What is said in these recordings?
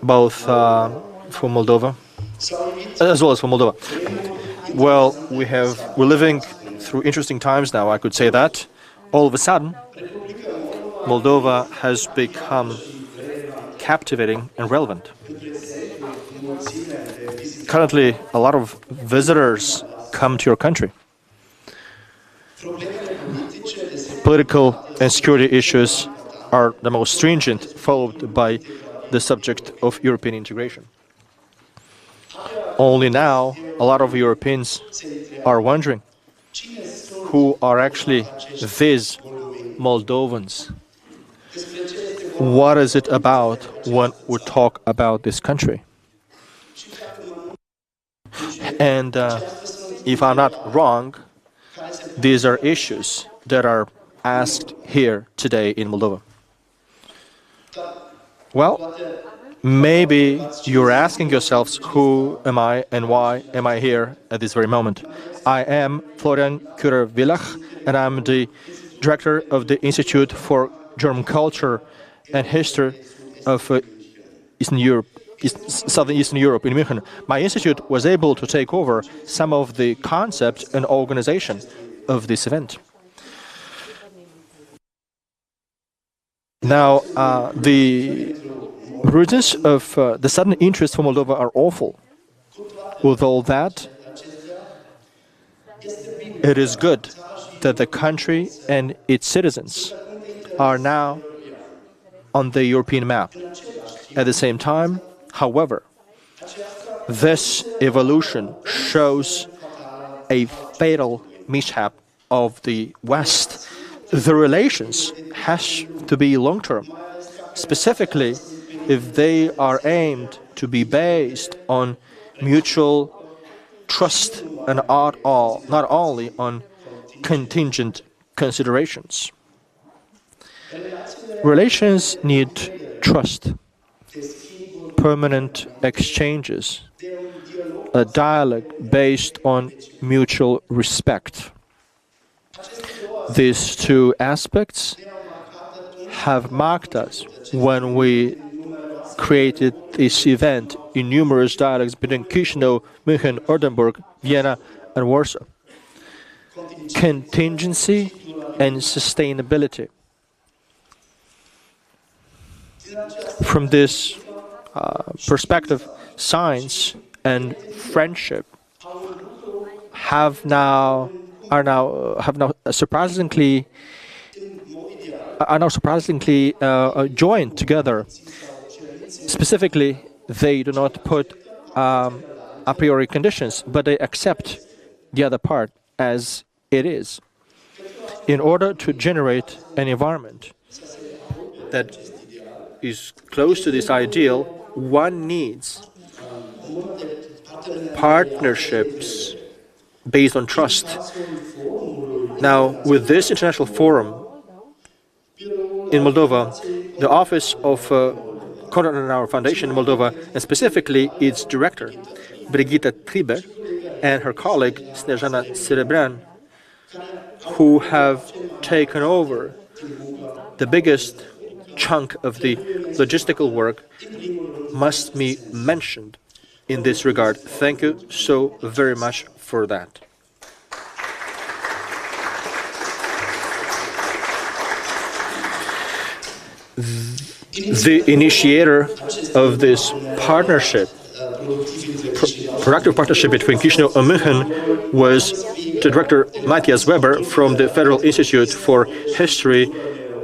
both for Moldova as well as for Moldova. Well, we're living through interesting times now, I could say that. All of a sudden, Moldova has become captivating and relevant. Currently, a lot of visitors come to your country. Political and security issues are the most stringent, followed by the subject of European integration. Only now, a lot of Europeans are wondering who are actually these Moldovans. What is it about when we talk about this country? And if I'm not wrong, these are issues that are asked here today in Moldova. Well, maybe you're asking yourselves, who am I and why am I here at this very moment? I am Florian Kurer-Villach, and I'm the director of the Institute for German Culture and History of Southern Eastern Europe in München. My institute was able to take over some of the concept and organization of this event. Now, the reasons of the sudden interest for Moldova are awful. With all that, it is good that the country and its citizens are now on the European map. At the same time, however, this evolution shows a fatal mishap of the West. The relations has to be long-term, specifically if they are aimed to be based on mutual trust and not only on contingent considerations. Relations need trust, permanent exchanges, a dialogue based on mutual respect. These two aspects have marked us when we created this event in numerous dialogues between Chisinau, München, Oldenburg, Vienna, and Warsaw. Contingency and sustainability. From this perspective, science and friendship have now surprisingly joined together. Specifically, they do not put a priori conditions, but they accept the other part as it is. In order to generate an environment that is close to this ideal, one needs partnerships based on trust. Now, with this international forum in Moldova, the office of Konrad Adenauer Foundation in Moldova, and specifically its director, Brigitte Triber, and her colleague, Snezhana Serebran, who have taken over the biggest chunk of the logistical work, must be mentioned in this regard. Thank you so very much for that. The initiator of this partnership, productive partnership between Chisinau and München, was the director Matthias Weber from the Federal Institute for History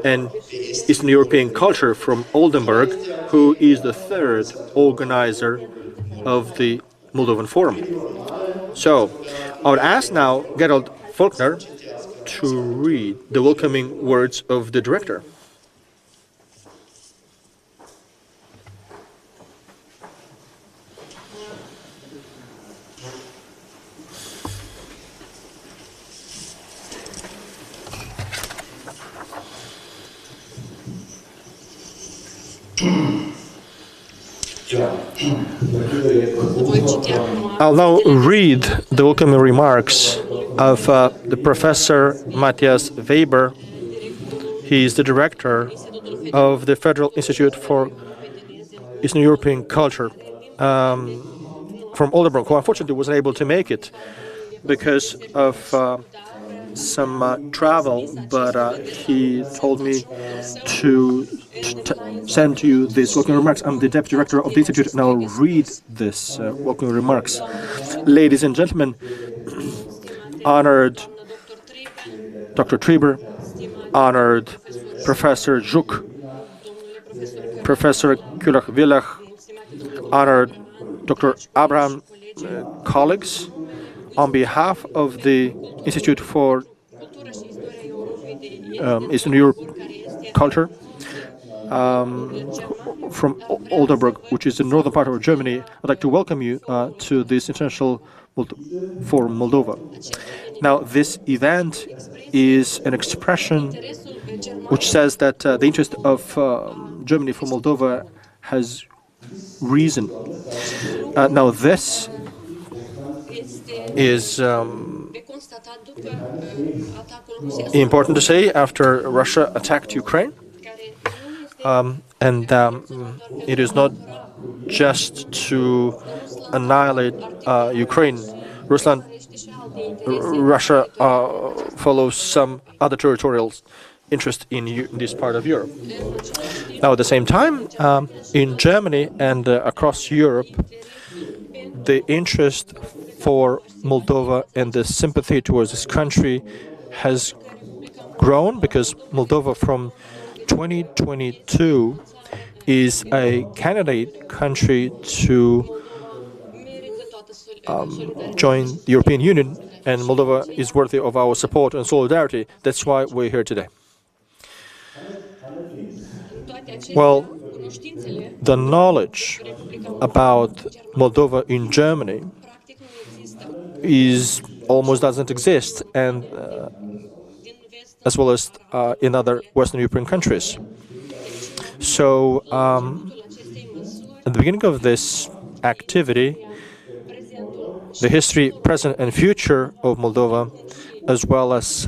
and Eastern European Culture from Oldenburg, who is the third organizer of the Moldovan Forum. So, I would ask now Gerald Faulkner to read the welcoming words of the director. I'll now read the welcoming remarks of the Professor Matthias Weber. He is the director of the Federal Institute for Eastern European culture from Oldenburg, who unfortunately wasn't able to make it because of some travel, but he told me to send you these welcome remarks. I'm the deputy director of the institute, and I'll read this welcome remarks. Ladies and gentlemen, honored Dr. Trieber, honored Professor Zhuk, Professor Kulach-Villach, honored Dr. Abraham, colleagues, on behalf of the Institute for Eastern Europe Culture from Oldenburg, which is the northern part of Germany, I'd like to welcome you to this International Forum Moldova. Now, this event is an expression which says that the interest of Germany for Moldova has risen. Now, this is important to say after Russia attacked Ukraine. It is not just to annihilate Ukraine. Russia follows some other territorial interest in this part of Europe. Now, at the same time, in Germany and across Europe, the interest for Moldova and the sympathy towards this country has grown because Moldova from 2022 is a candidate country to join the European Union, and Moldova is worthy of our support and solidarity. That's why we're here today. Well, the knowledge about Moldova in Germany almost doesn't exist, and as well as in other Western European countries. So, at the beginning of this activity, the history, present, and future of Moldova, as well as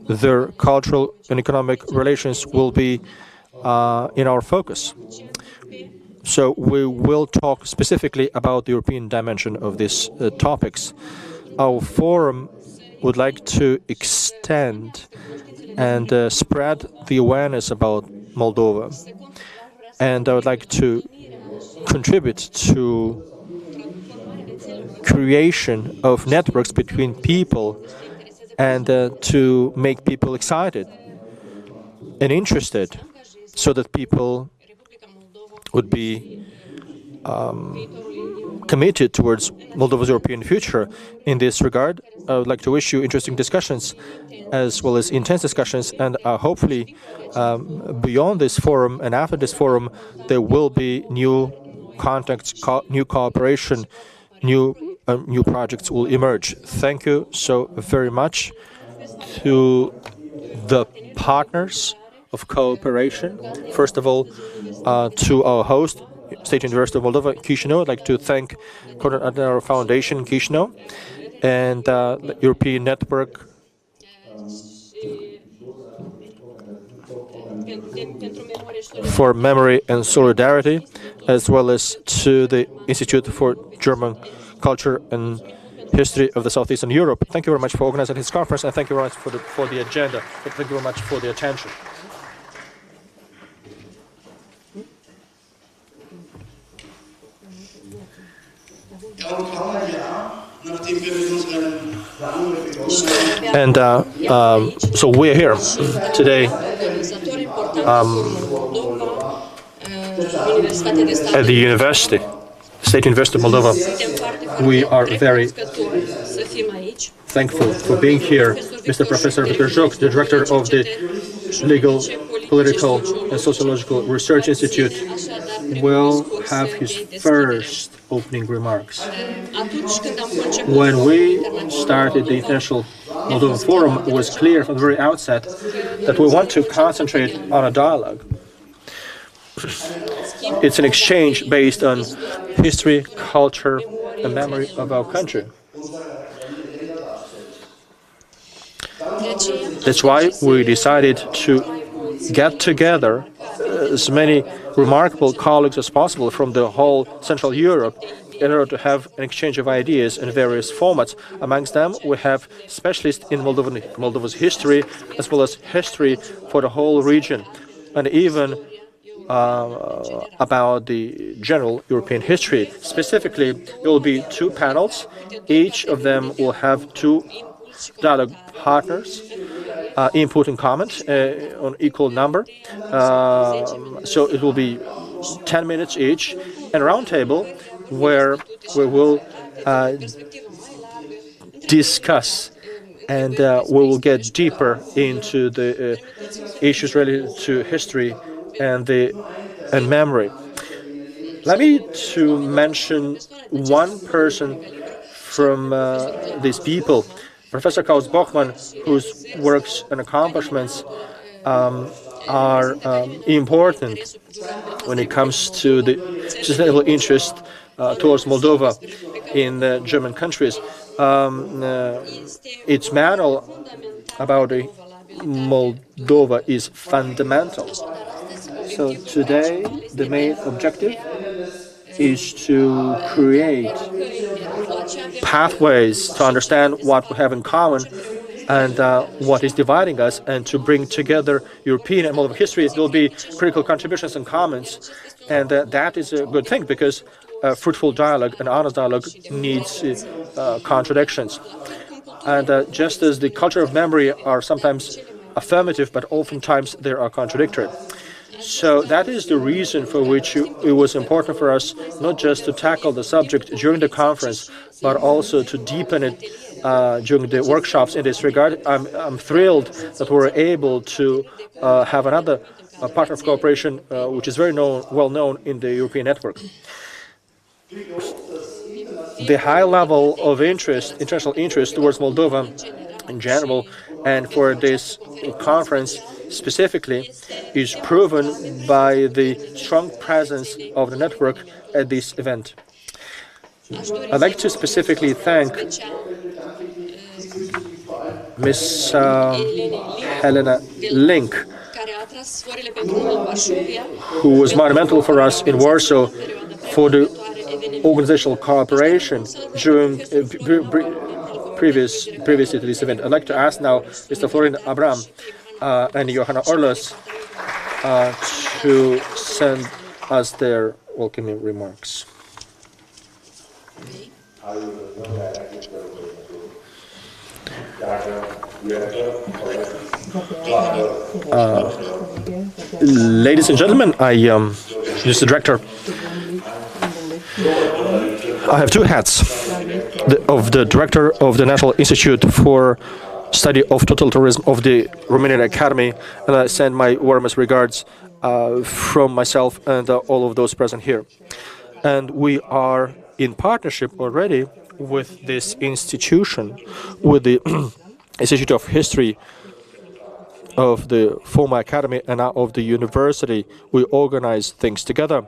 their cultural and economic relations, will be in our focus. So we will talk specifically about the European dimension of these topics. Our forum would like to extend and spread the awareness about Moldova. And I would like to contribute to creation of networks between people and to make people excited and interested so that people would be committed towards Moldova's European future. In this regard, I would like to wish you interesting discussions as well as intense discussions, and hopefully beyond this forum and after this forum there will be new contacts, new cooperation, new projects will emerge. Thank you so very much to the partners of cooperation. First of all, to our host, State University of Moldova, Chisinau. I'd like to thank Konrad Adenauer Foundation, Chisinau, and the European Network for Memory and Solidarity, as well as to the Institute for German Culture and History of the Southeastern Europe. Thank you very much for organizing this conference, and thank you very much for the agenda. Thank you very much for the attention. And so we're here today at the university, State University of Moldova. We are very thankful for being here. Mr. Professor Viktor Zhuk, the director of the Legal, Political and Sociological Research Institute, will have his first opening remarks. When we started the International Moldovan Forum, it was clear from the very outset that we want to concentrate on a dialogue. It's an exchange based on history, culture, and memory of our country. That's why we decided to get together as many remarkable colleagues as possible from the whole Central Europe in order to have an exchange of ideas in various formats. Amongst them, we have specialists in Moldova's history, as well as history for the whole region, and even about the general European history. Specifically, there will be two panels. Each of them will have two dialogue partners, input and comment on equal number. So it will be 10 minutes each, and a round table where we will discuss and we will get deeper into the issues related to history and memory. Let me to mention one person from these people, Professor Klaus Bochmann, whose works and accomplishments are important when it comes to the sustainable interest towards Moldova in the German countries. Its manual about Moldova is fundamental. So today, the main objective is to create pathways to understand what we have in common and what is dividing us, and to bring together European and Moldovan history. There will be critical contributions and comments, and that is a good thing, because fruitful dialogue and honest dialogue needs contradictions. And just as the culture of memory are sometimes affirmative, but oftentimes they are contradictory. So that is the reason for which it was important for us not just to tackle the subject during the conference, but also to deepen it during the workshops in this regard. I'm thrilled that we're able to have another partner of cooperation, which is very well known in the European network. The high level of interest, international interest towards Moldova in general, and for this conference specifically, is proven by the strong presence of the network at this event. I'd like to specifically thank Ms. Helena Link, who was monumental for us in Warsaw for the organizational cooperation during previously to this event. I'd like to ask now Mr. Florin Abram and Johanna Orlos to send us their welcoming remarks. Ladies and gentlemen, Mr. Director, I have two hats: of the director of the National Institute for Study of Totalitarianism of the Romanian Academy, and I send my warmest regards from myself and all of those present here. And we are in partnership already with this institution, with the Institute of History of the former academy and now of the university. We organize things together.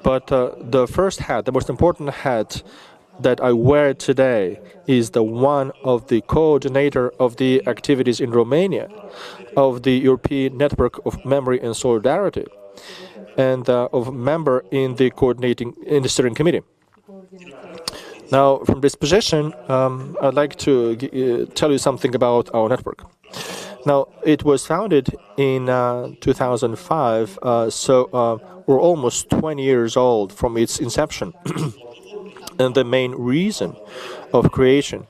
But the first hat, the most important hat that I wear today, is the one of the coordinator of the activities in Romania of the European Network of Memory and Solidarity, and of member in the steering committee. Now, from this position, I'd like to tell you something about our network. Now, it was founded in 2005, so we're almost 20 years old from its inception. And the main reason of creation,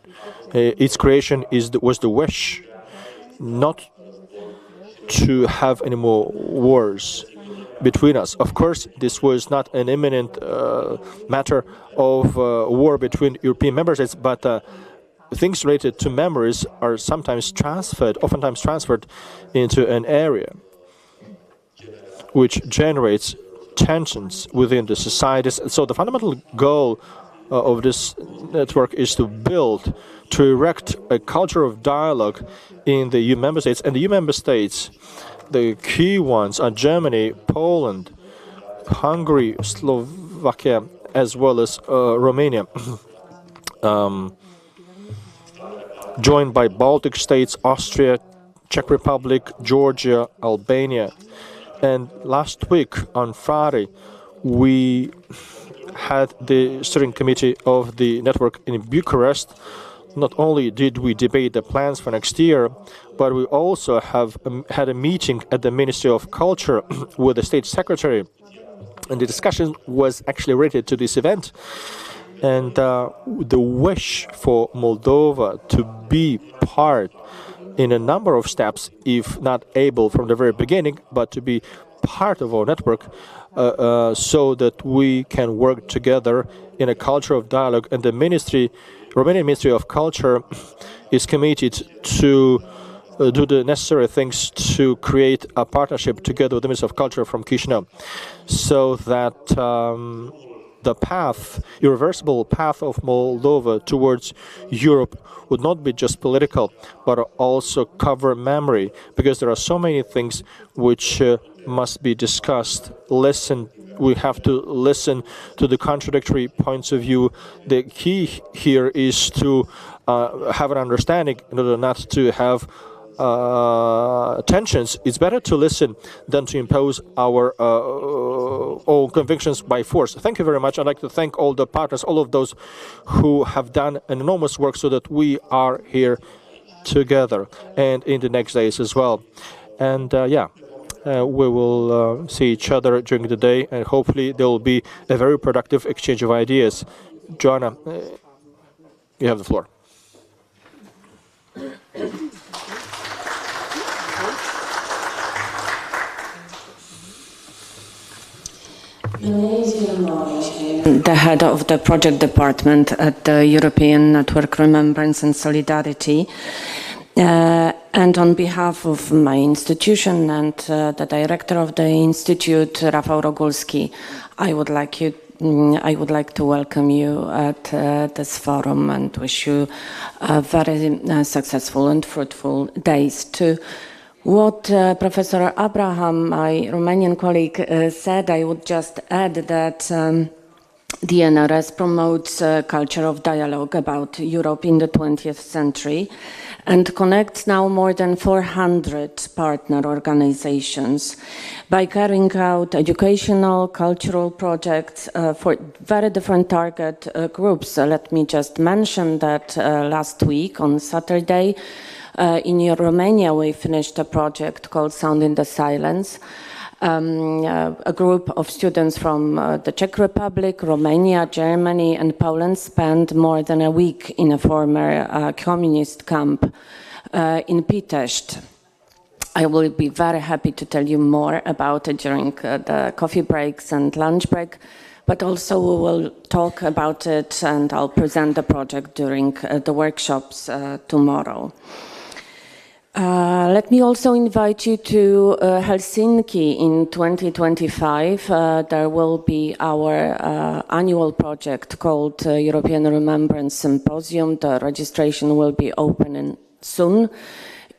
its creation was the wish not to have any more wars between us. Of course, this was not an imminent matter of war between European member states, but things related to memories are oftentimes transferred into an area which generates tensions within the societies. So the fundamental goal of this network is to erect a culture of dialogue in the EU member states. And the EU member states, the key ones are Germany, Poland, Hungary, Slovakia, as well as Romania, joined by Baltic states, Austria, Czech Republic, Georgia, Albania, And last week, on Friday, we had the steering committee of the network in Bucharest. Not only did we debate the plans for next year, but we also have had a meeting at the Ministry of Culture with the State Secretary. And the discussion was actually related to this event. And the wish for Moldova to be part in a number of steps, if not able from the very beginning, but to be part of our network so that we can work together in a culture of dialogue. And the Romanian Ministry of Culture is committed to do the necessary things to create a partnership together with the Ministry of Culture from Chisinau, so that the path, irreversible path of Moldova towards Europe would not be just political, but also cover memory, because there are so many things which must be discussed. We have to listen to the contradictory points of view. The key here is to have an understanding in order not to have tensions. It's better to listen than to impose our own convictions by force. Thank you very much. I'd like to thank all the partners, all of those who have done an enormous work so that we are here together and in the next days as well. And we will see each other during the day, and hopefully there will be a very productive exchange of ideas. Joanna, you have the floor. The head of the project department at the European Network Remembrance and Solidarity. And on behalf of my institution and the director of the institute, Rafał Rogulski, I would like to welcome you at this forum and wish you very successful and fruitful days. To what Professor Abraham, my Romanian colleague, said, I would just add that the NRS promotes a culture of dialogue about Europe in the 20th century and connects now more than 400 partner organizations by carrying out educational, cultural projects for very different target groups. Let me just mention that last week on Saturday in Romania we finished a project called Sound in the Silence. A group of students from the Czech Republic, Romania, Germany, and Poland spent more than a week in a former communist camp in Pitești. I will be very happy to tell you more about it during the coffee breaks and lunch break, but also we will talk about it and I'll present the project during the workshops tomorrow. Let me also invite you to Helsinki in 2025. There will be our annual project called European Remembrance Symposium. The registration will be opening soon.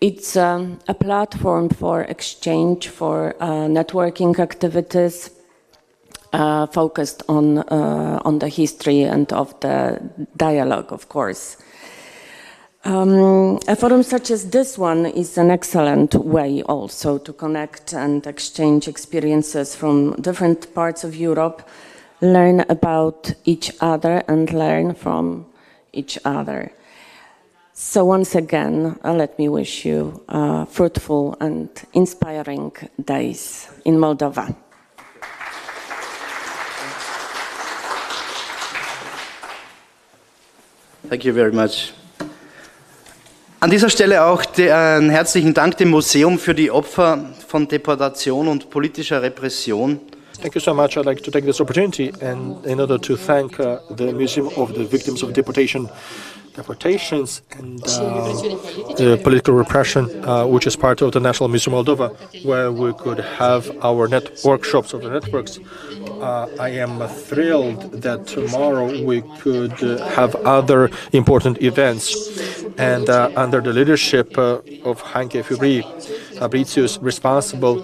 It's a platform for exchange, for networking activities focused on the history and of the dialogue, of course. A forum such as this one is an excellent way also to connect and exchange experiences from different parts of Europe, learn about each other and learn from each other. So once again, let me wish you fruitful and inspiring days in Moldova. Thank you very much. An dieser Stelle auch einen herzlichen Dank dem Museum für die Opfer von Deportation und politischer Repression. Thank you so much. I'd like to take this opportunity and in order to thank the Museum of the Victims of Deportations and political repression, which is part of the National Museum of Moldova, where we could have our workshops of the networks. I am thrilled that tomorrow we could have other important events. And under the leadership of Hanke Fabricius, responsible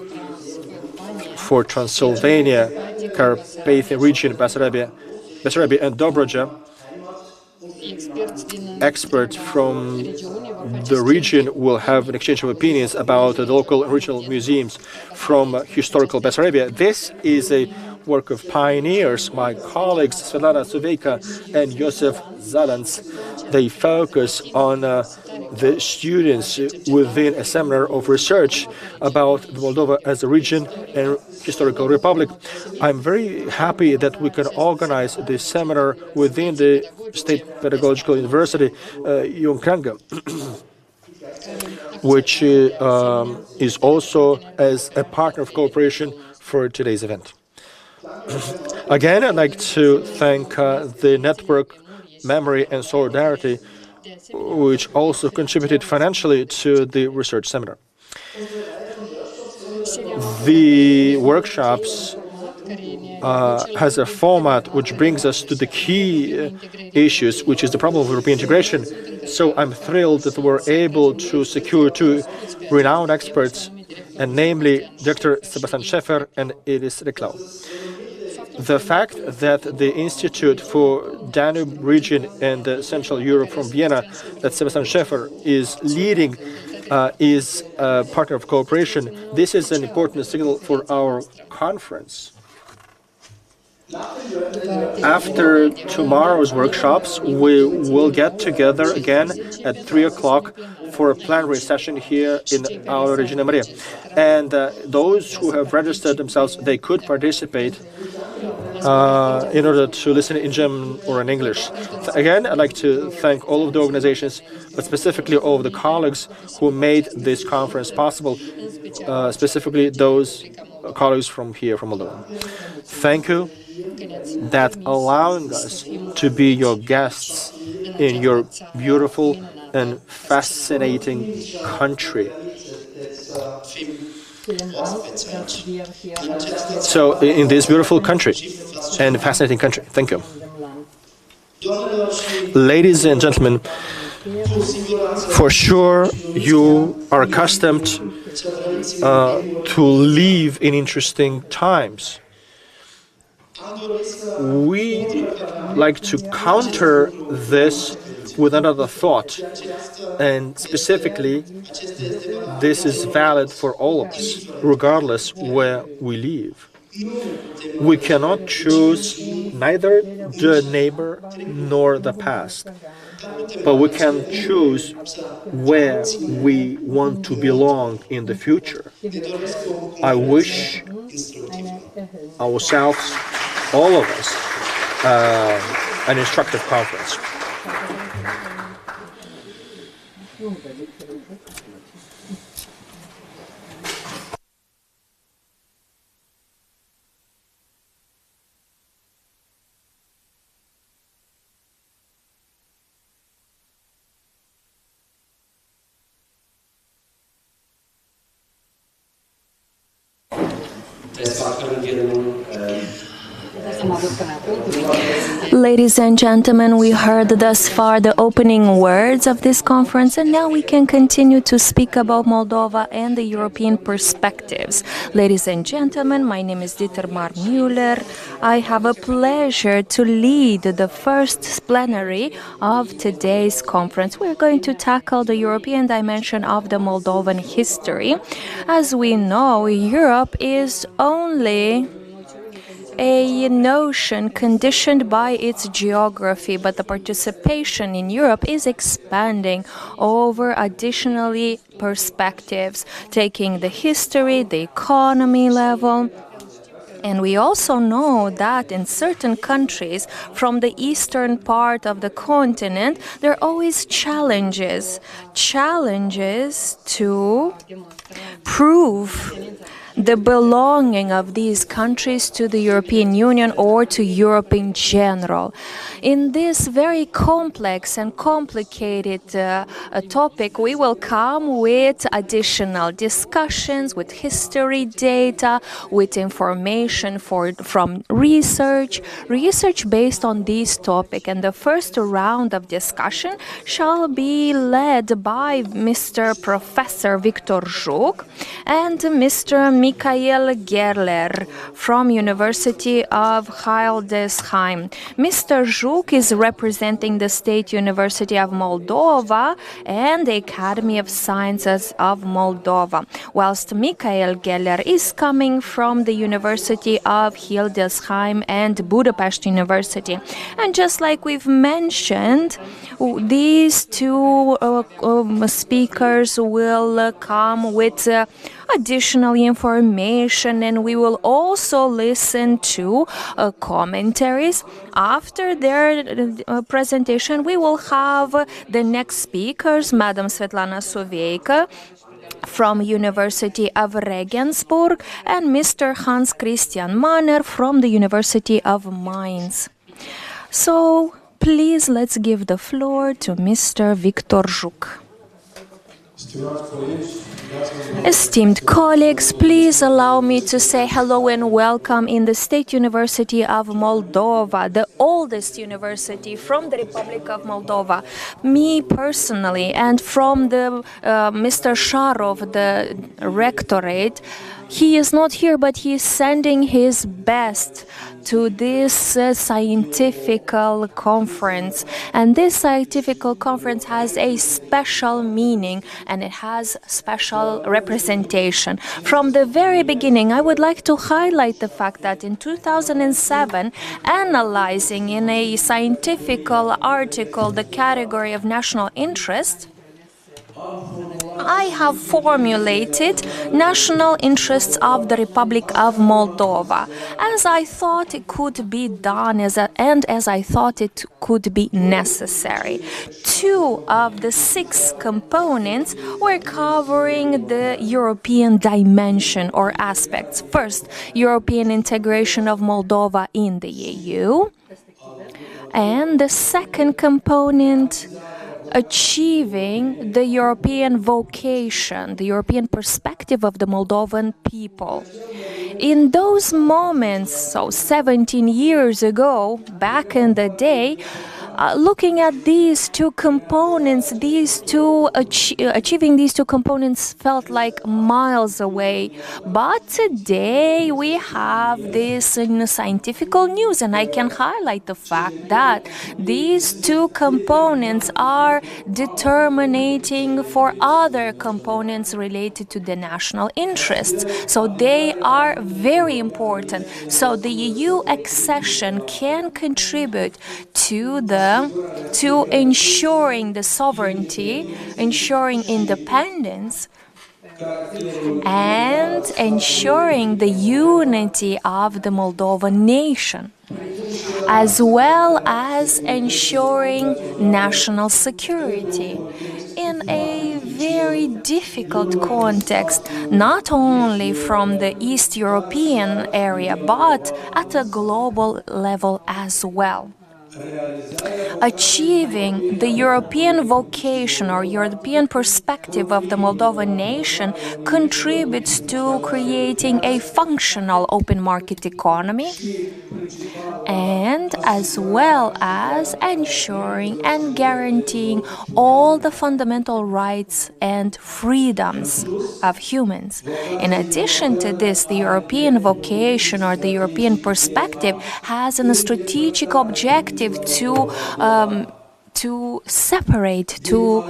for Transylvania, Carpathian region, Bessarabia and Dobruja, experts from the region will have an exchange of opinions about the local and regional museums from historical Bessarabia. This is a work of pioneers, my colleagues Svetlana Suveika and Josef Zadans. They focus on the students within a seminar of research about Moldova as a region and historical republic. I'm very happy that we can organize this seminar within the State Pedagogical University, Junkranga, which is also as a partner of cooperation for today's event. Again, I'd like to thank the network Memory and Solidarity, which also contributed financially to the research seminar. The workshops has a format which brings us to the key issues, which is the problem of European integration. So I'm thrilled that we're able to secure two renowned experts, and namely Dr. Sebastian Schäfer and Iris Reklau. The fact that the Institute for Danube region and Central Europe from Vienna, that Sebastian Schäfer is leading, is a partner of cooperation. This is an important signal for our conference. After tomorrow's workshops, we will get together again at 3 o'clock for a plenary session here in our Regina Maria. And those who have registered themselves, they could participate in order to listen in German or in English. Again, I'd like to thank all of the organizations, but specifically all of the colleagues who made this conference possible, specifically those colleagues from here, from Moldova. Thank you that allowing us to be your guests in your beautiful and fascinating country. So, in this beautiful country and fascinating country, thank you. Ladies and gentlemen, for sure you are accustomed to live in interesting times. We like to counter this with another thought, and specifically, this is valid for all of us, regardless where we live. We cannot choose neither the neighbor nor the past, but we can choose where we want to belong in the future. I wish ourselves, all of us, an instructive conference. Ladies and gentlemen, we heard thus far the opening words of this conference, and now we can continue to speak about Moldova and the European perspectives. Ladies and gentlemen, my name is Dieter Müller. I have a pleasure to lead the first plenary of today's conference. We're going to tackle the European dimension of the Moldovan history. As we know, Europe is only a notion conditioned by its geography, but the participation in Europe is expanding over additionally perspectives, taking the history, the economy level. And we also know that in certain countries from the eastern part of the continent, there are always challenges to prove the belonging of these countries to the European Union or to Europe in general. In this very complex and complicated topic, we will come with additional discussions, with history data, with information from research based on this topic. And the first round of discussion shall be led by Mr. Professor Victor Zhuk and Mr. Michael Gerler from University of Hildesheim. Mr. Zhuk is representing the State University of Moldova and the Academy of Sciences of Moldova, whilst Michael Geller is coming from the University of Hildesheim and Budapest University. And just like we've mentioned, these two speakers will come with additional information, and we will also listen to commentaries. After their presentation, we will have the next speakers, Madam Svetlana Soveika from University of Regensburg and Mr. Hans Christian Manner from the University of Mainz. So please, let's give the floor to Mr. Victor Zhuk. Esteemed colleagues, please allow me to say hello and welcome in the State University of Moldova, the oldest university from the Republic of Moldova. Me personally, and from the Mr. Sharov, the rectorate, he is not here, but he is sending his best to this scientific conference. And this scientific conference has a special meaning and it has special representation. From the very beginning, I would like to highlight the fact that in 2007, analyzing in a scientific article the category of national interest, I have formulated national interests of the Republic of Moldova, as I thought it could be done and as I thought it could be necessary. 2 of the 6 components were covering the European dimension or aspects. First, European integration of Moldova in the EU, and the second component, achieving the European vocation, the European perspective of the Moldovan people. In those moments, so 17 years ago, back in the day, looking at these two components, achieving these two components felt like miles away. But today we have this in scientific news, and I can highlight the fact that these two components are determining for other components related to the national interests. So they are very important. So the EU accession can contribute to ensuring the sovereignty, ensuring independence, and ensuring the unity of the Moldovan nation, as well as ensuring national security in a very difficult context, not only from the East European area, but at a global level as well. Achieving the European vocation or European perspective of the Moldovan nation contributes to creating a functional open market economy, and as well as ensuring and guaranteeing all the fundamental rights and freedoms of humans. In addition to this, the European vocation or the European perspective has a strategic objective to separate, to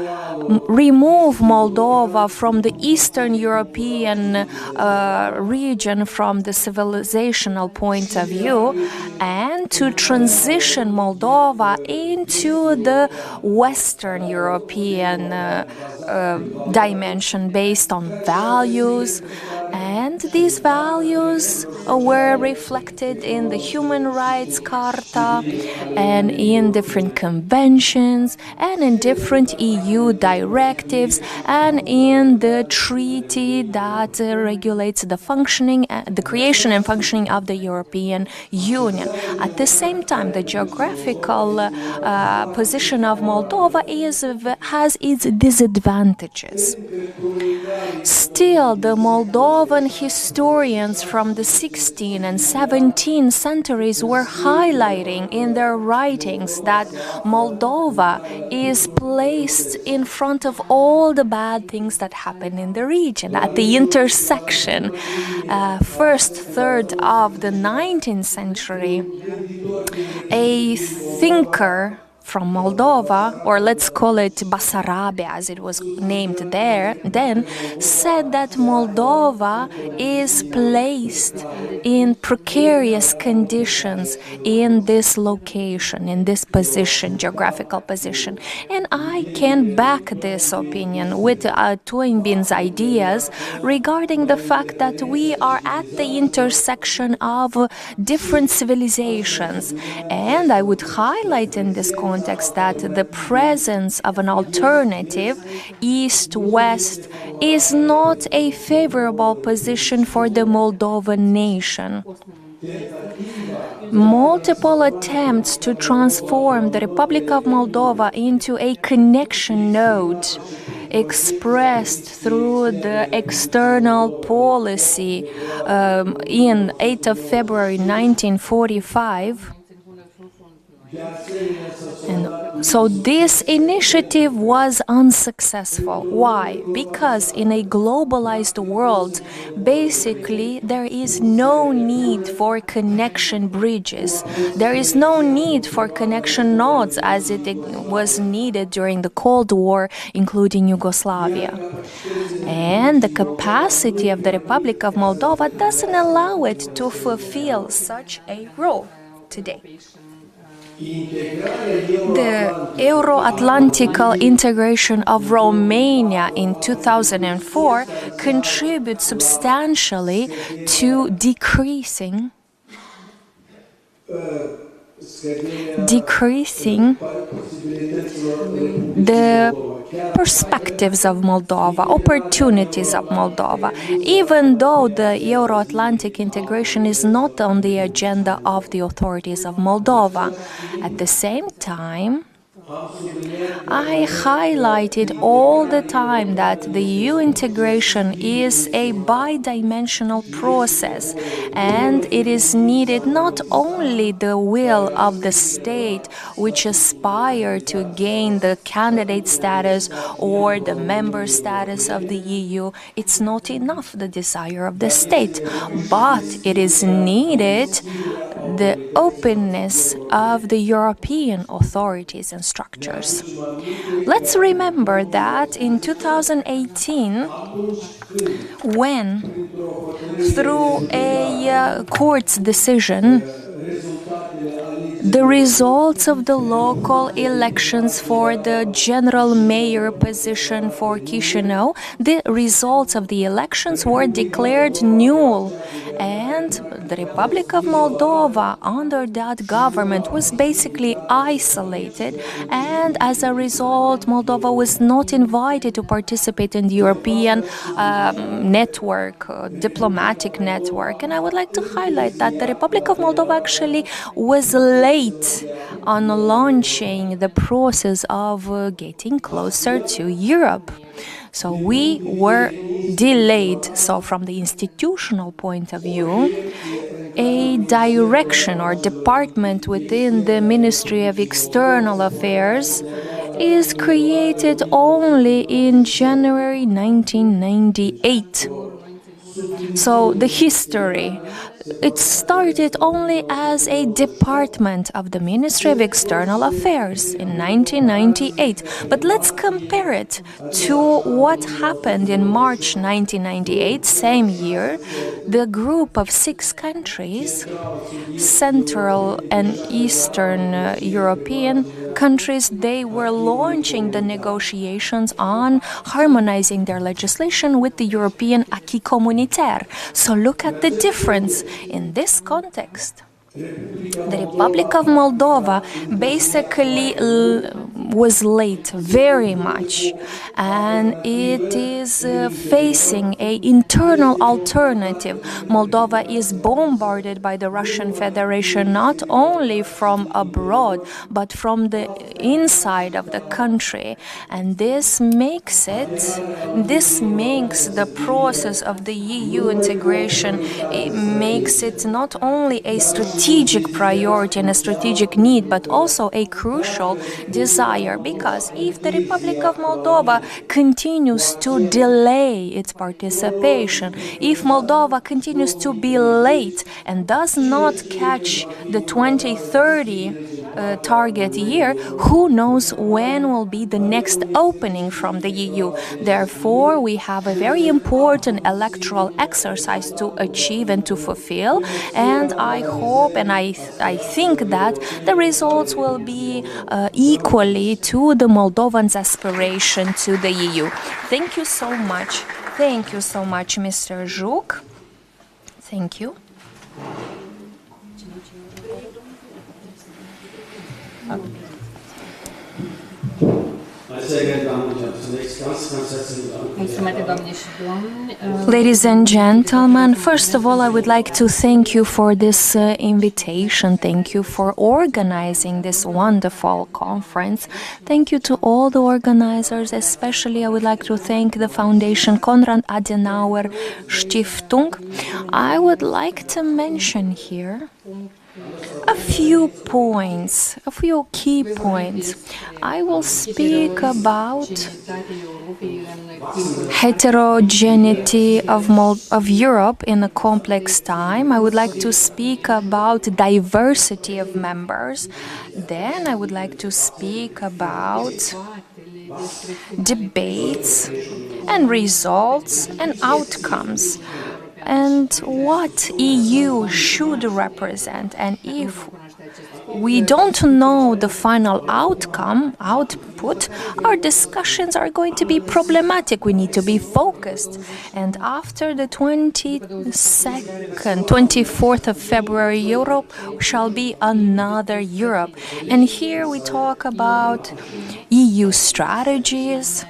remove Moldova from the Eastern European region from the civilizational point of view, and to transition Moldova into the Western European dimension based on values. And these values were reflected in the Human Rights Charta and in different conventions and in different EU directives and in the treaty that regulates the functioning, the creation and functioning of the European Union. At the same time, the geographical position of Moldova has its disadvantages. Still, the Moldovan historians from the 16th and 17th centuries were highlighting in their writings that Moldova is placed in front of all the bad things that happen in the region, at the intersection. First third of the 19th century, a thinker from Moldova, or let's call it Basarabia as it was named there then, said that Moldova is placed in precarious conditions in this location, in this position, geographical position. And I can back this opinion with Toynbee's ideas regarding the fact that we are at the intersection of different civilizations. And I would highlight in this context that the presence of an alternative, East-West, is not a favorable position for the Moldovan nation. Multiple attempts to transform the Republic of Moldova into a connection node expressed through the external policy in 8th of February 1945. And so this initiative was unsuccessful. Why? Because in a globalized world, basically there is no need for connection bridges. There is no need for connection nodes as it was needed during the Cold War, including Yugoslavia. And the capacity of the Republic of Moldova doesn't allow it to fulfill such a role today. The Euro-Atlantical integration of Romania in 2004 contributes substantially to decreasing the perspectives of Moldova, opportunities of Moldova, even though the Euro-Atlantic integration is not on the agenda of the authorities of Moldova. At the same time, I highlighted all the time that the EU integration is a bi-dimensional process, and it is needed not only the will of the state which aspire to gain the candidate status or the member status of the EU. It's not enough the desire of the state, but it is needed the openness of the European authorities and structures. Let's remember that in 2018, when through a court's decision, the results of the local elections for the general mayor position for Chișinău, the results of the elections were declared null. And the Republic of Moldova, under that government, was basically isolated. And as a result, Moldova was not invited to participate in the European network, diplomatic network. And I would like to highlight that the Republic of Moldova actually was late on launching the process of getting closer to Europe. So we were delayed. So from the institutional point of view, a direction or department within the Ministry of External Affairs is created only in January 1998. So the history, it started only as a department of the Ministry of External Affairs in 1998. But let's compare it to what happened in March 1998, same year. The group of 6 countries, Central and Eastern European countries, they were launching the negotiations on harmonizing their legislation with the European acquis communautaire. So look at the difference in this context. The Republic of Moldova basically was late very much, and it is facing an internal alternative. Moldova is bombarded by the Russian Federation not only from abroad but from the inside of the country, and this makes the process of the EU integration, it makes it not only a strategic priority and a strategic need, but also a crucial desire. Because if the Republic of Moldova continues to delay its participation, if Moldova continues to be late and does not catch the 2030 target year, who knows when will be the next opening from the EU. Therefore, we have a very important electoral exercise to achieve and to fulfill, and I hope and I think that the results will be equally to the Moldovans' aspiration to the EU. Thank you so much. Thank you so much, Mr. Zhuk. Thank you. Ladies and gentlemen, first of all, I would like to thank you for this invitation. Thank you for organizing this wonderful conference. Thank you to all the organizers. Especially, I would like to thank the Foundation Konrad Adenauer Stiftung. I would like to mention here a few points, a few key points. I will speak about heterogeneity of Europe in a complex time. I would like to speak about diversity of members. Then I would like to speak about debates and results and outcomes, and what EU should represent. And if we don't know the final output, our discussions are going to be problematic. We need to be focused. And after the 24th of February, Europe shall be another Europe. And here we talk about EU strategies.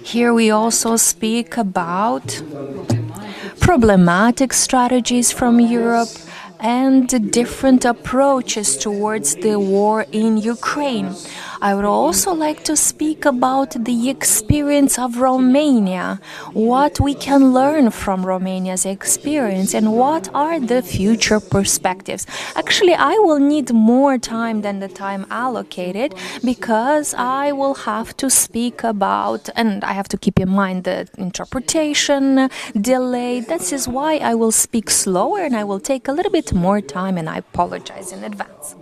Here we also speak about problematic strategies from Europe and different approaches towards the war in Ukraine. I would also like to speak about the experience of Romania, what we can learn from Romania's experience, and what are the future perspectives. Actually, I will need more time than the time allocated, because I will have to speak about, and I have to keep in mind the interpretation delay. That is why I will speak slower and I will take a little bit more time, and I apologize in advance.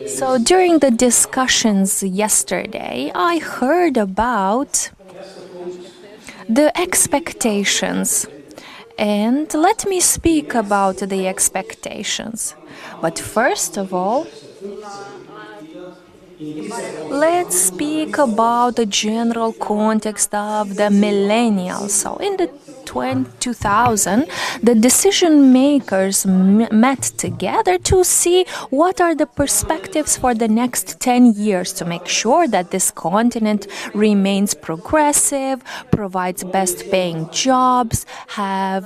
So during the discussions yesterday, I heard about the expectations. And let me speak about the expectations. But first of all, let's speak about the general context of the millennials. So in the 2000, the decision makers met together to see what are the perspectives for the next 10 years to make sure that this continent remains progressive, provides best paying jobs, has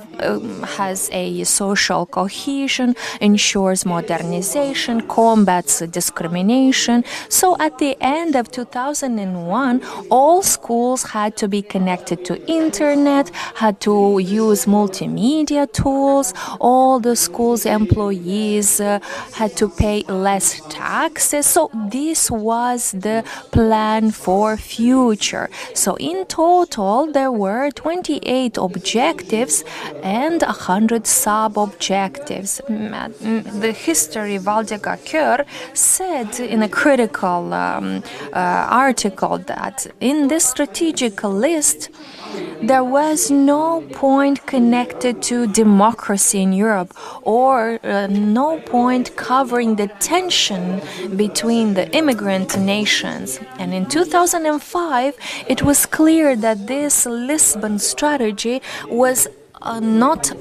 a social cohesion, ensures modernization, combats discrimination. So at the end of 2001, all schools had to be connected to internet, had to use multimedia tools, all the school's employees had to pay less taxes. So this was the plan for future. So in total, there were 28 objectives and 100 sub-objectives. The history Valdega Kör said in a critical article that in this strategic list, there was no point connected to democracy in Europe, or no point covering the tension between the immigrant nations. And in 2005, it was clear that this Lisbon strategy was not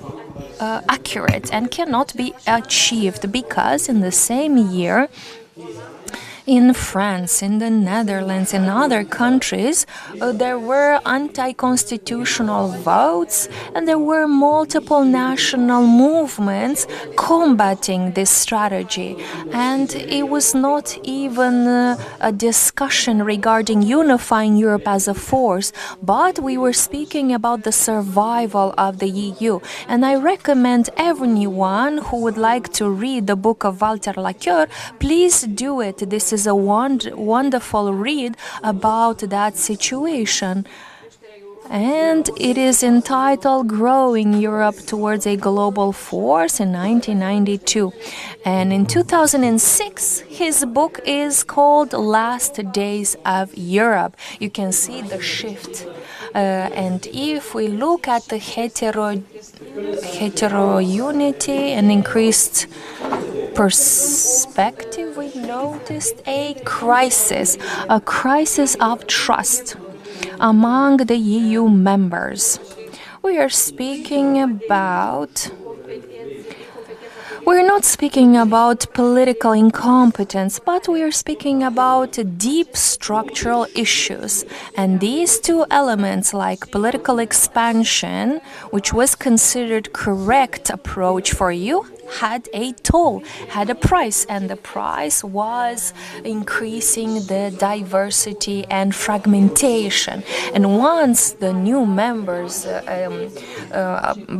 accurate and cannot be achieved, because in the same year, In France, in the Netherlands, in other countries, there were anti-constitutional votes and there were multiple national movements combating this strategy. And it was not even a discussion regarding unifying Europe as a force, but we were speaking about the survival of the EU. And I recommend everyone who would like to read the book of Walter Laqueur, please do it. This is a wonderful read about that situation. And it is entitled Growing Europe Towards a Global Force in 1992. And in 2006, his book is called Last Days of Europe. You can see the shift. And if we look at the heterogeneity and increased perspective, we noticed a crisis of trust among the EU members. We're not speaking about political incompetence, but we are speaking about deep structural issues. And these two elements, like political expansion, which was considered correct approach for you, had a toll, had a price, and the price was increasing the diversity and fragmentation. And once the new members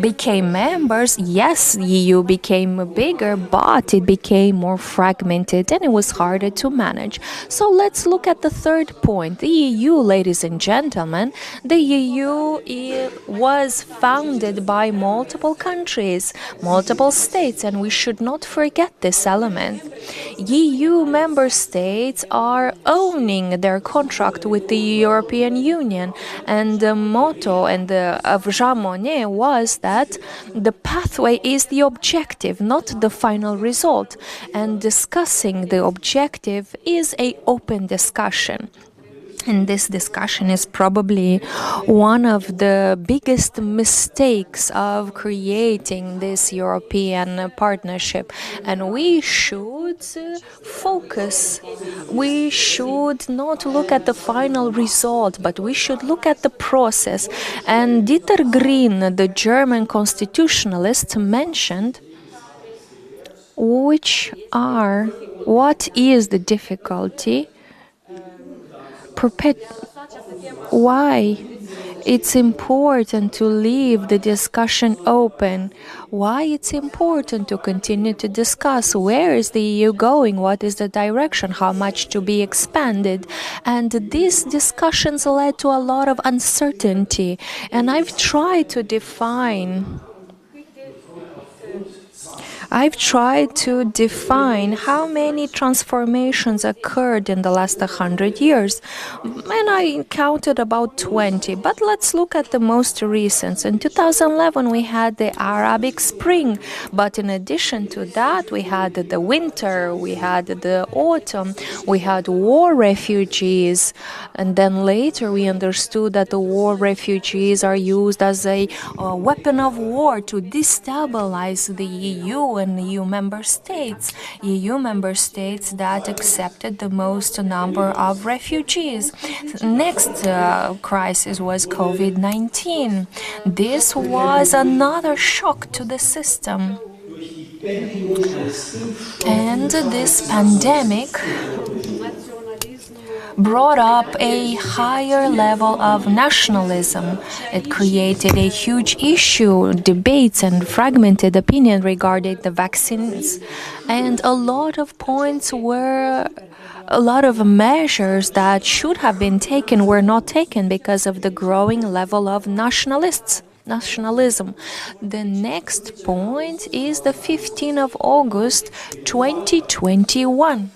became members, yes, the EU became bigger, but it became more fragmented and it was harder to manage. So let's look at the third point. The EU, ladies and gentlemen, the EU was founded by multiple countries, multiple states, and we should not forget this element. EU member states are owning their contract with the European Union, and the motto of Jean Monnet was that the pathway is the objective, not the final result, and discussing the objective is an open discussion. And this discussion is probably one of the biggest mistakes of creating this European partnership. And we should focus. We should not look at the final result, but we should look at the process. And Dieter Green, the German constitutionalist, mentioned what is the difficulty, why it's important to leave the discussion open, why it's important to continue to discuss where is the EU going, what is the direction, how much to be expanded. And these discussions led to a lot of uncertainty. And I've tried to define how many transformations occurred in the last 100 years, and I counted about 20. But let's look at the most recent. In 2011, we had the Arabic Spring, but in addition to that, we had the winter, we had the autumn, we had war refugees, and then later we understood that the war refugees are used as a weapon of war to destabilize the EU and EU member states that accepted the most number of refugees. Next crisis was COVID-19. This was another shock to the system. And this pandemic brought up a higher level of nationalism. It created a huge issue, debates and fragmented opinion regarding the vaccines. And a lot of measures that should have been taken were not taken because of the growing level of nationalism. The next point is the 15th of August 2021.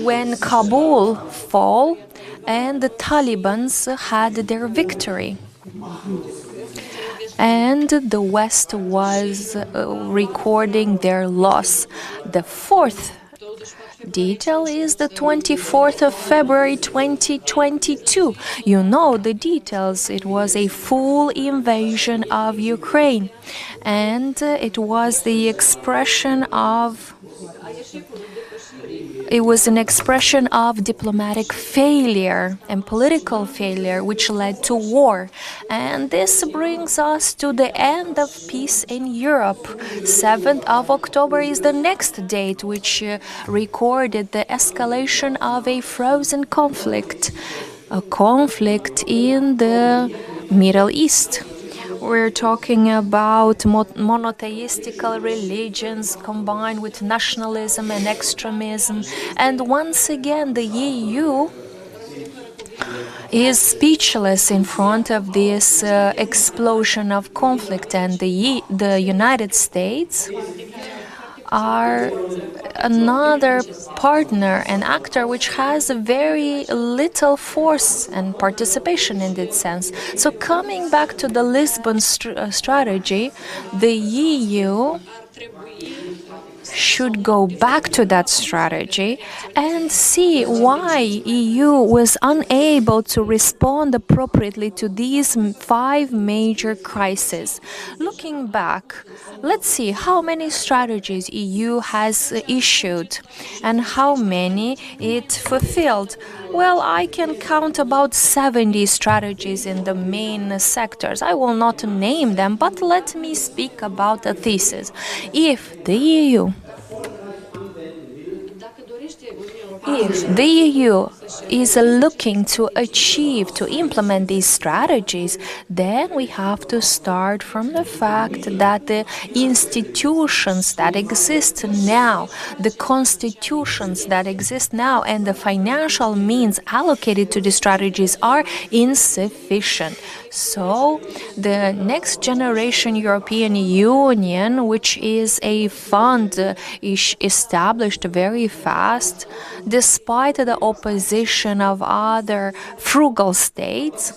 When Kabul fell and the Taliban had their victory. And the West was recording their loss. The fourth detail is the 24th of February 2022. You know the details. It was a full invasion of Ukraine. And it was the expression of it was an expression of diplomatic failure and political failure, which led to war. And this brings us to the end of peace in Europe. 7th of October is the next date, which recorded the escalation of a frozen conflict, a conflict in the Middle East. We're talking about monotheistical religions combined with nationalism and extremism. And once again, the EU is speechless in front of this explosion of conflict, and the United States are another partner and actor which has very little force and participation in that sense. So coming back to the Lisbon strategy, the EU should go back to that strategy and see why EU was unable to respond appropriately to these 5 major crises. Looking back, let's see how many strategies EU has issued and how many it fulfilled. Well, I can count about 70 strategies in the main sectors. I will not name them, but let me speak about the thesis. If the EU is looking to achieve, to implement these strategies, then we have to start from the fact that the institutions that exist now, the constitutions that exist now, and the financial means allocated to these strategies are insufficient. So the Next Generation European Union, which is a fund established very fast, despite the opposition of other frugal states,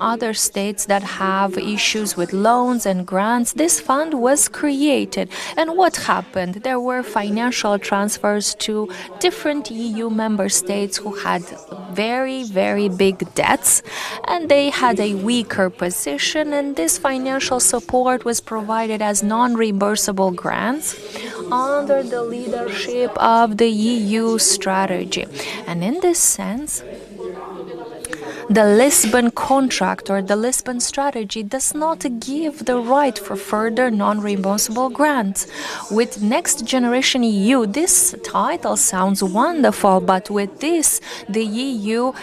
other states that have issues with loans and grants, this fund was created. And what happened? There were financial transfers to different EU member states who had very, very big debts, and they had a weaker position, and this financial support was provided as non-reimbursable grants under the leadership of the EU strategy. And in this sense, the Lisbon contract or the Lisbon strategy does not give the right for further non-reimbursable grants. With Next Generation EU, this title sounds wonderful, but with this, the EU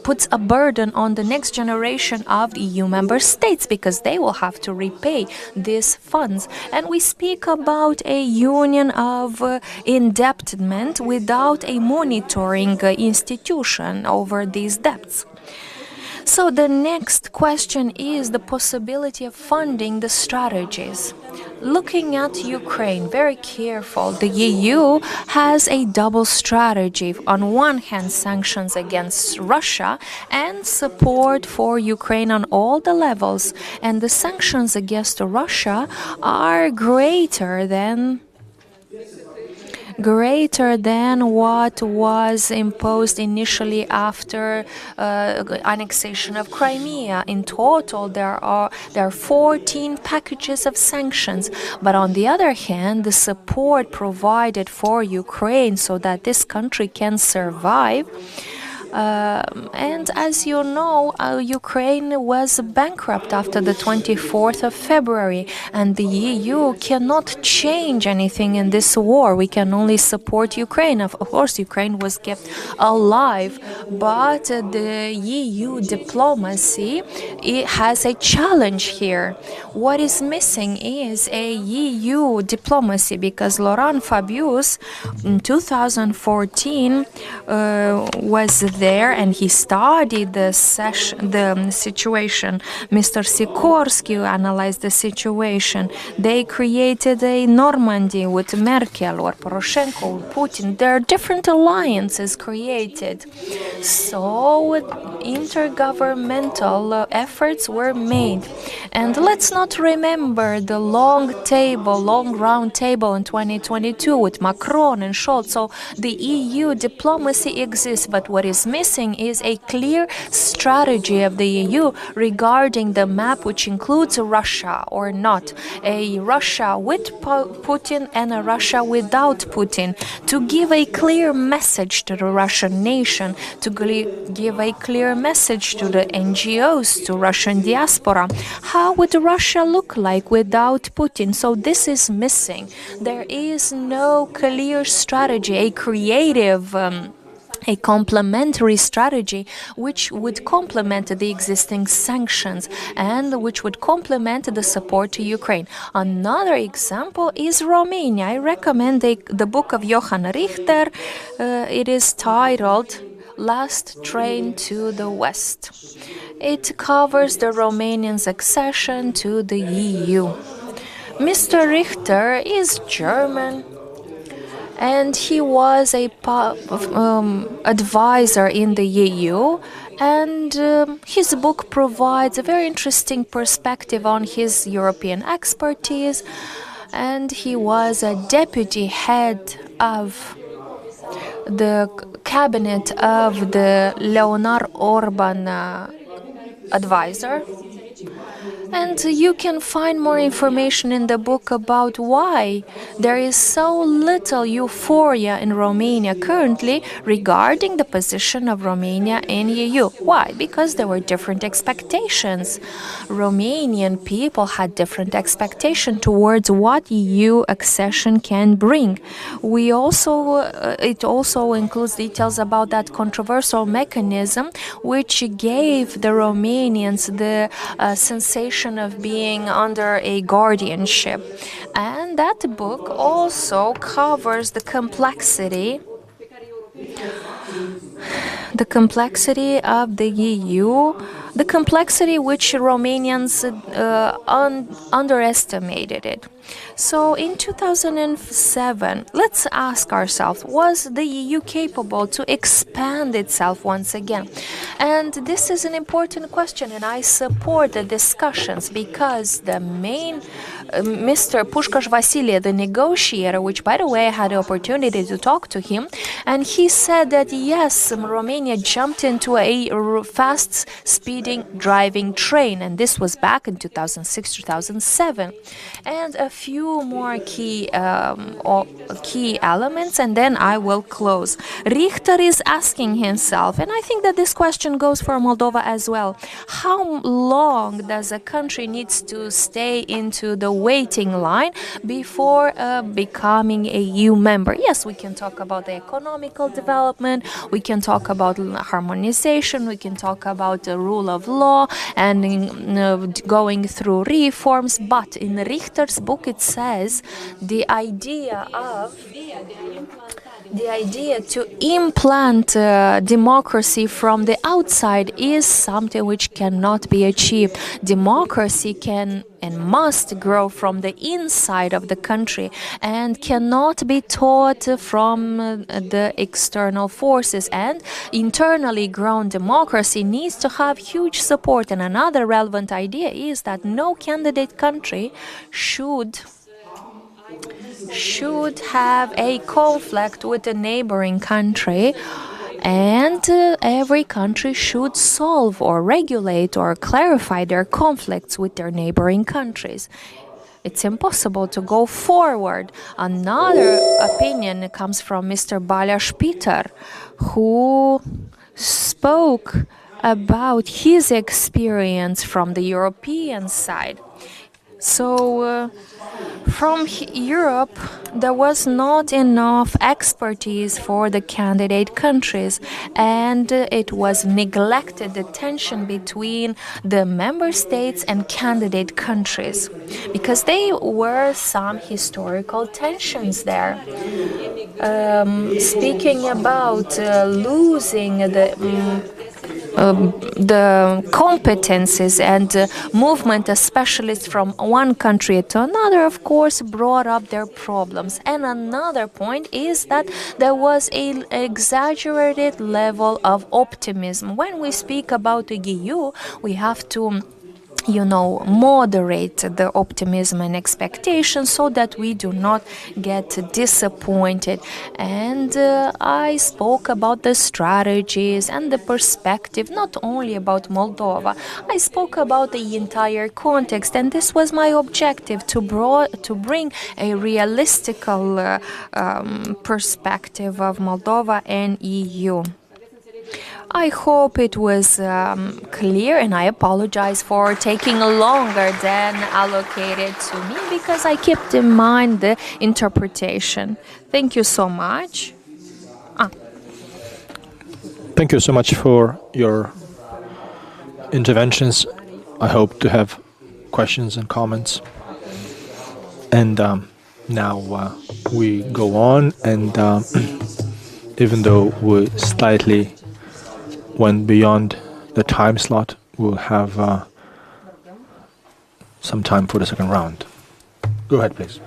puts a burden on the next generation of EU member states because they will have to repay these funds. And we speak about a union of indebtedness without a monitoring institution over these debts. So the next question is the possibility of funding the strategies. Looking at Ukraine, very careful, the EU has a double strategy. On one hand, sanctions against Russia and support for Ukraine on all the levels. And the sanctions against Russia are greater than what was imposed initially after annexation of Crimea. In total, there are 14 packages of sanctions. But on the other hand, the support provided for Ukraine so that this country can survive. And as you know, Ukraine was bankrupt after the 24th of February, and the EU cannot change anything in this war. We can only support Ukraine. Of course, Ukraine was kept alive, but the EU diplomacy, it has a challenge here. What is missing is a EU diplomacy, because Laurent Fabius in 2014 was there and he studied the situation. Mr. Sikorsky analyzed the situation. They created a Normandy with Merkel or Poroshenko or Putin. There are different alliances created. So intergovernmental efforts were made. And let's not remember the long round table in 2022 with Macron and Scholz. So the EU diplomacy exists, but what is is missing is a clear strategy of the EU regarding the map, which includes Russia or not, a Russia with Putin and a Russia without Putin, to give a clear message to the Russian nation, to give a clear message to the NGOs, to Russian diaspora. How would Russia look like without Putin? So this is missing. There is no clear strategy, a creative a complementary strategy which would complement the existing sanctions and which would complement the support to Ukraine. Another example is Romania. I recommend the book of Johann Richter. It is titled Last Train to the West. It covers the Romanian accession to the EU. Mr. Richter is German, and he was a advisor in the EU, and his book provides a very interesting perspective on his European expertise, and he was a deputy head of the cabinet of the Leonard Orban advisor. And you can find more information in the book about why there is so little euphoria in Romania currently regarding the position of Romania in EU. Why? Because there were different expectations. Romanian people had different expectations towards what EU accession can bring. It also includes details about that controversial mechanism which gave the Romanians the sensation of being under a guardianship. And that book also covers the complexity of the EU, the complexity which Romanians underestimated it. So in 2007, let's ask ourselves, was the EU capable to expand itself once again? And this is an important question, and I support the discussions because the main Mr. Pushkash Vasilie, the negotiator, which by the way I had the opportunity to talk to him, and he said that yes, Romania jumped into a fast speeding driving train, and this was back in 2006-2007. And a few more key elements, and then I will close. Richter is asking himself, and I think that this question goes for Moldova as well, how long does a country needs to stay into the waiting line before becoming a EU member? Yes, we can talk about the economical development, we can talk about harmonization, we can talk about the rule of law and going through reforms, but in Richter's book it says the idea to implant democracy from the outside is something which cannot be achieved. Democracy can and must grow from the inside of the country and cannot be taught from the external forces. And internally grown democracy needs to have huge support. And another relevant idea is that no candidate country should have a conflict with a neighboring country, and every country should solve or regulate or clarify their conflicts with their neighboring countries. It's impossible to go forward. Another opinion comes from Mr. Balázs Peter, who spoke about his experience from the European side. So from Europe, there was not enough expertise for the candidate countries, and it was neglected, the tension between the member states and candidate countries, because there were some historical tensions there. Speaking about losing the competences and movement of specialists from one country to another, of course, brought up their problems. And another point is that there was an exaggerated level of optimism. When we speak about the EU, we have to moderate the optimism and expectations so that we do not get disappointed. And I spoke about the strategies and the perspective, not only about Moldova. I spoke about the entire context, and this was my objective, to bring a realistical perspective of Moldova and EU. I hope it was clear, and I apologize for taking longer than allocated to me because I kept in mind the interpretation. Thank you so much. Thank you so much for your interventions. I hope to have questions and comments. And now we go on, and even though we slightly went beyond the time slot, we'll have some time for the second round. Go ahead, please.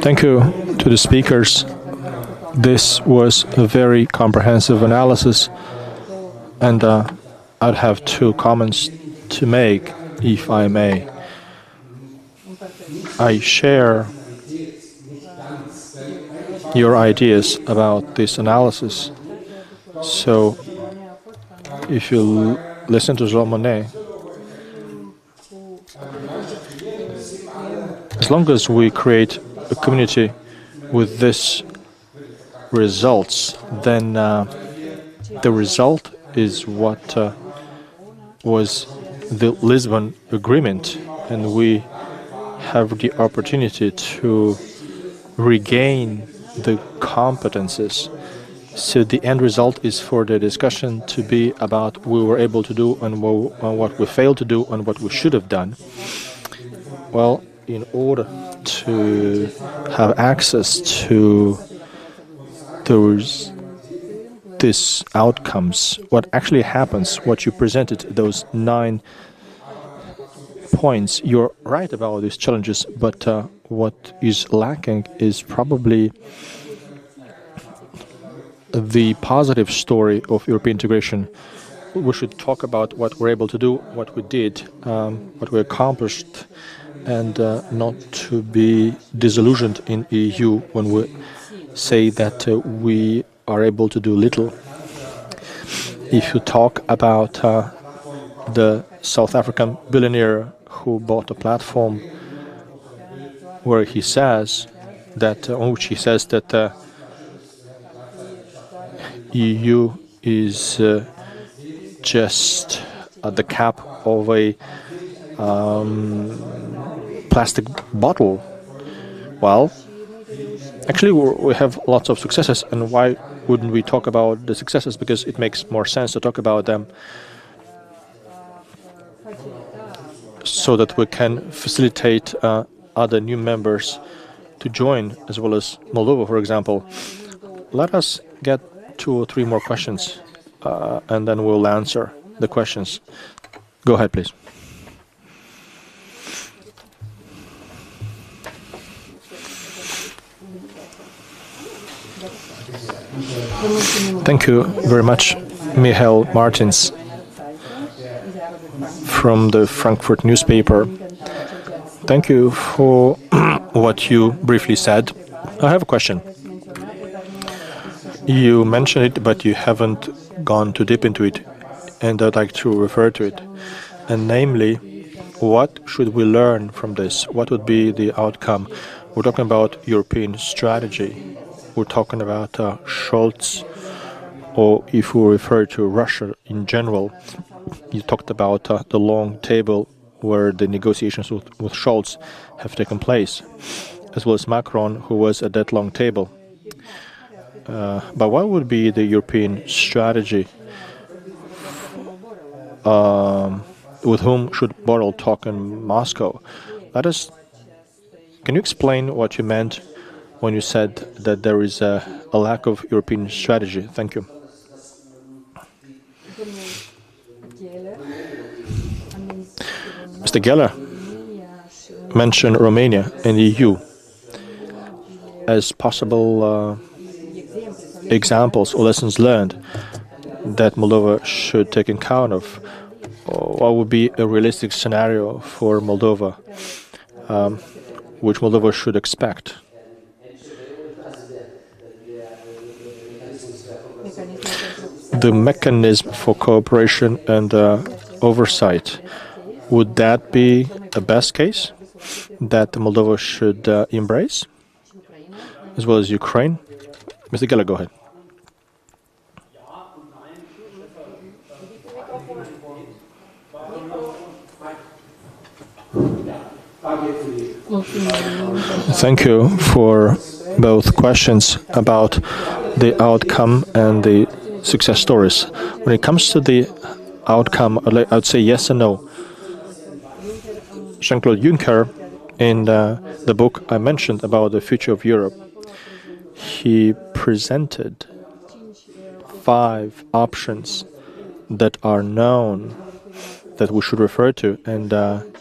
Thank you to the speakers. This was a very comprehensive analysis, and I'd have two comments to make, if I may. I share your ideas about this analysis. So, if you listen to Jean Monnet, as long as we create a community with this results, then the result is what was the Lisbon Agreement, and we have the opportunity to regain the competences. So the end result is for the discussion to be about what we were able to do and what we failed to do and what we should have done. Well, in order to have access to these outcomes, what actually happens, what you presented, those 9 points, you're right about these challenges, but what is lacking is probably the positive story of European integration. We should talk about what we're able to do, what we did, what we accomplished, and not to be disillusioned in EU when we say that we are able to do little. If you talk about the South African billionaire who bought a platform where he says that, on which he says that EU is just at the cap of a plastic bottle. Well, actually, we have lots of successes, and why wouldn't we talk about the successes? Because it makes more sense to talk about them so that we can facilitate other new members to join, as well as Moldova, for example. Let us get 2 or 3 more questions, and then we'll answer the questions. Go ahead, please. Thank you very much, Michael Martins from the Frankfurt newspaper. Thank you for what you briefly said. I have a question. You mentioned it, but you haven't gone too deep into it, and I'd like to refer to it. And namely, what should we learn from this? What would be the outcome? We're talking about European strategy. We're talking about Scholz, or if we refer to Russia in general, you talked about the long table where the negotiations with Scholz have taken place, as well as Macron, who was at that long table. But what would be the European strategy? With whom should Borrell talk in Moscow? Can you explain what you meant when you said that there is a lack of European strategy? Thank you. Mr. Geller mentioned Romania and EU as possible examples or lessons learned that Moldova should take account of. What would be a realistic scenario for Moldova, which Moldova should expect? The mechanism for cooperation and oversight, would that be a best case that Moldova should embrace, as well as Ukraine? Mr. Geller, go ahead. Thank you for both questions about the outcome and the success stories. When it comes to the outcome, I would say yes and no. Jean-Claude Juncker, in the book I mentioned about the future of Europe, he presented 5 options that are known that we should refer to, and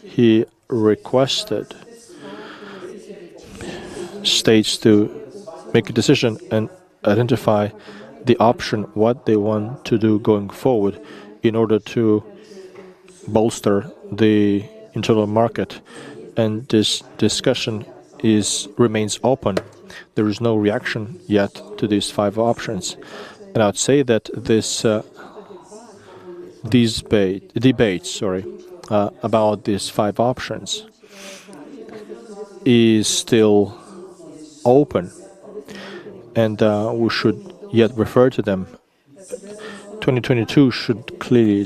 he requested states to make a decision and identify the option, what they want to do going forward in order to bolster the internal market. And this discussion remains open. There is no reaction yet to these 5 options. And I'd say that these debates about these 5 options is still open, and we should yet refer to them. 2022 should clearly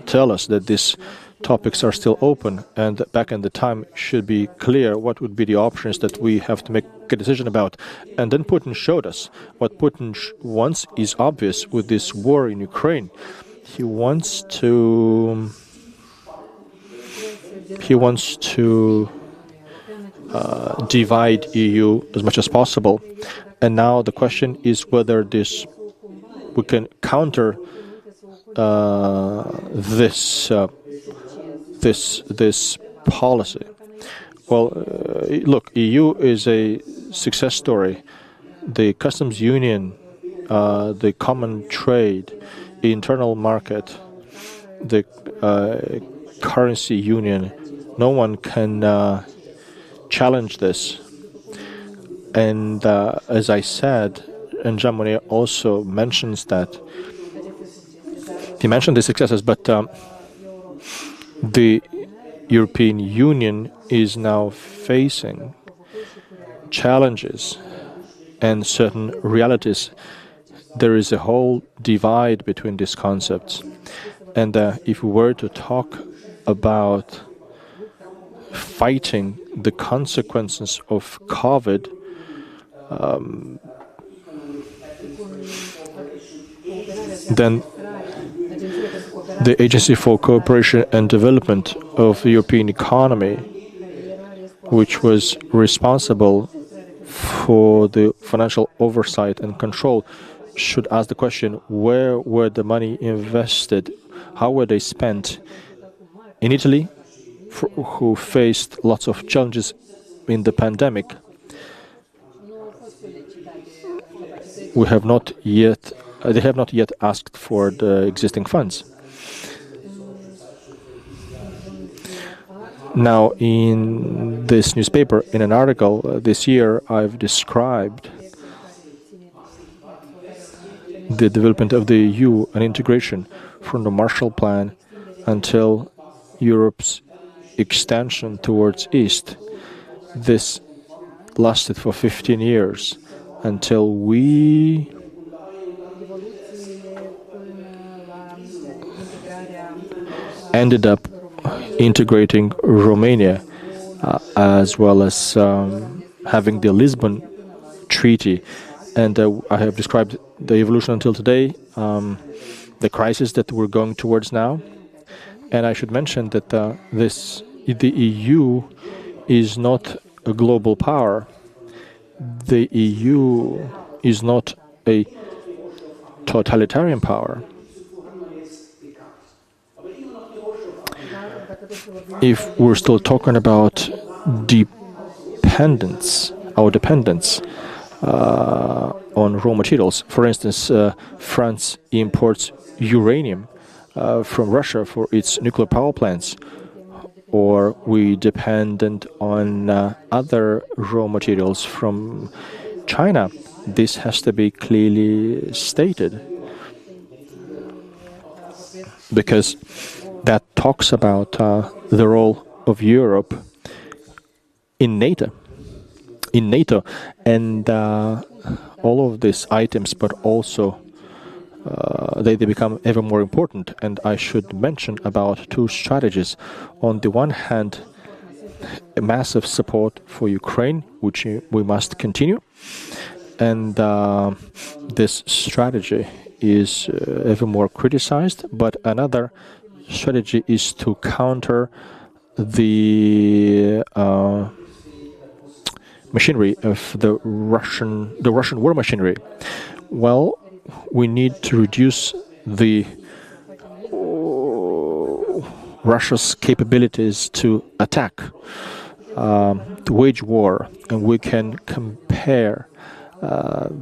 tell us that these topics are still open, and back in the time should be clear what would be the options that we have to make a decision about. And then Putin showed us what Putin wants is obvious with this war in Ukraine. He wants to divide EU as much as possible. And now the question is whether we can counter this policy. Well, look, EU is a success story. The customs union, the common trade, the internal market, the currency union, no one can challenge this. And as I said, and Jean Monnet also mentions that, he mentioned the successes, but the European Union is now facing challenges and certain realities. There is a whole divide between these concepts. And if we were to talk about fighting the consequences of COVID, then the Agency for Cooperation and Development of the European Economy, which was responsible for the financial oversight and control, should ask the question, where were the money invested? How were they spent? In Italy, who faced lots of challenges in the pandemic, they have not yet asked for the existing funds. Now, in this newspaper, in an article this year, I've described the development of the EU and integration from the Marshall Plan until Europe's extension towards East. This lasted for 15 years until we ended up integrating Romania, as well as having the Lisbon Treaty. And I have described the evolution until today, the crisis that we're going towards now. And I should mention that the EU is not a global power. The EU is not a totalitarian power. if we're still talking about our dependence on raw materials. For instance, France imports uranium from Russia for its nuclear power plants, or we dependent on other raw materials from China. This has to be clearly stated, because that talks about the role of Europe in NATO. And all of these items, but also they become ever more important. And I should mention about two strategies. On the one hand, a massive support for Ukraine, which we must continue. And this strategy is ever more criticized. But another strategy is to counter the machinery of the Russian war machinery. Well, we need to reduce the Russia's capabilities to attack, to wage war, and we can compare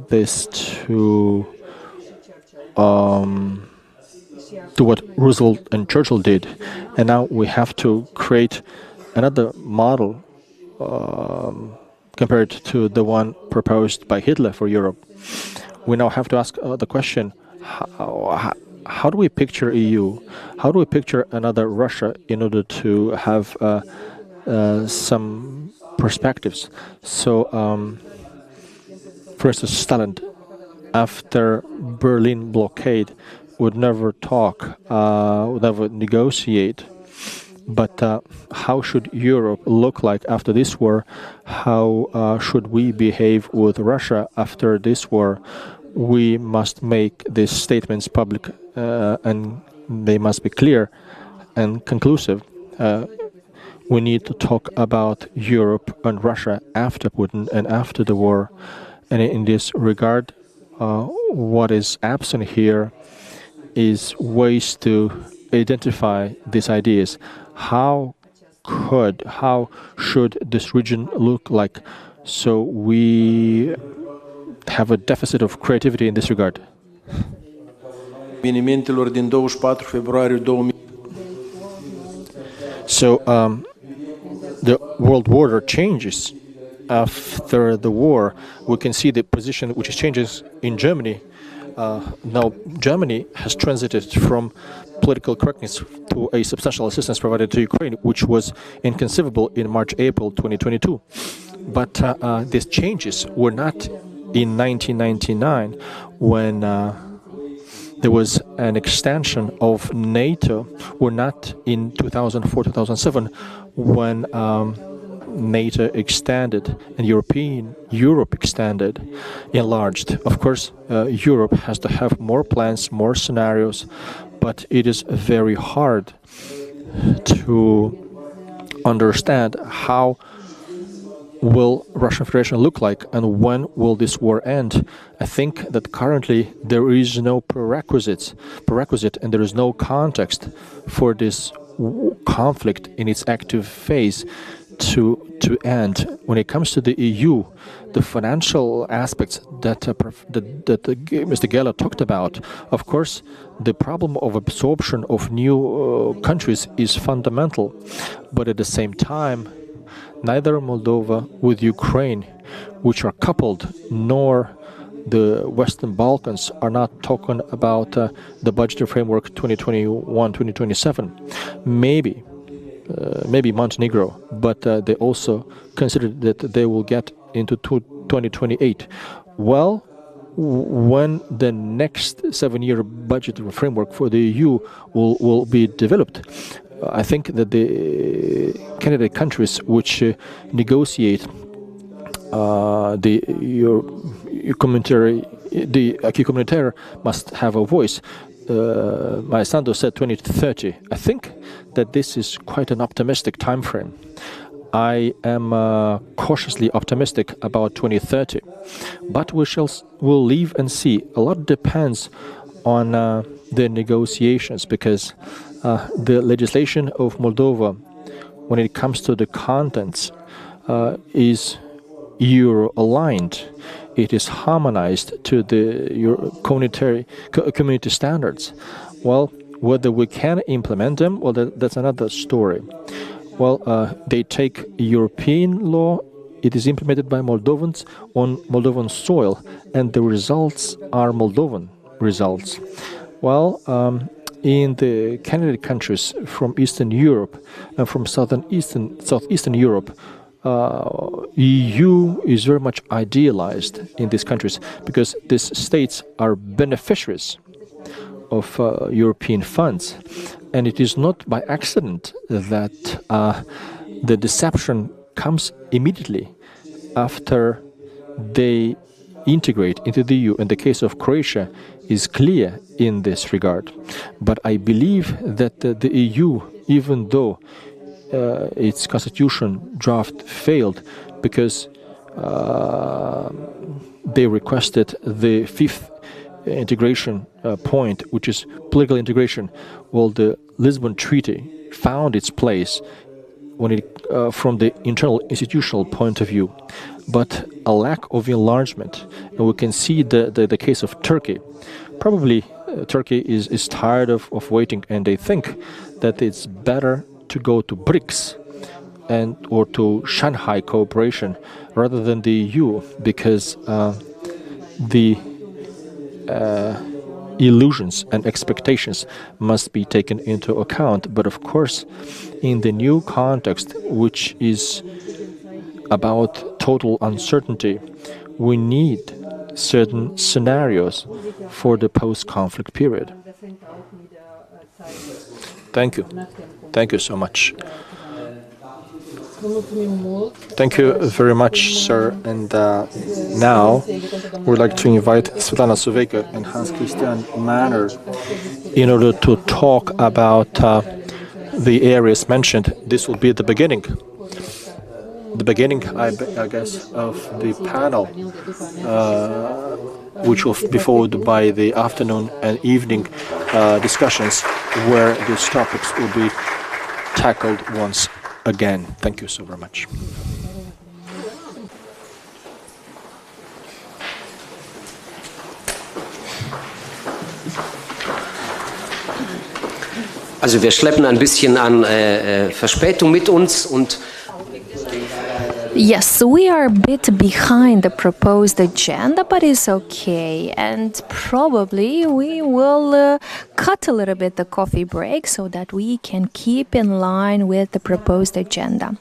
this to what Roosevelt and Churchill did, and now we have to create another model compared to the one proposed by Hitler for Europe. We now have to ask the question: how do we picture EU? How do we picture another Russia in order to have some perspectives? So, for instance, Stalin, after Berlin blockade, would never talk, would never negotiate. But how should Europe look like after this war? How should we behave with Russia after this war? We must make these statements public, and they must be clear and conclusive. We need to talk about Europe and Russia after Putin and after the war. And in this regard, what is absent here is ways to identify these ideas. How should this region look like? So we have a deficit of creativity in this regard. So the world order changes after the war. We can see the position which changes in Germany. Now Germany has transited from political correctness to a substantial assistance provided to Ukraine, which was inconceivable in March-April 2022. But these changes were not in 1999, when there was an extension of NATO, were not in 2004-2007, when NATO extended and Europe extended, enlarged. Of course, Europe has to have more plans, more scenarios, but it is very hard to understand how will Russian Federation look like and when will this war end. I think that currently there is no prerequisite and there is no context for this conflict in its active phase to end. When it comes to the EU, the financial aspects that Mr. Geller talked about, of course, the problem of absorption of new countries is fundamental. But at the same time, neither Moldova with Ukraine, which are coupled, nor the Western Balkans are not talking about the budgetary framework 2021-2027. Maybe Montenegro, but they also considered that they will get into 2028. Well, when the next 7-year budgetary framework for the EU will be developed, I think that the candidate countries which negotiate the acquis communautaire must have a voice. Maestando said 2030. I think that this is quite an optimistic time frame. I am cautiously optimistic about 2030, but we'll leave and see. A lot depends on the negotiations, because the legislation of Moldova when it comes to the contents, is Euro-aligned. It is harmonized to the community standards. Well, whether we can implement them, well, that's another story. Well, they take European law, it is implemented by Moldovans on Moldovan soil, and the results are Moldovan results. Well, in the candidate countries from Eastern Europe and from Southeastern Europe, EU is very much idealized in these countries because these states are beneficiaries of European funds. And it is not by accident that the deception comes immediately after they integrate into the EU. And the case of Croatia is clear in this regard. But I believe that the EU, even though its constitution draft failed because they requested the fifth integration point, which is political integration. Well, the Lisbon Treaty found its place when from the internal institutional point of view, but a lack of enlargement. And we can see the case of Turkey. Probably Turkey is tired of waiting, and they think that it's better to go to BRICS or to Shanghai cooperation rather than the EU, because the illusions and expectations must be taken into account. But of course, in the new context, which is about total uncertainty, we need certain scenarios for the post-conflict period. Thank you. Thank you so much. Thank you very much, sir. And now we'd like to invite Svetlana Suveka and Hans-Christian Manner in order to talk about the areas mentioned. This will be the beginning. The beginning, I guess, of the panel, which will be followed by the afternoon and evening discussions, where these topics will be tackled once again. Thank you so very much. Also wir schleppen ein bisschen an Verspätung mit uns und Yes, we are a bit behind the proposed agenda, but it's okay. And probably we will cut a little bit the coffee break so that we can keep in line with the proposed agenda.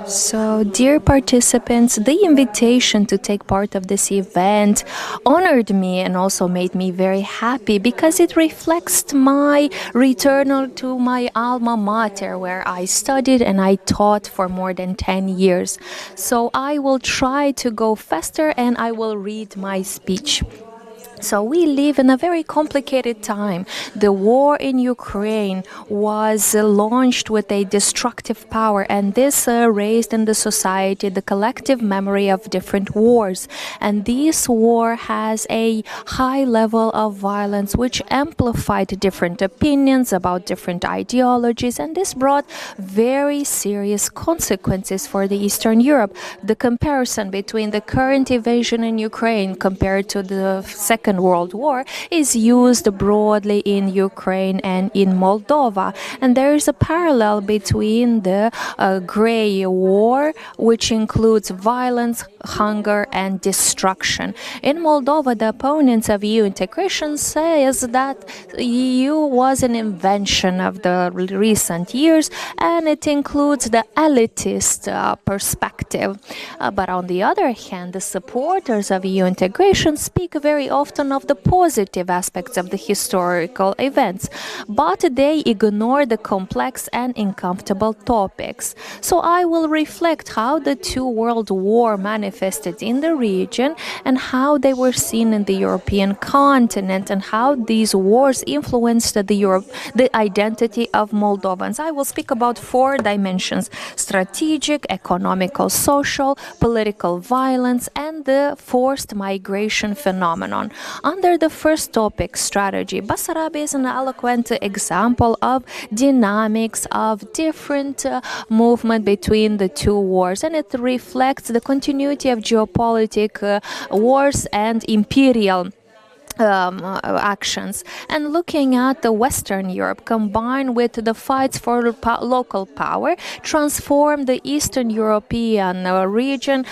So, dear participants, the invitation to take part of this event honored me and also made me very happy because it reflects my return to my alma mater, where I studied and I taught for more than 10 years. So I will try to go faster and I will read my speech. So we live in a very complicated time. The war in Ukraine was launched with a destructive power, and this raised in the society the collective memory of different wars. And this war has a high level of violence, which amplified different opinions about different ideologies, and this brought very serious consequences for the Eastern Europe. The comparison between the current invasion in Ukraine compared to the Second World War is used broadly in Ukraine and in Moldova. And there is a parallel between the Grey War, which includes violence, hunger, and destruction. In Moldova, the opponents of EU integration says that EU was an invention of the recent years, and it includes the elitist perspective. But on the other hand, the supporters of EU integration speak very often of the positive aspects of the historical events, but they ignore the complex and uncomfortable topics. So I will reflect how the two world wars manifested in the region and how they were seen in the European continent and how these wars influenced the identity of Moldovans. I will speak about 4 dimensions: strategic, economical, social, political violence, and the forced migration phenomenon. Under the first topic, strategy, Basarabia is an eloquent example of dynamics of different movement between the two wars, and it reflects the continuity of geopolitical wars and imperial actions. And looking at the Western Europe combined with the fights for local power transformed the Eastern European region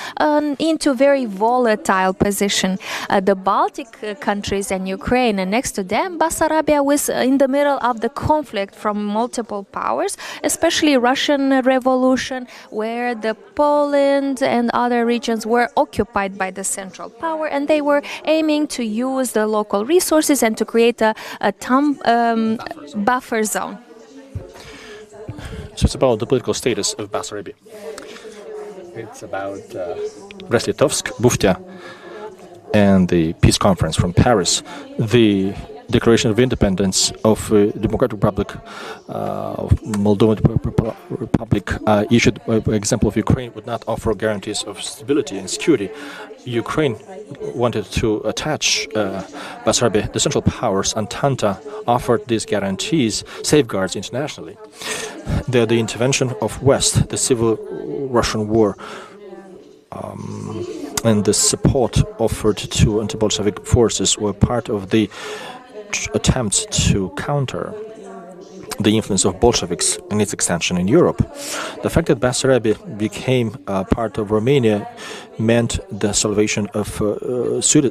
into very volatile position. The Baltic countries and Ukraine, and next to them Basarabia was in the middle of the conflict from multiple powers, especially Russian Revolution, where the Poland and other regions were occupied by the central power, and they were aiming to use the local resources and to create a buffer zone. So it's about the political status of Basarabia. It's about Brest-Litovsk, Buftia, and the peace conference from Paris, the declaration of independence of Democratic Republic of Moldovan Republic issued by example of Ukraine would not offer guarantees of stability and security. Ukraine wanted to attach Basarabia. The Central Powers, Entente, offered these guarantees, safeguards internationally. The intervention of West, the civil Russian war, and the support offered to anti-Bolshevik forces were part of the attempts to counter the influence of Bolsheviks and its extension in Europe. The fact that Basarabia became part of Romania meant the salvation of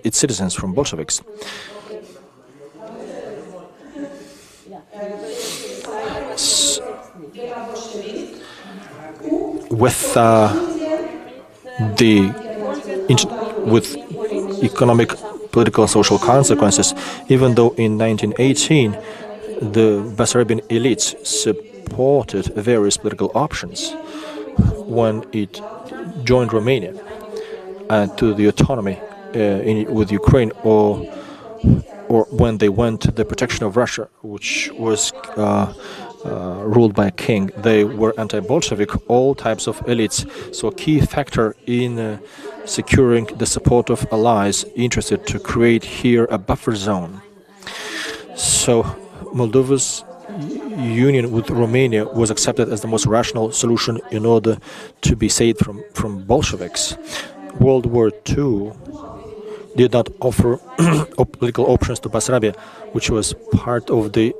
its citizens from Bolsheviks. With economic, political, social consequences, even though in 1918 the Basarabian elites supported various political options when it joined Romania to the autonomy with Ukraine, or when they went to the protection of Russia, which was ruled by a king. They were anti-Bolshevik, all types of elites. So a key factor in securing the support of allies interested to create here a buffer zone. So Moldova's union with Romania was accepted as the most rational solution in order to be saved from Bolsheviks. World War II did not offer political options to Basarabia, which was part of the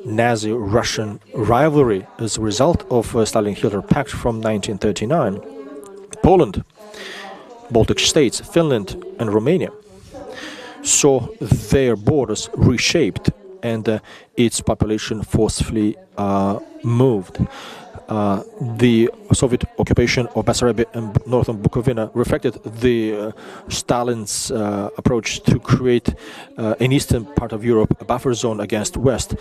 Nazi-Russian rivalry as a result of Stalin-Hitler Pact from 1939. Poland, Baltic states, Finland and Romania saw their borders reshaped and its population forcefully moved. The Soviet occupation of Basarabia and northern Bukovina reflected the Stalin's approach to create in eastern part of Europe a buffer zone against West,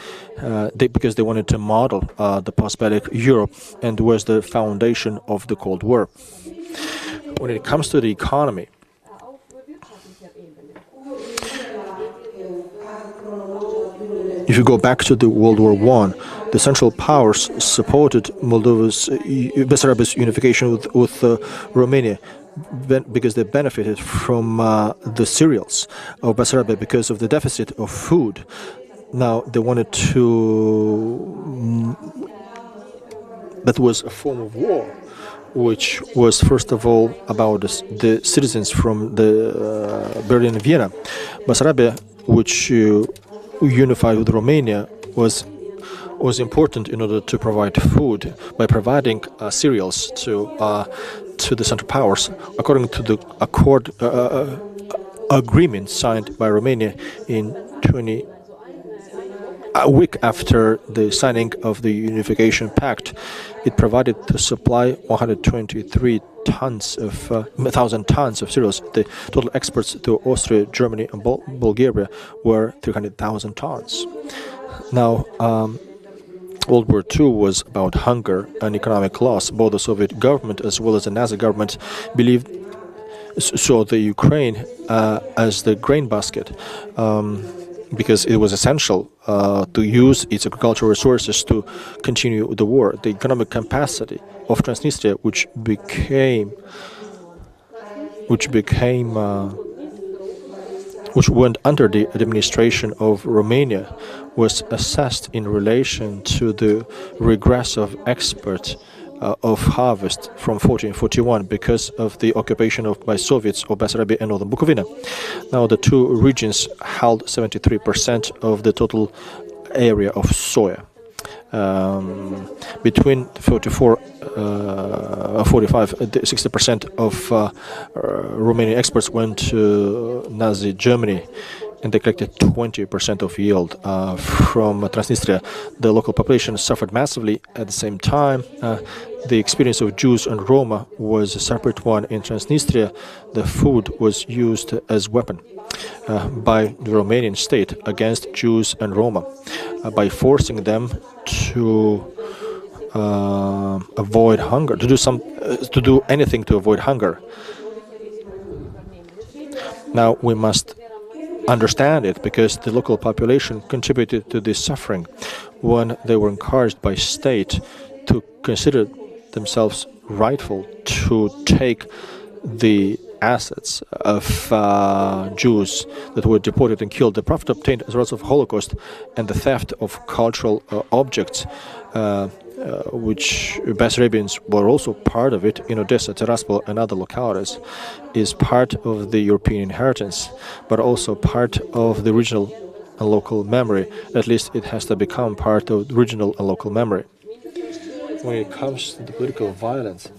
because they wanted to model the post-Soviet Europe, and was the foundation of the Cold War. When it comes to the economy, if you go back to the World War I, the Central Powers supported Basarabia's unification with Romania because they benefited from the cereals of Basarabia because of the deficit of food. Now they wanted to... That was a form of war, which was first of all about the citizens from the Berlin and Vienna. Basarabia, which unified with Romania, was important in order to provide food by providing cereals to the Central Powers, according to the agreement signed by Romania in a week after the signing of the Unification Pact. It provided to supply 123,000 tons of cereals. The total exports to Austria, Germany, and Bulgaria were 300,000 tons. Now, World War II was about hunger and economic loss. Both the Soviet government as well as the Nazi government saw the Ukraine as the grain basket, because it was essential to use its agricultural resources to continue the war. The economic capacity of Transnistria, which became which went under the administration of Romania, was assessed in relation to the regress of export of harvest from 1441 because of the occupation by Soviets of Bessarabia and Northern Bukovina. Now the two regions held 73% of the total area of soya. Between 45, 60% of Romanian exports went to Nazi Germany, and they collected 20% of yield from Transnistria. The local population suffered massively. At the same time, the experience of Jews and Roma was a separate one. In Transnistria, the food was used as a weapon by the Romanian state against Jews and Roma by forcing them to avoid hunger, to do anything to avoid hunger. Now we must understand it, because the local population contributed to this suffering when they were encouraged by state to consider themselves rightful to take the assets of Jews that were deported and killed. The profit obtained as a result of Holocaust and the theft of cultural objects, which Bessarabians were also part of it in Odessa, Tiraspol and other localities, is part of the European inheritance, but also part of the regional and local memory. At least it has to become part of the regional and local memory. When it comes to the political violence,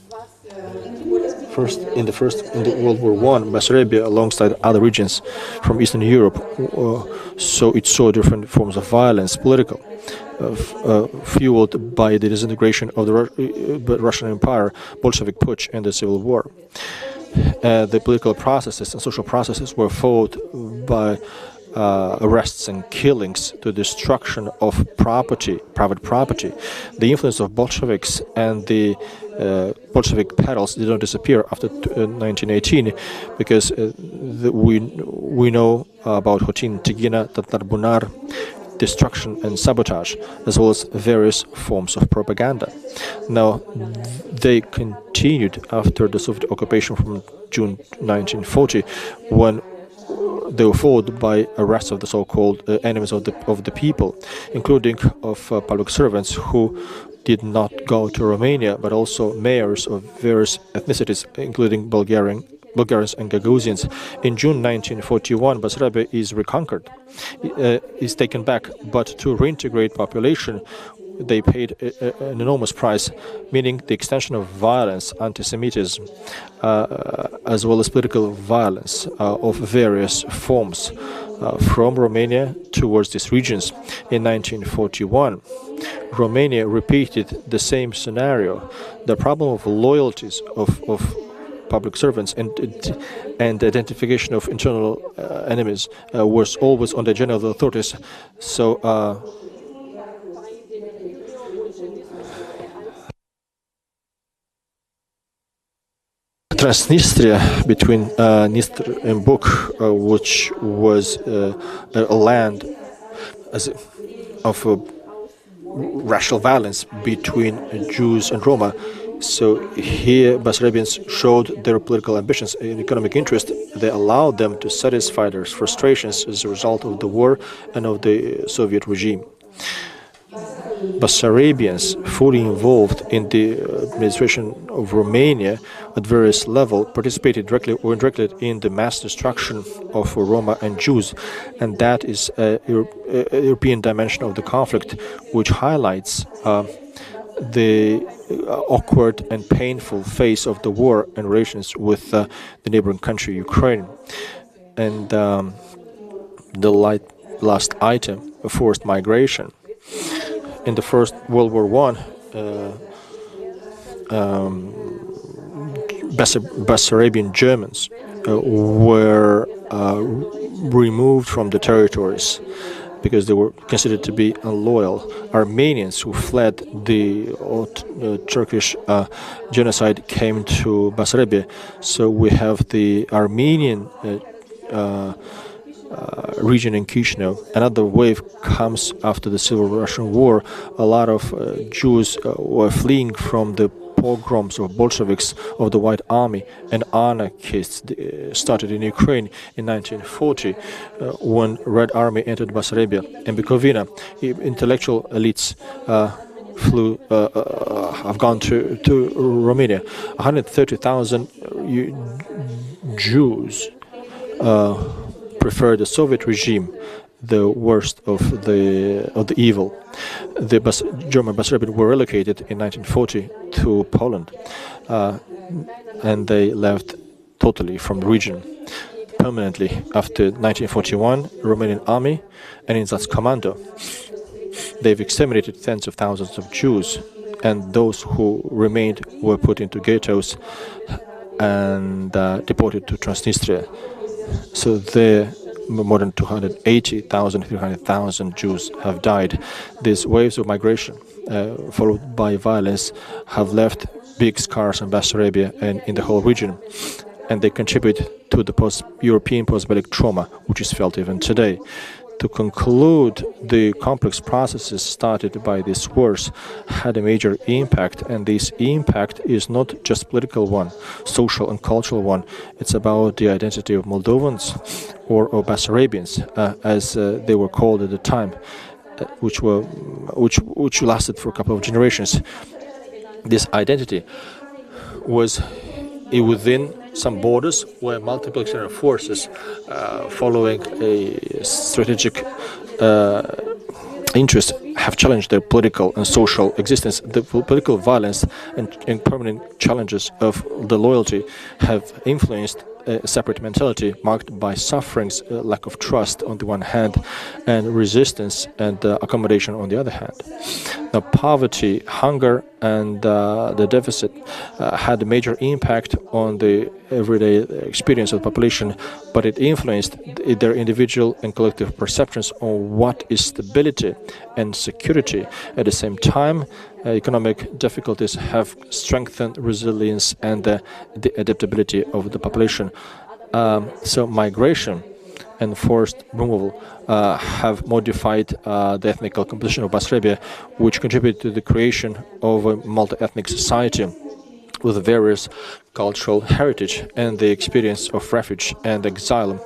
in the World War I, Bessarabia, alongside other regions from Eastern Europe, so it saw different forms of violence, political, fueled by the disintegration of the Russian Empire, Bolshevik putsch, and the Civil War. The political processes and social processes were followed by arrests and killings, to destruction of property, private property. The influence of Bolsheviks and the Bolshevik pedals did not disappear after 1918, because we know about Hotin, Tigina, Tatar Bunar, destruction and sabotage, as well as various forms of propaganda. Now, they continued after the Soviet occupation from June 1940, when they were followed by arrests of the so-called enemies of the people, including of public servants who did not go to Romania, but also mayors of various ethnicities, including Bulgarians and Gagauzins. In June 1941, Bessarabia is reconquered, is taken back, but to reintegrate population, they paid an enormous price, meaning the extension of violence, anti-Semitism, as well as political violence of various forms from Romania towards these regions. In 1941, Romania repeated the same scenario. The problem of loyalties of public servants and identification of internal enemies was always on the agenda of the authorities. So Transnistria, between Dnistr and Buk, which was a land of racial violence between Jews and Roma. So here Bessarabians showed their political ambitions and economic interest. They allowed them to satisfy their frustrations as a result of the war and of the Soviet regime. Bessarabians, fully involved in the administration of Romania at various levels, participated directly or indirectly in the mass destruction of Roma and Jews, and that is a European dimension of the conflict, which highlights the awkward and painful phase of the war and relations with the neighboring country, Ukraine. And the last item, forced migration. In the First World War I, Bessarabian Germans were removed from the territories because they were considered to be unloyal. Armenians who fled the Turkish genocide came to Bessarabia. So we have the Armenian region in Chisinau. Another wave comes after the Civil Russian War. A lot of Jews were fleeing from the pogroms of Bolsheviks, of the White Army and anarchists started in Ukraine in 1940 when Red Army entered Bessarabia and Bukovina. Intellectual elites have gone to Romania. 130,000 Jews prefer the Soviet regime, the worst of the evil. The German Bessarabians were relocated in 1940 to Poland, and they left totally from the region permanently after 1941. Romanian army and Einsatzkommando, they've exterminated tens of thousands of Jews, and those who remained were put into ghettos and deported to Transnistria. So there, more than 280,000, 300,000 Jews have died. These waves of migration, followed by violence, have left big scars in Bessarabia and in the whole region, and they contribute to the European post-bellic trauma, which is felt even today. To conclude, the complex processes started by these wars had a major impact, and this impact is not just political one, social and cultural one. It's about the identity of Moldovans or Bessarabians, as they were called at the time, which lasted for a couple of generations. This identity was within some borders where multiple external forces, following a strategic interest, have challenged their political and social existence. The political violence and permanent challenges of the loyalty have influenced a separate mentality marked by sufferings, lack of trust on the one hand, and resistance and accommodation on the other hand. Now, poverty, hunger, and the deficit had a major impact on the everyday experience of the population, but it influenced their individual and collective perceptions on what is stability and security. At the same time, economic difficulties have strengthened resilience and the adaptability of the population. So migration and forced removal have modified the ethnic composition of Bessarabia, which contributed to the creation of a multi-ethnic society with various cultural heritage and the experience of refuge and exile.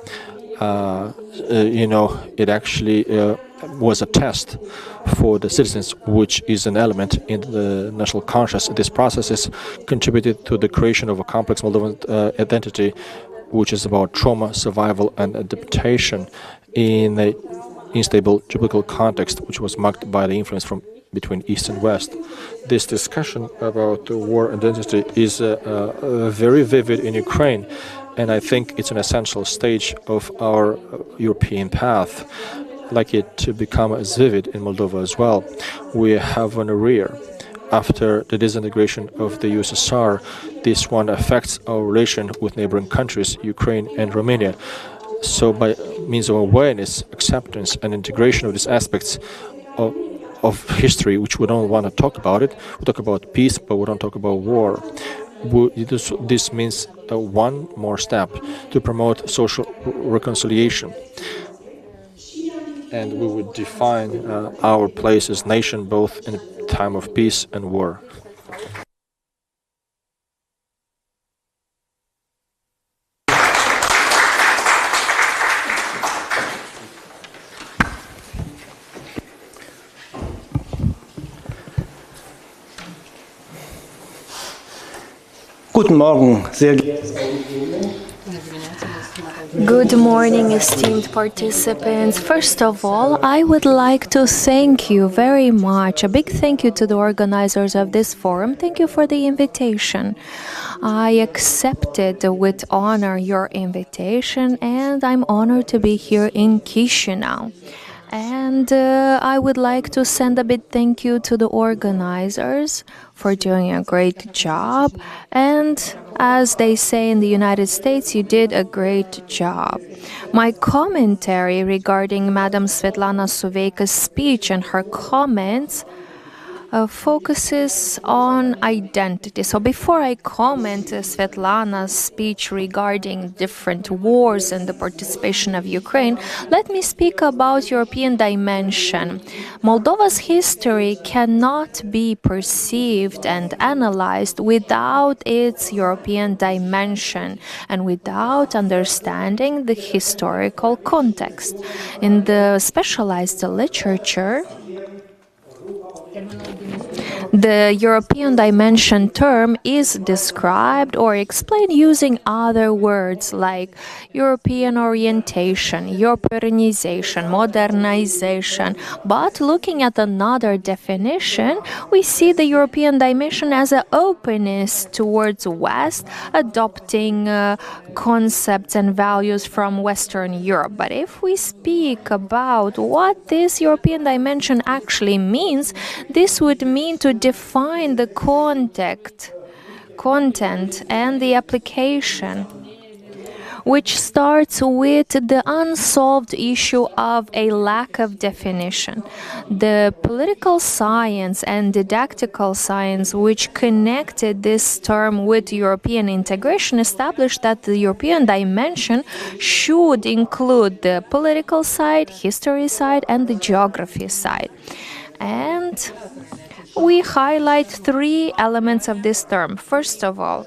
It actually was a test for the citizens, which is an element in the national conscious. These processes contributed to the creation of a complex Moldovan identity, which is about trauma, survival, and adaptation in an unstable geopolitical context, which was marked by the influence from between East and West. This discussion about the war identity is very vivid in Ukraine, and I think it's an essential stage of our European path. Like it to become as vivid in Moldova as well. We have an arrear. After the disintegration of the USSR, this one affects our relation with neighboring countries, Ukraine and Romania. So by means of awareness, acceptance and integration of these aspects of history, which we don't want to talk about it, we talk about peace, but we don't talk about war. This means one more step to promote social reconciliation. And we would define our place as nation both in a time of peace and war. Guten Morgen, sehr geehrte Frau Regierung. Good morning, esteemed participants. First of all, I would like to thank you very much. A big thank you to the organizers of this forum. Thank you for the invitation. I accepted with honor your invitation, and I'm honored to be here in Chisinau. And I would like to send a big thank you to the organizers for doing a great job. And as they say in the United States, you did a great job. My commentary regarding Madam Svetlana Suveika's speech and her comments focuses on identity. So before I comment Svetlana's speech regarding different wars and the participation of Ukraine, let me speak about European dimension. Moldova's history cannot be perceived and analyzed without its European dimension and without understanding the historical context. In the specialized literature, the European dimension term is described or explained using other words like European orientation, Europeanization, modernization. But looking at another definition, we see the European dimension as an openness towards West, adopting concepts and values from Western Europe. But if we speak about what this European dimension actually means, this would mean to define the content and the application, which starts with the unsolved issue of a lack of definition. The political science and didactical science, which connected this term with European integration, established that the European dimension should include the political side, history side, and the geography side. And we highlight three elements of this term. First of all,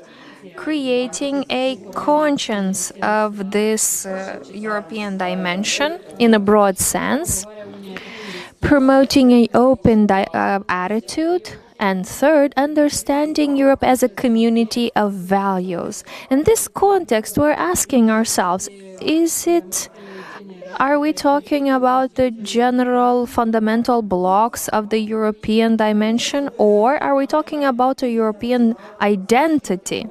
creating a conscience of this European dimension in a broad sense, promoting an open attitude, and third, understanding Europe as a community of values. In this context, we're asking ourselves, are we talking about the general fundamental blocks of the European dimension, or are we talking about a European identity?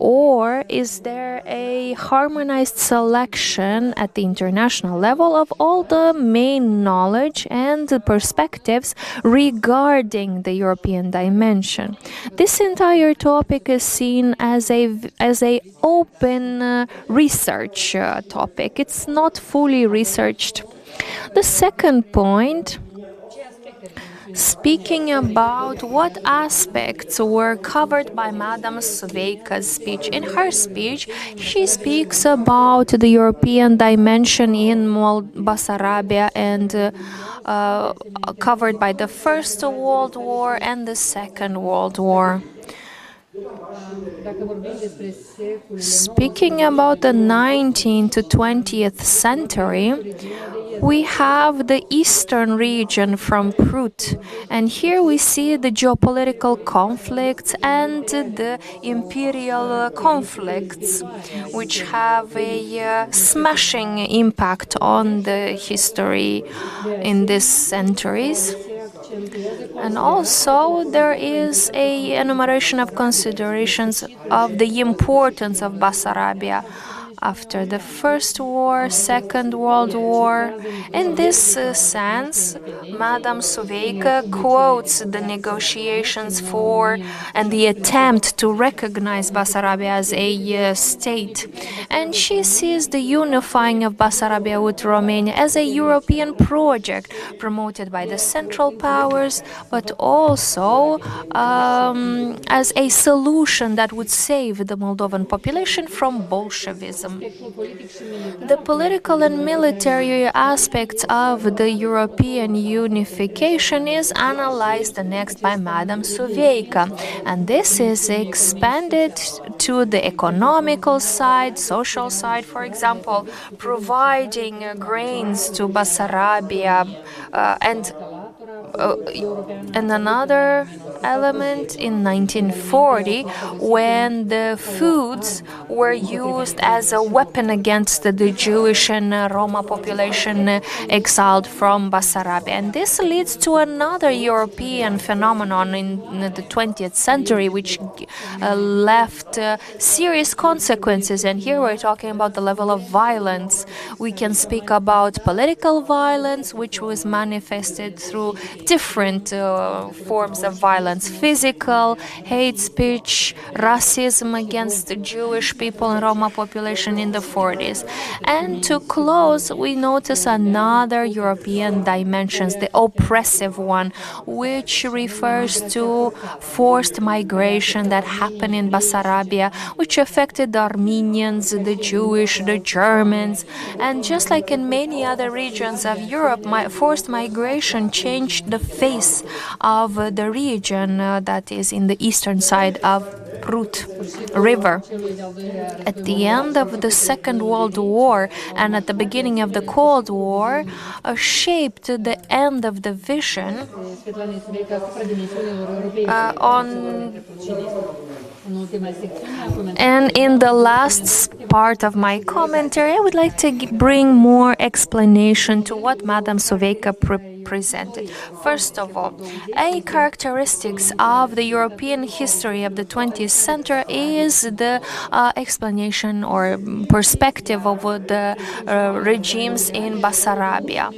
Or is there a harmonized selection at the international level of all the main knowledge and perspectives regarding the European dimension? This entire topic is seen as a open research topic. It's not fully researched. The second point, speaking about what aspects were covered by Madam Suveika's speech. In her speech, she speaks about the European dimension in Bessarabia and covered by the First World War and the Second World War. Speaking about the 19th to 20th century, we have the eastern region from Prut, and here we see the geopolitical conflicts and the imperial conflicts, which have a smashing impact on the history in these centuries. And also there is an enumeration of considerations of the importance of Bessarabia after the First War, Second World War. In this sense, Madam Suveika quotes the negotiations for and the attempt to recognize Bessarabia as a state. And she sees the unifying of Bessarabia with Romania as a European project promoted by the Central Powers, but also as a solution that would save the Moldovan population from Bolshevism. The political and military aspects of the European unification is analyzed next by Madam Suveika, and this is expanded to the economical side, social side, for example, providing grains to Bessarabia and another element in 1940, when the foods were used as a weapon against the Jewish and Roma population exiled from Bessarabia. And this leads to another European phenomenon in the 20th century, which left serious consequences. And here we're talking about the level of violence. We can speak about political violence, which was manifested through different forms of violence: physical, hate speech, racism against the Jewish people and Roma population in the 40s. And to close, we notice another European dimension, the oppressive one, which refers to forced migration that happened in Bessarabia, which affected the Armenians, the Jewish, the Germans. And just like in many other regions of Europe, forced migration changed the face of the region that is in the eastern side of Prut River. At the end of the Second World War and at the beginning of the Cold War, shaped the end of the vision And in the last part of my commentary, I would like to bring more explanation to what Madam Soveika presented. First of all, a characteristics of the European history of the 20th century is the explanation or perspective of the regimes in Bessarabia.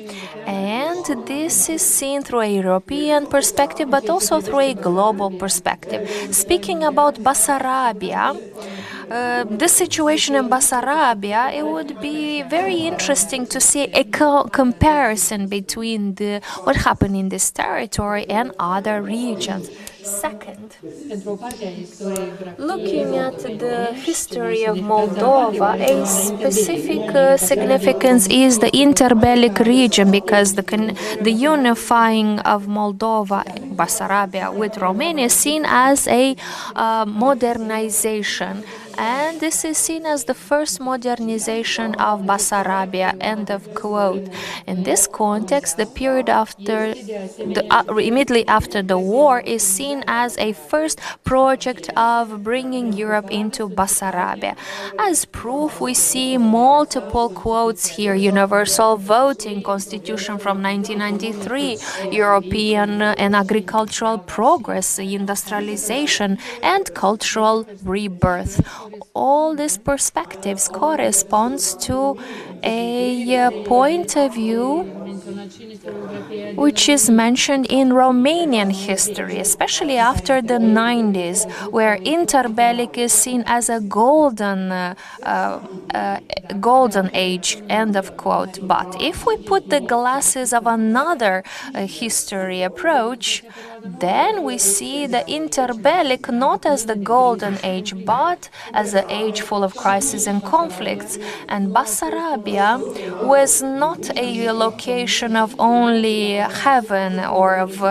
And this is seen through a European perspective, but also through a global perspective. Speaking about Bessarabia, the situation in Bessarabia, it would be very interesting to see a comparison between what happened in this territory and other regions. Second, looking at the history of Moldova, a specific significance is the interbellic region, because the unifying of Moldova, Bessarabia, with Romania is seen as a modernization. And this is seen as the first modernization of Bessarabia, end of quote. In this context, the period after immediately after the war is seen as a first project of bringing Europe into Bessarabia. As proof, we see multiple quotes here: universal voting, constitution from 1993, European and agricultural progress, industrialization, and cultural rebirth. All these perspectives corresponds to a point of view which is mentioned in Romanian history, especially after the 90s, where interbellic is seen as a golden age, end of quote. But if we put the glasses of another history approach, then we see the interbellic not as the golden age, but as an age full of crises and conflicts. And Bessarabia was not a location of only heaven or of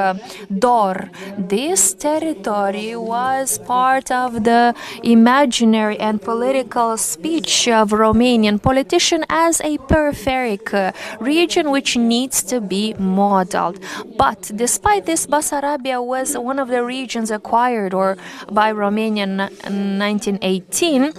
Dor. This territory was part of the imaginary and political speech of Romanian politicians as a peripheric region which needs to be modeled. But despite this, Bessarabia was one of the regions acquired by Romania in 1918,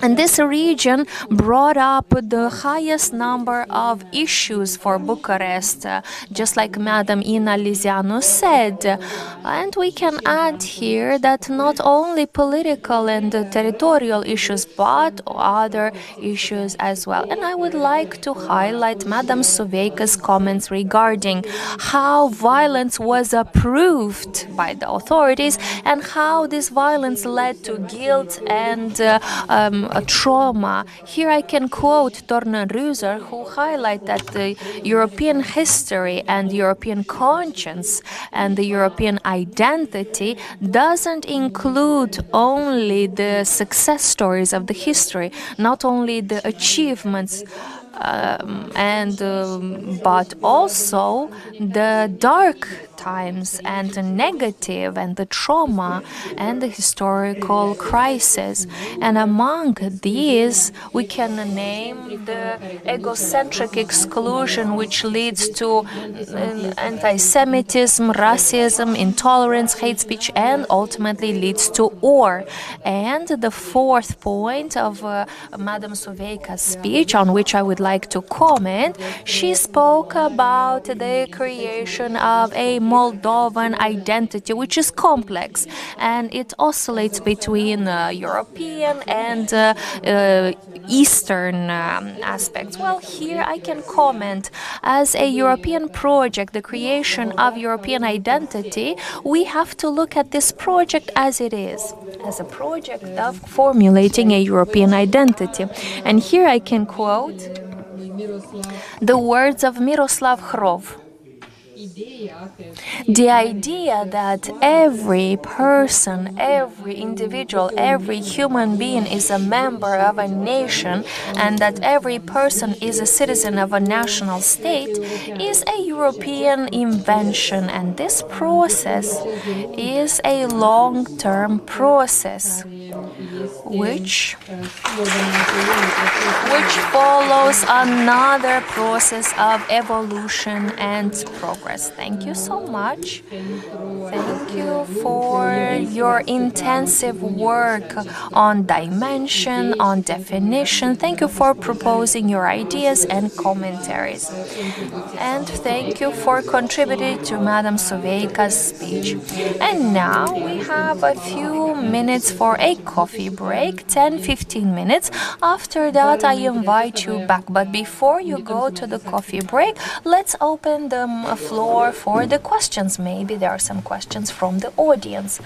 and this region brought up the highest number of issues for Bucharest, just like Madam Ina Lizeanu said. And we can add here that not only political and territorial issues, but other issues as well. And I would like to highlight Madam Soveika's comments regarding how violence was approved by the authorities and how this violence led to guilt and trauma. Here I can quote Torna Rüser, who highlight that the European history and European conscience and the European identity doesn't include only the success stories of the history, not only the achievements, but also the dark times and the negative and the trauma and the historical crisis. And among these, we can name the egocentric exclusion, which leads to anti-Semitism, racism, intolerance, hate speech, and ultimately leads to war. And the fourth point of Madam Soveika's speech, on which I would like to comment. She spoke about the creation of a Moldovan identity, which is complex, and it oscillates between European and Eastern aspects. Well, here I can comment. As a European project, the creation of European identity, we have to look at this project as it is, as a project of formulating a European identity. And here I can quote the words of Miroslav Hrov. The idea that every person, every individual, every human being is a member of a nation and that every person is a citizen of a national state is a European invention, and this process is a long-term process which follows another process of evolution and progress. Thank you so much. Thank you for your intensive work on dimension, on definition. Thank you for proposing your ideas and commentaries. And thank you for contributing to Madam Soveika's speech. And now we have a few minutes for a coffee break, 10-15 minutes. After that, I invite you back. But before you go to the coffee break, let's open the floor for the questions. Maybe there are some questions from the audience.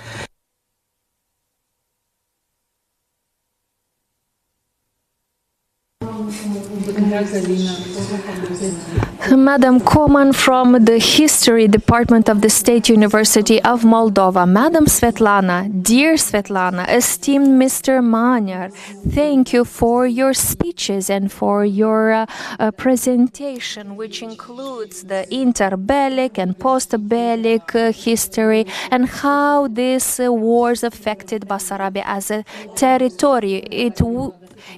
Madam Koman from the History Department of the State University of Moldova. Madam Svetlana, dear Svetlana, esteemed Mr. Manyar, thank you for your speeches and for your presentation, which includes the interbellic and post-bellic history and how these wars affected Basarabia as a territory.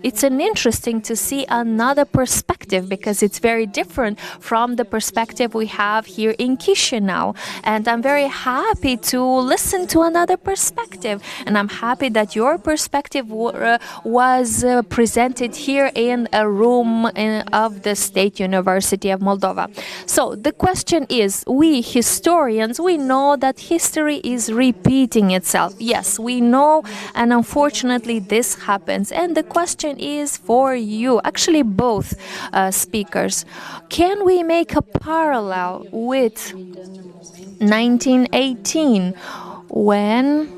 It's an interesting to see another perspective because it's very different from the perspective we have here in Chisinau. And I'm very happy to listen to another perspective. And I'm happy that your perspective was presented here in a room of the State University of Moldova. So the question is, we historians, we know that history is repeating itself. Yes, we know, and unfortunately this happens. And the question is for you, actually both speakers. Can we make a parallel with 1918 when,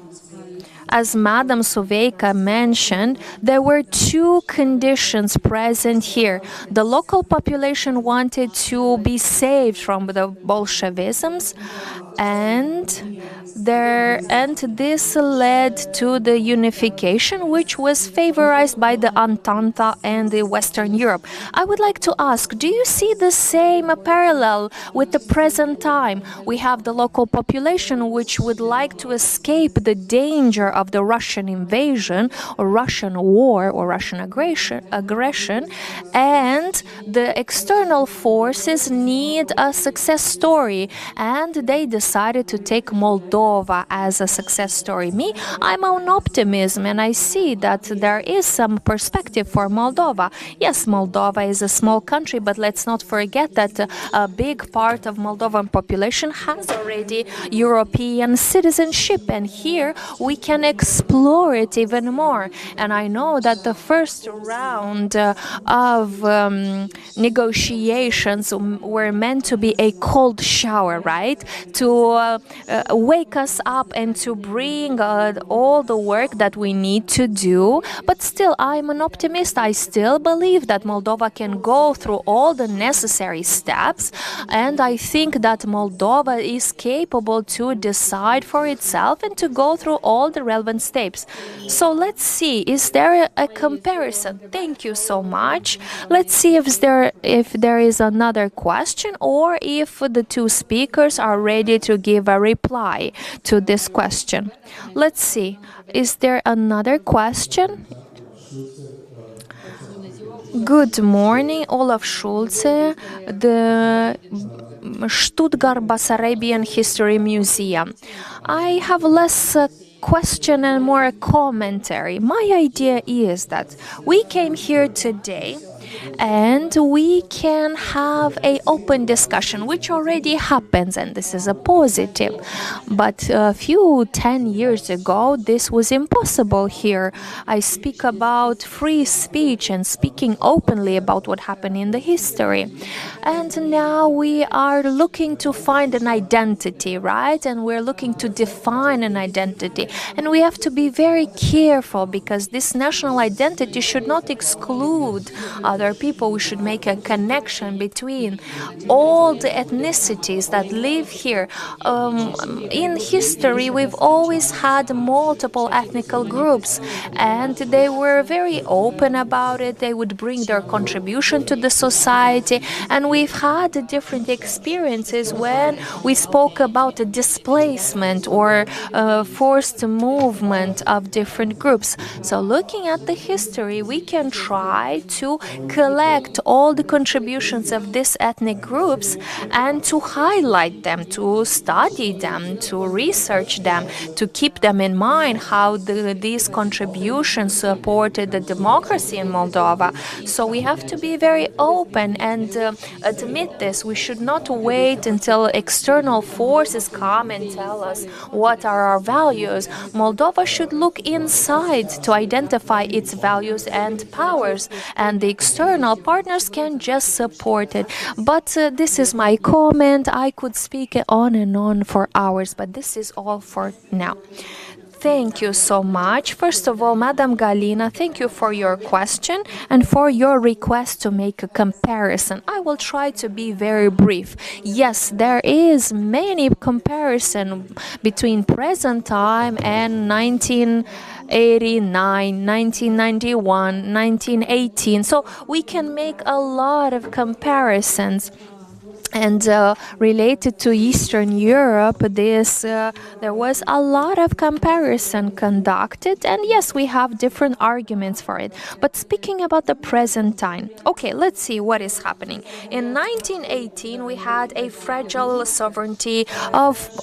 as Madam Soveika mentioned, there were two conditions present here. The local population wanted to be saved from the Bolshevisms, and this led to the unification, which was favorized by the Entente and the Western Europe. I would like to ask, do you see the same parallel with the present time? We have the local population which would like to escape the danger of the Russian invasion or Russian war or Russian aggression, and the external forces need a success story, and they decided to take Moldova as a success story. I'm an optimism, and I see that there is some perspective for Moldova. Yes, Moldova is a small country, but let's not forget that a big part of Moldovan population has already European citizenship, and here we can explore it even more. And I know that the first round of negotiations were meant to be a cold shower, right? To wake us up and to bring all the work that we need to do. But still, I'm an optimist. I still believe that Moldova can go through all the necessary steps, and I think that Moldova is capable to decide for itself and to go through all the relevant steps. So let's see, is there a comparison? Thank you so much. Let's see if there is another question, or if the two speakers are ready to give a reply to this question. Let's see, is there another question? Good morning, Olaf Schulze, the Stuttgart-Basarabian History Museum. I have less question and more a commentary. My idea is that we came here today and we can have an open discussion, which already happens, and this is a positive. But a few 10 years ago, this was impossible here. I speak about free speech and speaking openly about what happened in the history. And now we are looking to find an identity, right? And we're looking to define an identity. And we have to be very careful, because this national identity should not exclude other people. We should make a connection between all the ethnicities that live here. In history, we've always had multiple ethnical groups, and they were very open about it. They would bring their contribution to the society, and we've had different experiences when we spoke about the displacement or forced movement of different groups. So looking at the history, we can try to collect all the contributions of these ethnic groups and to highlight them, to study them, to research them, to keep them in mind, how these contributions supported the democracy in Moldova. So we have to be very open and admit this. We should not wait until external forces come and tell us what are our values. Moldova should look inside to identify its values and powers, and the external partners can just support it. But this is my comment. I could speak on and on for hours, but this is all for now. Thank you so much. First of all, Madam Galina, thank you for your question and for your request to make a comparison. I will try to be very brief. Yes, there is many comparison between present time and 1989, 1991, 1918. So we can make a lot of comparisons. And related to Eastern Europe, there was a lot of comparison conducted, and yes, we have different arguments for it. But speaking about the present time, okay, let's see what is happening. In 1918, we had a fragile sovereignty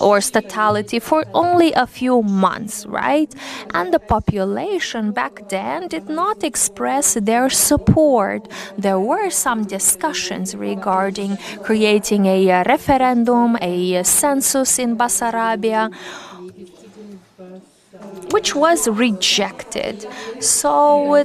or statality for only a few months, right? And the population back then did not express their support. There were some discussions regarding creating a referendum, a census in Bessarabia, which was rejected. So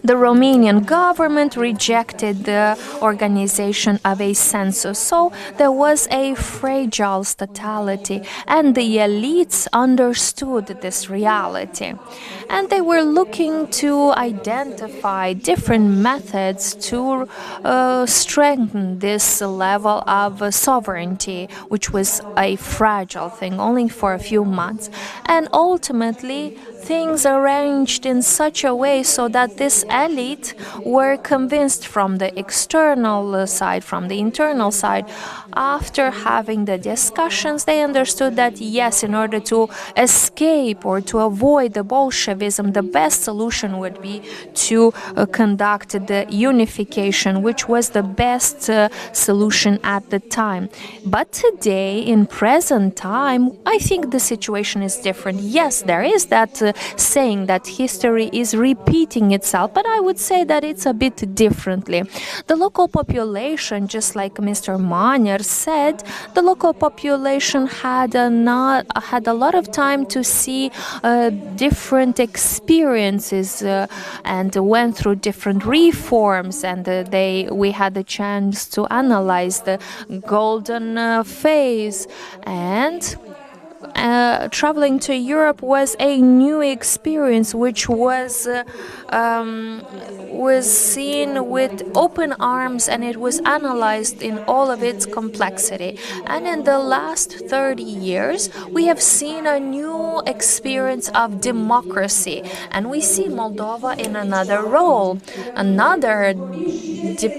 the Romanian government rejected the organization of a census. So there was a fragile statality, and the elites understood this reality. And they were looking to identify different methods to strengthen this level of sovereignty, which was a fragile thing, only for a few months. And ultimately, things arranged in such a way so that this elite were convinced from the external side, from the internal side. After having the discussions, they understood that yes, in order to escape or to avoid the Bolshevism, the best solution would be to conduct the unification, which was the best solution at the time. But today, in present time, I think the situation is different. Yes, there is that saying that history is repeating itself, but I would say that it's a bit differently. The local population, just like Mr. Manier said, the local population had a lot of time to see different experiences and went through different reforms, and we had the chance to analyze the golden phase, and traveling to Europe was a new experience, which was seen with open arms, and it was analyzed in all of its complexity. And in the last 30 years, we have seen a new experience of democracy, and we see Moldova in another role, another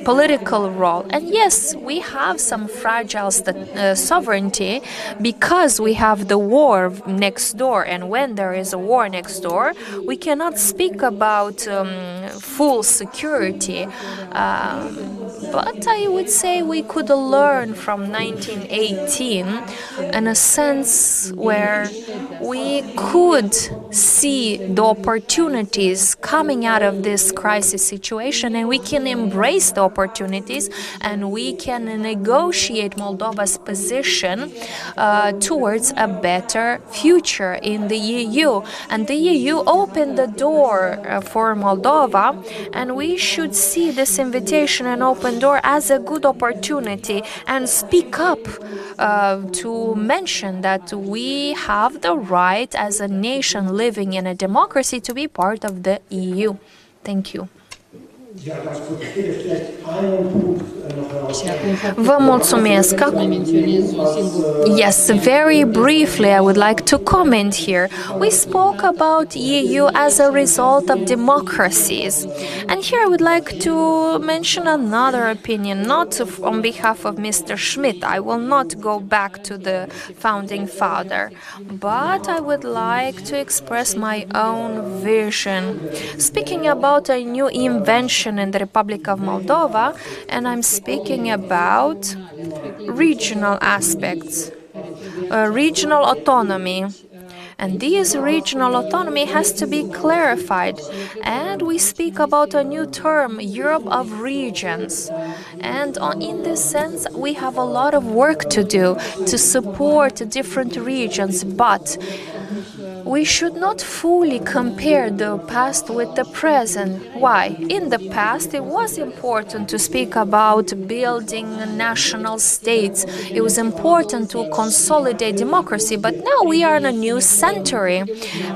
political role. And yes, we have some fragile sovereignty because we have the war next door. And when there is a war next door, we cannot speak about full security. But I would say we could learn from 1918 in a sense where we could see the opportunities coming out of this crisis situation, and we can embrace the opportunities, and we can negotiate Moldova's position towards a better future in the EU. And the EU opened the door for Moldova, and we should see this invitation and open door as a good opportunity and speak up to mention that we have the right as a nation living in a democracy to be part of the EU. Thank you. Vă mulțumesc. Yes, very briefly, I would like to comment here. We spoke about EU as a result of democracies. And here I would like to mention another opinion, not on behalf of Mr. Schmidt. I will not go back to the founding father, but I would like to express my own vision. Speaking about a new invention in the Republic of Moldova, and I'm speaking about regional aspects, regional autonomy. And this regional autonomy has to be clarified. And we speak about a new term, Europe of regions. And in this sense, we have a lot of work to do to support different regions, but we should not fully compare the past with the present. Why? In the past, it was important to speak about building national states. It was important to consolidate democracy, but now we are in a new century,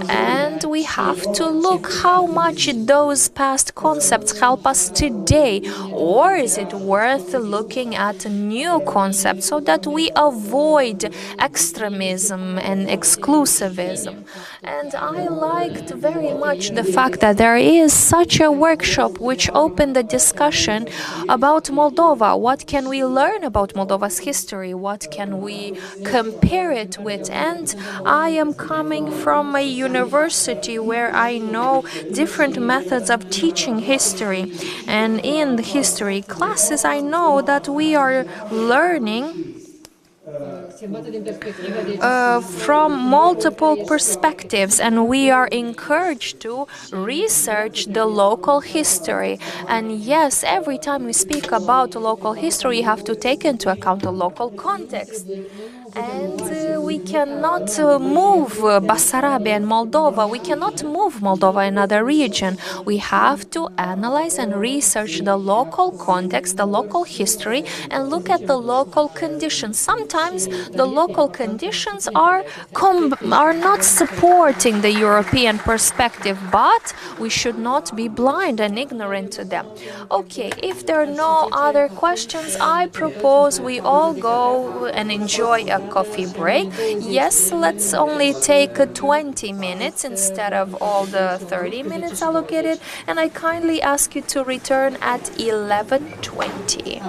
and we have to look how much those past concepts help us today, or is it worth looking at new concepts so that we avoid extremism and exclusivism. And I liked very much the fact that there is such a workshop which opened the discussion about Moldova. What can we learn about Moldova's history? What can we compare it with? And I am coming from a university where I know different methods of teaching history. And in the history classes, I know that we are learning from multiple perspectives, and we are encouraged to research the local history. And yes, every time we speak about local history, you have to take into account the local context. And we cannot move Bessarabia and Moldova. We cannot move Moldova in another region. We have to analyze and research the local context, the local history, and look at the local conditions. Sometimes the local conditions are not supporting the European perspective, but we should not be blind and ignorant to them. Okay, if there are no other questions, I propose we all go and enjoy a coffee break. Yes, let's only take 20 minutes instead of all the 30 minutes allocated, and I kindly ask you to return at 11:20.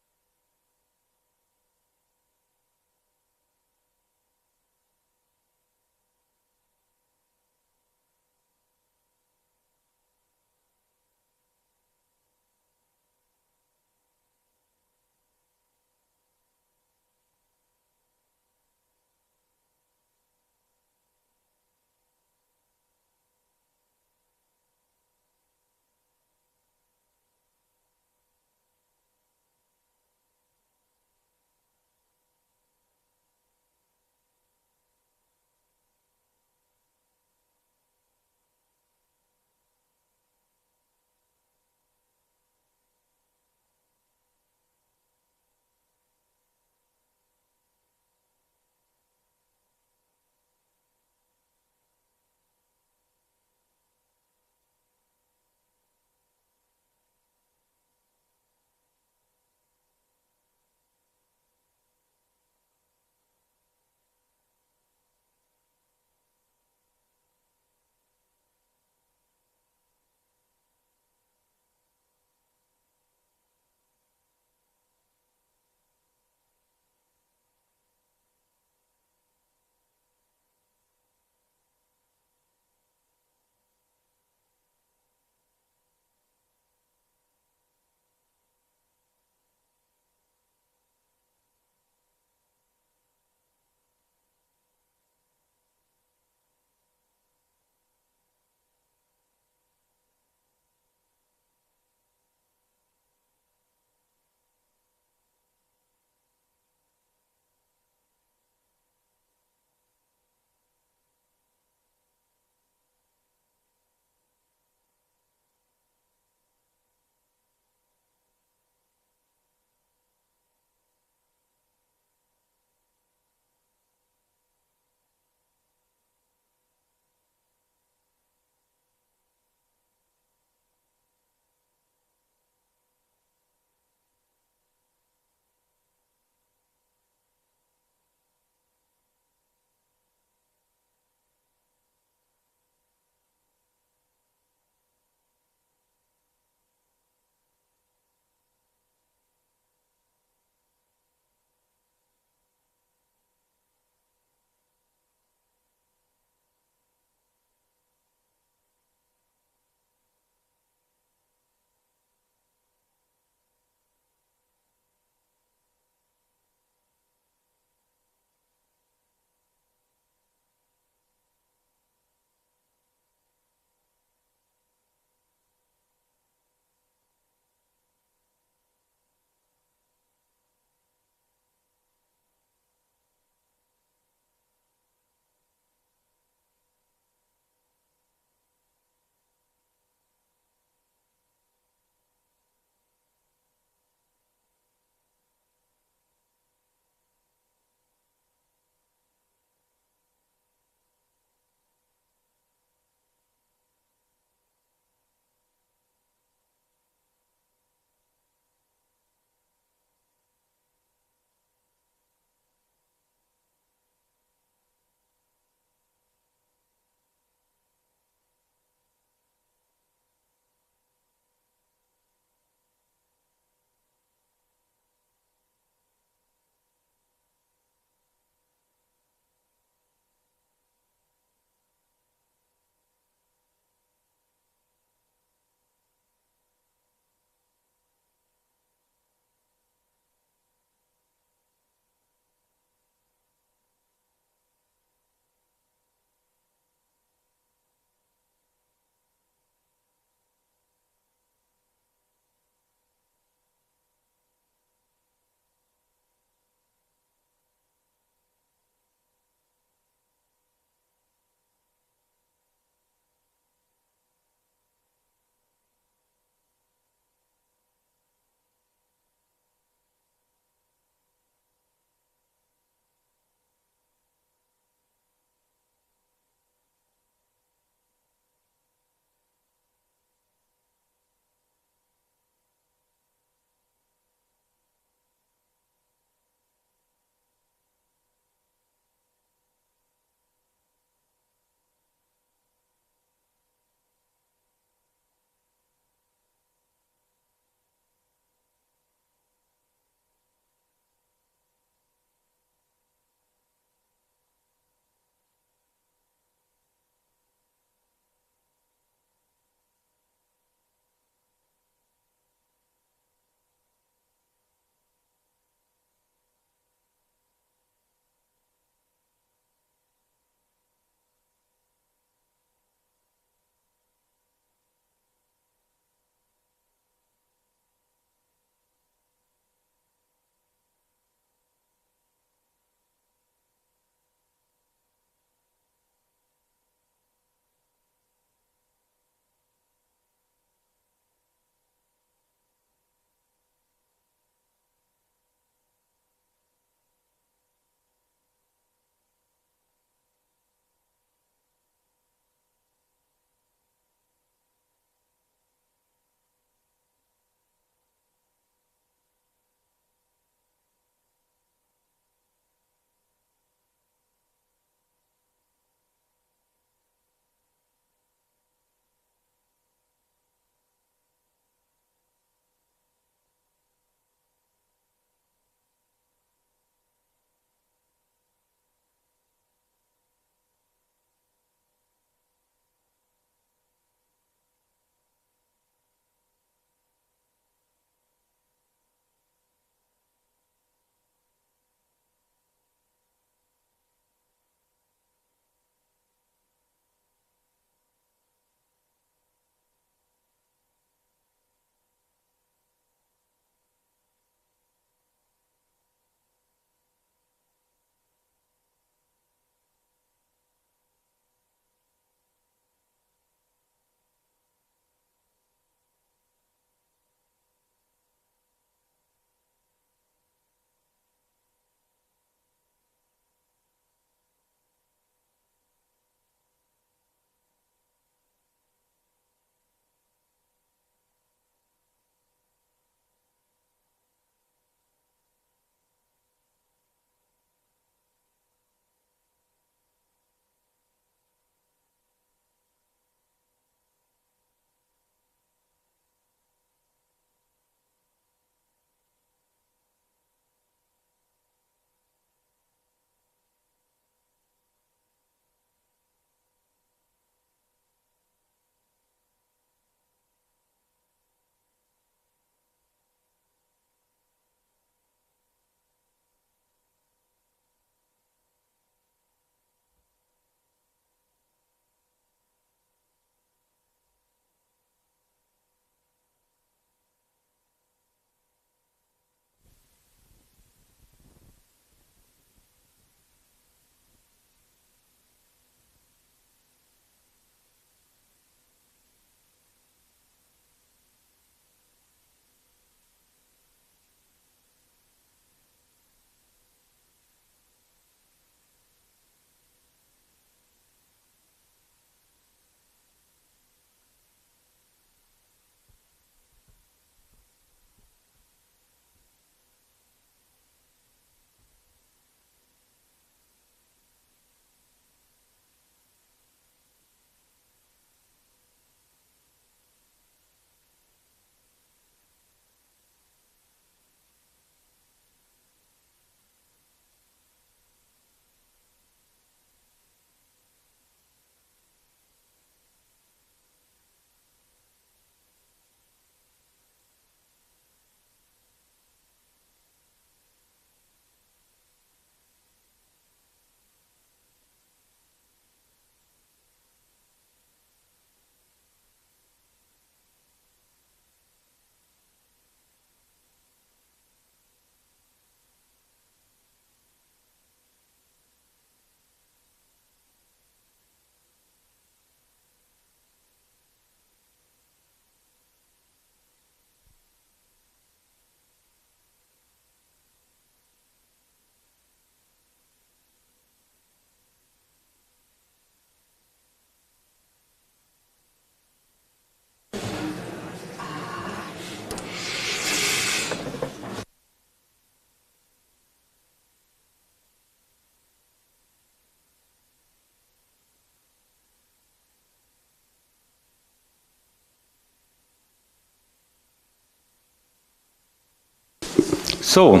So,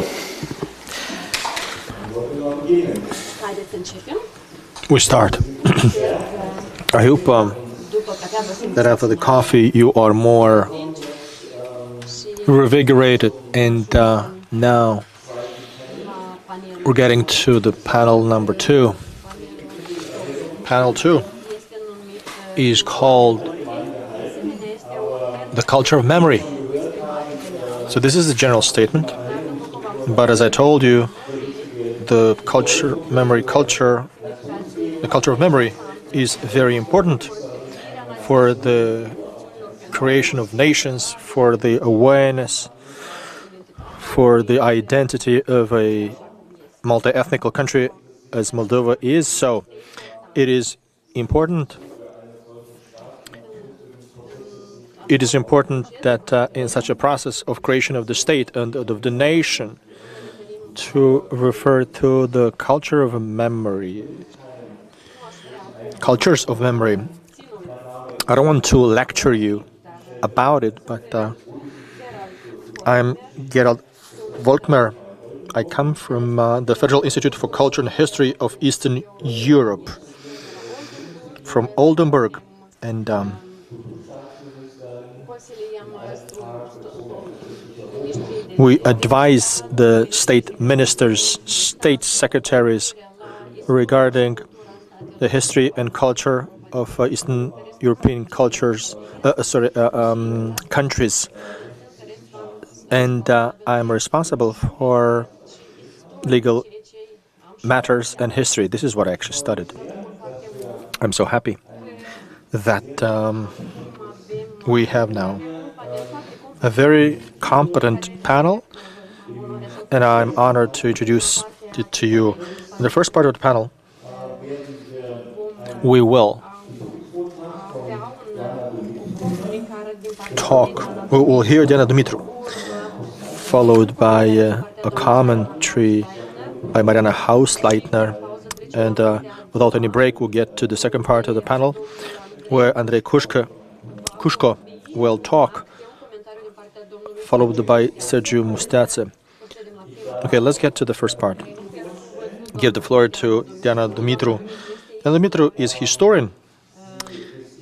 We start. I hope that after the coffee you are more revigorated, and now we're getting to the panel number 2. Panel 2 is called The Culture of Memory. So this is a general statement, but as I told you, the culture of memory is very important for the creation of nations, for the awareness, for the identity of a multi-ethnic country as Moldova is. So it is important. It is important that in such a process of creation of the state and of the nation, to refer to the culture of memory. Cultures of memory. I don't want to lecture you about it, but I'm Gerald Volkmer. I come from the Federal Institute for Culture and History of Eastern Europe, from Oldenburg, and we advise the state ministers, state secretaries regarding the history and culture of Eastern European countries, and I'm responsible for legal matters and history. This is what I actually studied. I'm so happy that we have now a very competent panel, and I'm honored to introduce it to you. In the first part of the panel, we will we'll hear Diana Dumitru, followed by a commentary by Mariana Hausleitner, and without any break we'll get to the second part of the panel, where Andrei Kushko will talk, followed by Sergiu Musteață. Okay, let's get to the first part. Give the floor to Diana Dumitru. Diana Dumitru is historian,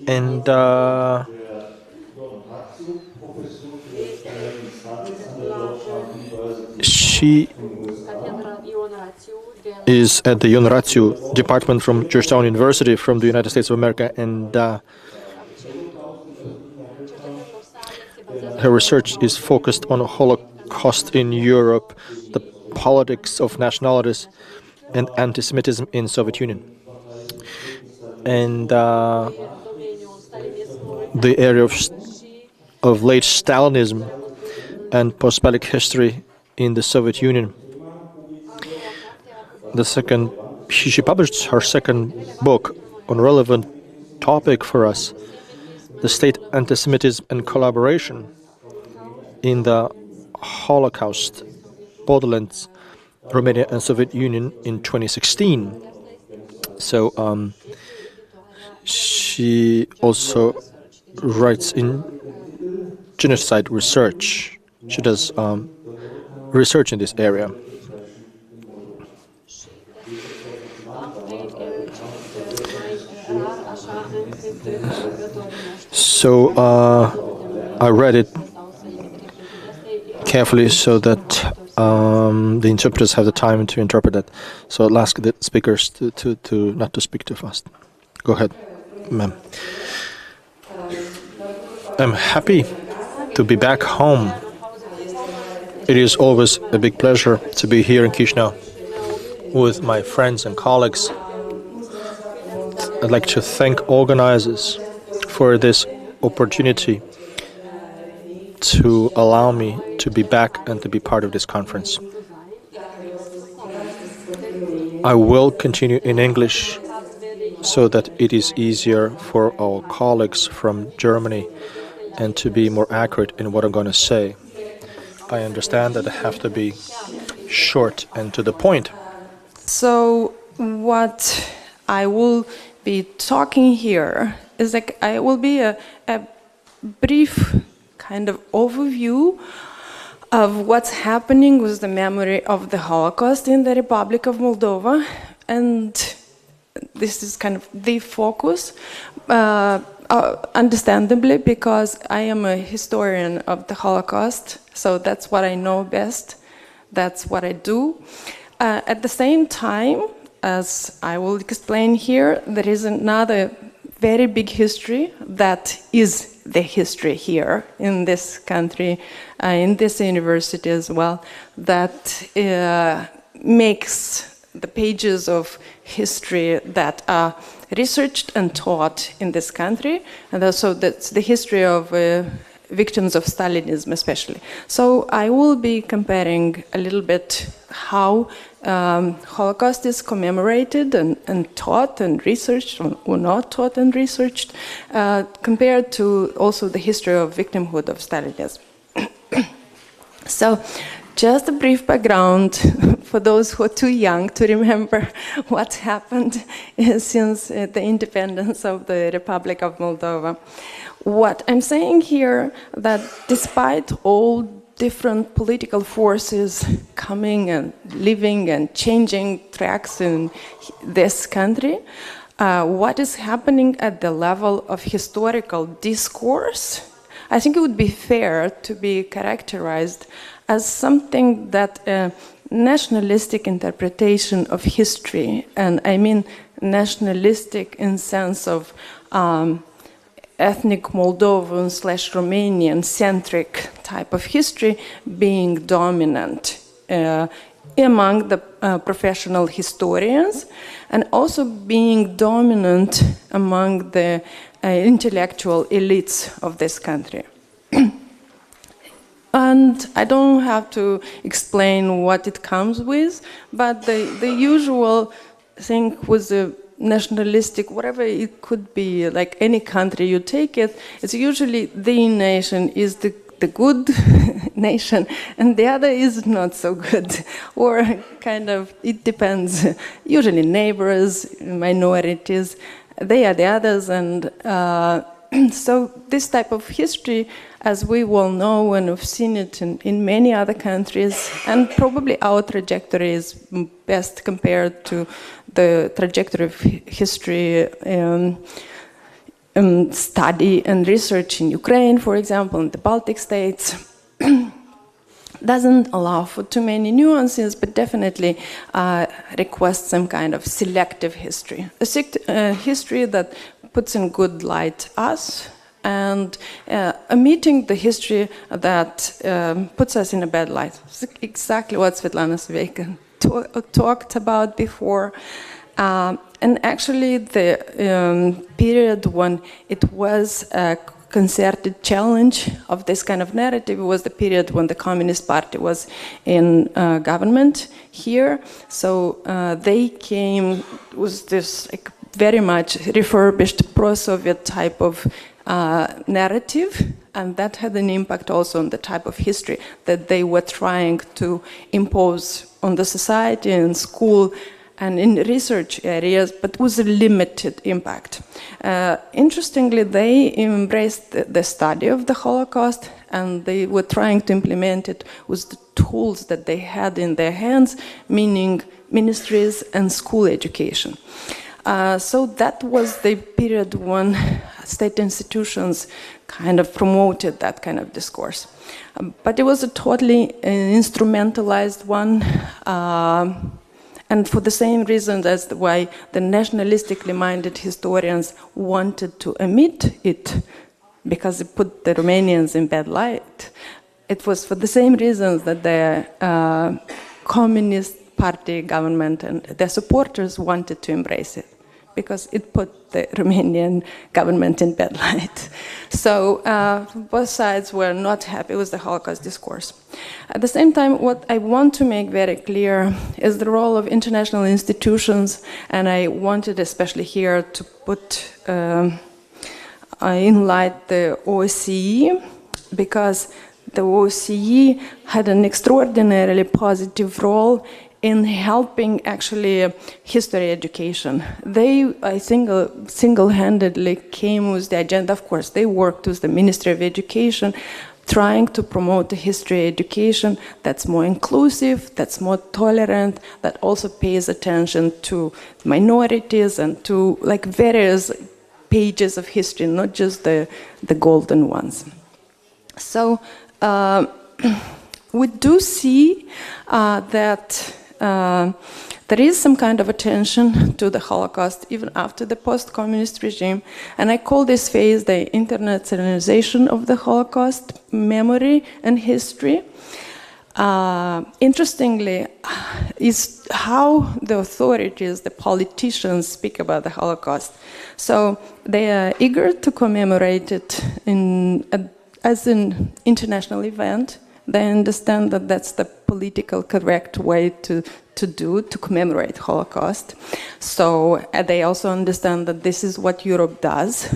and she is at the Ion Rațiu department from Georgetown University from the United States of America, and her research is focused on Holocaust in Europe, the politics of nationalities, and anti-Semitism in Soviet Union, and the area of late Stalinism and post-Soviet history in the Soviet Union. She published her second book on relevant topic for us, the state anti-Semitism and collaboration in the Holocaust, Borderlands, Romania and Soviet Union in 2016. So she also writes in genocide research. She does research in this area. So I read it carefully so that the interpreters have the time to interpret it. So I'll ask the speakers to not to speak too fast. Go ahead, ma'am. I'm happy to be back home. It is always a big pleasure to be here in Chișinău with my friends and colleagues. I'd like to thank organizers for this opportunity to allow me to be back and to be part of this conference. I will continue in English so that it is easier for our colleagues from Germany and to be more accurate in what I'm going to say. I understand that I have to be short and to the point. So what I will be talking here is like I will be a brief kind of overview of what's happening with the memory of the Holocaust in the Republic of Moldova. And this is kind of the focus, understandably, because I am a historian of the Holocaust, so that's what I know best, that's what I do. At the same time, as I will explain here, there is another very big history that is the history here in this country, in this university as well, that makes the pages of history that are researched and taught in this country, and also that's the history of victims of Stalinism especially. So I will be comparing a little bit how Holocaust is commemorated and taught and researched, or not taught and researched, compared to also the history of victimhood of Stalinism. So, just a brief background for those who are too young to remember what happened since the independence of the Republic of Moldova. What I'm saying here, that despite all different political forces coming and living and changing tracks in this country, what is happening at the level of historical discourse, I think it would be fair to be characterized as something that a nationalistic interpretation of history, and I mean nationalistic in sense of ethnic Moldovan / Romanian centric type of history being dominant among the professional historians, and also being dominant among the intellectual elites of this country. And I don't have to explain what it comes with, but the usual thing with the nationalistic, whatever it could be, like any country you take it, it's usually the nation is the good nation and the other is not so good, or kind of, it depends, usually neighbors, minorities, they are the others, and so this type of history, as we well know and have seen it in many other countries, and probably our trajectory is best compared to the trajectory of history study and research in Ukraine, for example, in the Baltic states, doesn't allow for too many nuances, but definitely requests some kind of selective history. A history that puts in good light us, and omitting the history that puts us in a bad light. It's exactly what Svetlana Sveika talked about before. And actually the period when it was a concerted challenge of this kind of narrative was the period when the Communist Party was in government here. So they came with this like, very much refurbished pro-Soviet type of narrative, and that had an impact also on the type of history that they were trying to impose on the society and school and in research areas, but with a limited impact. Interestingly, they embraced the study of the Holocaust, and they were trying to implement it with the tools that they had in their hands, meaning ministries and school education. So that was the period when state institutions kind of promoted that kind of discourse. But it was a totally instrumentalized one, and for the same reason that's why the nationalistically minded historians wanted to omit it, because it put the Romanians in bad light. It was for the same reasons that the Communist Party government and their supporters wanted to embrace it, because it put the Romanian government in bad light. So both sides were not happy with the Holocaust discourse. At the same time, what I want to make very clear is the role of international institutions, and I wanted especially here to put in light the OSCE, because the OSCE had an extraordinarily positive role in helping actually history education. They, I think, single-handedly came with the agenda. Of course, they worked with the Ministry of Education trying to promote a history education that's more inclusive, that's more tolerant, that also pays attention to minorities and to like various pages of history, not just the golden ones. So we do see that there is some kind of attention to the Holocaust even after the post-communist regime, and I call this phase the internationalization of the Holocaust memory and history. Interestingly, is how the authorities, the politicians, speak about the Holocaust. So they are eager to commemorate it as an international event. They understand that that's the political correct way to commemorate Holocaust. So they also understand that this is what Europe does.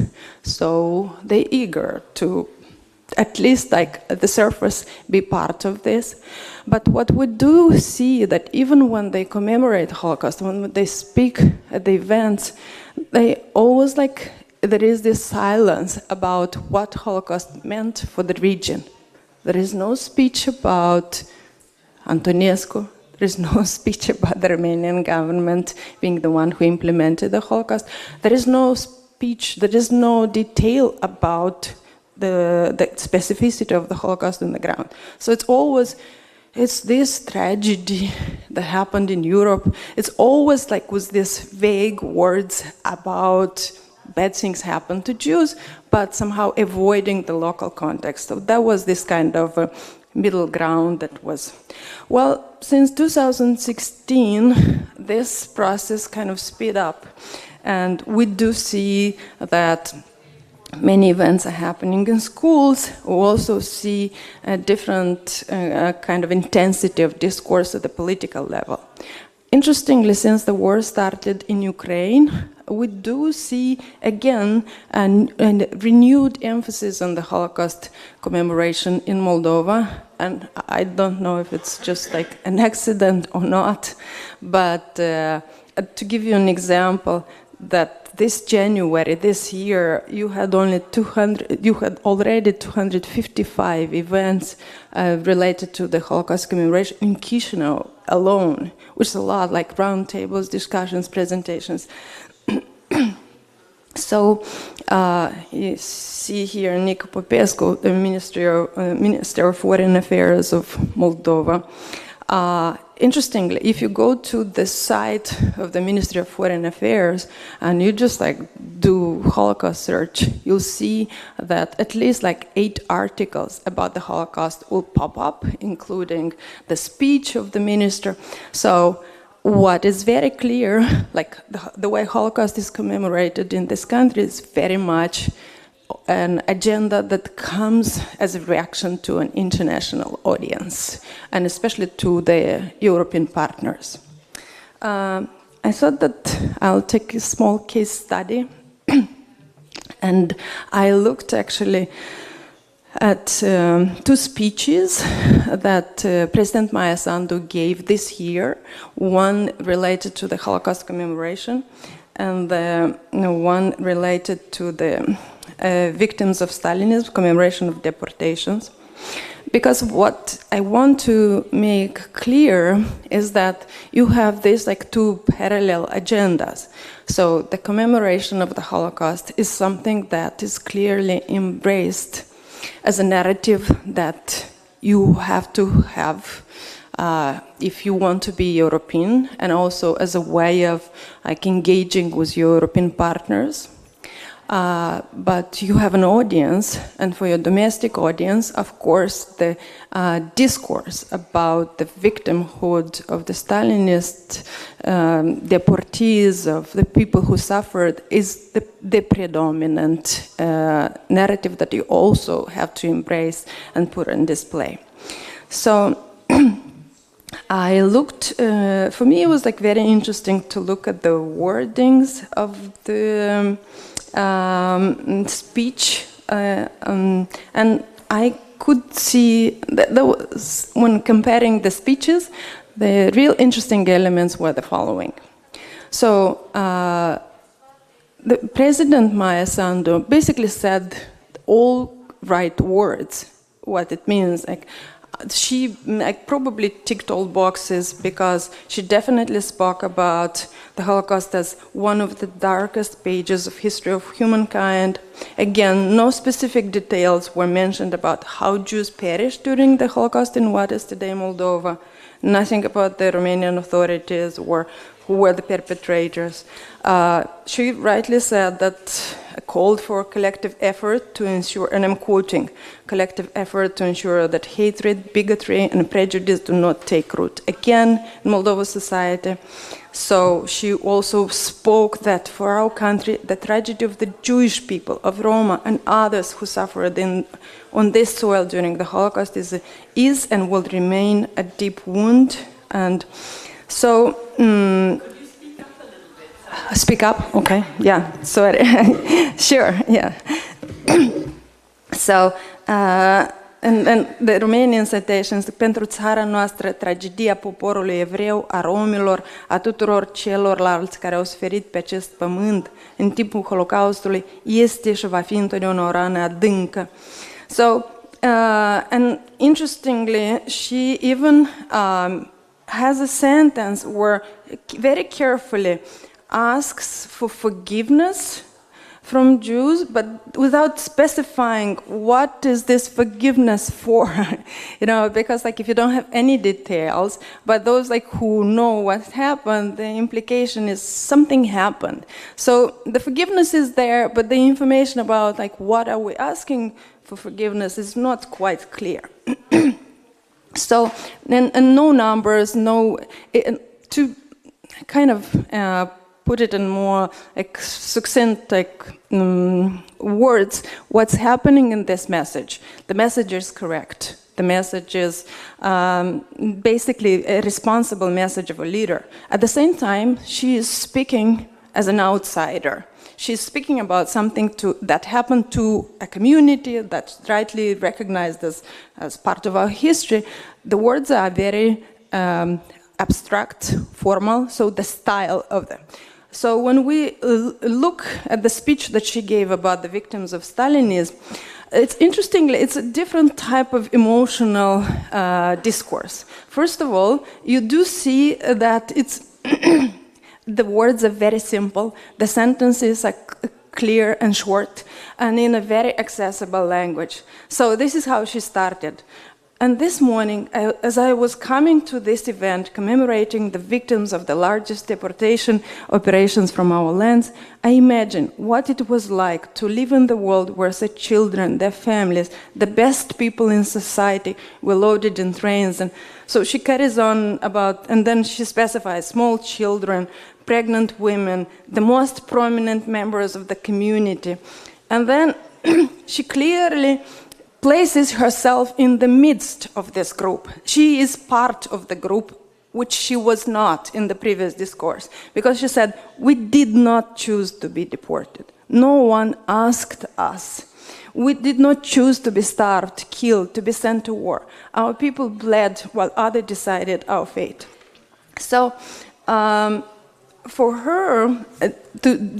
So they're eager to, at least like at the surface, be part of this. But what we do see that even when they commemorate Holocaust, when they speak at the events, they always like, there is this silence about what Holocaust meant for the region. There is no speech about Antonescu. There is no speech about the Romanian government being the one who implemented the Holocaust. There is no speech, there is no detail about the specificity of the Holocaust on the ground. So it's this tragedy that happened in Europe. It's always like with these vague words about bad things happen to Jews, but somehow avoiding the local context. So that was this kind of middle ground that was. Well, since 2016, this process kind of speed up, and we do see that many events are happening in schools. We also see a different kind of intensity of discourse at the political level. Interestingly, since the war started in Ukraine, we do see again a renewed emphasis on the Holocaust commemoration in Moldova. And I don't know if it's just like an accident or not, but to give you an example, that this January, this year, you had already 255 events related to the Holocaust commemoration in Chisinau alone, which is a lot, like roundtables, discussions, presentations. So you see here Nicu Popescu, the Minister of Foreign Affairs of Moldova. Interestingly, if you go to the site of the Ministry of Foreign Affairs and you just like do Holocaust search, you'll see that at least like 8 articles about the Holocaust will pop up, including the speech of the minister. So what is very clear, like the way Holocaust is commemorated in this country is very much an agenda that comes as a reaction to an international audience, and especially to the European partners. I thought that I'll take a small case study, and I looked actually at 2 speeches that President Maia Sandu gave this year, one related to the Holocaust commemoration, and one related to the victims of Stalinism, commemoration of deportations. Because what I want to make clear is that you have these like 2 parallel agendas. So the commemoration of the Holocaust is something that is clearly embraced as a narrative that you have to have if you want to be European, and also as a way of like engaging with your European partners. But you have an audience, and for your domestic audience, of course, the discourse about the victimhood of the Stalinist deportees, of the people who suffered, is the predominant narrative that you also have to embrace and put on display. So I looked, for me it was like very interesting to look at the wordings of the speech, and I could see that there was, when comparing the speeches, the real interesting elements were the following. So the President Maia Sandu basically said all right words what it means. Like, she probably ticked all boxes because she definitely spoke about the Holocaust as one of the darkest pages of history of humankind. Again, no specific details were mentioned about how Jews perished during the Holocaust in what is today Moldova. Nothing about the Romanian authorities or who were the perpetrators. She rightly said that called for collective effort to ensure, and I'm quoting, collective effort to ensure that hatred, bigotry, and prejudice do not take root again in Moldovan society. So she also spoke that for our country, the tragedy of the Jewish people, of Roma, and others who suffered on this soil during the Holocaust is and will remain a deep wound. And so, speak up, okay, yeah, sorry, sure, yeah. So, and the Romanian citations, pentru țara noastră, tragedia poporului evreu, a romilor, a tuturor celorlalți care au suferit pe acest pământ în timpul Holocaustului, este și va fi întotdeauna o rană adâncă. So, and interestingly, she even has a sentence where very carefully asks for forgiveness from Jews, but without specifying what is this forgiveness for, you know, because like if you don't have any details, but those like who know what happened, the implication is something happened. So the forgiveness is there, but the information about like what are we asking for forgiveness is not quite clear. So, and no numbers, to kind of put it in more like succinct words, what's happening in this message. The message is correct. The message is basically a responsible message of a leader. At the same time, she is speaking as an outsider. She's speaking about something that happened to a community that's rightly recognized as part of our history. The words are very abstract, formal, so the style of them. So when we look at the speech that she gave about the victims of Stalinism, it's interestingly, it's a different type of emotional discourse. First of all, you do see that it's the words are very simple, the sentences are clear and short, and in a very accessible language. So this is how she started. And this morning, as I was coming to this event commemorating the victims of the largest deportation operations from our lands, I imagined what it was like to live in the world where the children, their families, the best people in society were loaded in trains. And so she carries on about, and then she specifies small children, pregnant women, the most prominent members of the community. And then she clearly places herself in the midst of this group. She is part of the group, which she was not in the previous discourse, because she said, we did not choose to be deported. No one asked us. We did not choose to be starved, killed, to be sent to war. Our people bled while others decided our fate. So, for her,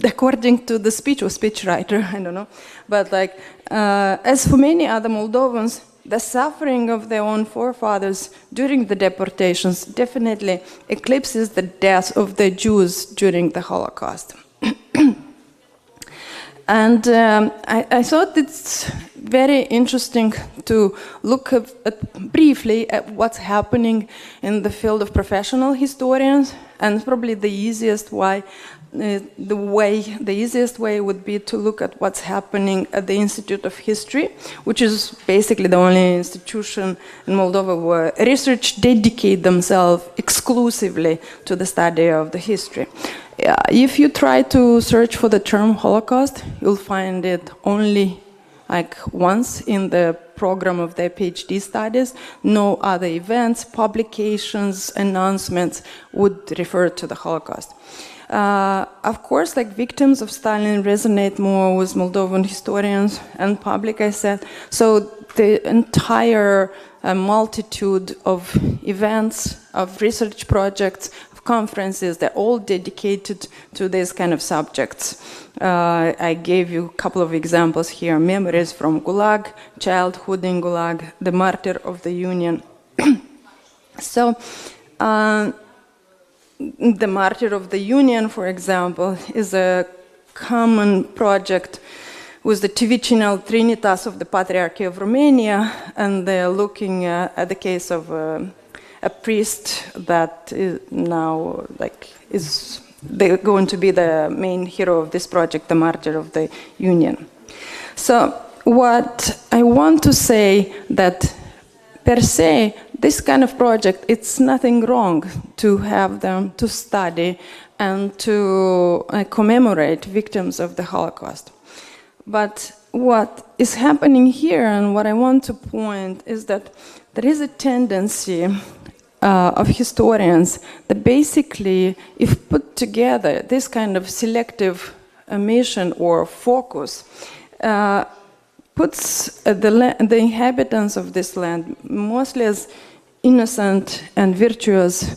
according to the speech or speechwriter, I don't know, but like, as for many other Moldovans, the suffering of their own forefathers during the deportations definitely eclipses the death of the Jews during the Holocaust. And I thought it's very interesting to look briefly at what's happening in the field of professional historians, and probably the easiest way would be to look at what's happening at the Institute of History, which is basically the only institution in Moldova where research dedicate themselves exclusively to the study of the history. If you try to search for the term Holocaust, you'll find it only like once in the program of their PhD studies. No other events, publications, announcements would refer to the Holocaust. Of course, like victims of Stalin resonate more with Moldovan historians and public, I said. So the entire multitude of events, of research projects, of of conferences. They're all dedicated to these kind of subjects. I gave you a couple of examples here. Memories from Gulag, Childhood in Gulag, The Martyr of the Union. So, The Martyr of the Union, for example, is a common project with the TV channel Trinitas of the Patriarchy of Romania, and they're looking at the case of a priest that is now they're going to be the main hero of this project, the Martyr of the Union. So what I want to say that per se, this kind of project, it's nothing wrong to have them to study and to commemorate victims of the Holocaust. But what is happening here, and what I want to point, is that there is a tendency of historians that basically, if put together, this kind of selective mission or focus puts the inhabitants of this land mostly as innocent and virtuous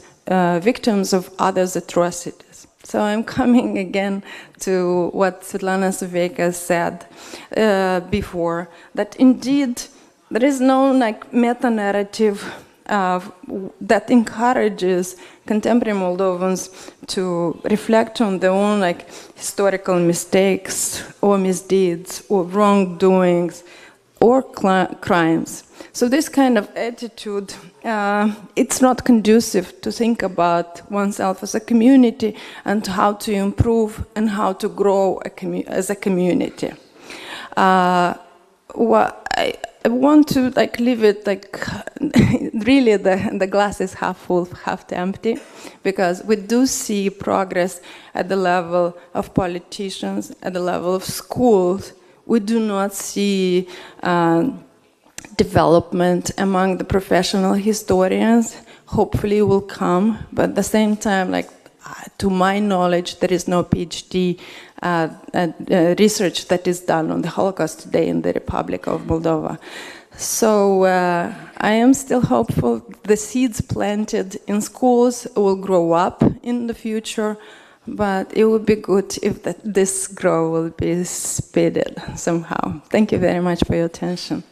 victims of others' atrocities. So I'm coming again to what Svetlana Suveyka said before, that indeed there is no meta-narrative that encourages contemporary Moldovans to reflect on their own historical mistakes or misdeeds or wrongdoings or crimes. So this kind of attitude, it's not conducive to think about oneself as a community and how to improve and how to grow as a community. I want to leave it really the glass is half full, half empty, because we do see progress at the level of politicians, at the level of schools. We do not see development among the professional historians. Hopefully will come, but at the same time, to my knowledge, there is no PhD research that is done on the Holocaust today in the Republic of Moldova. So I am still hopeful the seeds planted in schools will grow up in the future, but it would be good if this growth will be speeded somehow. Thank you very much for your attention.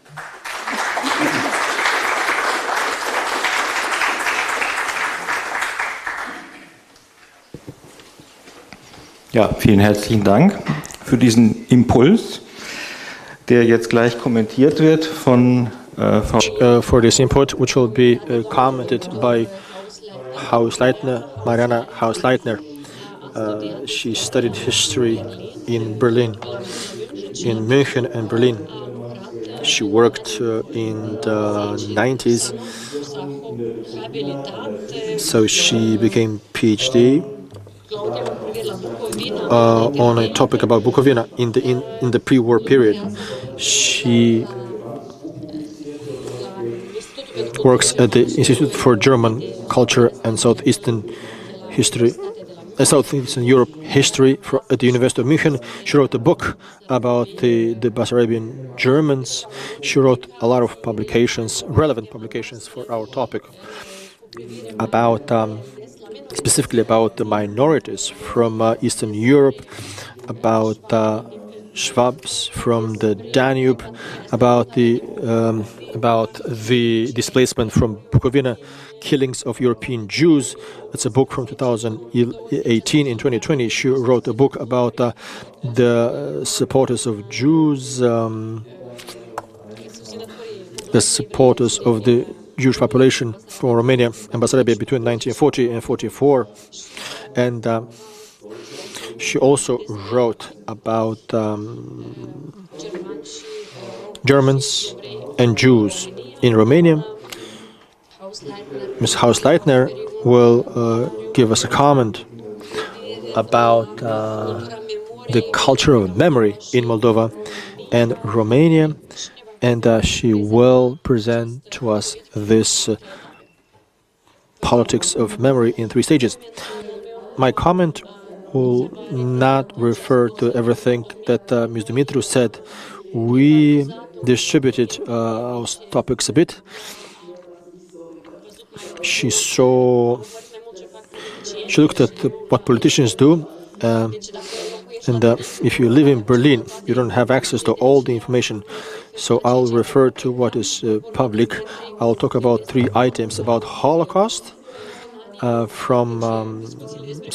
Ja, vielen herzlichen Dank für diesen Impuls, der jetzt gleich kommentiert wird von Frau. For this input, which will be commented by Hausleitner, Mariana Hausleitner. She studied history in Berlin, in München and Berlin. She worked in the 90s, so she became PhD on a topic about Bukovina in the pre-war period. She works at the Institute for German Culture and Southeastern History, Southeastern Europe History at the University of München. She wrote a book about the Bessarabian Germans. She wrote a lot of publications, relevant publications for our topic, about specifically about the minorities from Eastern Europe, about Schwabs from the Danube, about the displacement from Bukovina, killings of European Jews. It's a book from 2018. In 2020, she wrote a book about the supporters of Jews, the supporters of the Jewish population from Romania and Bessarabia between 1940 and 44. And she also wrote about Germans and Jews in Romania. Ms. Hausleitner will give us a comment about the culture of memory in Moldova and Romania, and she will present to us this politics of memory in 3 stages. My comment will not refer to everything that Ms. Dumitru said. We distributed our topics a bit. She saw she looked at what politicians do. And if you live in Berlin, you don't have access to all the information. So I'll refer to what is public. I'll talk about 3 items about Holocaust. So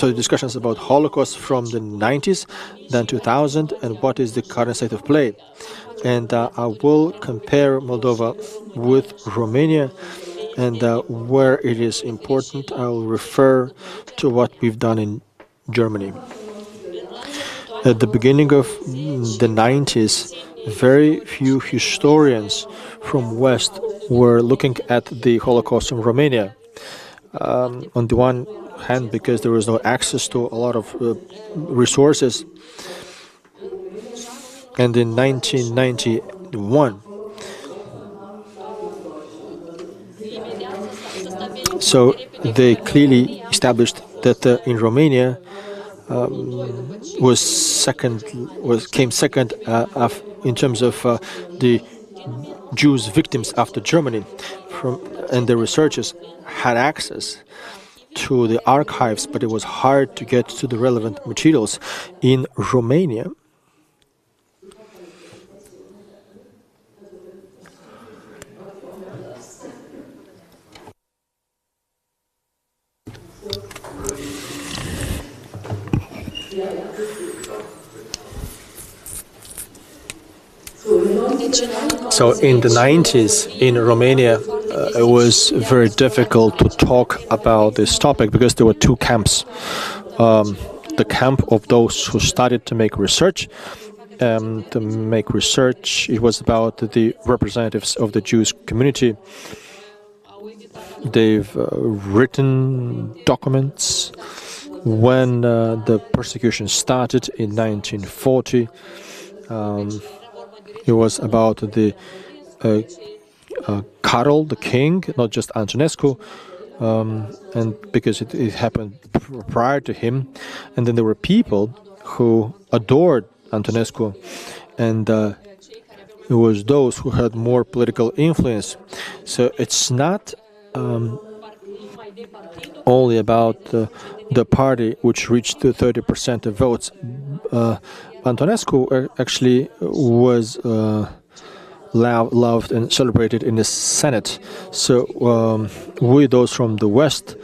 the discussions about Holocaust from the 90s, then 2000, and what is the current state of play. And I will compare Moldova with Romania, and where it is important, I will refer to what we've done in Germany. At the beginning of the 90s, very few historians from West were looking at the Holocaust in Romania. On the one hand, because there was no access to a lot of resources. And in 1991, so they clearly established that in Romania came second in terms of the Jews victims after Germany, and the researchers had access to the archives, but it was hard to get to the relevant materials in Romania. So in the 90s in Romania, it was very difficult to talk about this topic because there were 2 camps. The camp of those who started to make research. It was about the representatives of the Jewish community. They've written documents when the persecution started in 1940. It was about the Carol, the king, not just Antonescu, and because it happened prior to him. And then there were people who adored Antonescu, and it was those who had more political influence. So it's not only about the party which reached 30% of votes. Antonescu actually was loved and celebrated in the Senate. So we, those from the West,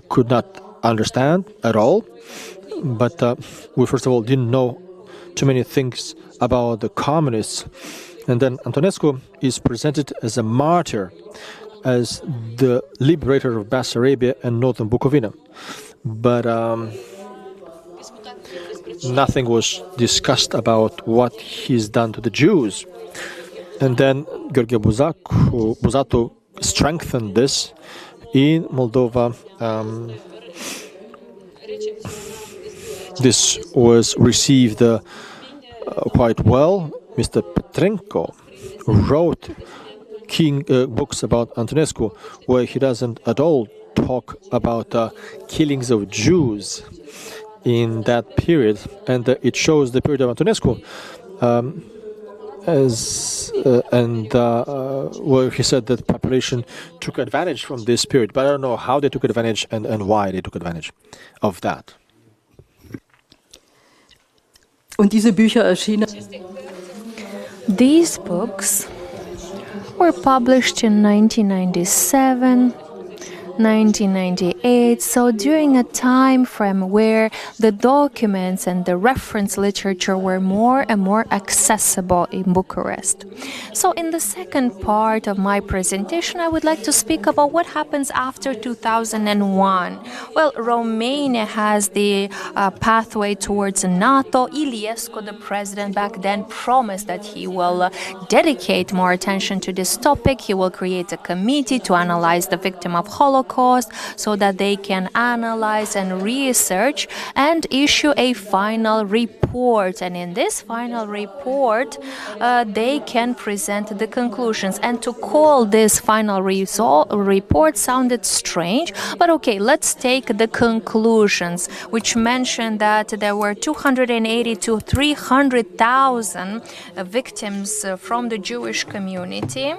could not understand at all. But we, first of all, didn't know too many things about the communists. And then Antonescu is presented as a martyr, as the liberator of Bessarabia and Northern Bukovina. But nothing was discussed about what he's done to the Jews. And then Gheorghe Buzatu strengthened this in Moldova. This was received quite well. Mr. Petrenko wrote books about Antonescu, where he doesn't at all talk about killings of Jews in that period, and it shows the period of Antonescu, where he said that the population took advantage from this period, but I don't know how they took advantage and why they took advantage of that. These books were published in 1997, 1998, so during a time frame where the documents and the reference literature were more and more accessible in Bucharest. So in the second part of my presentation, I would like to speak about what happens after 2001. Well, Romania has the pathway towards NATO. Iliescu, the president back then, promised that he will dedicate more attention to this topic. He will create a committee to analyze the victim of Holocaust, so that they can analyze and research and issue a final report. And in this final report, they can present the conclusions. And to call this final report sounded strange, but okay, let's take the conclusions, which mention that there were 280 to 300,000 victims from the Jewish community.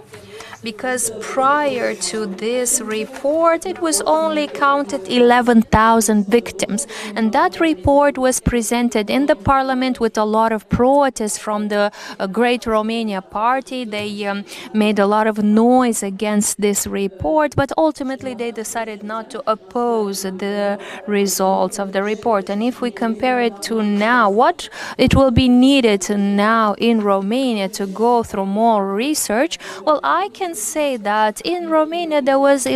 because prior to this report, it was only counted 11,000 victims. And that report was presented in the parliament with a lot of protests from the Great Romania Party. They made a lot of noise against this report, but ultimately they decided not to oppose the results of the report. And if we compare it to now, what it will be needed now in Romania to go through more research, well, I can say that in Romania there was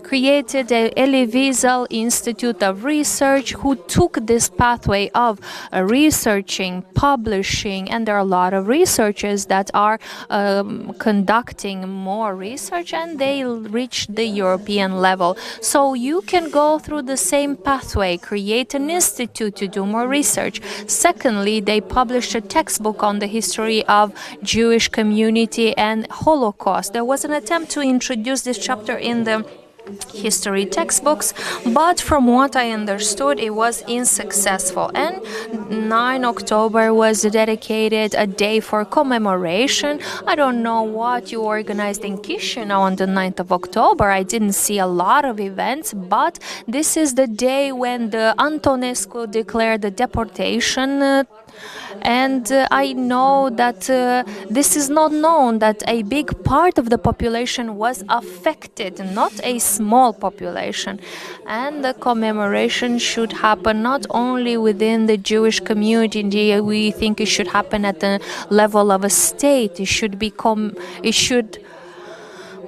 created a Elie Wiesel Institute of Research who took this pathway of researching, publishing, and there are a lot of researchers that are conducting more research, and they reached the European level. So you can go through the same pathway, create an institute to do more research. Secondly, they published a textbook on the history of Jewish community and Holocaust. There was an attempt to introduce this chapter in the history textbooks, but from what I understood, it was unsuccessful. And 9 October was dedicated a day for commemoration. I don't know what you organized in Chisinau on the 9th of October. I didn't see a lot of events, but this is the day when the Antonescu declared the deportation. And I know that this is not known, that a big part of the population was affected, not a small population. And the commemoration should happen not only within the Jewish community, we think it should happen at the level of a state.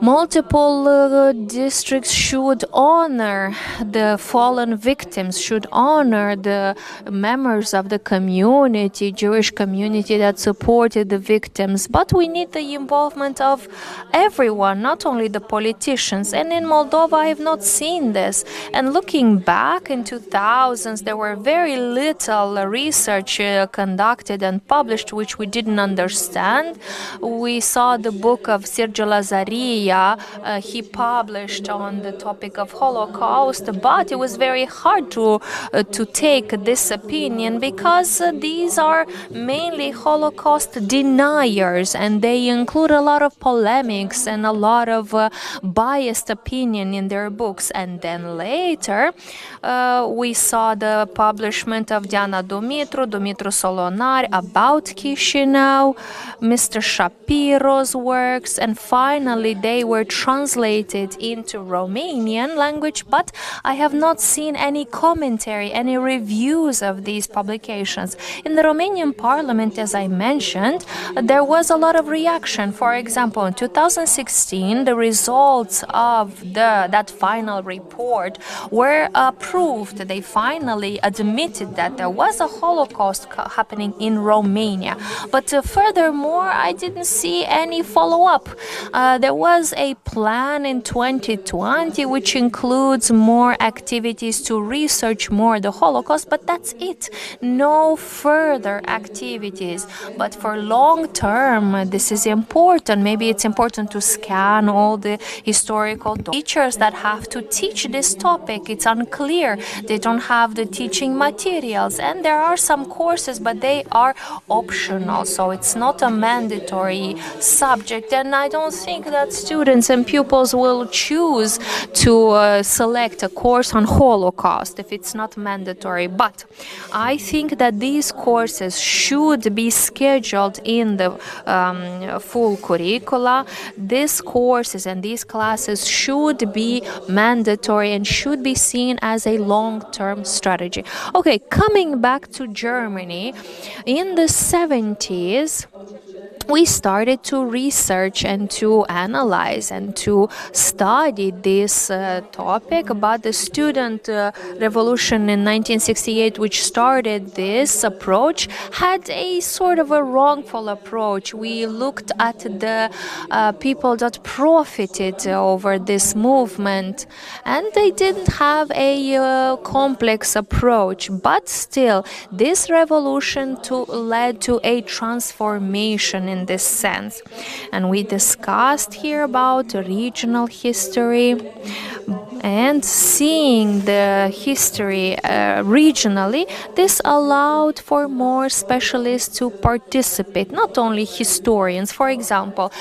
Multiple districts should honor the fallen victims, should honor the members of the community, Jewish community that supported the victims. But we need the involvement of everyone, not only the politicians. And in Moldova, I have not seen this. And looking back in 2000s, there were very little research conducted and published, which we didn't understand. We saw the book of Sergio Lazaria. He published on the topic of Holocaust, but it was very hard to take this opinion because these are mainly Holocaust deniers, and they include a lot of polemics and a lot of biased opinion in their books. And then later we saw the publishment of Diana Dumitru Solonar about Chisinau, Mr. Shapiro's works, and finally they were translated into Romanian language, but I have not seen any commentary, any reviews of these publications. In the Romanian parliament, as I mentioned, there was a lot of reaction. For example, in 2016, the results of that final report were approved. They finally admitted that there was a Holocaust happening in Romania. But furthermore, I didn't see any follow-up. There was a plan in 2020 which includes more activities to research more the Holocaust, but that's it. No further activities. But for long term, this is important. Maybe it's important to scan all the historical teachers that have to teach this topic. It's unclear. They don't have the teaching materials, and there are some courses, but they are optional, so it's not a mandatory subject. And I don't think that students and pupils will choose to select a course on Holocaust if it's not mandatory. But I think that these courses should be scheduled in the full curricula. These courses and these classes should be mandatory and should be seen as a long-term strategy. Okay, coming back to Germany, in the 70s, we started to research and to analyze and to study this topic, but the student revolution in 1968, which started this approach, had a sort of a wrongful approach. We looked at the people that profited over this movement, and they didn't have a complex approach, but still this revolution led to a transformation in this sense. And we discussed here about regional history and seeing the history regionally. This allowed for more specialists to participate, not only historians. For example,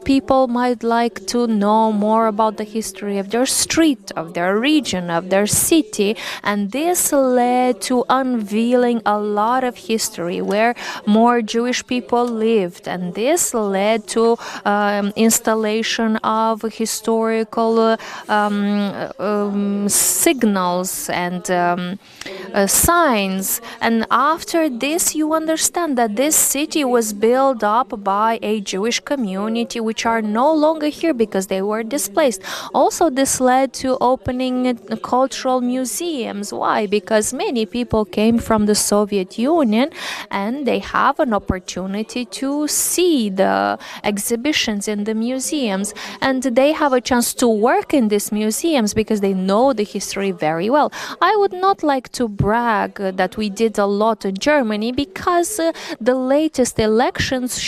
people might like to know more about the history of their street, of their region, of their city, and this led to unveiling a lot of history where more Jewish people lived, and this led to installation of historical signals and signs. And after this, you understand that this city was built up by a Jewish community which are no longer here because they were displaced. Also, this led to opening cultural museums. Why? Because many people came from the Soviet Union and they have an opportunity to see the exhibitions in the museums, and they have a chance to work in these museums because they know the history very well. I would not like to brag that we did a lot in Germany because the latest elections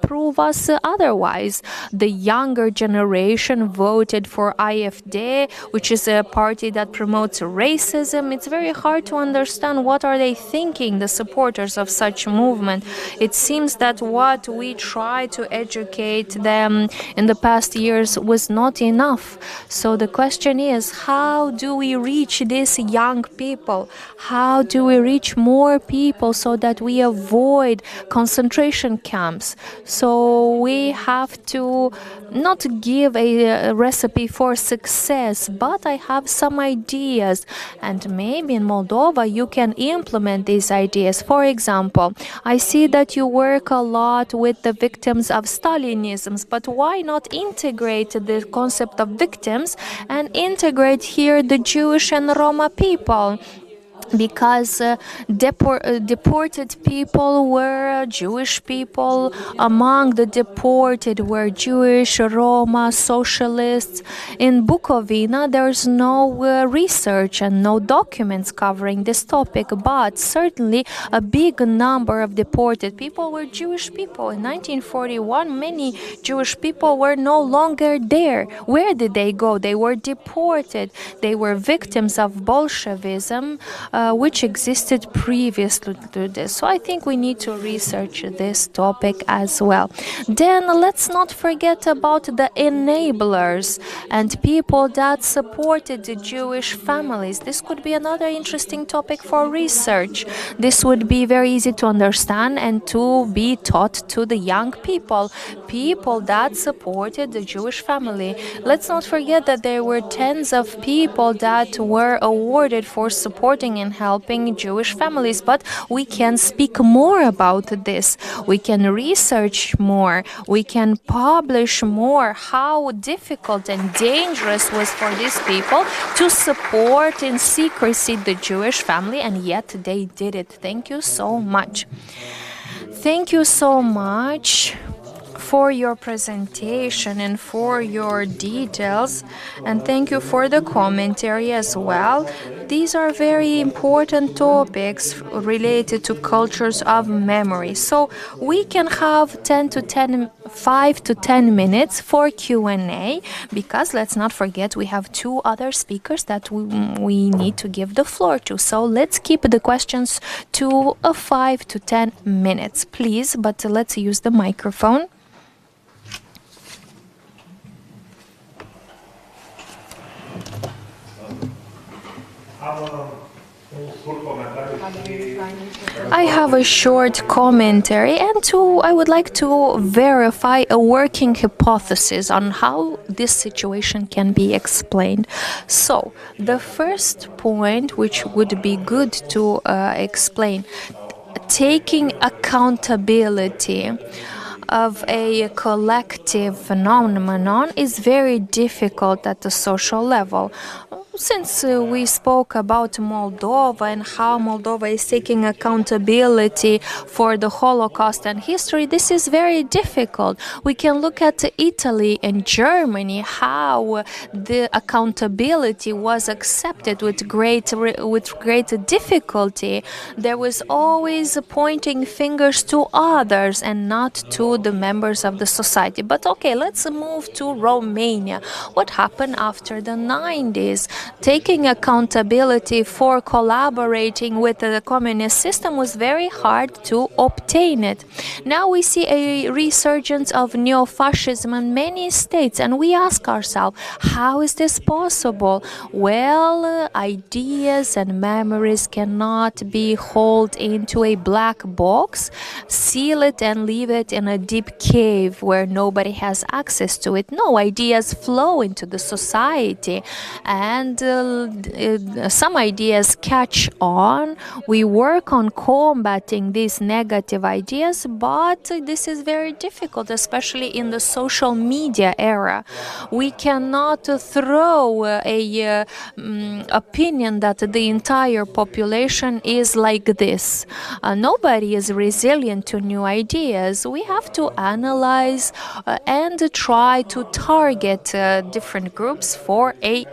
prove us otherwise. The younger generation voted for IFD, which is a party that promotes racism. It's very hard to understand what are they thinking, the supporters of such movement. It seems that what we tried to educate them in the past years was not enough. So the question is, how do we reach these young people? How do we reach more people so that we avoid concentration camps? So we have to not give a recipe for success, but I have some ideas, and maybe in Moldova you can implement these ideas. For example, I see that you work a lot with the victims of Stalinism, but why not integrate the concept of victims and integrate here the Jewish and Roma people? Because deported people were Jewish people. Among the deported were Jewish, Roma, socialists. In Bukovina, there's no research and no documents covering this topic, but certainly a big number of deported people were Jewish people. In 1941, many Jewish people were no longer there. Where did they go? They were deported. They were victims of Bolshevism, which existed previously to this. So I think we need to research this topic as well. Then let's not forget about the enablers and people that supported the Jewish families. This could be another interesting topic for research. This would be very easy to understand and to be taught to the young people, people that supported the Jewish family. Let's not forget that there were tens of people that were awarded for supporting and helping Jewish families, but we can speak more about this. We can research more. We can publish more how difficult and dangerous was for these people to support in secrecy the Jewish family, and yet they did it. Thank you so much. Thank you so much for your presentation and for your details, and thank you for the commentary as well. These are very important topics related to cultures of memory. So we can have 5 to 10 minutes for Q&A, because let's not forget we have two other speakers that we need to give the floor to. So let's keep the questions to 5 to 10 minutes, please, but let's use the microphone. I have a short commentary, and I would like to verify a working hypothesis on how this situation can be explained. So, the first point, which would be good to explain, taking accountability of a collective phenomenon is very difficult at the social level. Since we spoke about Moldova and how Moldova is taking accountability for the Holocaust and history, this is very difficult. We can look at Italy and Germany, how the accountability was accepted with great difficulty. There was always pointing fingers to others and not to the members of the society. But okay, let's move to Romania. What happened after the 90s? taking accountability for collaborating with the communist system was very hard to obtain it. Now we see a resurgence of neo-fascism in many states, and we ask ourselves, how is this possible? Well, ideas and memories cannot be held into a black box, seal it and leave it in a deep cave where nobody has access to it. No, ideas flow into the society, and some ideas catch on. We work on combating these negative ideas, but this is very difficult, especially in the social media era. We cannot throw a opinion that the entire population is like this. Nobody is resilient to new ideas. We have to analyze and try to target different groups for a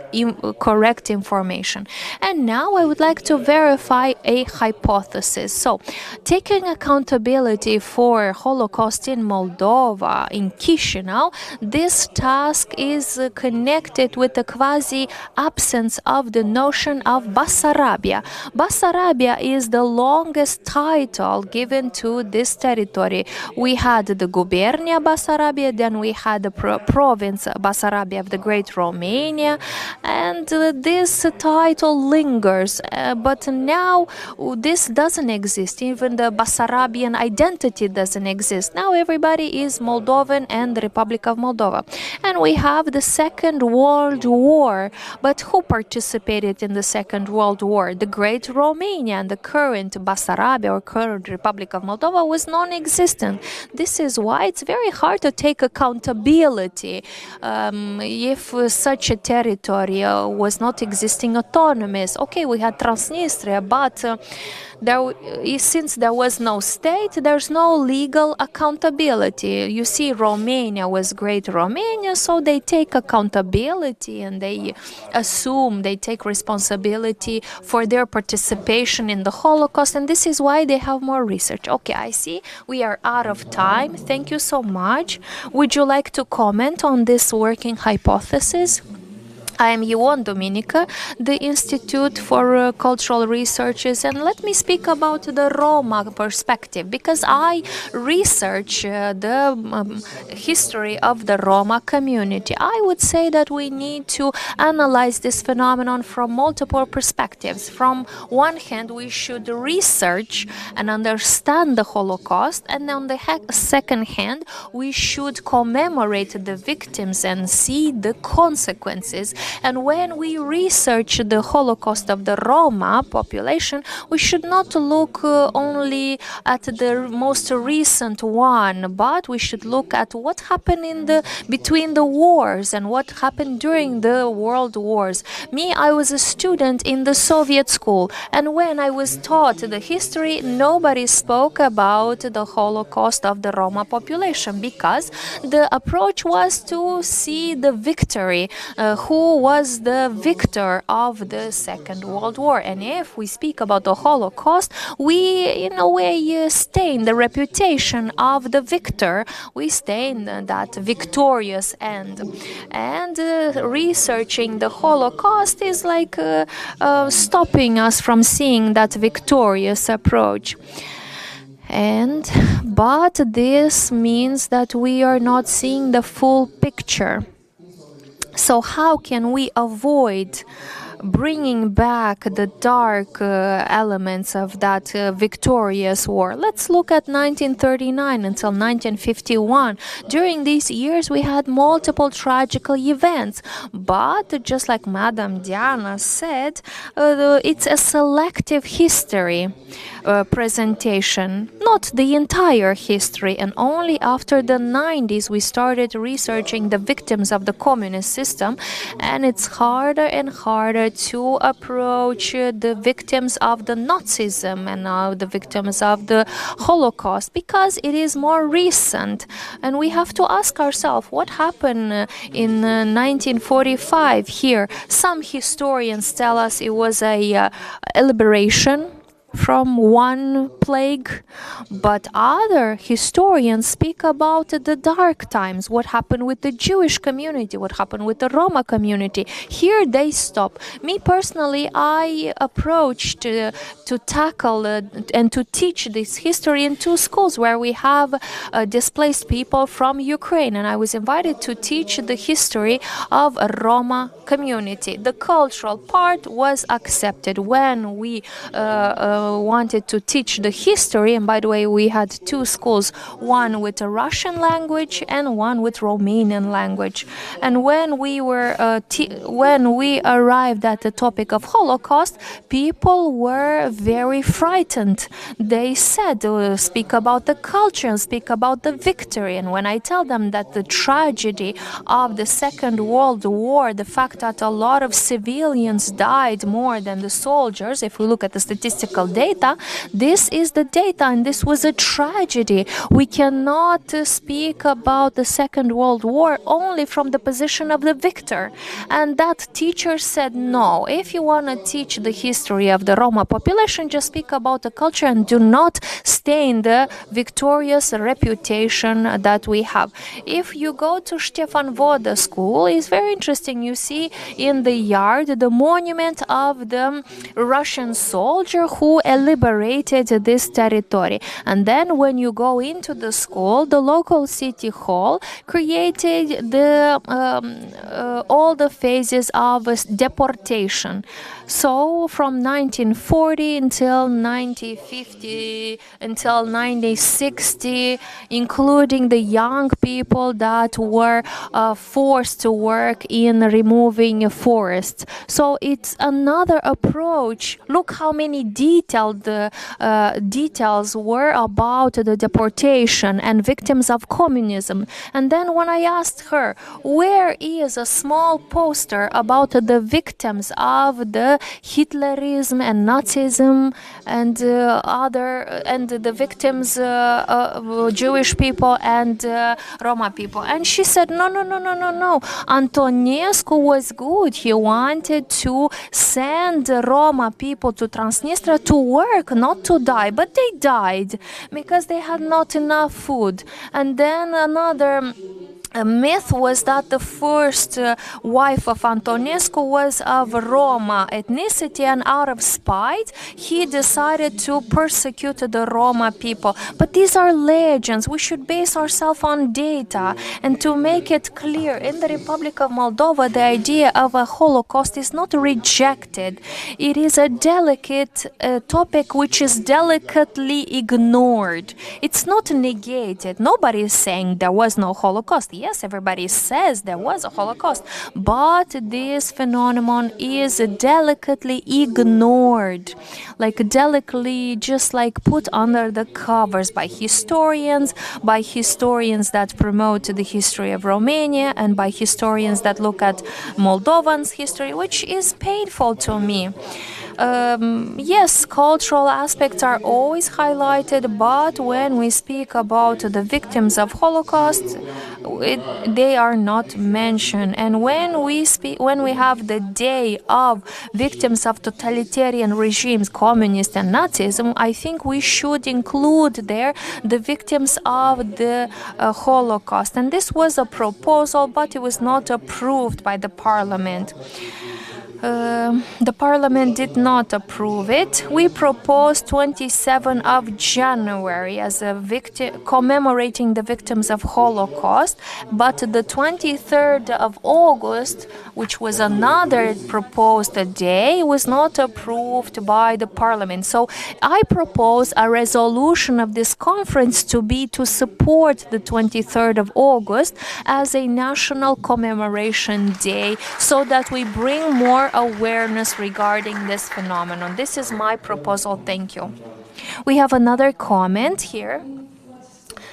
correct information. And now I would like to verify a hypothesis. So, taking accountability for Holocaust in Moldova, in Chisinau, this task is connected with the quasi-absence of the notion of Basarabia. Basarabia is the longest title given to this territory. We had the Gubernia Basarabia, then we had the province Basarabia of the Great Romania, and this title lingers. But now this doesn't exist. Even the Basarabian identity doesn't exist. Now everybody is Moldovan and the Republic of Moldova. And we have the Second World War. But who participated in the Second World War? The Great Romania, and the current Basarabia or current Republic of Moldova was non-existent. This is why it's very hard to take accountability if such a territory was not existing autonomous. Okay, we had Transnistria, but since there was no state, there's no legal accountability. You see, Romania was Great Romania, so they take accountability and they assume, they take responsibility for their participation in the Holocaust, and this is why they have more research. Okay, I see we are out of time. Thank you so much. Would you like to comment on this working hypothesis? I am Ion Dominica, the Institute for Cultural Researches, and let me speak about the Roma perspective, because I research the history of the Roma community. I would say that we need to analyze this phenomenon from multiple perspectives. From one hand, we should research and understand the Holocaust, and on the second hand, we should commemorate the victims and see the consequences. And when we research the Holocaust of the Roma population, we should not look only at the most recent one, but we should look at what happened between the wars and what happened during the world wars. Me, I was a student in the Soviet school, and when I was taught the history, nobody spoke about the Holocaust of the Roma population, because the approach was to see the victory, who was the victor of the Second World War. And if we speak about the Holocaust, we in a way stain the reputation of the victor. We stain that victorious end. And researching the Holocaust is like stopping us from seeing that victorious approach. But this means that we are not seeing the full picture. So how can we avoid bringing back the dark elements of that victorious war? Let's look at 1939 until 1951. During these years, we had multiple tragical events. But just like Madame Diana said, it's a selective history presentation, not the entire history. And only after the 90s, we started researching the victims of the communist system. And it's harder and harder to approach the victims of the Nazism and the victims of the Holocaust, because it is more recent. And we have to ask ourselves, what happened in 1945 here? Some historians tell us it was a liberation. from one plague, but other historians speak about the dark times, what happened with the Jewish community, what happened with the Roma community. Here they stop. Me personally, I approached to tackle and to teach this history in 2 schools where we have displaced people from Ukraine, and I was invited to teach the history of a Roma community. The cultural part was accepted. When we wanted to teach the history, and by the way, we had 2 schools, one with a Russian language and one with Romanian language. And when we arrived at the topic of Holocaust, people were very frightened. They said, speak about the culture and speak about the victory. And when I tell them that the tragedy of the Second World War, the fact that a lot of civilians died more than the soldiers, if we look at the statistical data, this is the data, and this was a tragedy. We cannot speak about the Second World War only from the position of the victor. And that teacher said, no, if you want to teach the history of the Roma population, just speak about the culture and do not stain the victorious reputation that we have. If you go to Stefan Voda school, it's very interesting. You see in the yard the monument of the Russian soldier who liberated this territory. And then when you go into the school, the local city hall created all the phases of deportation. So from 1940 until 1950, until 1960, including the young people that were forced to work in removing forests. So it's another approach. Look how many detailed details were about the deportation and victims of communism. And then when I asked her, where is a small poster about the victims of the Hitlerism and Nazism and the victims, Jewish people and Roma people? And she said, no. Antonescu was good. He wanted to send Roma people to Transnistria to work, not to die. But they died because they had not enough food. And then another myth was that the first wife of Antonescu was of Roma ethnicity, and out of spite he decided to persecute the Roma people. But these are legends. We should base ourselves on data. And to make it clear, in the Republic of Moldova, the idea of a Holocaust is not rejected. It is a delicate topic which is delicately ignored. It's not negated. Nobody is saying there was no Holocaust. Yes, everybody says there was a Holocaust, but this phenomenon is delicately ignored, like delicately just like put under the covers by historians that promote the history of Romania, and by historians that look at Moldovan's history, which is painful to me. Yes, cultural aspects are always highlighted, but when we speak about the victims of Holocaust, they are not mentioned. And when we have the day of victims of totalitarian regimes, communist and Nazism, I think we should include there the victims of the Holocaust. And this was a proposal, but it was not approved by the parliament. The parliament did not approve it. We proposed 27th of January as a commemorating the victims of Holocaust, but the 23rd of August, which was another proposed day, was not approved by the parliament. So I propose a resolution of this conference to support the 23rd of August as a national commemoration day, so that we bring more awareness regarding this phenomenon. This is my proposal. Thank you. We have another comment here.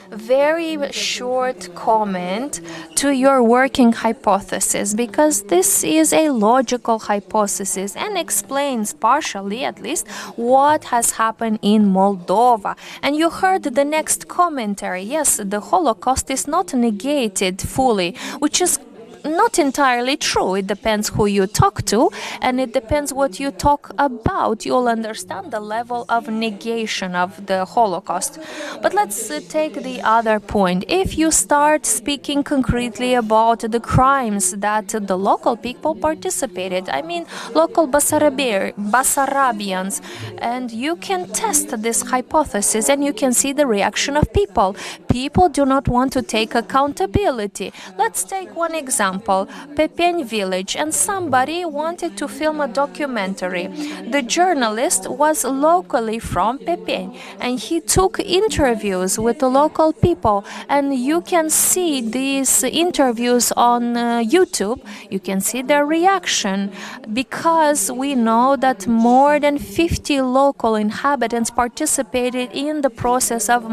Very short comment to your working hypothesis, because this is a logical hypothesis and explains partially, at least, what has happened in Moldova. And you heard the next commentary. Yes, the Holocaust is not negated fully, which is not entirely true. It depends who you talk to, and it depends what you talk about. You'll understand the level of negation of the Holocaust. But let's take the other point. If you start speaking concretely about the crimes that the local people participated, I mean local Bessarabians, and you can test this hypothesis and you can see the reaction of people. People do not want to take accountability. Let's take one example, Pepeni village, and somebody wanted to film a documentary. The journalist was locally from Pepeni, and he took interviews with the local people, and you can see these interviews on YouTube. You can see their reaction, because we know that more than 50 local inhabitants participated in the process of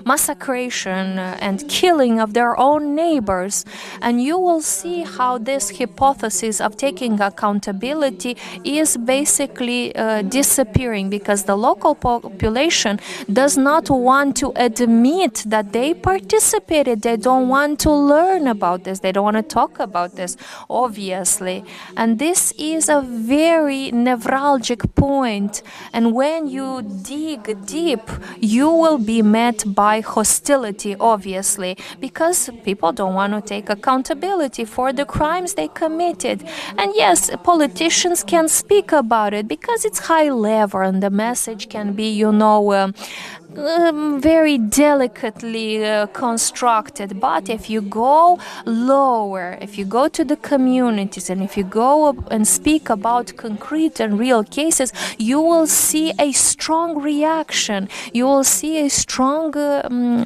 massacration and killing of their own neighbors. And you will see how this hypothesis of taking accountability is basically disappearing, because the local population does not want to admit that they participated. They don't want to learn about this. They don't want to talk about this, obviously. And this is a very neuralgic point. And when you dig deep, you will be met by hostility, obviously, because people don't want to take accountability for the crimes they committed. And yes, politicians can speak about it because it's high level and the message can be, very delicately constructed. But if you go lower, if you go to the communities, and if you go and speak about concrete and real cases, you will see a strong reaction. You will see a strong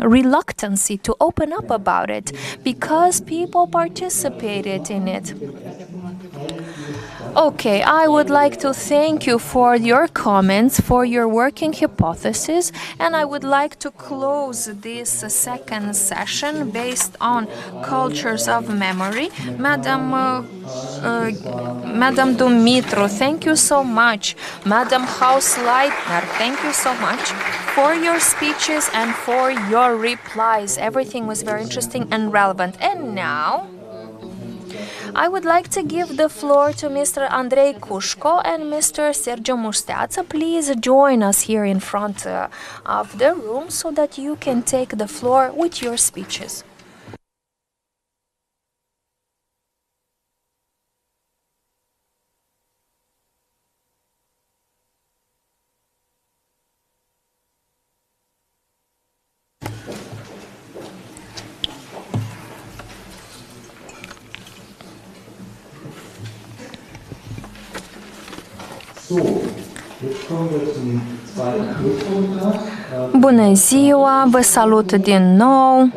reluctancy to open up about it, because people participated in it. Okay, I would like to thank you for your comments, for your working hypothesis, and I would like to close this second session based on cultures of memory. Madam Dumitru, thank you so much. Madam Hausleitner, thank you so much for your speeches and for your replies. Everything was very interesting and relevant. And now I would like to give the floor to Mr. Andrei Kushko and Mr. Sergio Musteață. Please join us here in front of the room so that you can take the floor with your speeches. Bună ziua, vă salut din nou.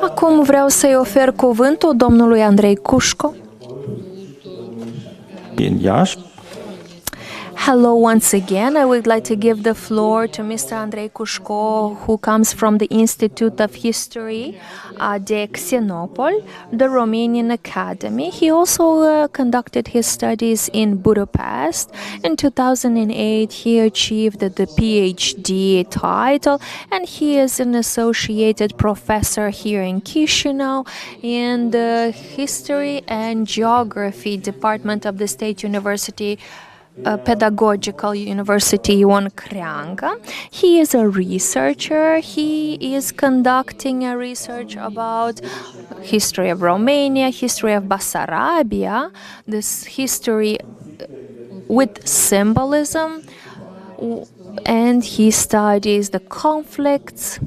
Acum vreau să-i ofer cuvântul domnului Andrei Kushko. Hello once again. I would like to give the floor to Mr. Andrei Kushko, who comes from the Institute of History de Xenopol, the Romanian Academy. He also conducted his studies in Budapest. In 2008, he achieved the PhD title, and he is an associated professor here in Chișinău in the History and Geography Department of the State University Pedagogical University Ion Creangă. He is a researcher. He is conducting a research about history of Romania, history of Bessarabia, this history with symbolism, and he studies the conflicts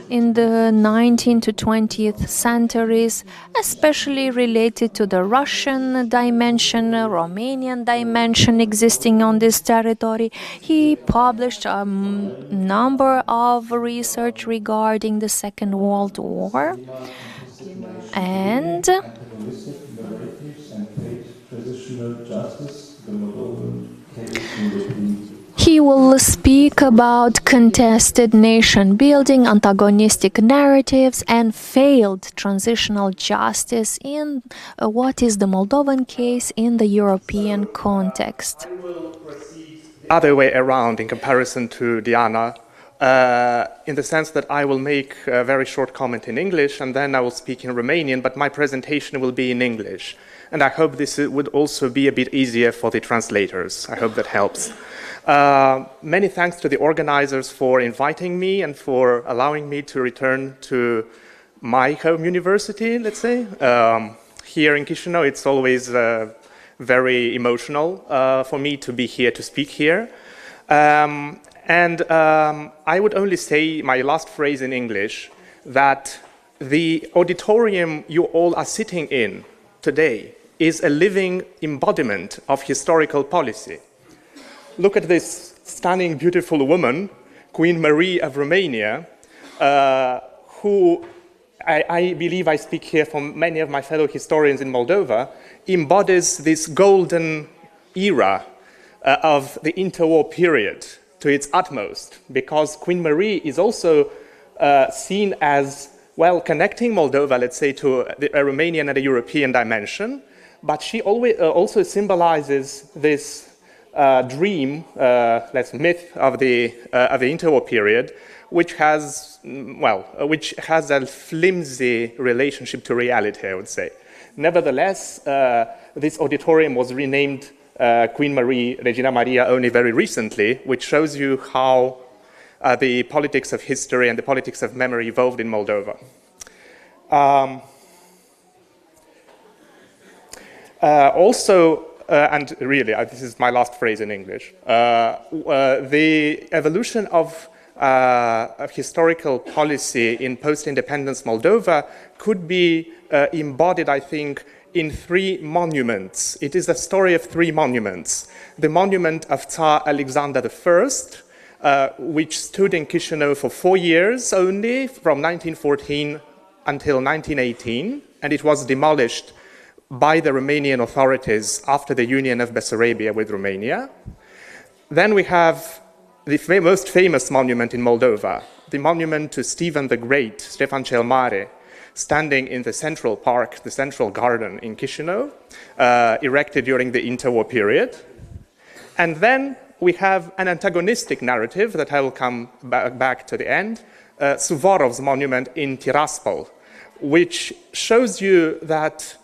in the 19th to 20th centuries, especially related to the Russian dimension, Romanian dimension existing on this territory. He published a number of research regarding the Second World War, and he will speak about contested nation building, antagonistic narratives, and failed transitional justice in what is the Moldovan case in the European context. Other way around in comparison to Diana, in the sense that I will make a very short comment in English and then I will speak in Romanian, but my presentation will be in English. And I hope this would also be a bit easier for the translators. I hope that helps. Many thanks to the organizers for inviting me and for allowing me to return to my home university, let's say. Here in Chișinău, it's always very emotional for me to be here, to speak here. I would only say my last phrase in English, that the auditorium you all are sitting in today is a living embodiment of historical policy. Look at this stunning, beautiful woman, Queen Marie of Romania, who I believe I speak here for many of my fellow historians in Moldova, embodies this golden era of the interwar period to its utmost, because Queen Marie is also seen as, well, connecting Moldova, let's say, to a Romanian and a European dimension, but she always, also symbolizes this dream, myth of the interwar period, which has, which has a flimsy relationship to reality, I would say. Nevertheless, this auditorium was renamed Queen Marie, Regina Maria, only very recently, which shows you how the politics of history and the politics of memory evolved in Moldova. And really, this is my last phrase in English, the evolution of historical policy in post-independence Moldova could be embodied, I think, in three monuments. It is the story of three monuments. The monument of Tsar Alexander I, which stood in Chișinău for 4 years only, from 1914 until 1918, and it was demolished by the Romanian authorities after the union of Bessarabia with Romania. Then we have the most famous monument in Moldova, the monument to Stephen the Great, Ștefan cel Mare, standing in the Central Park, the Central Garden in Chișinău, erected during the interwar period. And then we have an antagonistic narrative that I will come back to the end, Suvorov's monument in Tiraspol, which shows you that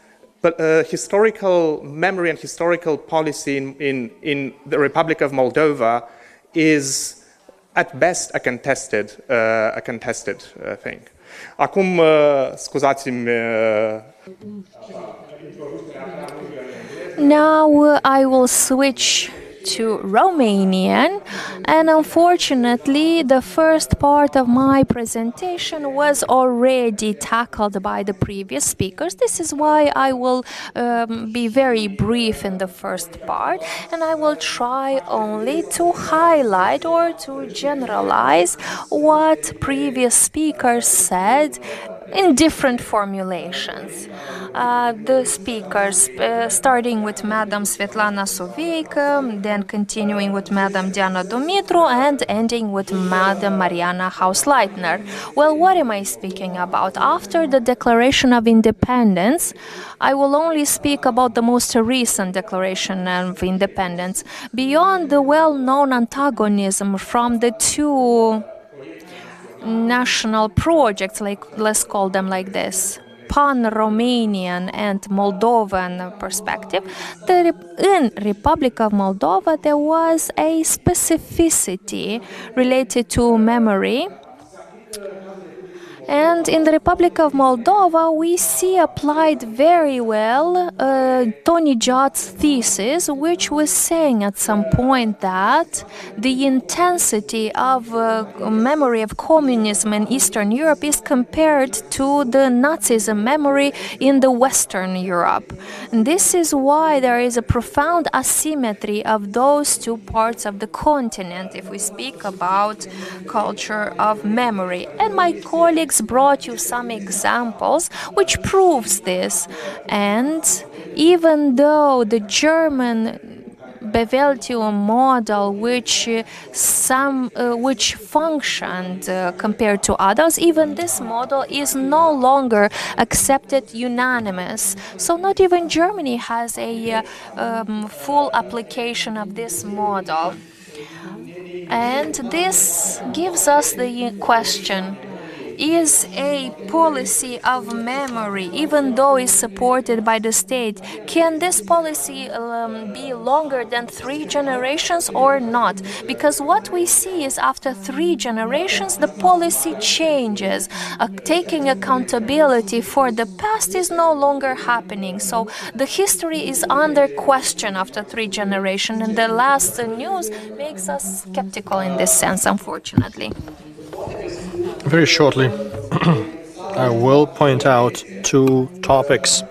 historical memory and historical policy in the Republic of Moldova is at best a contested thing. Acum, scuzați-mi. Now I will switch to Romanian, and unfortunately the first part of my presentation was already tackled by the previous speakers. This is why I will be very brief in the first part, and I will try only to highlight or to generalize what previous speakers said in different formulations. The speakers, starting with Madam Svetlana Soveika, then continuing with Madam Diana Dumitru, and ending with Madam Mariana Hausleitner. Well, what am I speaking about? After the Declaration of Independence, I will only speak about the most recent Declaration of Independence. Beyond the well-known antagonism from the two national projects, let's call them like this, pan-Romanian and Moldovan perspective, in Republic of Moldova there was a specificity related to memory. And in the Republic of Moldova, we see applied very well Tony Jott's thesis, which was saying at some point that the intensity of memory of communism in Eastern Europe is compared to the Nazism memory in the Western Europe. And this is why there is a profound asymmetry of those two parts of the continent if we speak about culture of memory. And my colleagues brought you some examples which proves this. And even though the German Bewältigung model, which functioned compared to others, even this model is no longer accepted unanimous. So not even Germany has a full application of this model. And this gives us the question: is a policy of memory, even though it's supported by the state, can this policy be longer than 3 generations or not? Because what we see is after 3 generations, the policy changes. Taking accountability for the past is no longer happening. So the history is under question after 3 generations, and the last news makes us skeptical in this sense, unfortunately. Very shortly, I will point out 2 topics,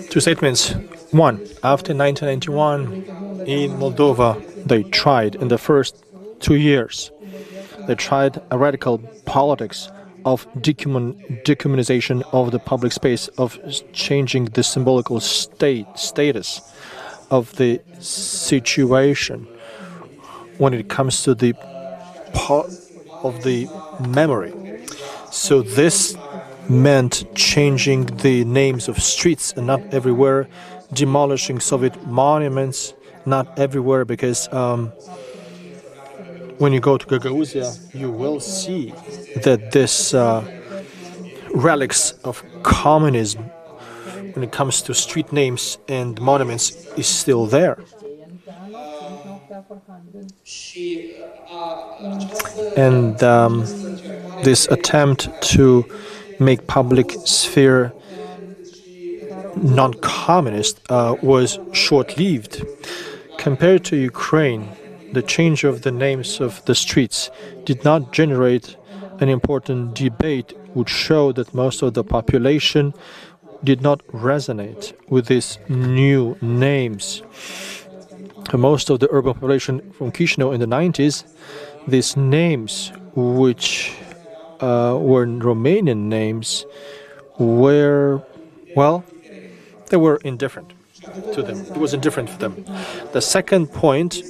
2 statements. One, after 1991 in Moldova, they tried in the first 2 years, they tried a radical politics of decommunization of the public space, of changing the symbolical status of the situation when it comes to the of the memory. So this meant changing the names of streets, and not everywhere, demolishing Soviet monuments, not everywhere, because when you go to Gagauzia, you will see that this relics of communism, when it comes to street names and monuments, is still there. And this attempt to make public sphere non-communist was short-lived. Compared to Ukraine, the change of the names of the streets did not generate an important debate, which showed that most of the population did not resonate with these new names. Most of the urban population from Chisinau in the 90s, these names, which were Romanian names, were, well, they were indifferent to them. It was indifferent for them. The second point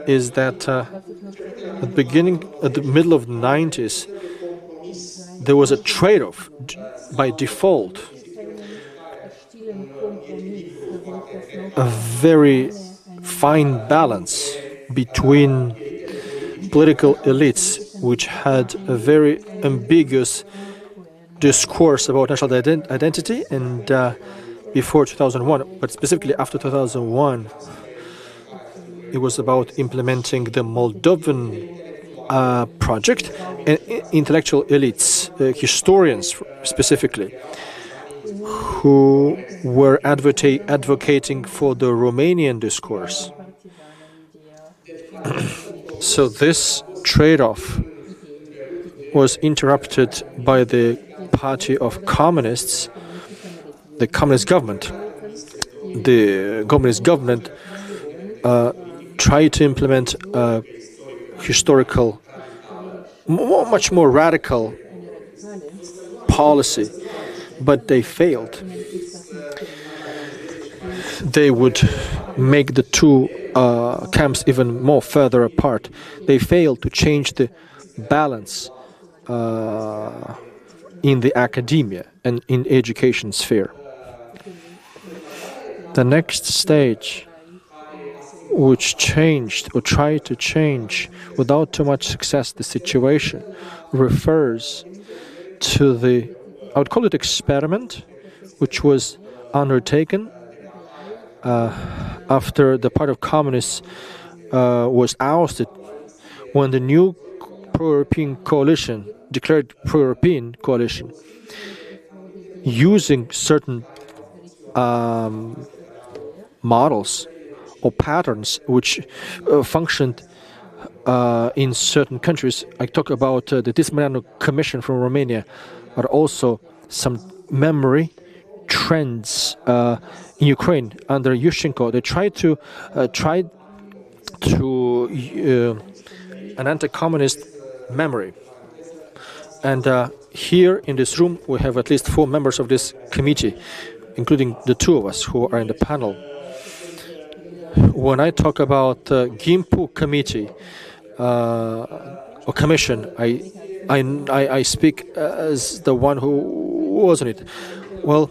is that at the middle of the 90s, there was a trade-off by default. A very fine balance between political elites, which had a very ambiguous discourse about national identity, and before 2001, but specifically after 2001, it was about implementing the Moldovan project, and intellectual elites, historians specifically, who were advocating for the Romanian discourse. So this trade-off was interrupted by the Party of Communists, the communist government. The communist government tried to implement a historical, much more radical policy, but they failed. They would make the 2 camps even more further apart. They failed to change the balance in the academia and in education sphere. The next stage, which changed or tried to change without too much success the situation, refers to the, I would call it, experiment, which was undertaken after the Party of Communists was ousted, when the new pro-European coalition, declared pro-European coalition, using certain models or patterns which functioned in certain countries. I talk about the Tismaneanu Commission from Romania, but also some memory trends in Ukraine under Yushchenko. They tried to an anti-communist memory. And here in this room we have at least 4 members of this committee, including the 2 of us who are in the panel. When I talk about GIMPU committee or commission, I speak as the one who was on it. Well,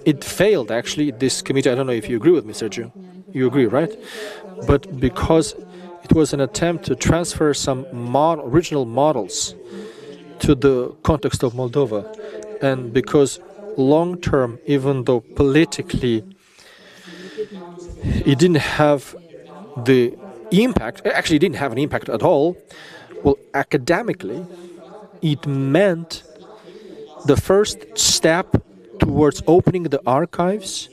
it failed actually, this committee. I don't know if you agree with me, Sergio. You agree, right? But because it was an attempt to transfer some original models to the context of Moldova, and because long-term, even though politically it didn't have the impact, actually it didn't have an impact at all, well, academically, it meant the first step towards opening the archives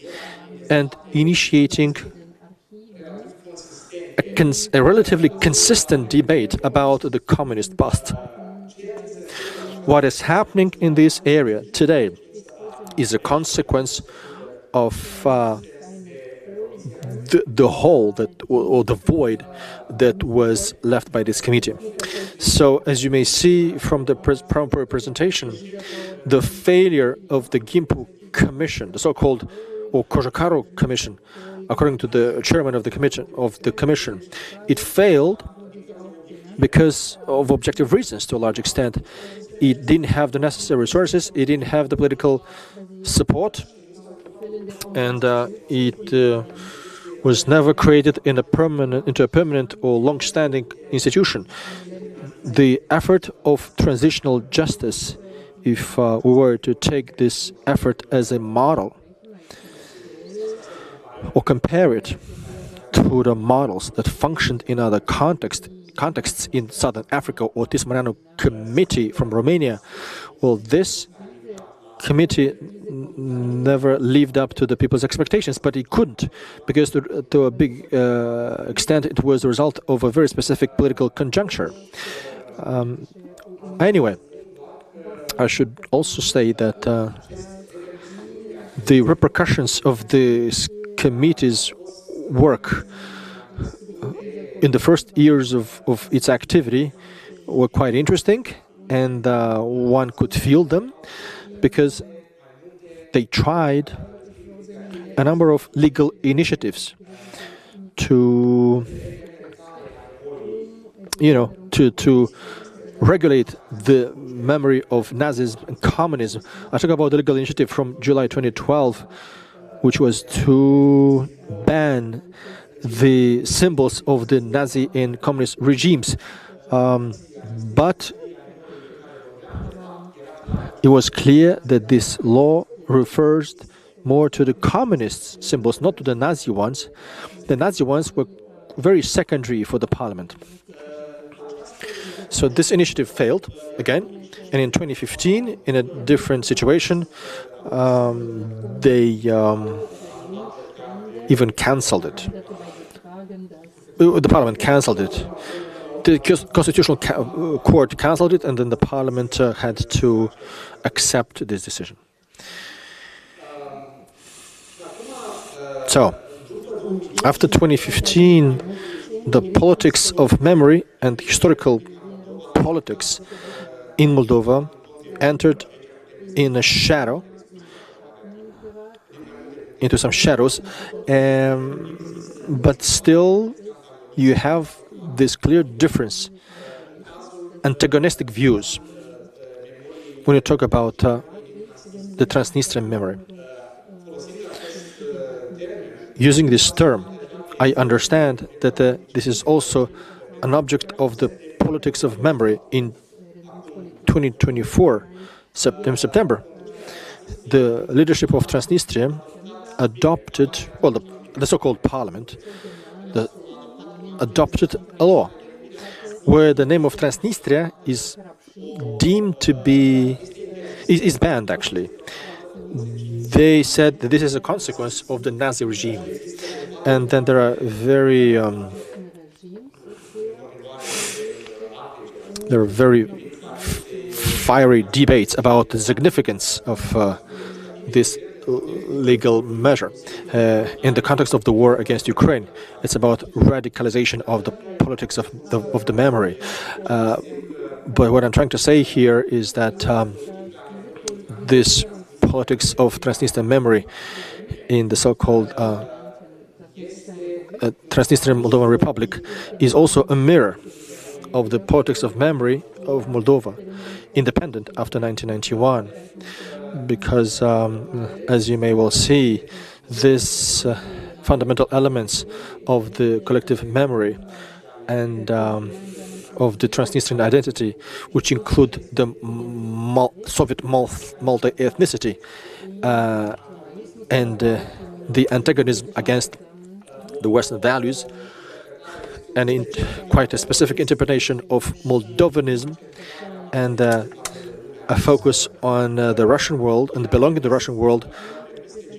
and initiating a relatively consistent debate about the communist past. What is happening in this area today is a consequence of the hole that, or the void that was left by this committee. So, as you may see from the presentation, the failure of the Gimpu Commission, the so-called or Kojakaru Commission, according to the chairman of the commission, it failed because of objective reasons to a large extent. It didn't have the necessary resources, it didn't have the political support, and it was never created into a permanent or long-standing institution. The effort of transitional justice, if we were to take this effort as a model or compare it to the models that functioned in other contexts in Southern Africa, or Tismaranu Committee from Romania, well, this committee never lived up to the people's expectations, but it couldn't, because to a big extent it was the result of a very specific political conjuncture. Anyway, I should also say that the repercussions of this committee's work in the first years of its activity were quite interesting, and one could feel them, because they tried a number of legal initiatives to, to regulate the memory of Nazism and communism. I talk about the legal initiative from July 2012, which was to ban the symbols of the Nazi and communist regimes. But it was clear that this law refers more to the communist symbols, not to the Nazi ones. The Nazi ones were very secondary for the parliament. So this initiative failed again, and in 2015, in a different situation, they even cancelled it. The parliament cancelled it. The Constitutional Court cancelled it, and then the parliament had to accept this decision. So, after 2015, the politics of memory and historical politics in Moldova entered in a shadow, into some shadows, but still you have this clear difference, antagonistic views, when you talk about the Transnistrian memory. Using this term, I understand that this is also an object of the politics of memory in 2024, September. The leadership of Transnistria adopted, well, the so-called parliament, adopted a law where the name of Transnistria is deemed to be, is banned actually. They said that this is a consequence of the Nazi regime. And then there are very fiery debates about the significance of this legal measure in the context of the war against Ukraine. It's about radicalization of the politics of the memory. But what I'm trying to say here is that this politics of Transnistrian memory in the so-called Transnistrian Moldovan Republic is also a mirror of the politics of memory of Moldova, independent after 1991. Because, as you may well see, this fundamental elements of the collective memory and of the Transnistrian identity, which include the Soviet multi-ethnicity and the antagonism against the Western values, and in quite a specific interpretation of Moldovanism, and a focus on the Russian world and the belonging to the Russian world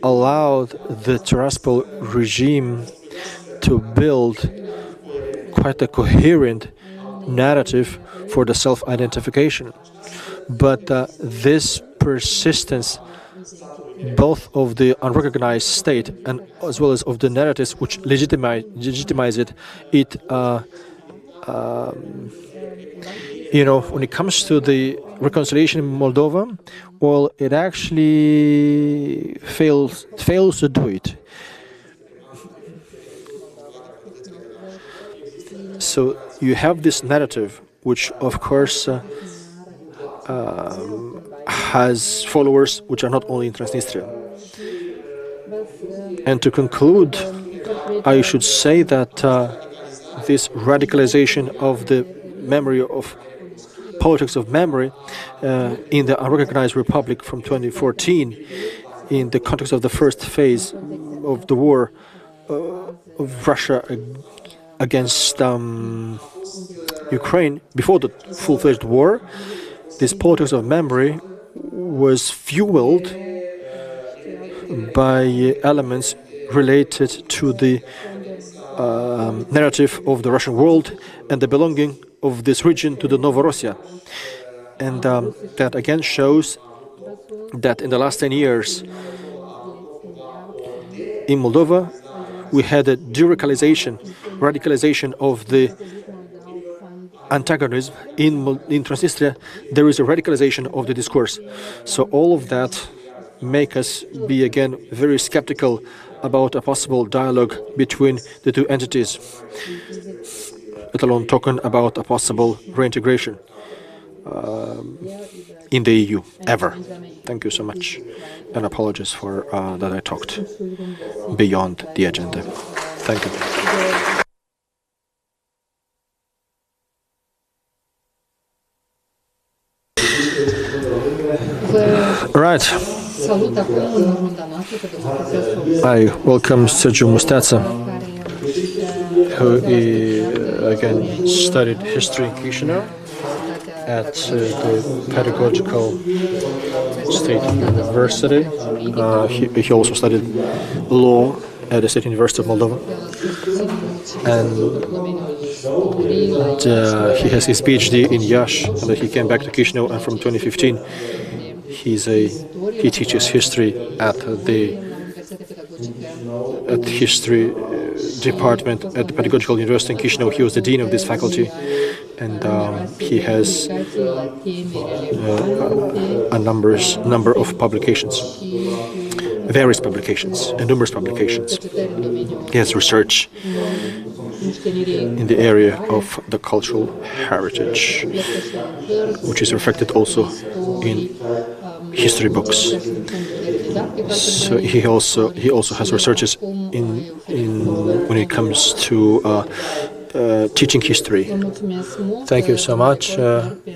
allowed the Tiraspol regime to build quite a coherent narrative for the self-identification. But this persistence, both of the unrecognized state and as well as of the narratives which legitimize it, when it comes to the reconciliation in Moldova, well, it actually fails to do it. So you have this narrative, which of course has followers which are not only in Transnistria. And to conclude, I should say that this radicalization of the memory of politics of memory in the unrecognized republic from 2014, in the context of the first phase of the war of Russia against Ukraine, before the full-fledged war, this politics of memory was fueled by elements related to the narrative of the Russian world and the belonging of this region to the Novorossiya. And that again shows that in the last 10 years in Moldova we had a radicalization of the antagonism. In Transnistria there is a radicalization of the discourse. So all of that make us be again very skeptical about a possible dialogue between the two entities, let alone talking about a possible reintegration in the EU, ever. Thank you so much, and apologies for that I talked beyond the agenda. Thank you. Right. I welcome Sergiu Mustața, who again studied history in Chișinău at the Pedagogical State University. He also studied law at the State University of Moldova, and he has his PhD in Iași, and then he came back to Chișinău, and from 2015 he teaches history at the history department at the Pedagogical University in Chișinău. He was the dean of this faculty, and he has a number of publications, various publications, and numerous publications. He has research in the area of the cultural heritage, which is reflected also in history books. So he also has researches in when it comes to teaching history. Thank you so much,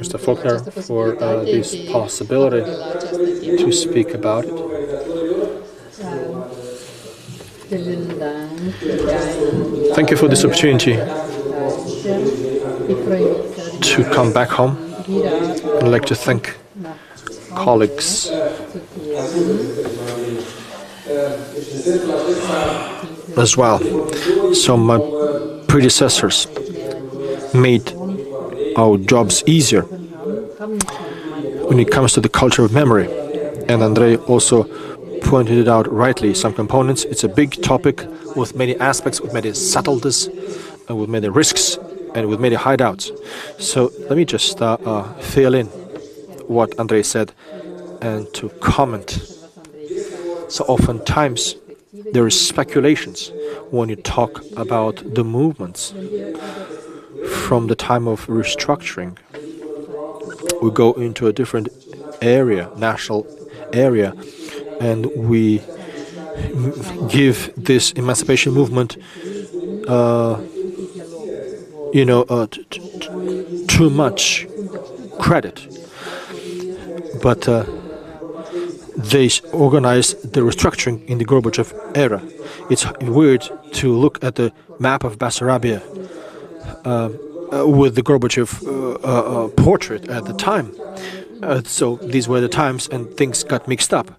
Mr. Faulkner, for this possibility to speak about it. Thank you for this opportunity to come back home. I'd like to thank colleagues as well. So my predecessors made our jobs easier when it comes to the culture of memory. And Andrei also pointed it out rightly, some components. It's a big topic with many aspects, with many subtleties, and with many risks, and with many hideouts. So let me just fill in what Andrei said and to comment. So oftentimes there is speculations when you talk about the movements from the time of restructuring. We go into a different area, national area, and we give this emancipation movement, too much credit. But they organized the restructuring in the Gorbachev era. It's weird to look at the map of Bessarabia with the Gorbachev portrait at the time. So these were the times, and things got mixed up.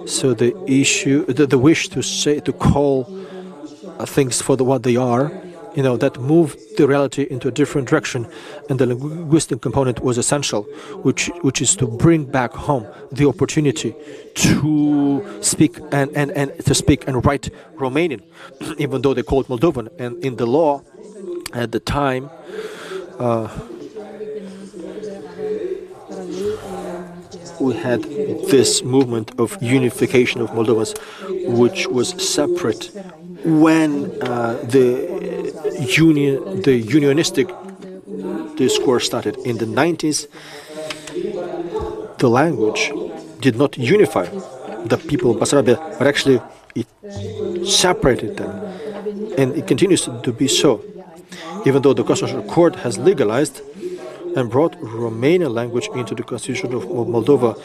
So the wish to call things for what they are, that moved the reality into a different direction, and the linguistic component was essential, which is to bring back home the opportunity to speak and write Romanian, even though they call it Moldovan. And in the law at the time, we had this movement of unification of Moldovans, which was separate when the unionistic discourse started. In the 90s, the language did not unify the people of Bessarabia, but actually it separated them, and it continues to be so. Even though the Constitutional Court has legalized and brought Romanian language into the Constitution of Moldova,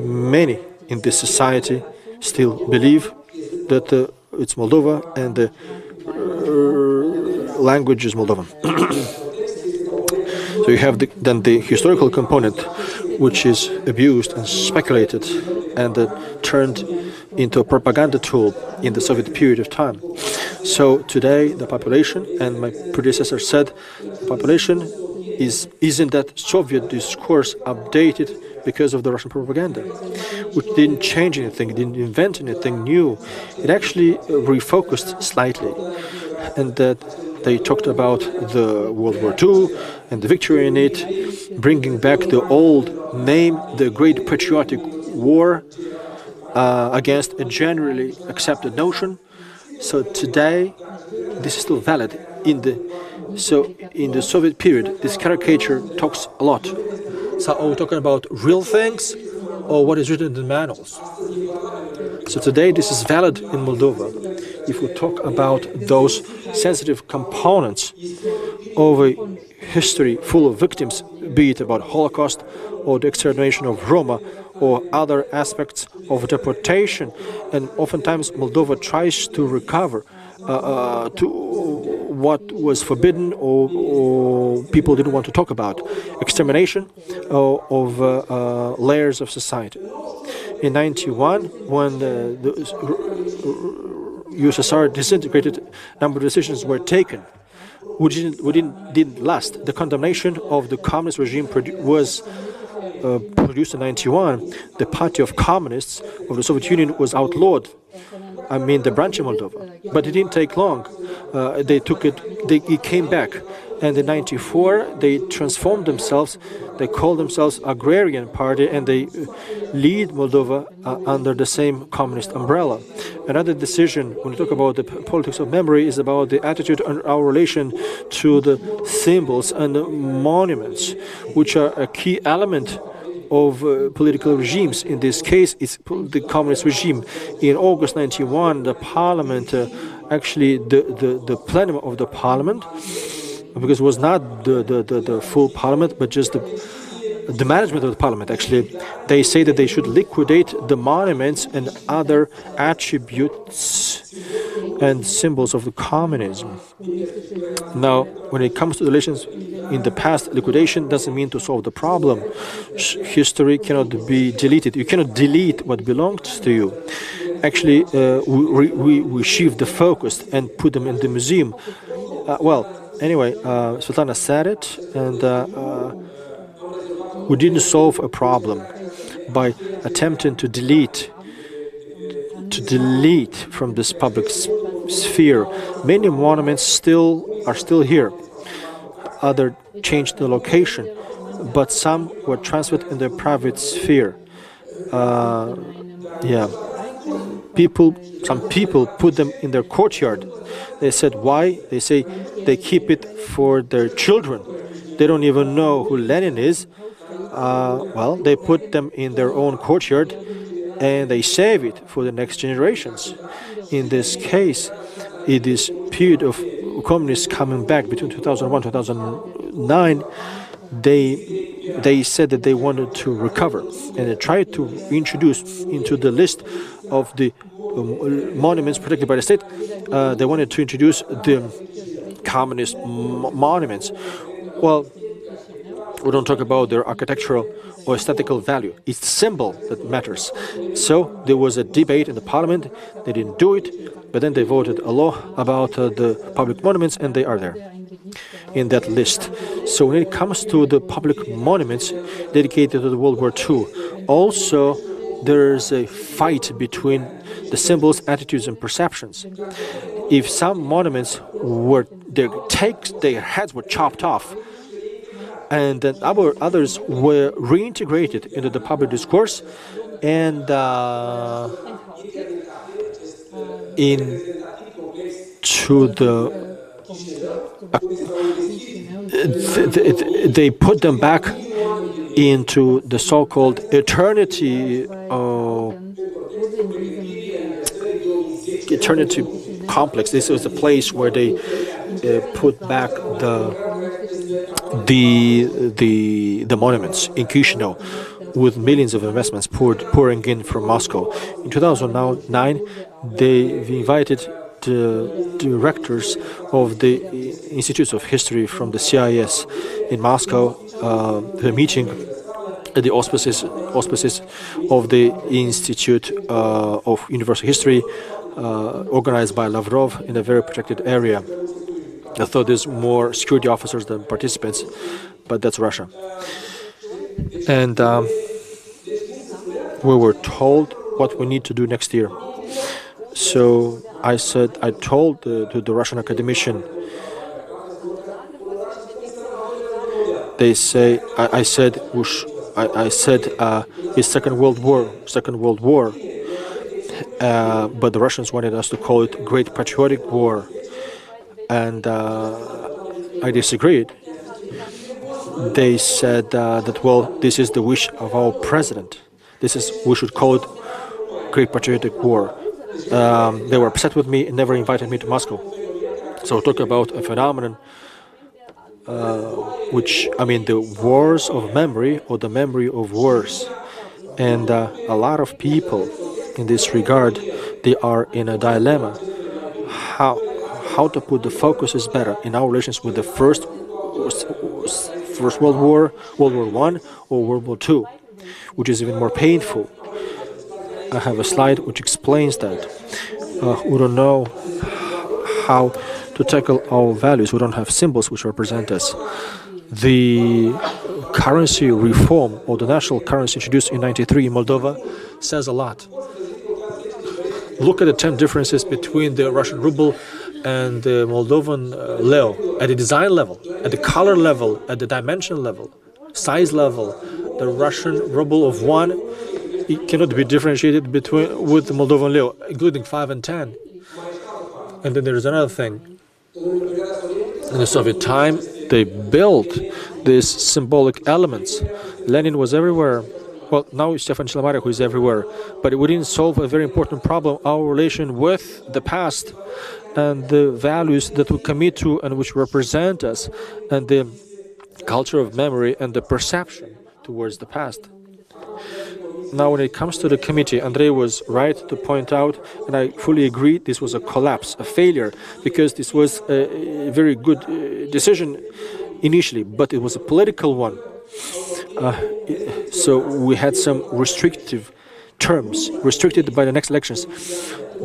many in this society still believe that it's Moldova and the language is Moldovan. So you have then the historical component, which is abused and speculated and turned into a propaganda tool in the Soviet period of time. So today the population, and my predecessor said, the population is in that Soviet discourse updated because of the Russian propaganda, which didn't change anything, didn't invent anything new. It actually refocused slightly, and that they talked about the World War II and the victory in it, bringing back the old name, the Great Patriotic War, against a generally accepted notion. So today, this is still valid. In the Soviet period, this caricature talks a lot. So are we talking about real things or what is written in the manuals? So today this is valid in Moldova. If we talk about those sensitive components of a history full of victims, be it about Holocaust or the extermination of Roma or other aspects of deportation, and oftentimes Moldova tries to recover to what was forbidden or people didn't want to talk about, extermination of layers of society. In 1991, when the USSR disintegrated, a number of decisions were taken which didn't last. The condemnation of the communist regime was produced in 1991. The Party of Communists of the Soviet Union was outlawed. I mean, the branch in Moldova. But it didn't take long. It came back. And in 1994, they transformed themselves. They called themselves Agrarian Party, and they lead Moldova under the same communist umbrella. Another decision, when we talk about the politics of memory, is about the attitude and our relation to the symbols and the monuments, which are a key element of political regimes. In this case, it's the communist regime. In August 1991, the parliament, actually the plenum of the parliament, because it was not the full parliament, but just the management of the parliament, actually, they say that they should liquidate the monuments and other attributes and symbols of the communism. Now, when it comes to relations in the past, liquidation doesn't mean to solve the problem. History cannot be deleted. You cannot delete what belongs to you. Actually, we shift the focus and put them in the museum. Anyway, Svetlana said it, and we didn't solve a problem by attempting to delete from this public sphere. Many monuments are still here. Others changed the location, but some were transferred in their private sphere. Some people put them in their courtyard. They said, why? They say they keep it for their children. They don't even know who Lenin is. They put them in their own courtyard, and they save it for the next generations. In this case, in this period of communists coming back between 2001 and 2009, they said that they wanted to recover, and they tried to introduce into the list of the monuments protected by the state. They wanted to introduce the communist monuments. Well, we don't talk about their architectural or aesthetical value. It's the symbol that matters. So there was a debate in the parliament. They didn't do it, but then they voted a law about the public monuments, and they are there in that list. So when it comes to the public monuments dedicated to the World War II, also there's a fight between the symbols, attitudes, and perceptions. If some monuments were their heads were chopped off, and then others were reintegrated into the public discourse, and they put them back into the so-called eternity complex. This was a place where they put back the monuments in Chisinau, with millions of investments pouring in from Moscow. In 2009, they invited the directors of the Institutes of History from the CIS in Moscow to a meeting at the auspices of the Institute of Universal History, organized by Lavrov in a very protected area. I thought there's more security officers than participants, but that's Russia. And we were told what we need to do next year. So I told the Russian academician. They say I said it's Second World War, but the Russians wanted us to call it Great Patriotic War, and I disagreed. They said that, well, this is the wish of our president. We should call it Great Patriotic War. They were upset with me and never invited me to Moscow. So talk about a phenomenon the wars of memory, or the memory of wars. And a lot of people in this regard, they are in a dilemma. How to put the focus is better in our relations with the First World War, World War I, or World War II, which is even more painful. I have a slide which explains that. We don't know how to tackle our values. We don't have symbols which represent us. The currency reform, or the national currency introduced in '93 in Moldova, says a lot. Look at the 10 differences between the Russian ruble and the Moldovan leu, at the design level, at the color level, at the dimension level, size level. The Russian ruble of 1, it cannot be differentiated with the Moldovan leu, including 5 and 10. And then there is another thing. In the Soviet time, they built these symbolic elements. Lenin was everywhere. Well, now it's Stefan Chilamaria who is everywhere. But we didn't solve a very important problem, our relation with the past and the values that we commit to and which represent us, and the culture of memory and the perception towards the past. Now, when it comes to the committee, Andrei was right to point out, and I fully agree, this was a collapse, a failure, because this was a very good decision initially, but it was a political one. So we had some restrictive terms, restricted by the next elections.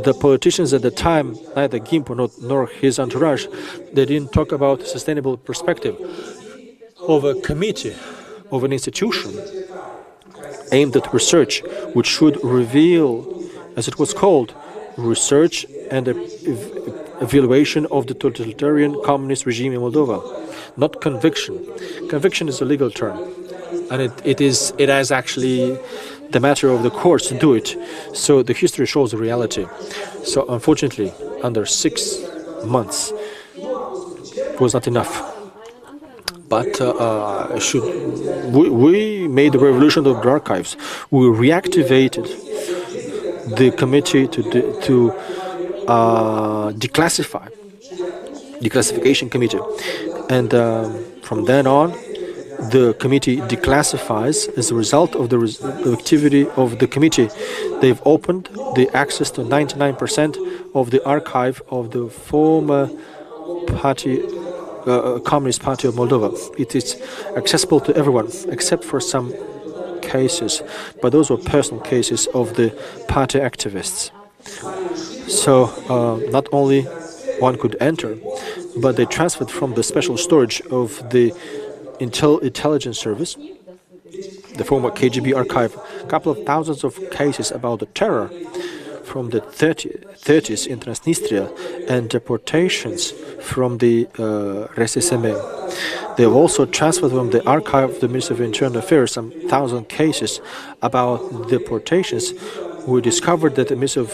The politicians at the time, neither Gimpo nor his entourage, they didn't talk about sustainable perspective of a committee, of an institution aimed at research, which should reveal, as it was called, research and evaluation of the totalitarian communist regime in Moldova, not conviction. Conviction is a legal term, and it is actually the matter of the courts to do it. So the history shows the reality. So unfortunately, under 6 months, it was not enough. But we made the revolution of the archives. We reactivated the committee to declassification committee, and from then on, the committee declassifies as a result of the activity of the committee. They've opened the access to 99% of the archive of the former party, Communist Party of Moldova. It is accessible to everyone, except for some cases, but those were personal cases of the party activists. So not only one could enter, but they transferred from the special storage of the intelligence service, the former KGB archive, a couple of thousands of cases about the terror from the 30s in Transnistria and deportations from the RSSM. They have also transferred from the archive of the Ministry of Internal Affairs some 1,000 cases about deportations. We discovered that the Ministry of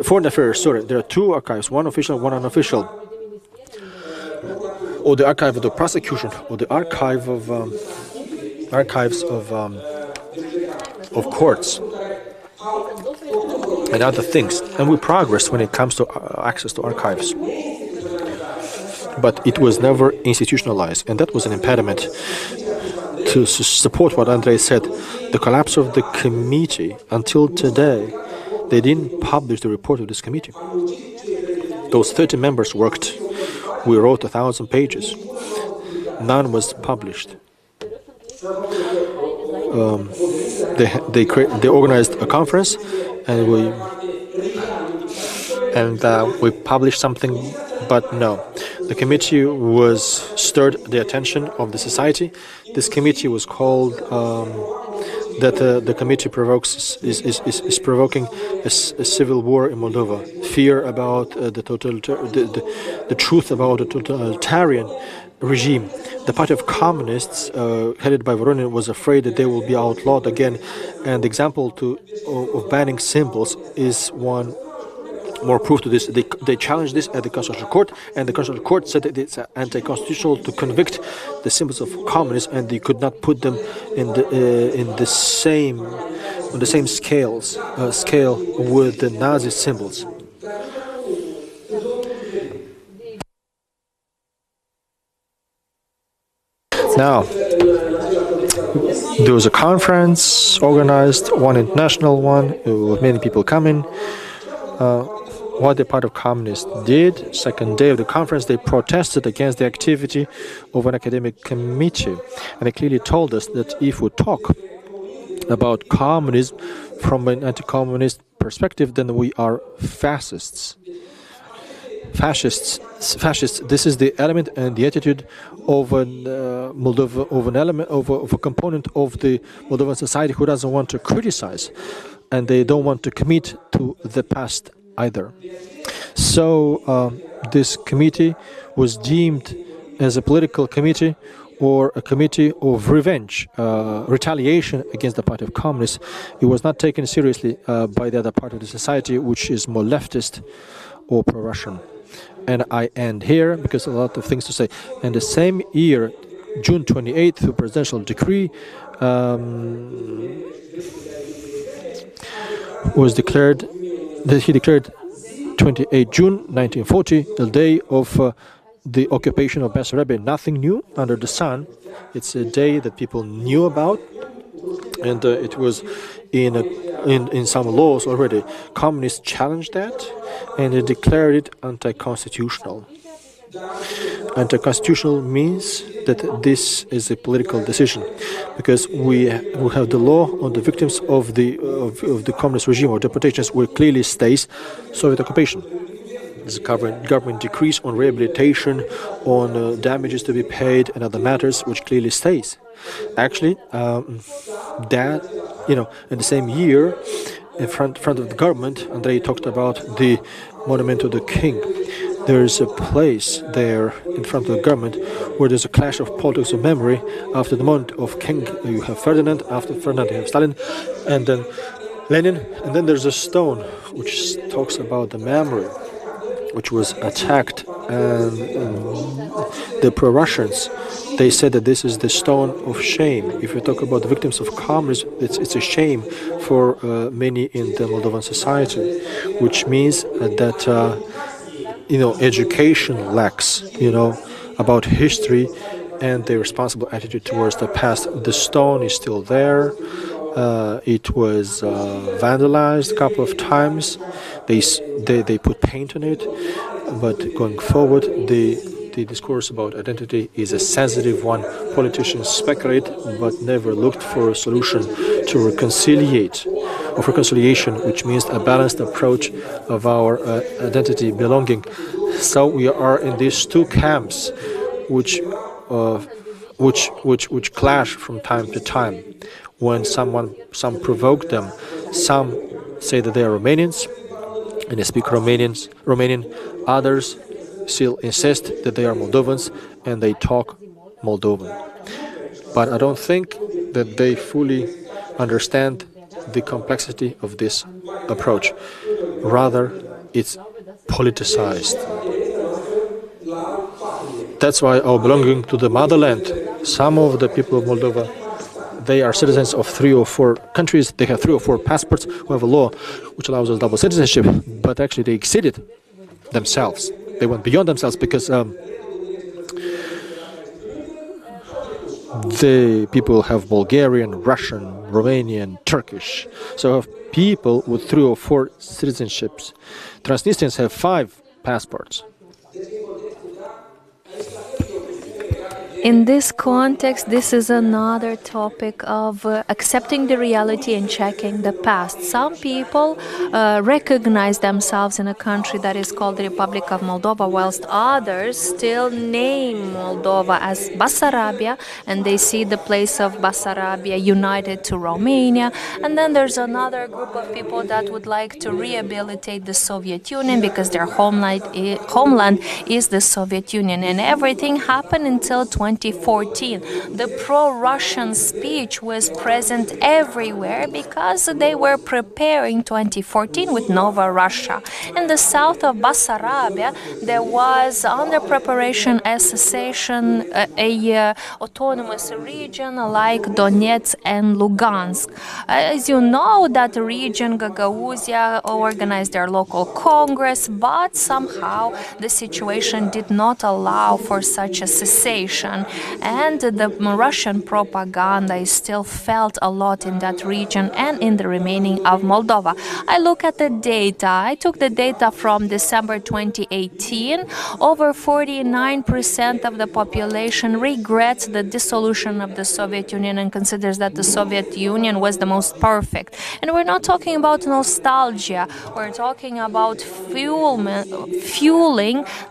Foreign Affairs, there are two archives, one official, one unofficial, or the archive of the prosecution, or the archive of archives of courts and other things. And we progressed when it comes to access to archives, but it was never institutionalized, and that was an impediment to support what Andrei said. The collapse of the committee, until today, they didn't publish the report of this committee. Those 30 members worked. We wrote 1,000 pages. None was published. They organized a conference, and we published something, but no. The committee was stirred the attention of the society. This committee was called the committee is provoking a civil war in Moldova. Fear about the truth about the totalitarian regime. The Party of Communists, headed by Voronin, was afraid that they will be outlawed again. And the example of banning symbols is one more proof to this. They challenged this at the Constitutional Court, and the Constitutional Court said that it's anti-constitutional to convict the symbols of communism, and they could not put them on the same scale with the Nazi symbols. Now, there was a conference organized, one international one, with many people coming. What the Party of Communists did, second day of the conference, they protested against the activity of an academic committee. And they clearly told us that if we talk about communism from an anti-communist perspective, then we are fascists. Fascists. This is the element and the attitude of a component of the Moldovan society who doesn't want to criticize, and they don't want to commit to the past either. So this committee was deemed as a political committee or a committee of revenge, retaliation against the Party of Communists. It was not taken seriously by the other part of the society, which is more leftist or pro-Russian. And I end here because a lot of things to say. In the same year, June 28th, through presidential decree, was declared that he declared 28 June 1940 the day of the occupation of Bessarabia. Nothing new under the sun. It's a day that people knew about, and it was in some laws already. Communists challenged that, and they declared it anti-constitutional. Anti-constitutional means that this is a political decision, because we have the law on the victims of the communist regime or deportations, where clearly states Soviet occupation. There's government decrees on rehabilitation, on damages to be paid, and other matters, which clearly states. Actually, that in the same year, in front of the government, Andrei talked about the monument to the king. There is a place there in front of the government where there's a clash of politics of memory. After the monument of king, you have Ferdinand. After Ferdinand, you have Stalin, and then Lenin. And then there's a stone which talks about the memory, which was attacked, and the pro-Russians, they said that this is the stone of shame. If you talk about the victims of communism, it's a shame for many in the Moldovan society, which means that education lacks, about history and the responsible attitude towards the past. The stone is still there. It was vandalized a couple of times. They put paint on it, but going forward, the discourse about identity is a sensitive one. Politicians speculate, but never looked for a solution to reconciliation, which means a balanced approach of our identity belonging. So we are in these two camps, which clash from time to time. When some provoke them, some say that they are Romanians and they speak Romanian. Others still insist that they are Moldovans and they talk Moldovan. But I don't think that they fully understand the complexity of this approach. Rather, it's politicized. That's why our belonging to the motherland, some of the people of Moldova, they are citizens of 3 or 4 countries. They have 3 or 4 passports. We have a law which allows us double citizenship, but actually they exceeded themselves. They went beyond themselves because the people have Bulgarian, Russian, Romanian, Turkish. So have people with 3 or 4 citizenships. Transnistrians have 5 passports. In this context, this is another topic of accepting the reality and checking the past. Some people recognize themselves in a country that is called the Republic of Moldova, whilst others still name Moldova as Basarabia, and they see the place of Basarabia united to Romania. And then there's another group of people that would like to rehabilitate the Soviet Union because their homeland is the Soviet Union. And everything happened until 2014. The pro-Russian speech was present everywhere because they were preparing 2014 with Nova Russia. In the south of Basarabia, there was under preparation a secession, autonomous region like Donetsk and Lugansk. As you know, that region, Gagauzia, organized their local congress, but somehow the situation did not allow for such a cessation. And the Russian propaganda is still felt a lot in that region and in the remaining of Moldova. I look at the data. I took the data from December 2018. Over 49% of the population regrets the dissolution of the Soviet Union and considers that the Soviet Union was the most perfect. And we're not talking about nostalgia. We're talking about fueling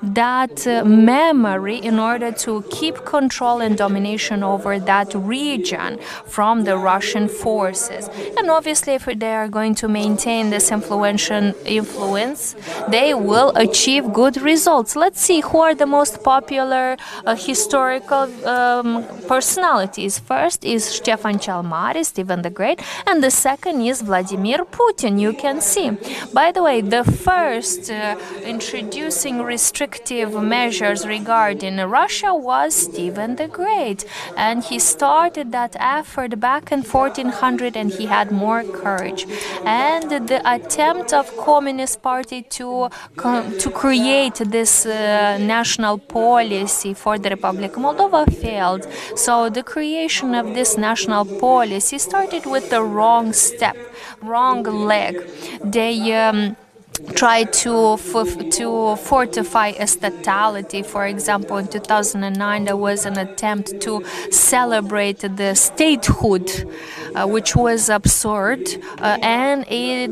that memory in order to keep control and domination over that region from the Russian forces. And obviously, if they are going to maintain this influence, they will achieve good results. Let's see who are the most popular historical personalities. First is Ștefan cel Mare, Stephen the Great, and the second is Vladimir Putin. You can see. By the way, the first introducing restrictive measures regarding Russia was Stephen the Great, and he started that effort back in 1400, and he had more courage. And the attempt of Communist Party to create this national policy for the Republic of Moldova failed. So the creation of this national policy started with the wrong step, wrong leg. They tried to fortify a statality. For example, in 2009 there was an attempt to celebrate the statehood, which was absurd, and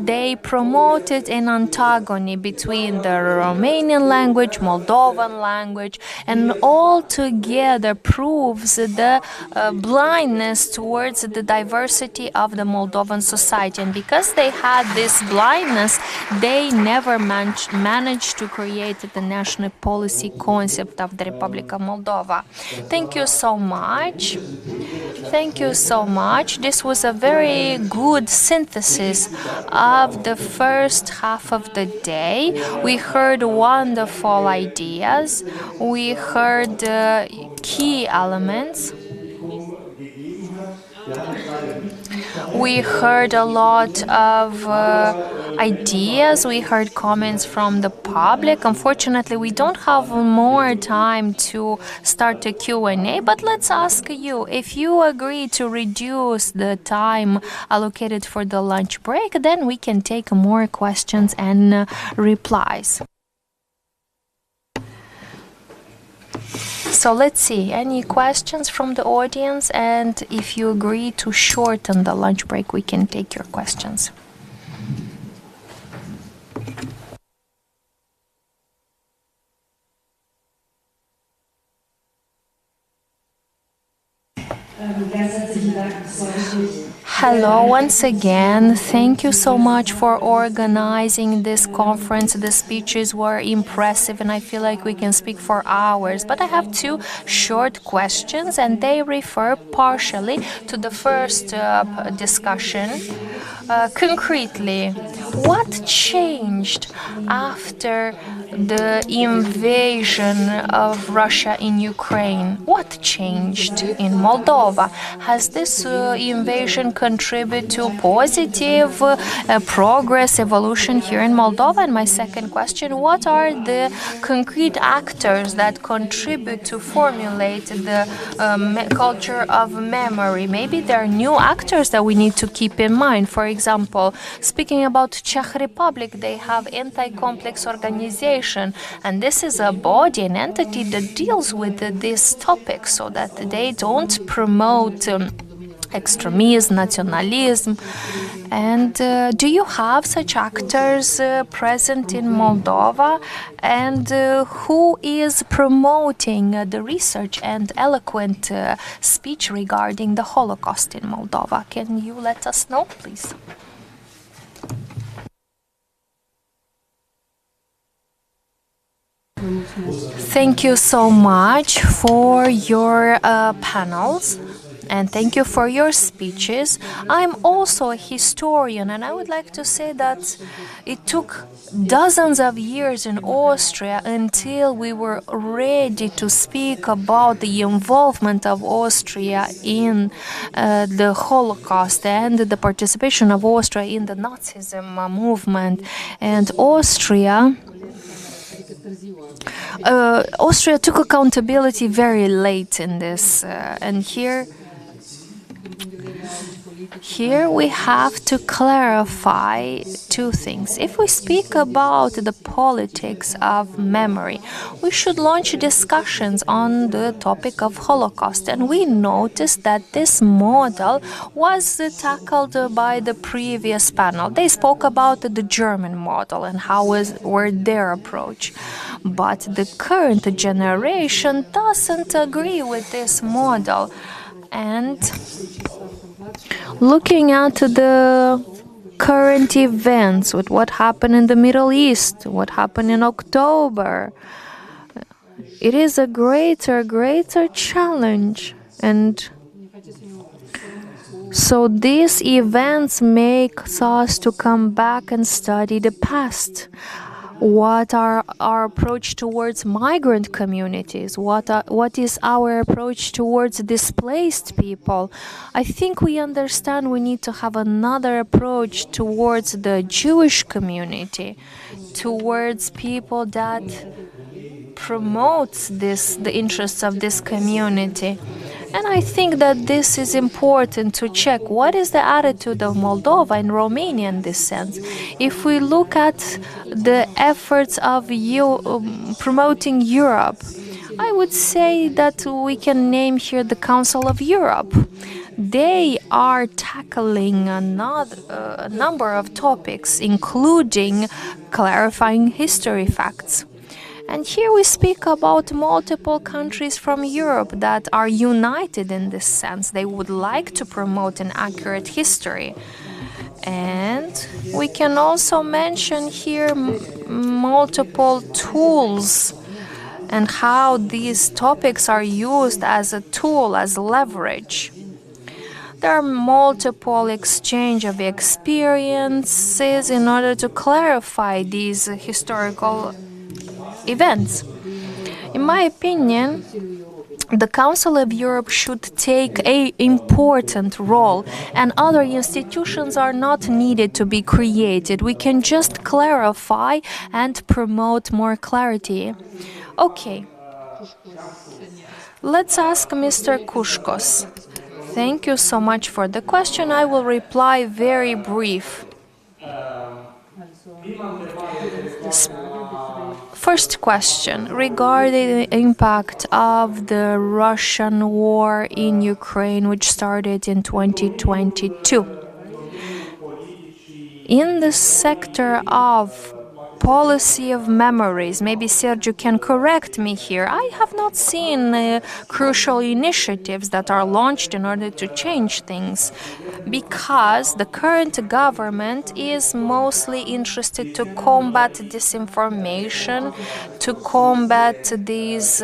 they promoted an antagony between the Romanian language, Moldovan language, and all together proves the blindness towards the diversity of the Moldovan society. And because they had this blindness, they never managed to create the national policy concept of the Republic of Moldova. Thank you so much. Thank you so much. This was a very good synthesis of the first half of the day. We heard wonderful ideas. We heard key elements. We heard a lot of ideas. We heard comments from the public. Unfortunately, we don't have more time to start a Q&A, but let's ask you, if you agree to reduce the time allocated for the lunch break, then we can take more questions and replies. So let's see, any questions from the audience? And if you agree to shorten the lunch break, we can take your questions. Hello once again. Thank you so much for organizing this conference. The speeches were impressive and I feel like we can speak for hours. But I have two short questions and they refer partially to the first discussion. Concretely, what changed after the invasion of Russia in Ukraine? What changed in Moldova? Has this invasion contributed to positive progress, evolution here in Moldova? And my second question, what are the concrete actors that contribute to formulate the culture of memory? Maybe there are new actors that we need to keep in mind. For example, speaking about Czech Republic, they have anti-complex organization, and this is a body, an entity that deals with this topic so that they don't promote extremism, nationalism. And do you have such actors present in Moldova? And who is promoting the research and eloquent speech regarding the Holocaust in Moldova? Can you let us know, please? Thank you so much for your panels. And thank you for your speeches. I'm also a historian, and I would like to say that it took dozens of years in Austria until we were ready to speak about the involvement of Austria in the Holocaust and the participation of Austria in the Nazism movement. And Austria took accountability very late in this, and here we have to clarify two things. If we speak about the politics of memory, we should launch discussions on the topic of Holocaust. And we noticed that this model was tackled by the previous panel. They spoke about the German model and were their approach. But the current generation doesn't agree with this model. And looking at the current events, with what happened in the Middle East, what happened in October, it is a greater challenge. And so these events make us to come back and study the past. What are our approach towards migrant communities? What is our approach towards displaced people? I think we understand we need to have another approach towards the Jewish community, towards people that promotes the interests of this community. And I think that this is important to check. What is the attitude of Moldova and Romania in this sense? If we look at the efforts of promoting Europe, I would say that we can name here the Council of Europe. They are tackling a number of topics, including clarifying history facts. And here we speak about multiple countries from Europe that are united in this sense. They would like to promote an accurate history. And we can also mention here multiple tools and how these topics are used as a tool, as leverage. There are multiple exchange of experiences in order to clarify these historical events. In my opinion, the Council of Europe should take an important role, and other institutions are not needed to be created. We can just clarify and promote more clarity. Okay. Let's ask Mr. Kushkos. Thank you so much for the question. I will reply very brief. First question regarding the impact of the Russian war in Ukraine, which started in 2022. In the sector of policy of memories, maybe Sergio can correct me here, I have not seen crucial initiatives that are launched in order to change things, because the current government is mostly interested to combat disinformation, to combat these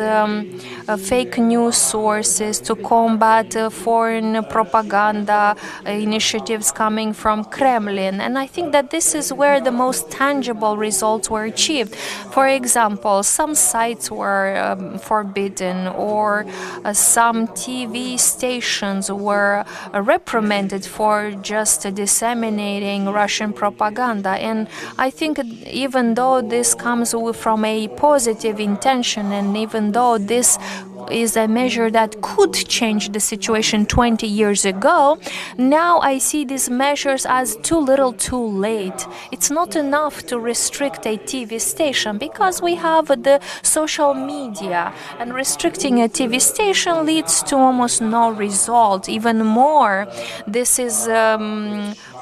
fake news sources, to combat foreign propaganda initiatives coming from Kremlin. And I think that this is where the most tangible results were achieved. For example, some sites were forbidden, or some TV stations were reprimanded for just disseminating Russian propaganda. And I think even though this comes from a positive intention, and even though this is a measure that could change the situation 20 years ago, now I see these measures as too little too late. It's not enough to restrict a TV station, because we have the social media, and restricting a TV station leads to almost no result. Even more, this is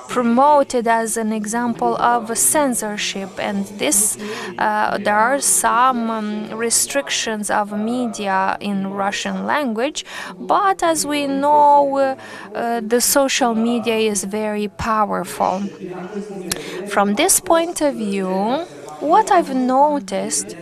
promoted as an example of censorship, and this there are some restrictions of media in Russian language, but as we know, the social media is very powerful. From this point of view, what I've noticed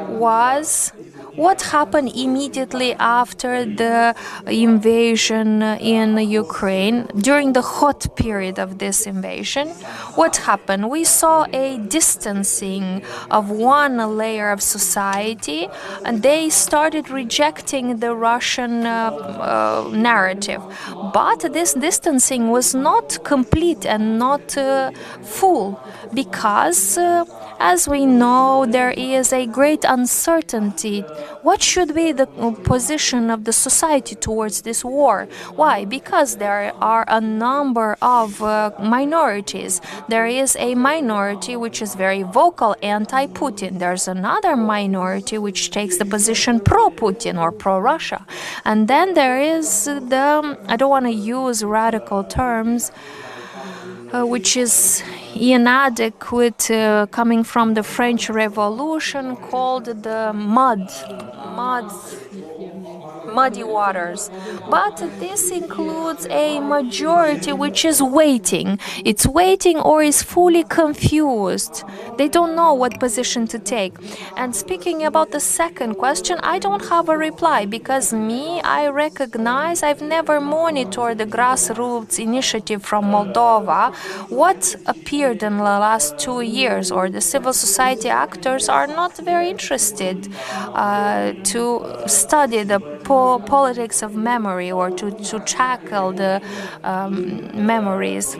was what happened immediately after the invasion in Ukraine, during the hot period of this invasion. What happened? We saw a distancing of one layer of society, and they started rejecting the Russian narrative. But this distancing was not complete and not full, because as we know, there is a great uncertainty. What should be the position of the society towards this war? Why? Because there are a number of minorities. There is a minority which is very vocal anti-Putin. There's another minority which takes the position pro-Putin or pro-Russia. And then there is the, I don't want to use radical terms, which is inadequate, coming from the French Revolution, called the muddy waters. But this includes a majority which is waiting. It's waiting or is fully confused. They don't know what position to take. And speaking about the second question, I don't have a reply, because I recognize I've never monitored the grassroots initiative from Moldova. What appeared in the last 2 years, or the civil society actors are not very interested to study the politics of memory, or to tackle the memories.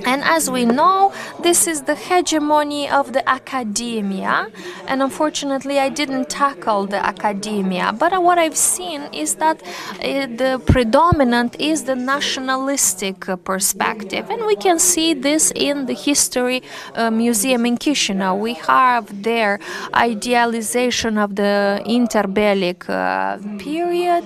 And as we know, this is the hegemony of the academia, and unfortunately I didn't tackle the academia. But what I've seen is that the predominant is the nationalistic perspective, and we can see this in the History Museum in Chisinau. We have their idealization of the interbellic period.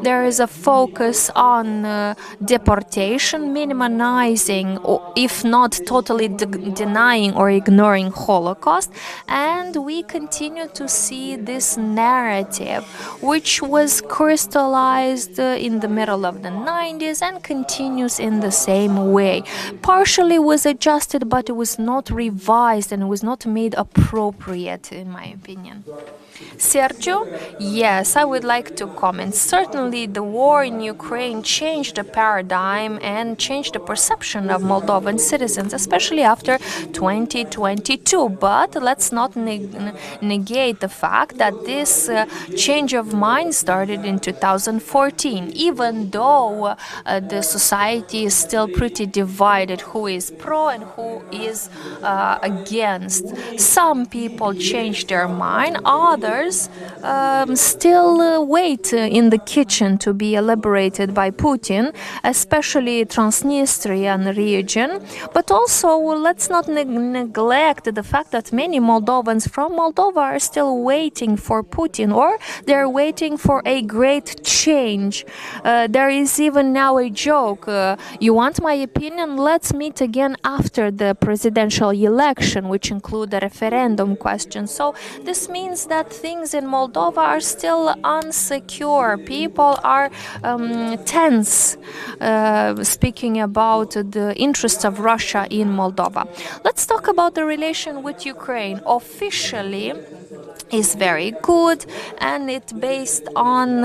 There is a focus on deportation, minimizing if not totally denying or ignoring Holocaust. And we continue to see this narrative, which was crystallized in the middle of the 90s and continues in the same way. Partially was adjusted, but it was not revised and it was not made appropriate, in my opinion. Sergio? Yes, I would like to comment. Certainly, the war in Ukraine changed the paradigm and changed the perception of Moldovan citizens, especially after 2022. But let's not negate the fact that this change of mind started in 2014, even though the society is still pretty divided, who is pro and who is against. Some people changed their mind, others still wait in the kitchen to be liberated by Putin, especially Transnistrian region. But also, let's not neglect the fact that many Moldovans from Moldova are still waiting for Putin, or they're waiting for a great change. There is even now a joke. You want my opinion? Let's meet again after the presidential election, which include the referendum question. So this means that things in Moldova are still unsecure. People are tense, speaking about the interests of Russia in Moldova. Let's talk about the relation with Ukraine. Officially, is very good, and it's based on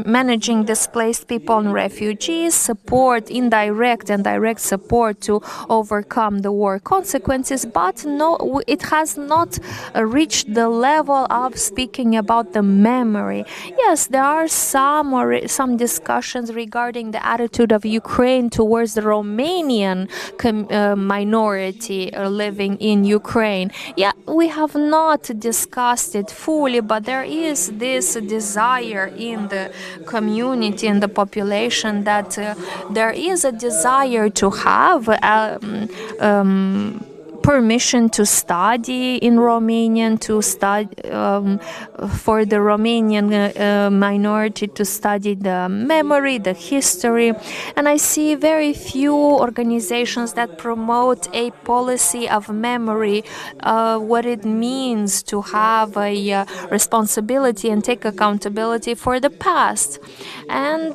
managing displaced people and refugees, support, indirect and direct support to overcome the war consequences, but no, it has not reached the level of speaking about the memory. Yes, there are some discussions regarding the attitude of Ukraine towards the Romanian minority living in Ukraine. Yeah, we have not discussed it fully, but there is this desire in the community and the population that there is a desire to have permission to study in Romanian, to study for the Romanian minority to study the memory, the history. And I see very few organizations that promote a policy of memory, what it means to have a responsibility and take accountability for the past. And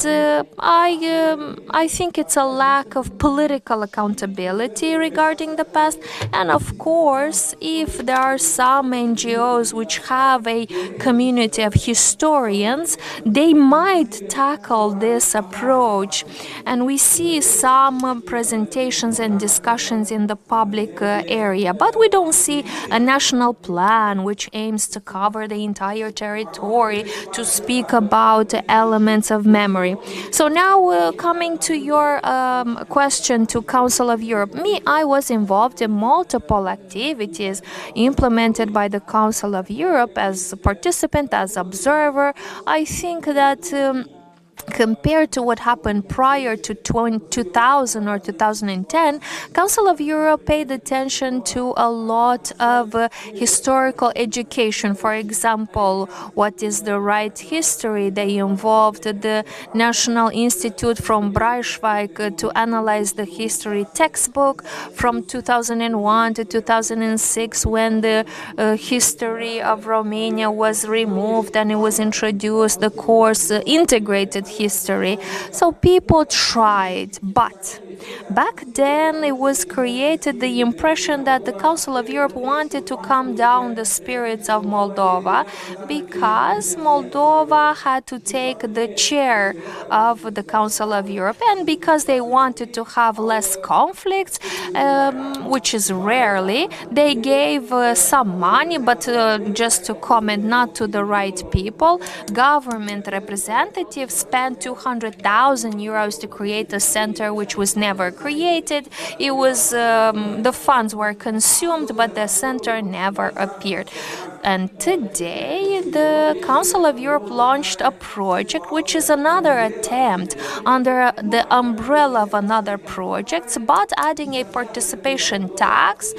I think it's a lack of political accountability regarding the past. And of course, if there are some NGOs which have a community of historians, they might tackle this approach. And we see some presentations and discussions in the public area, but we don't see a national plan which aims to cover the entire territory to speak about elements of memory. So now coming to your question to Council of Europe, I was involved in multiple activities implemented by the Council of Europe as a participant, as observer. I think that compared to what happened prior to 2000 or 2010, Council of Europe paid attention to a lot of historical education. For example, what is the right history? They involved the National Institute from Braunschweig to analyze the history textbook from 2001 to 2006, when the history of Romania was removed and it was introduced, the course integrated history. So people tried, but back then it was created the impression that the Council of Europe wanted to calm down the spirits of Moldova, because Moldova had to take the chair of the Council of Europe, and because they wanted to have less conflicts, which is rarely, they gave some money, but just to comment, not to the right people. Government representatives spent 200,000 euros to create a center which was never created. It was the funds were consumed, but the center never appeared. And today, the Council of Europe launched a project which is another attempt under the umbrella of another project, but adding a participation tax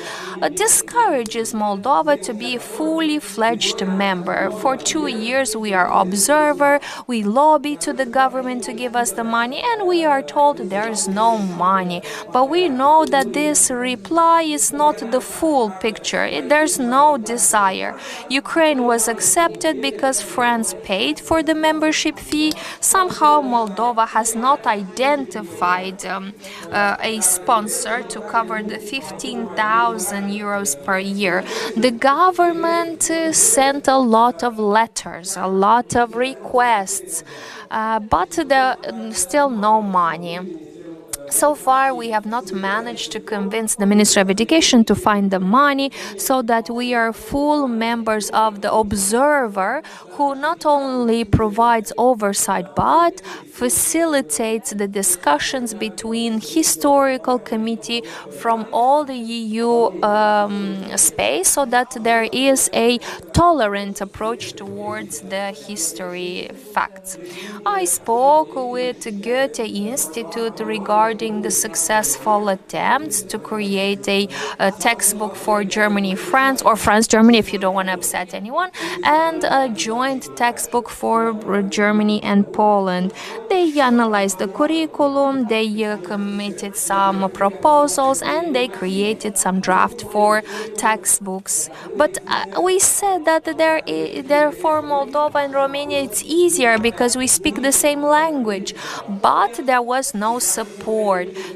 discourages Moldova to be a fully fledged member. For 2 years, we are observer, we lobby to the government to give us the money, and we are told there is no money. But we know that this reply is not the full picture. There's no desire. Ukraine was accepted because France paid for the membership fee. Somehow Moldova has not identified a sponsor to cover the 15,000 euros per year. The government sent a lot of letters, a lot of requests, but still no money. So far, we have not managed to convince the Ministry of Education to find the money so that we are full members of the Observer, who not only provides oversight but facilitates the discussions between historical committee from all the EU space, so that there is a tolerant approach towards the history facts. I spoke with Goethe Institute regarding the successful attempts to create a textbook for Germany, France, or France, Germany, if you don't want to upset anyone, and a joint textbook for Germany and Poland. They analyzed the curriculum, they committed some proposals, and they created some draft for textbooks. But we said that there for Moldova and Romania it's easier because we speak the same language, but there was no support.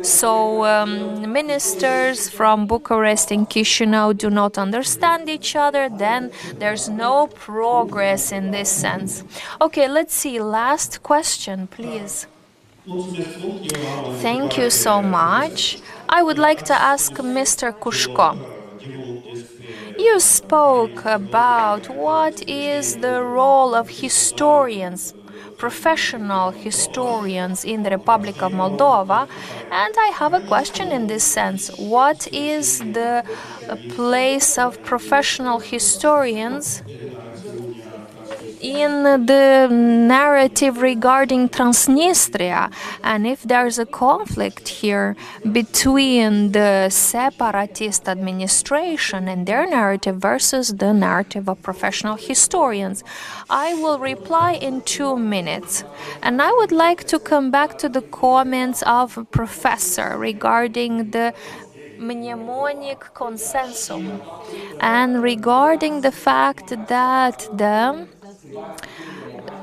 So ministers from Bucharest and Chisinau do not understand each other, then there's no progress in this sense. Okay, let's see. Last question, please. Thank you so much. I would like to ask Mr. Kushko. You spoke about what is the role of historians, professional historians in the Republic of Moldova, and I have a question in this sense. What is the place of professional historians in the narrative regarding Transnistria, and if there's a conflict here between the separatist administration and their narrative versus the narrative of professional historians? I will reply in 2 minutes, and I would like to come back to the comments of a professor regarding the mnemonic consensus and regarding the fact that the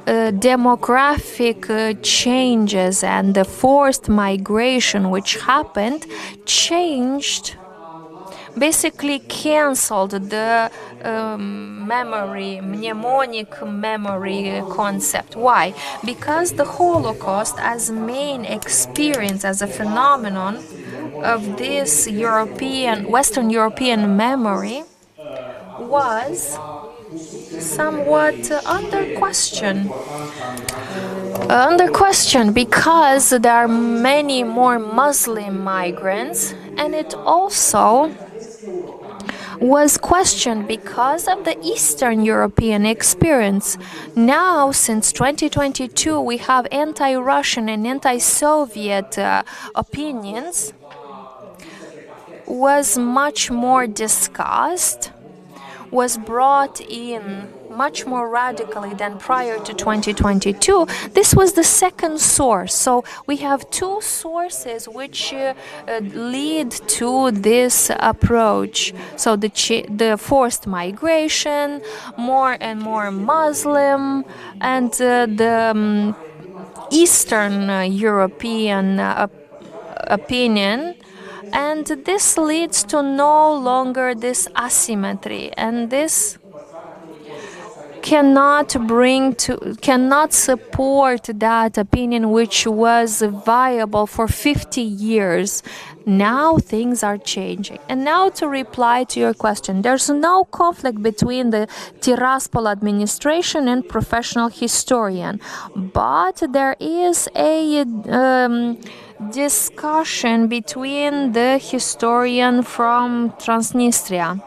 demographic changes and the forced migration which happened changed, basically cancelled the mnemonic memory concept. Why? Because the Holocaust as main experience, as a phenomenon of this Western European memory was somewhat under question. Because there are many more Muslim migrants, and it also was questioned because of the Eastern European experience. Now, since 2022, we have anti-Russian and anti-Soviet opinions was much more discussed, was brought in much more radically than prior to 2022. This was the second source. So we have 2 sources which lead to this approach. So the forced migration, more and more Muslim, and the Eastern European opinion. And this leads to no longer this asymmetry, and this cannot support that opinion which was viable for 50 years. Now things are changing. And now to reply to your question, there's no conflict between the Tiraspol administration and professional historian, but there is a discussion between the historian from Transnistria.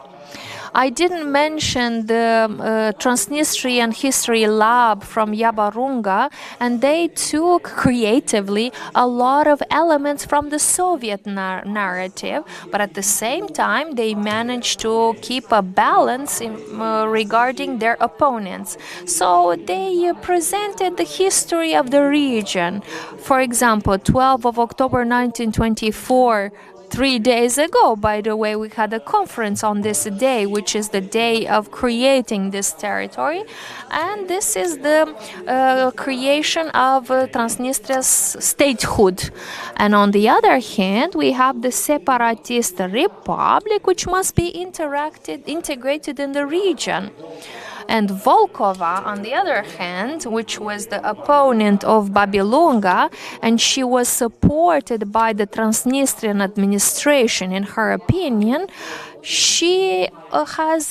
I didn't mention the Transnistrian History Lab from Yabarunga, and they took creatively a lot of elements from the Soviet narrative, but at the same time they managed to keep a balance regarding their opponents. So they presented the history of the region. For example, 12 of October 1924, 3 days ago, by the way, we had a conference on this day, which is the day of creating this territory. And this is the creation of Transnistria's statehood. And on the other hand, we have the separatist republic, which must be integrated in the region. And Volkova, on the other hand, which was the opponent of Babylunga, and she was supported by the Transnistrian administration, in her opinion, she has,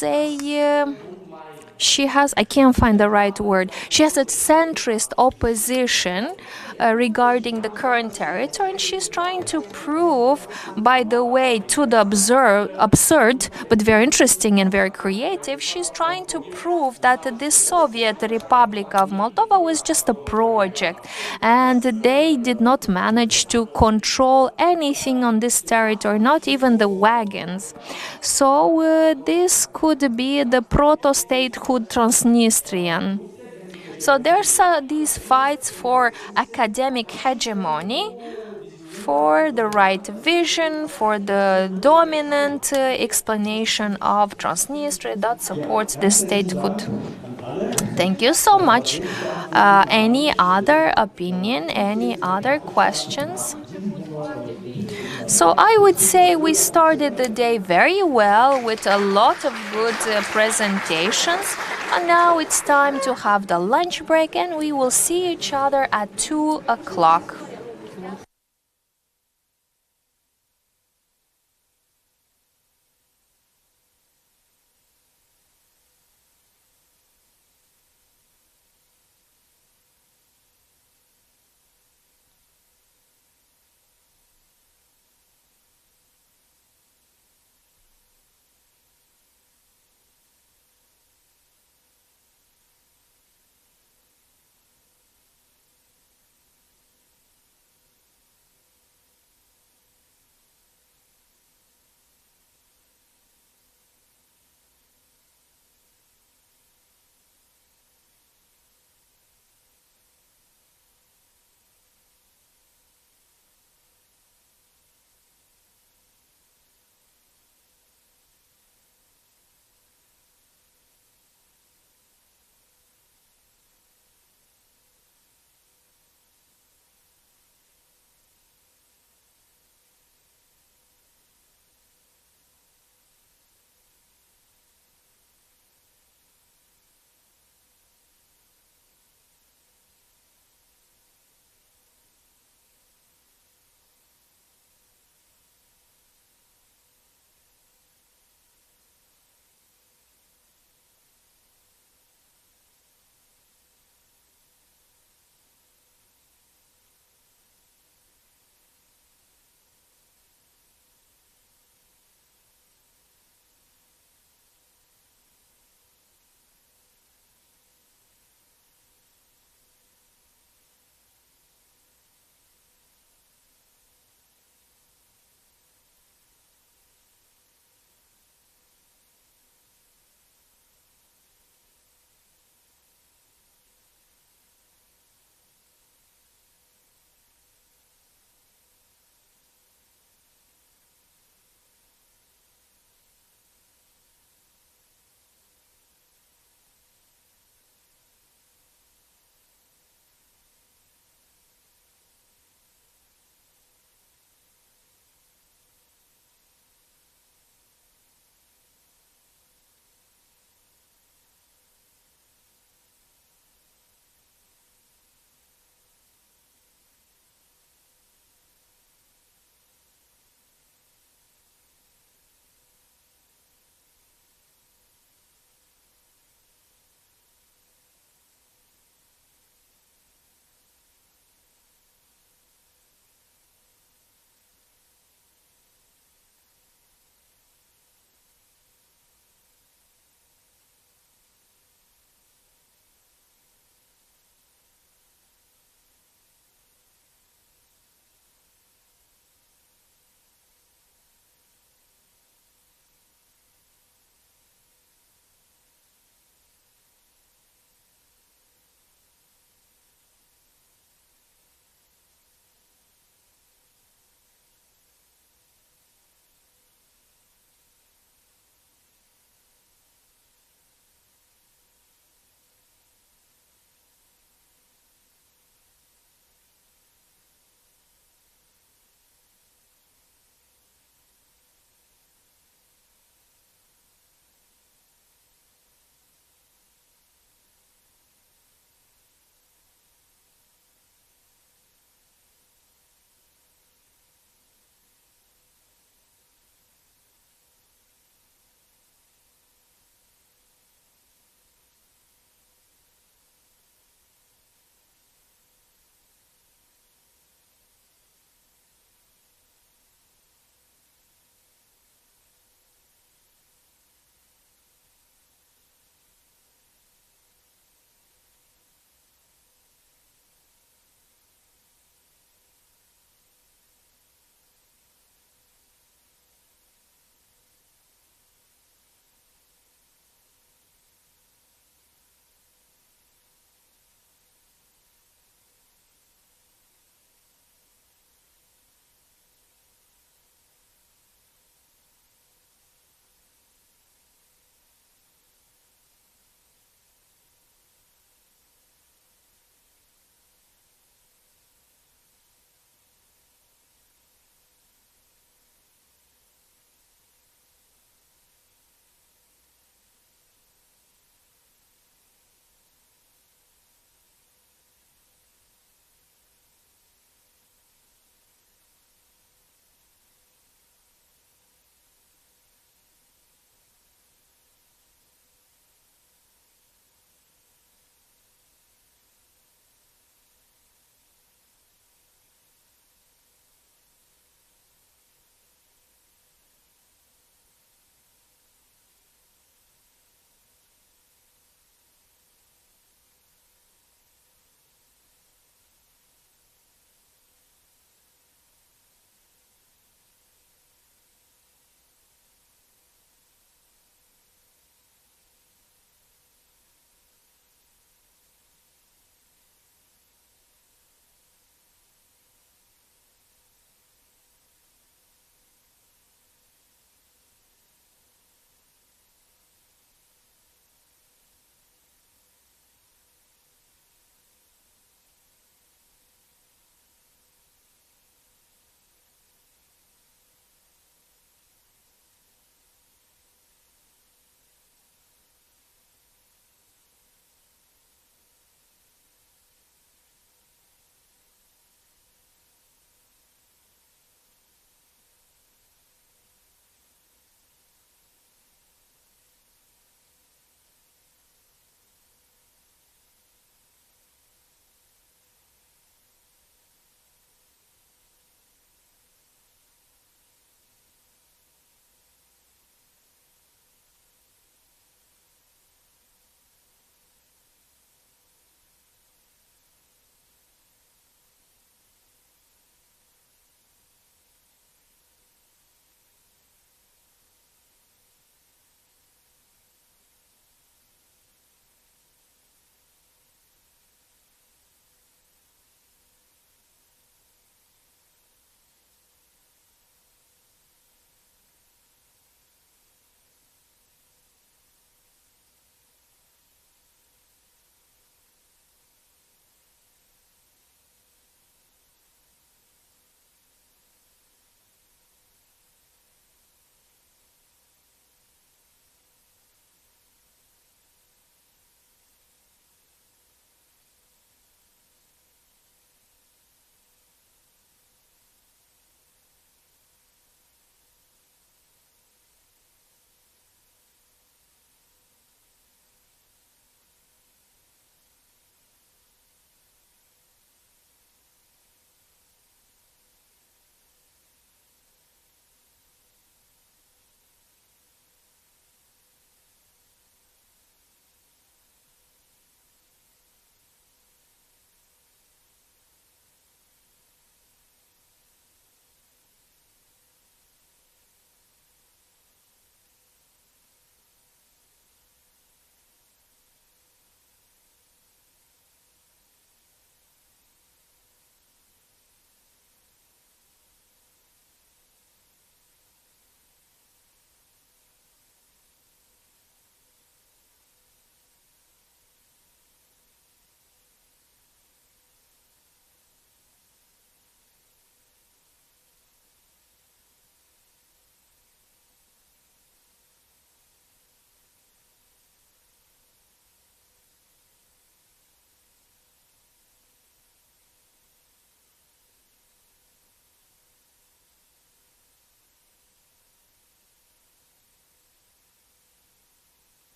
I can't find the right word, she has a centrist opposition regarding the current territory, and she's trying to prove, by the way, to the absurd, but very interesting and very creative, she's trying to prove that this Soviet Republic of Moldova was just a project, and they did not manage to control anything on this territory, not even the wagons. So this could be the proto-statehood Transnistrian. So there's these fights for academic hegemony, for the right vision, for the dominant explanation of Transnistria that supports the statehood. Thank you so much. Any other opinion? Any other questions? So I would say we started the day very well with a lot of good presentations. And now it's time to have the lunch break, and we will see each other at 2 o'clock.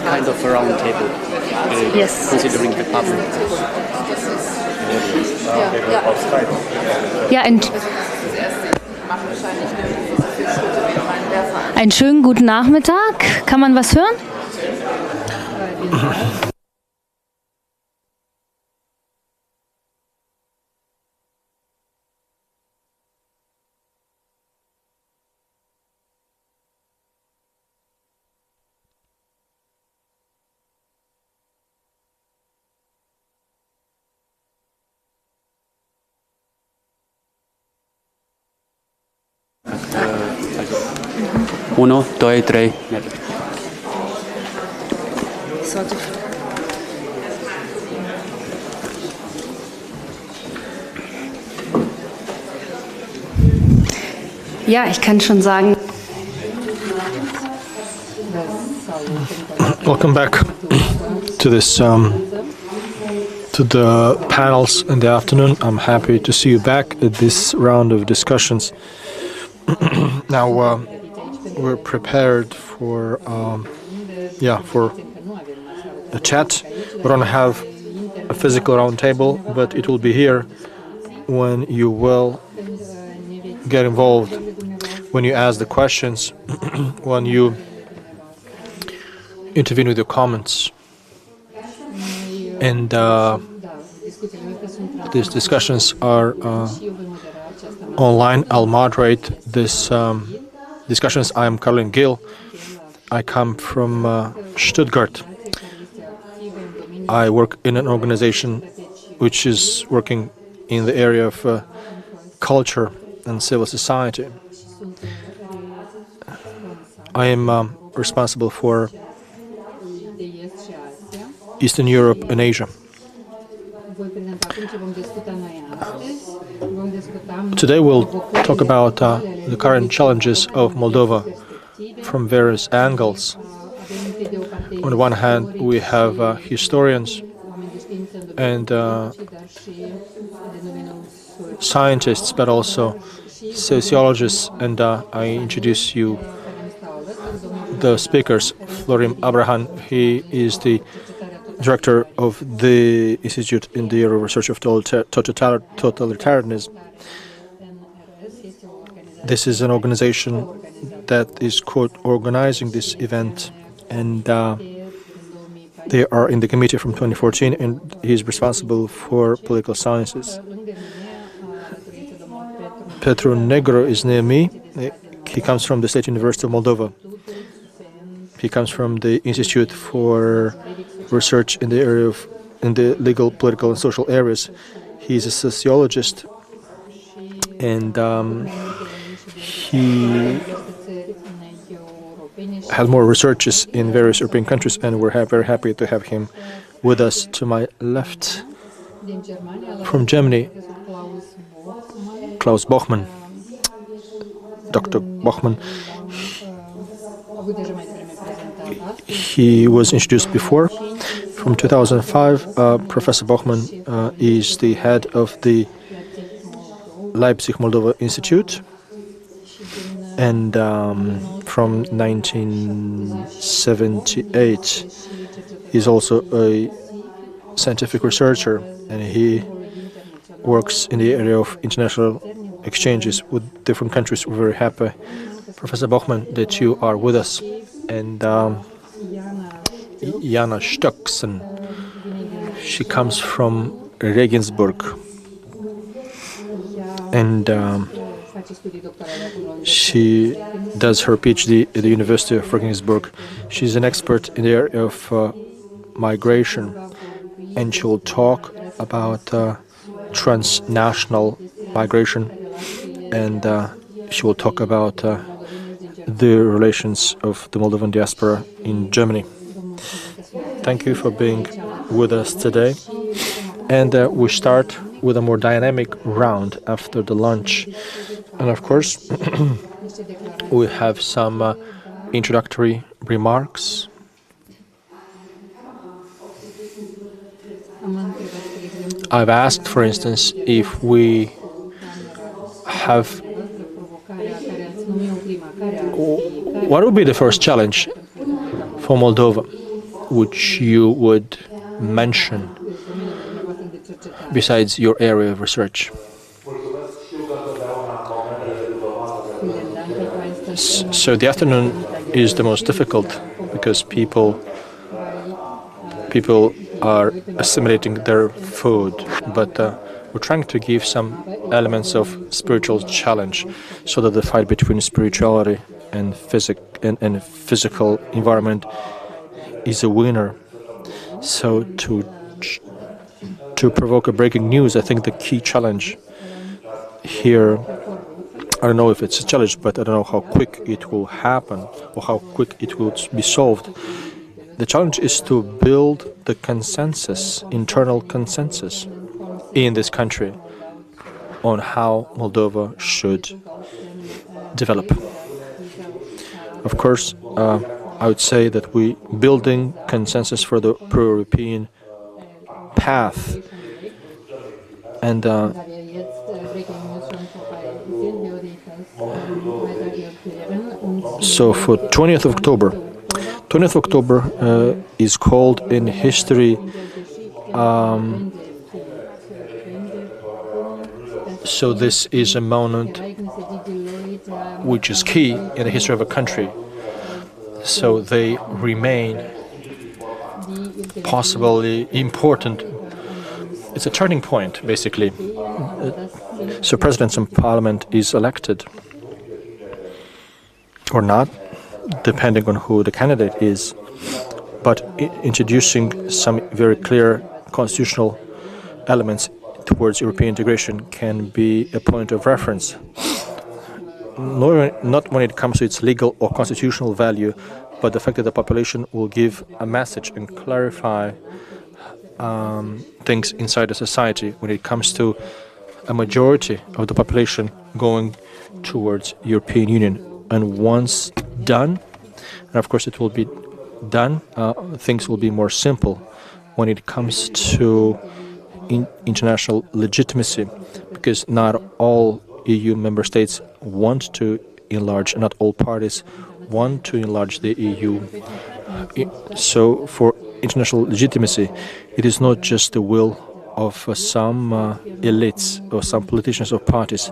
kind of a round table, Yes. considering the public. Ja, einen schönen guten Nachmittag. Kann man was hören? Uno, doi, drei. Ja, ich kann schon sagen. Welcome back to this to the panels in the afternoon. I'm happy to see you back at this round of discussions. Now we're prepared for for a chat. We don't have a physical round table, but it will be here when you will get involved, when you ask the questions, when you intervene with your comments. And these discussions are online. I'll moderate this discussions. I'm Caroline Gill. I come from Stuttgart. I work in an organization which is working in the area of culture and civil society. I am responsible for Eastern Europe and Asia. Today we'll talk about the current challenges of Moldova from various angles. On the one hand, we have historians and scientists, but also sociologists, and I introduce you the speakers. Florim Abraham, he is the director of the Institute in the area of research of totalitarianism. This is an organization that is organizing this event, and they are in the committee from 2014, and he is responsible for political sciences. Petru Negru is near me. He comes from the State University of Moldova. He comes from the Institute for Research in the area of the legal, political, and social areas. He's a sociologist, and he had more researches in various European countries, and we're very happy to have him with us. To my left, from Germany, Klaus Bochmann. Dr. Bochmann. He was introduced before. From 2005, Professor Bochmann is the head of the Leipzig Moldova Institute, and from 1978 he's also a scientific researcher, and he works in the area of international exchanges with different countries. We're very happy, Professor Bochmann, that you are with us. And Jana Stöcksen, she comes from Regensburg, and she does her PhD at the University of Regensburg. She's an expert in the area of migration, and she'll talk about transnational migration, and she will talk about the relations of the Moldovan diaspora in Germany. Thank you for being with us today. And we start with a more dynamic round after the lunch. And of course, we have some introductory remarks. I've asked, for instance, if we have... What would be the first challenge for Moldova? which you would mention besides your area of research? So the afternoon is the most difficult because people are assimilating their food, but we're trying to give some elements of spiritual challenge so that the fight between spirituality and physical environment is a winner. So to provoke a breaking news, I think the key challenge here, I don't know if it's a challenge, but I don't know how quick it will happen or how quick it will be solved. The challenge is to build the consensus, internal consensus in this country on how Moldova should develop. Of course, I would say that we building consensus for the pro-European path, and so for 20th of October is called in history so this is a moment which is key in the history of a country. So they remain possibly important. It's a turning point, basically. So president and parliament is elected or not, depending on who the candidate is, but introducing some very clear constitutional elements towards European integration can be a point of reference. Not when it comes to its legal or constitutional value, but the fact that the population will give a message and clarify things inside the society when it comes to a majority of the population going towards European Union. And once done, and of course it will be done, things will be more simple when it comes to international legitimacy, because not all EU member states want to enlarge, not all parties want to enlarge the EU. So for international legitimacy, it is not just the will of some elites or some politicians or parties,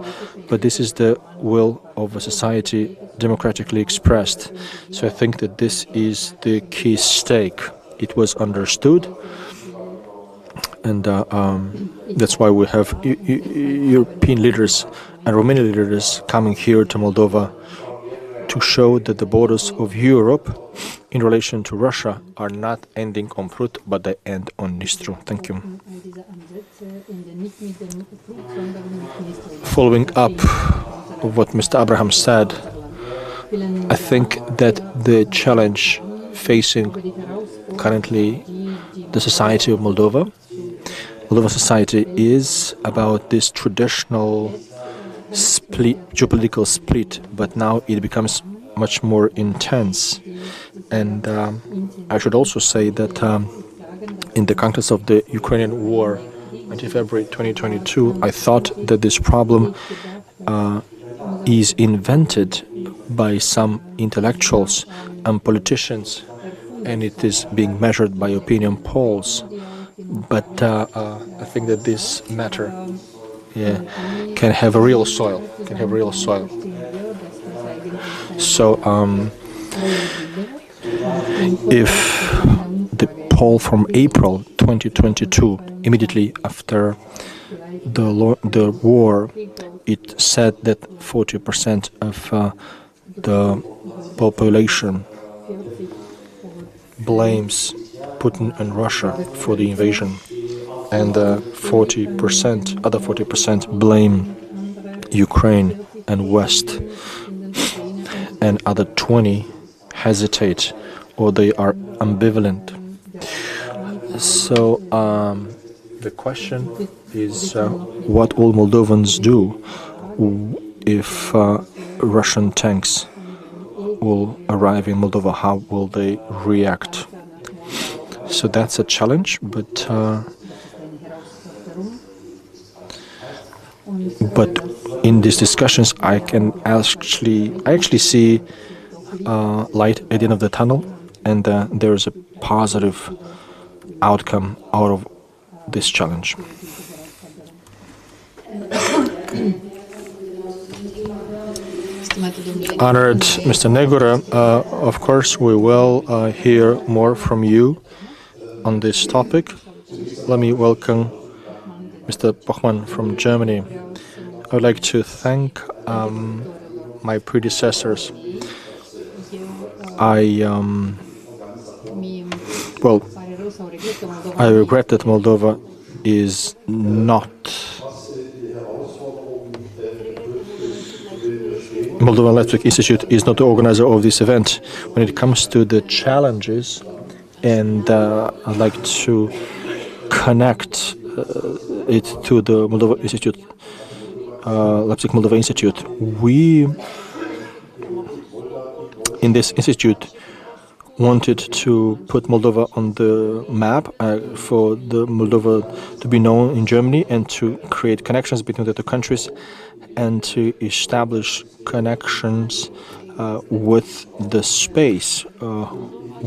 but this is the will of a society democratically expressed. So I think that this is the key stake. It was understood, and that's why we have European leaders and Romanian leaders coming here to Moldova to show that the borders of Europe in relation to Russia are not ending on Prut, but they end on Nistru. Thank you. Following up of what Mr. Abraham said, I think that the challenge facing currently the society of Moldova society is about this traditional geopolitical split, but now it becomes much more intense. And I should also say that in the context of the Ukrainian war until February 2022, I thought that this problem is invented by some intellectuals and politicians, and it is being measured by opinion polls. But I think that this matter can have a real soil. So if the poll from April 2022, immediately after the war, it said that 40% of the population blames Putin and Russia for the invasion, and 40% blame Ukraine and West, and other 20 hesitate or they are ambivalent. So the question is what will Moldovans do if Russian tanks will arrive in Moldova? How will they react? So that's a challenge, but in these discussions, I actually see light at the end of the tunnel, and there is a positive outcome out of this challenge. Honored Mr. Negura, of course we will hear more from you on this topic. Let me welcome Mr. Bochmann from Germany. I would like to thank my predecessors. I regret that Moldova is not. Moldovan Electric Institute is not the organizer of this event. When it comes to the challenges, and I'd like to connect it to the Moldova Institute, Leipzig Moldova Institute. We, in this institute, wanted to put Moldova on the map for the Moldova to be known in Germany and to create connections between the two countries and to establish connections with the space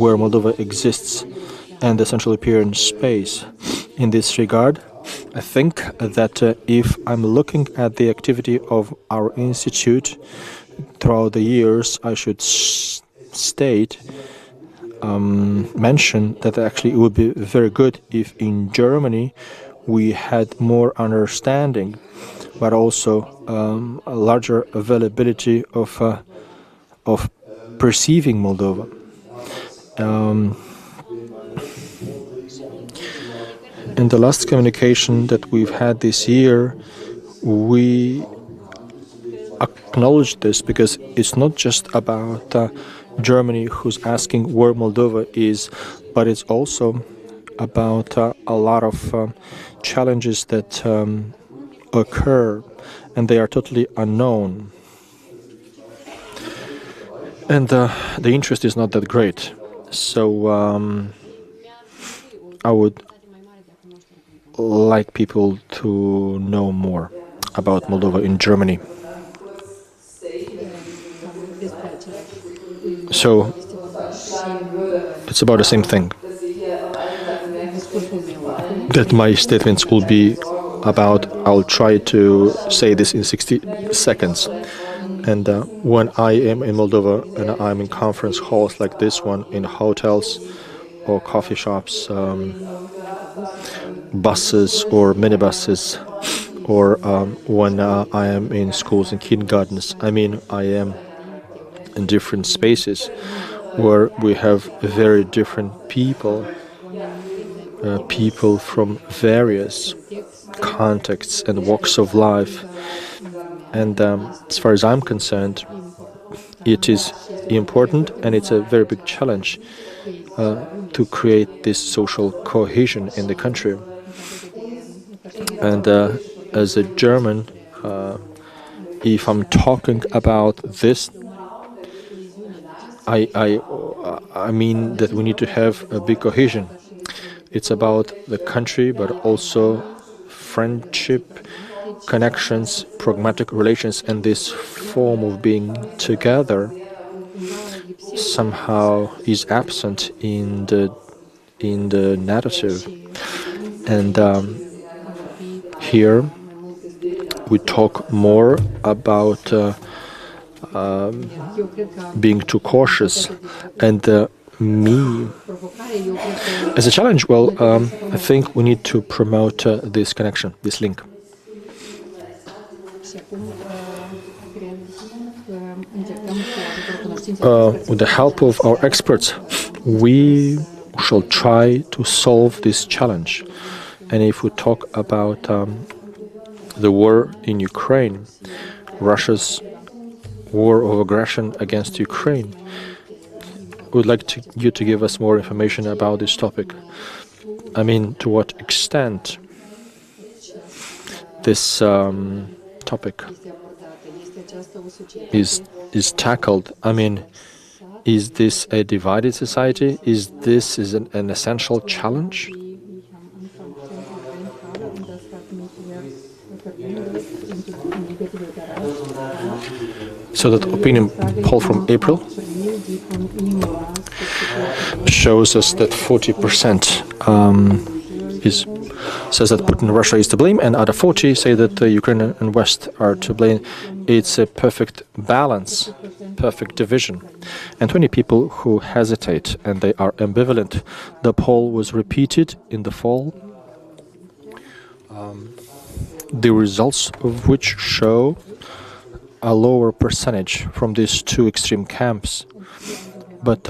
where Moldova exists and the Central European space. In this regard, I think that if I'm looking at the activity of our institute throughout the years, I should mention that actually it would be very good if in Germany we had more understanding, but also a larger availability of perceiving Moldova. In the last communication that we've had this year, we acknowledge this because it's not just about Germany who's asking where Moldova is, but it's also about a lot of challenges that occur and they are totally unknown. And the interest is not that great. So I would like people to know more about Moldova in Germany. So it's about the same thing. That my statements will be about. I'll try to say this in 60 seconds. And when I am in Moldova and I'm in conference halls like this one, in hotels or coffee shops, buses or minibuses, or when I am in schools and kindergartens, I mean, I am in different spaces where we have very different people, people from various contexts and walks of life. And as far as I'm concerned, it is important and it's a very big challenge to create this social cohesion in the country. And as a German, if I'm talking about this, I mean that we need to have a big cohesion. It's about the country, but also friendship, connections, pragmatic relations, and this form of being together somehow is absent in the narrative. And here we talk more about being too cautious, and me as a challenge. Well, I think we need to promote this connection, this link. With the help of our experts, we shall try to solve this challenge. And if we talk about the war in Ukraine, Russia's war of aggression against Ukraine, we would like you to give us more information about this topic. I mean, to what extent this topic is tackled. I mean, is this a divided society? Is this an essential challenge? So that opinion poll from April shows us that 40% says that Putin and Russia is to blame, and other 40 say that Ukraine and West are to blame. It's a perfect balance, perfect division. And 20 people who hesitate and they are ambivalent. The poll was repeated in the fall. The results of which show a lower percentage from these two extreme camps. But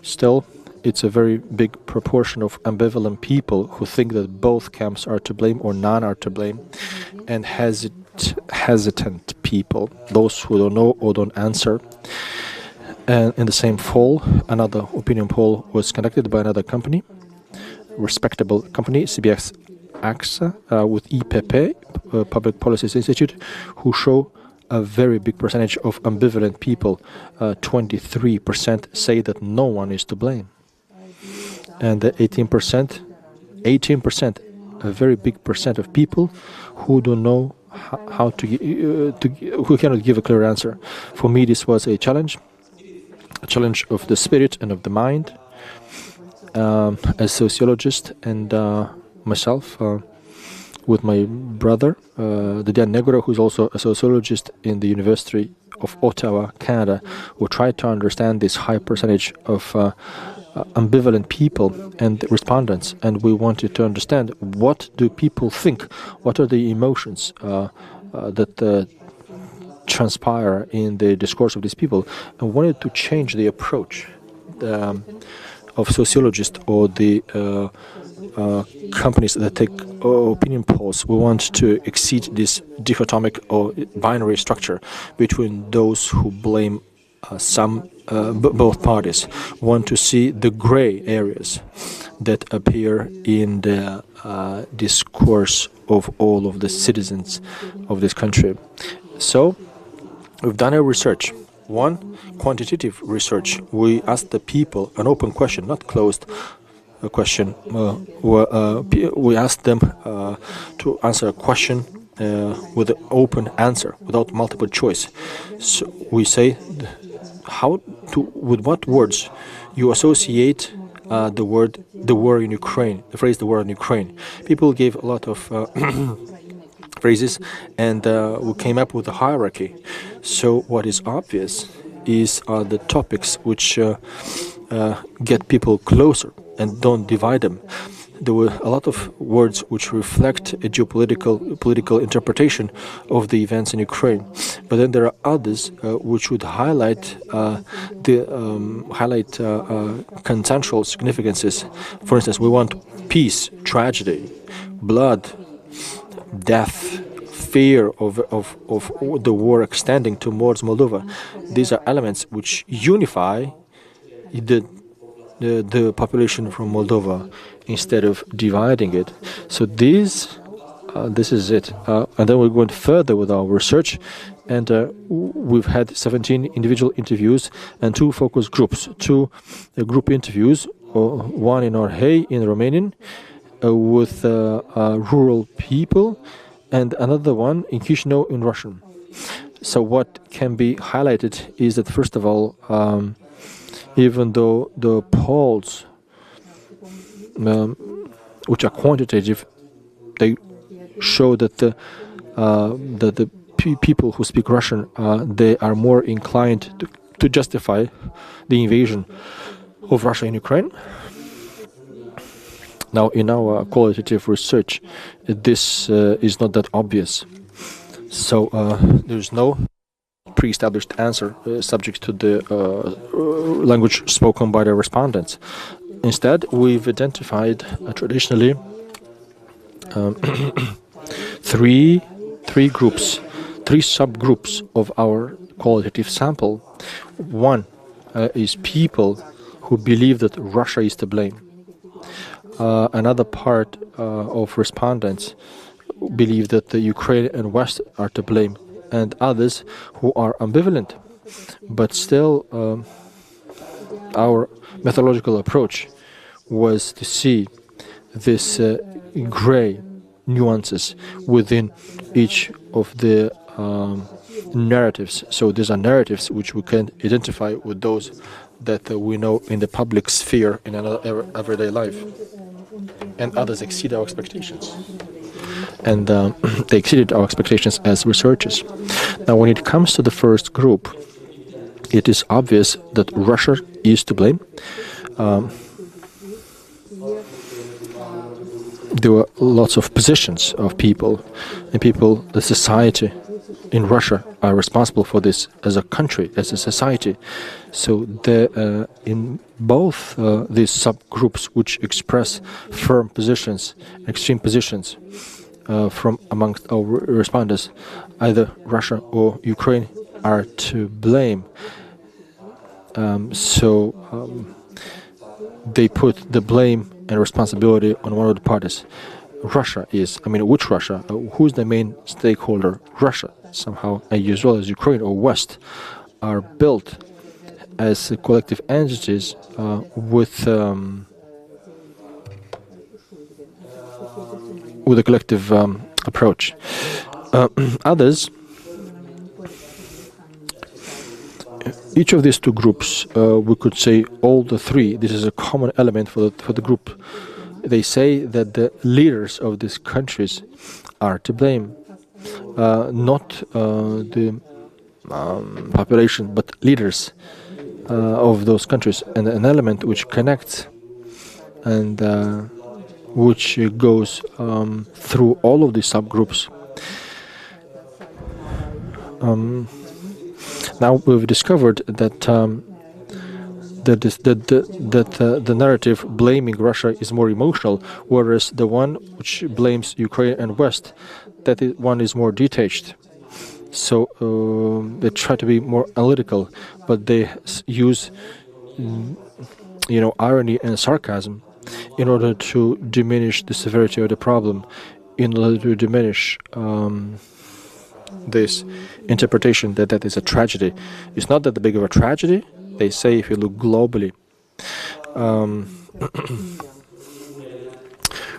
still, it's a very big proportion of ambivalent people who think that both camps are to blame or none are to blame, and hesitant people, those who don't know or don't answer. And in the same fall, another opinion poll was conducted by another company, respectable company, CBS AXA, with IPP, Public Policies Institute, who show a very big percentage of ambivalent people. 23% say that no one is to blame. And 18%, a very big percent of people who don't know how to who cannot give a clear answer. For me, this was a challenge of the spirit and of the mind. As sociologist and myself, with my brother, Didier Negro, who is also a sociologist in the University of Ottawa, Canada, who tried to understand this high percentage of ambivalent people and respondents, and we wanted to understand what do people think, what are the emotions that transpire in the discourse of these people, and wanted to change the approach of sociologists or the companies that take opinion polls. We want to exceed this dichotomic or binary structure between those who blame both parties. Want to see the gray areas that appear in the discourse of all of the citizens of this country. So we've done a research. One, quantitative research. We asked the people an open question, not closed question. We asked them to answer a question with an open answer, without multiple choice. So we say, with what words you associate the war in Ukraine, the phrase "the war in Ukraine." People gave a lot of phrases, and we came up with a hierarchy. So what is obvious is the topics which get people closer and don't divide them. There were a lot of words which reflect a political interpretation of the events in Ukraine, but then there are others which would highlight consensual significances. For instance, we want peace, tragedy, blood, death, fear of the war extending towards Moldova. These are elements which unify the population from Moldova instead of dividing it. So this is it. And then we went further with our research, and we've had 17 individual interviews and 2 focus groups. 2 group interviews, one in Orhei in Romanian with rural people, and another one in Chișinău in Russian. So what can be highlighted is that, first of all, even though the polls, which are quantitative, they show that the people who speak Russian, they are more inclined to justify the invasion of Russia in Ukraine. Now, in our qualitative research, this is not that obvious. So there's no pre-established answer subject to the language spoken by the respondents. Instead, we've identified traditionally three groups, 3 subgroups of our qualitative sample. One is people who believe that Russia is to blame. Another part of respondents believe that the Ukraine and West are to blame, and others who are ambivalent. But still, our methodological approach was to see this gray nuances within each of the narratives. So these are narratives which we can identify with those that we know in the public sphere in another everyday life. And others exceed our expectations. And they exceeded our expectations as researchers. Now, when it comes to the first group, it is obvious that Russia is to blame. There were lots of positions of people, and the society in Russia are responsible for this as a country, as a society. So in both these subgroups which express firm positions, extreme positions from amongst our respondents, either Russia or Ukraine are to blame. They put the blame and responsibility on one of the parties. Russia is, which Russia? Who's the main stakeholder? Russia, somehow, as well as Ukraine or West, are built as collective entities with a collective approach. Others, each of these two groups, we could say all the three, this is a common element for the group. They say that the leaders of these countries are to blame, not the population, but leaders of those countries, and an element which connects and which goes through all of these subgroups. Now we've discovered that the narrative blaming Russia is more emotional, whereas the one which blames Ukraine and West, one is more detached. So they try to be more analytical, but they use, irony and sarcasm in order to diminish the severity of the problem, in order to diminish this interpretation that is a tragedy. It's not that big of a tragedy. They say if you look globally.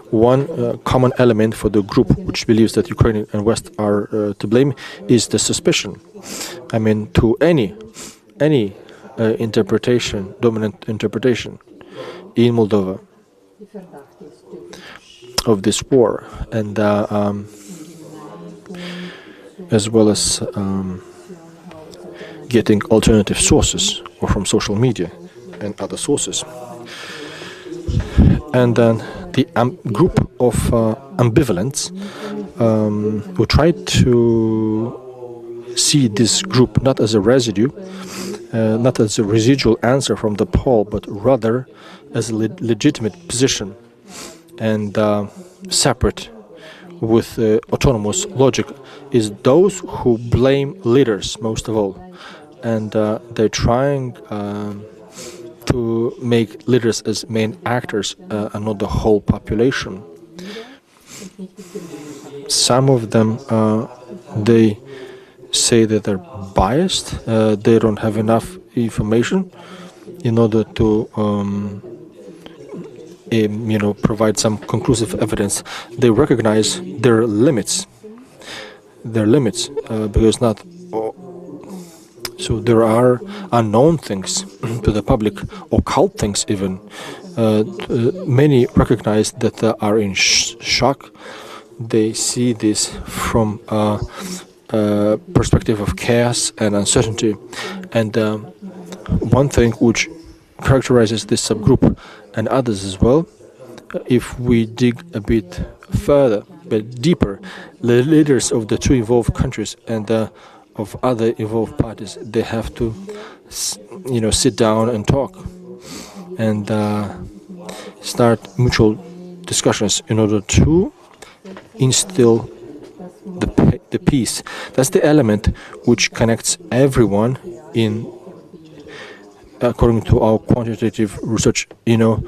One common element for the group which believes that Ukraine and West are to blame is the suspicion. To any interpretation, dominant interpretation in Moldova of this war, and as well as getting alternative sources or from social media and other sources. And then the group of ambivalents who try to see this group not as a residue, not as a residual answer from the poll, but rather as a legitimate position and separate with autonomous logic, is those who blame leaders most of all. And they're trying to make leaders as main actors and not the whole population. Some of them, they say that they're biased, they don't have enough information in order to provide some conclusive evidence. They recognize their limits, because not. So there are unknown things to the public, occult things even. Many recognize that they are in shock. They see this from a perspective of chaos and uncertainty. And one thing which characterizes this subgroup and others as well, if we dig a bit further, but deeper, the leaders of the two involved countries and of other involved parties, they have to, sit down and talk and start mutual discussions in order to instill the peace. That's the element which connects everyone in, according to our quantitative research, an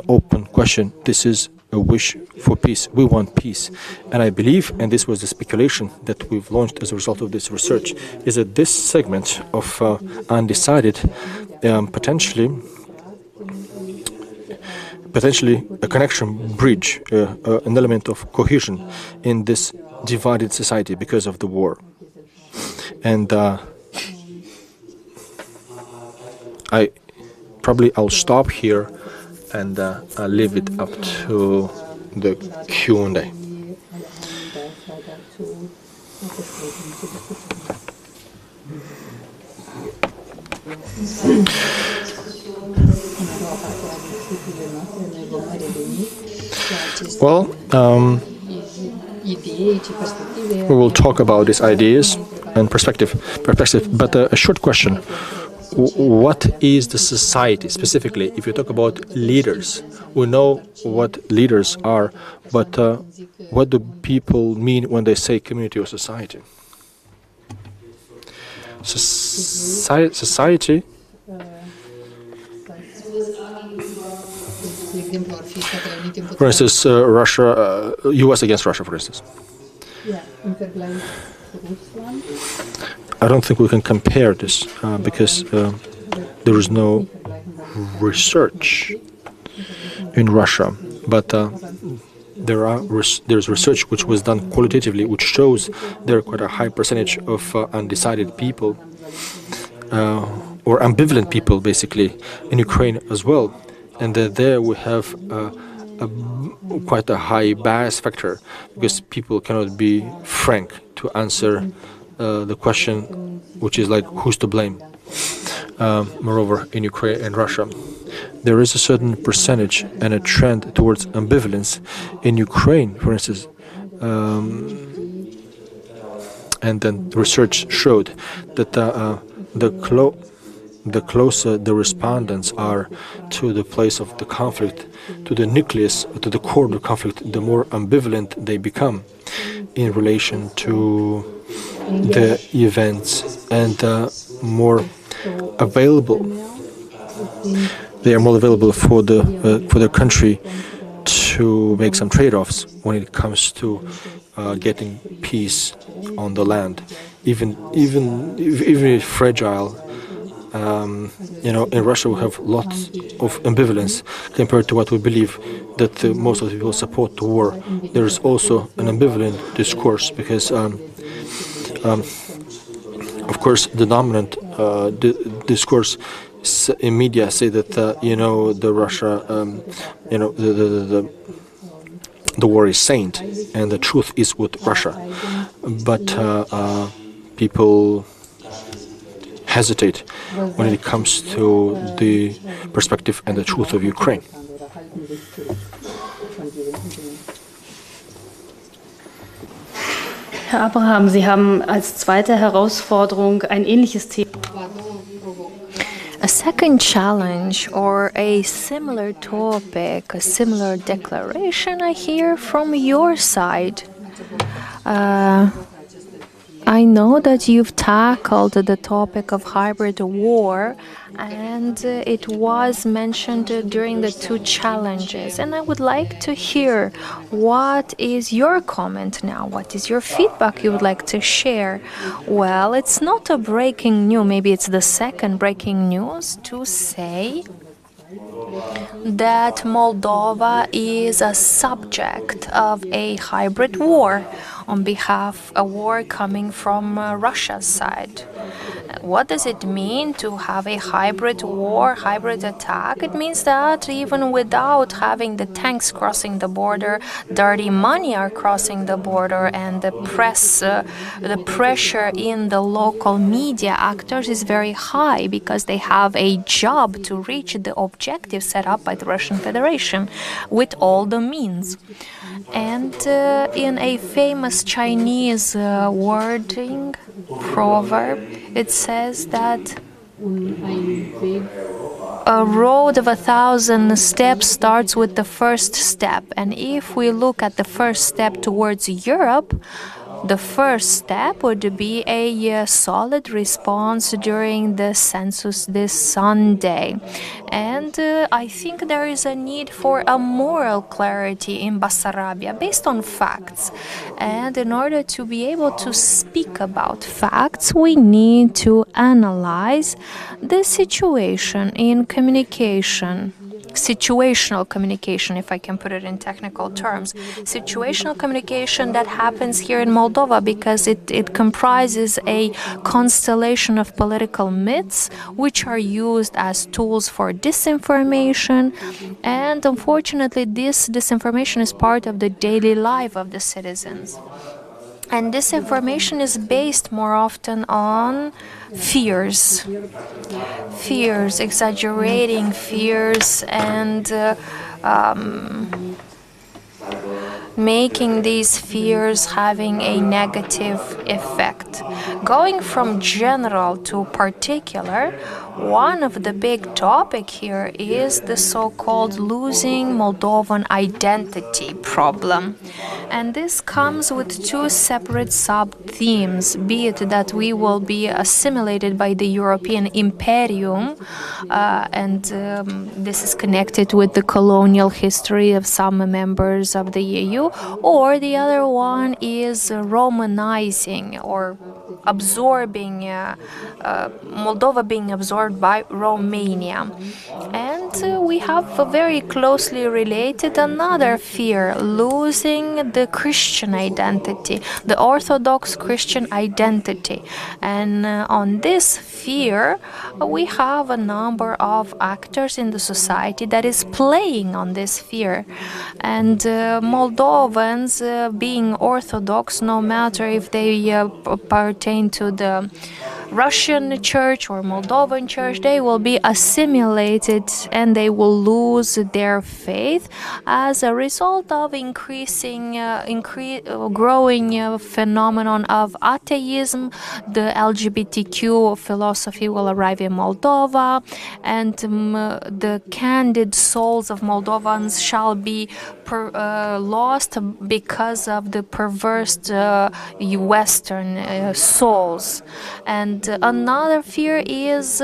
open question. This is a wish for peace. We want peace. And I believe, and this was the speculation that we've launched as a result of this research, is that this segment of potentially a connection, bridge, an element of cohesion in this divided society because of the war. And I'll stop here and I'll leave it up to the Q&A. Well, we will talk about these ideas and perspective. But a short question: what is the society specifically? If you talk about leaders, we know what leaders are, but what do people mean when they say community or society? Society. For instance, Russia, U.S. against Russia, for instance. I don't think we can compare this because there is no research in Russia, but there's research which was done qualitatively, which shows there are quite a high percentage of undecided people or ambivalent people, basically, in Ukraine as well. And there we have quite a high bias factor because people cannot be frank to answer the question, which is like, who's to blame? Moreover, in Ukraine and Russia, there is a certain percentage and a trend towards ambivalence in Ukraine, for instance. And then research showed that the closer the respondents are to the place of the conflict, to the nucleus, to the core of the conflict, the more ambivalent they become in relation to the events and more available. They are more available for the country to make some trade-offs when it comes to getting peace on the land, even if fragile. In Russia we have lots of ambivalence compared to what we believe that most of the people support the war. There is also an ambivalent discourse because, of course, the dominant discourse in media say that the Russia, the war is saint and the truth is with Russia, but people hesitate when it comes to the perspective and the truth of Ukraine. Herr Abraham, Sie haben als zweite Herausforderung ein ähnliches Thema. A second challenge or a similar topic, a similar declaration I hear from your side. I know that you've tackled the topic of hybrid war, and it was mentioned during the two challenges. And I would like to hear what is your comment now? What is your feedback you would like to share? Well, it's not a breaking news. Maybe it's the second breaking news to say that Moldova is a subject of a hybrid war on behalf of a war coming from Russia's side. What does it mean to have a hybrid war, hybrid attack? It means that even without having the tanks crossing the border, dirty money are crossing the border, and the press, the pressure in the local media actors is very high because they have a job to reach the objective set up by the Russian Federation with all the means. And in a famous Chinese wording, proverb, it says that a road of 1,000 steps starts with the first step. And if we look at the first step towards Europe, the first step would be a solid response during the census this Sunday. And I think there is a need for a moral clarity in Bessarabia based on facts. And in order to be able to speak about facts, we need to analyze the situation in communication situational communication, if I can put it in technical terms. Situational communication that happens here in Moldova because it comprises a constellation of political myths which are used as tools for disinformation, and unfortunately this disinformation is part of the daily life of the citizens. And this information is based more often on fears, exaggerating fears, and making these fears having a negative effect. Going from general to particular, one of the big topic here is the so-called losing Moldovan identity problem. And this comes with two separate sub-themes, be it that we will be assimilated by the European imperium, and this is connected with the colonial history of some members of the EU, or the other one is Romanizing or absorbing Moldova being absorbed by Romania. And we have very closely related another fear, losing the Christian identity, the Orthodox Christian identity. And on this fear, we have a number of actors in the society that is playing on this fear. And Moldovans, being Orthodox, no matter if they pertain to the Russian church or Moldovan church, they will be assimilated and they will lose their faith as a result of growing phenomenon of atheism. The LGBTQ philosophy will arrive in Moldova, and the candid souls of Moldovans shall be lost because of the perverse Western souls. And another fear is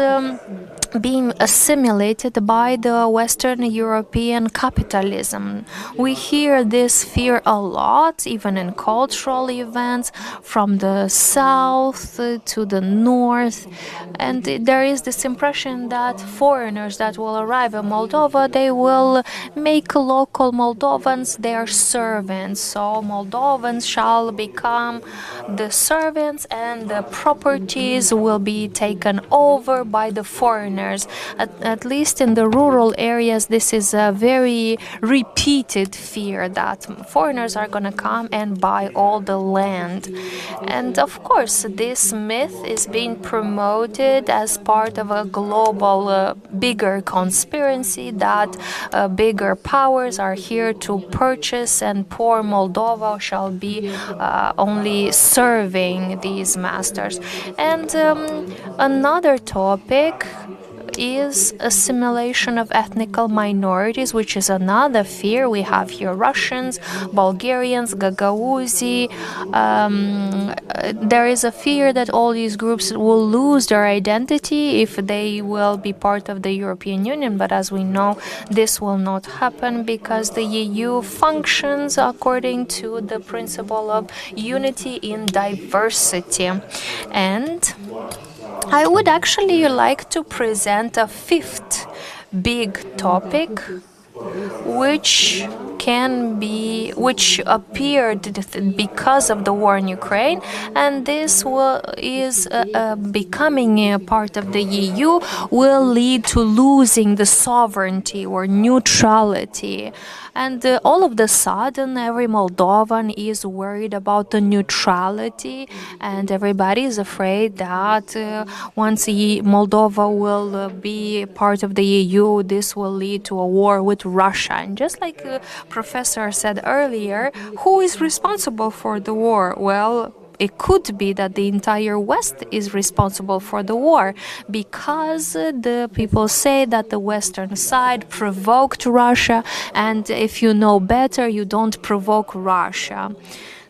being assimilated by the Western European capitalism. We hear this fear a lot, even in cultural events, from the south to the north. And there is this impression that foreigners that will arrive in Moldova, they will make local Moldovans their servants. So Moldovans shall become the servants and the properties will be taken over by the foreigners. At least in the rural areas, this is a very repeated fear that foreigners are going to come and buy all the land. And of course, this myth is being promoted as part of a global, bigger conspiracy that bigger powers are here to purchase, and poor Moldova shall be only serving these masters. And another topic is assimilation of ethnical minorities, which is another fear. We have here Russians, Bulgarians, Gagauzi. There is a fear that all these groups will lose their identity if they will be part of the European Union, but as we know, this will not happen because the EU functions according to the principle of unity in diversity. And I would actually like to present a fifth big topic, which appeared because of the war in Ukraine, and this is becoming a part of the EU will lead to losing the sovereignty or neutrality. And all of the sudden, every Moldovan is worried about the neutrality, and everybody is afraid that once Moldova will be part of the EU, this will lead to a war with Russia. And just like the professor said earlier, who is responsible for the war? Well, it could be that the entire West is responsible for the war because the people say that the Western side provoked Russia, and if you know better, you don't provoke Russia.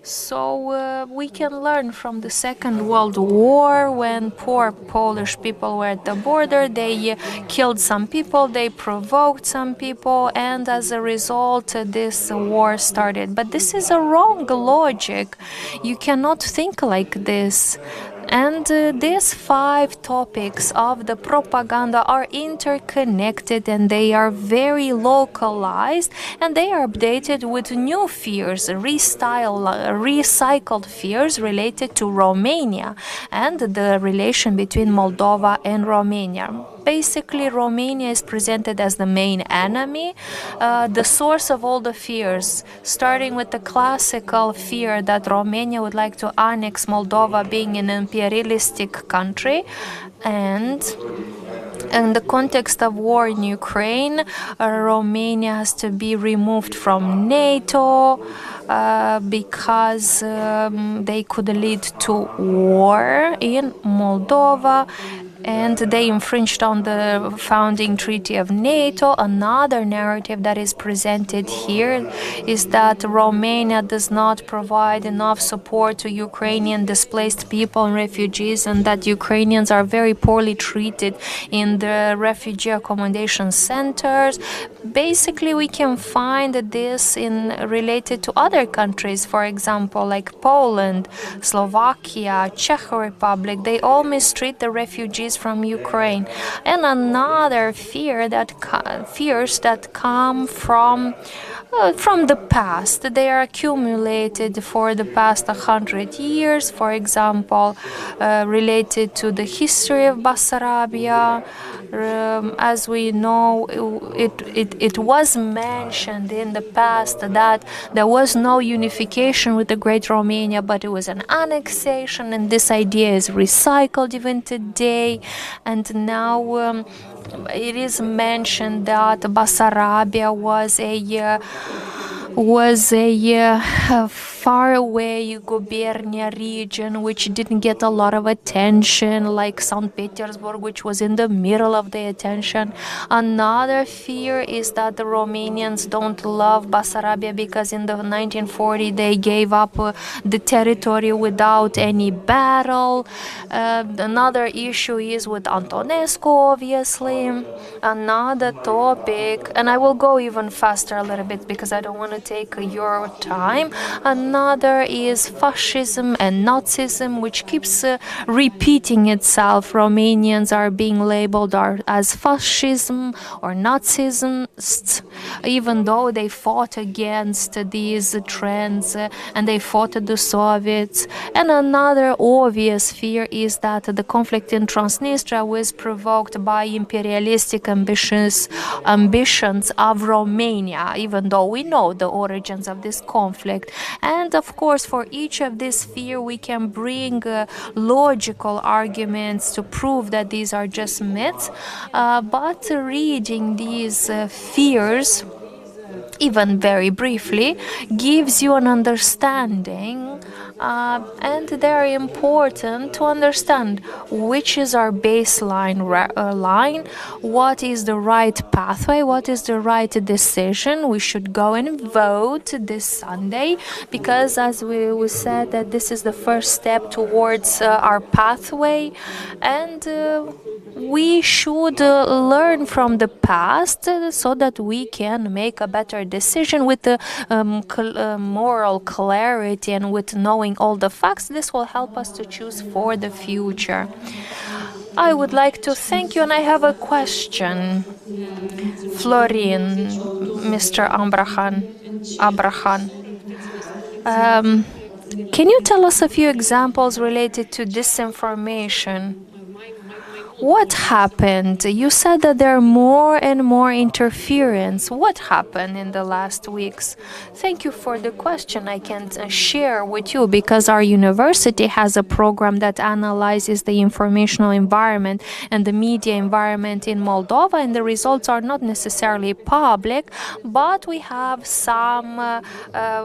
So we can learn from the Second World War, when poor Polish people were at the border. They killed some people, they provoked some people, and as a result, this war started. But this is a wrong logic. You cannot think like this. And these 5 topics of the propaganda are interconnected, and they are very localized, and they are updated with new fears, recycled fears related to Romania and the relation between Moldova and Romania. Basically, Romania is presented as the main enemy, the source of all the fears, starting with the classical fear that Romania would like to annex Moldova, being an imperialistic country, and in the context of war in Ukraine, Romania has to be removed from NATO because they could lead to war in Moldova, and they infringed on the founding treaty of NATO. Another narrative that is presented here is that Romania does not provide enough support to Ukrainian displaced people and refugees, and that Ukrainians are very poorly treated in the refugee accommodation centers. Basically, we can find this related to other countries, for example, like Poland, Slovakia, Czech Republic. They all mistreat the refugees from Ukraine. And another fears that come from the past. They are accumulated for the past 100 years, for example, related to the history of Bessarabia. As we know, it was mentioned in the past that there was no unification with the Great Romania, but it was an annexation, and this idea is recycled even today. And now it is mentioned that Bessarabia was a faraway gubernia region which didn't get a lot of attention, like St. Petersburg, which was in the middle of the attention. Another fear is that the Romanians don't love Bessarabia because in the 1940 they gave up the territory without any battle. Another issue is with Antonescu, obviously. Another topic, and I will go even faster a little bit because I don't want to take your time. Another is fascism and Nazism, which keeps repeating itself. Romanians are being labeled as fascism or Nazisms, even though they fought against these trends and they fought the Soviets. And another obvious fear is that the conflict in Transnistria was provoked by imperialistic ambitions of Romania, even though we know the origins of this conflict. And of course, for each of these fears, we can bring logical arguments to prove that these are just myths. But reading these fears, even very briefly, gives you an understanding, and very important to understand which is our baseline line, what is the right pathway, what is the right decision. We should go and vote this Sunday because, as we said, that this is the first step towards our pathway, and we should learn from the past so that we can make a better decision with the moral clarity and with knowing all the facts. This will help us to choose for the future. I would like to thank you, and I have a question. Florin, Mr. Abrahan. Can you tell us a few examples related to disinformation? What happened? You said that there are more and more interference. What happened in the last weeks? Thank you for the question. I can share with you because our university has a program that analyzes the informational environment and the media environment in Moldova, and the results are not necessarily public, but we have some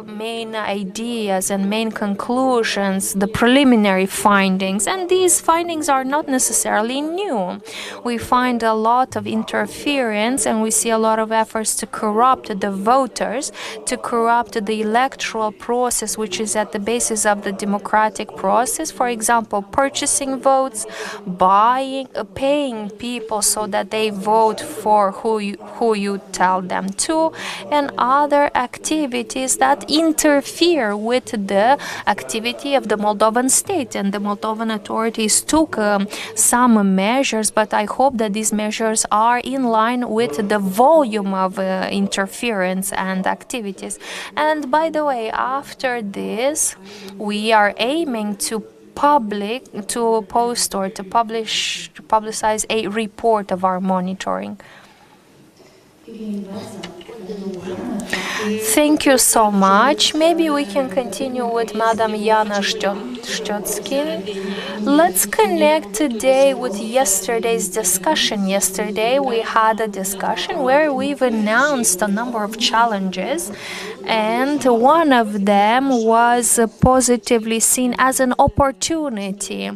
main ideas and main conclusions, the preliminary findings, and these findings are not necessarily new. new. We find a lot of interference, and we see a lot of efforts to corrupt the voters, to corrupt the electoral process, which is at the basis of the democratic process. For example, purchasing votes, buying, paying people so that they vote for who you tell them to, and other activities that interfere with the activity of the Moldovan state. And the Moldovan authorities took some measures, but I hope that these measures are in line with the volume of interference and activities. And by the way, after this, we are aiming to post or to publicize a report of our monitoring. Thank you so much. Maybe we can continue with Madam Jana Szczotskin. Let's connect today with yesterday's discussion. Yesterday we had a discussion where we've announced a number of challenges, and one of them was positively seen as an opportunity.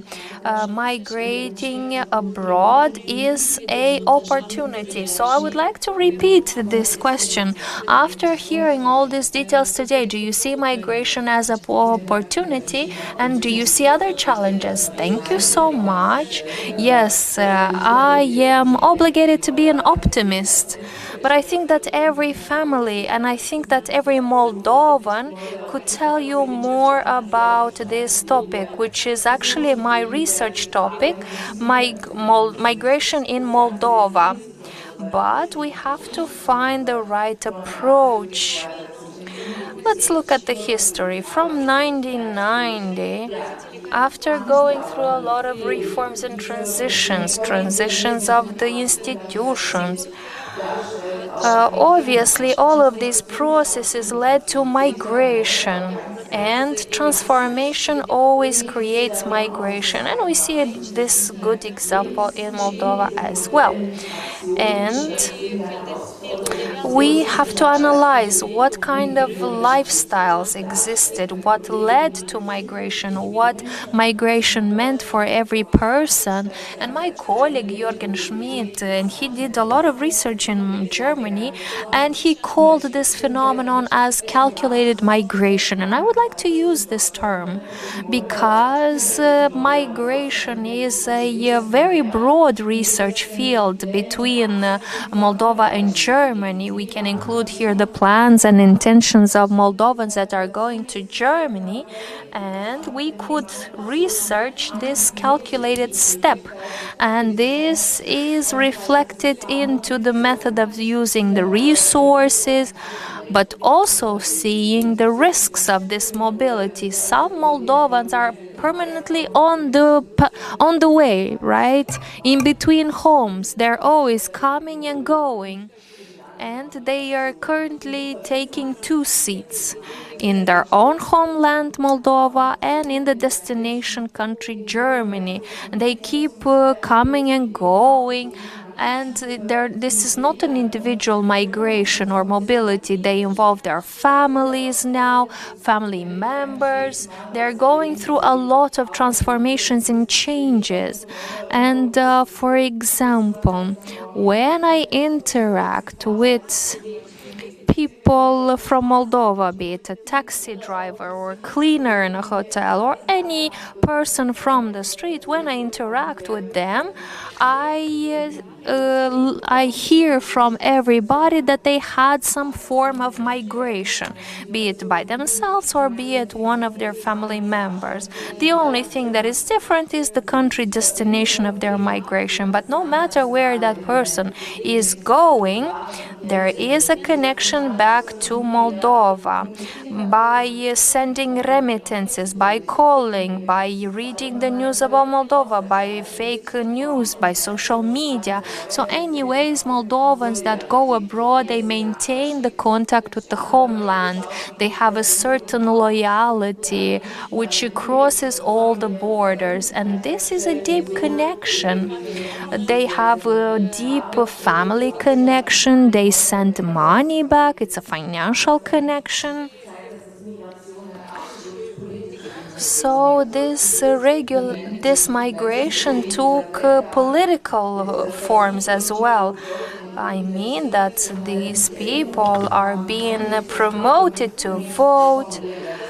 Migrating abroad is an opportunity. So I would like to repeat this question. After hearing all these details today, do you see migration as an opportunity, and do you see other challenges? Thank you so much. Yes, I am obligated to be an optimist. But I think that every family, and I think that every Moldovan could tell you more about this topic, which is actually my research topic, migration in Moldova. But we have to find the right approach. Let's look at the history. From 1990, after going through a lot of reforms and transitions of the institutions, obviously all of these processes led to migration, and transformation always creates migration, and we see this good example in Moldova as well. And we have to analyze what kind of lifestyles existed, what led to migration, what migration meant for every person. And my colleague Jürgen Schmidt, and he did a lot of research in Germany, and he called this phenomenon as calculated migration. And I would like to use this term because migration is a very broad research field between Moldova and Germany. We can include here the plans and intentions of Moldovans that are going to Germany, and we could research this calculated step. And this is reflected into the method of using the resources, but also seeing the risks of this mobility. Some Moldovans are permanently on the way, right? In between homes. They're always coming and going. And they are currently taking 2 seats in their own homeland, Moldova, and in the destination country, Germany. And they keep coming and going. And this is not an individual migration or mobility. They involve their families now, family members. They're going through a lot of transformations and changes. And for example, when I interact with people from Moldova, be it a taxi driver or a cleaner in a hotel or any person from the street, when I interact with them, I hear from everybody that they had some form of migration, be it by themselves or be it one of their family members. The only thing that is different is the country destination of their migration. But no matter where that person is going, there is a connection back to Moldova by sending remittances, by calling, by reading the news about Moldova, by fake news, by social media. So anyways, Moldovans that go abroad, they maintain the contact with the homeland. They have a certain loyalty which crosses all the borders, and this is a deep connection. They have a deep family connection. They send money back. It's a financial connection. So this migration took political forms as well. I mean that these people are being promoted to vote.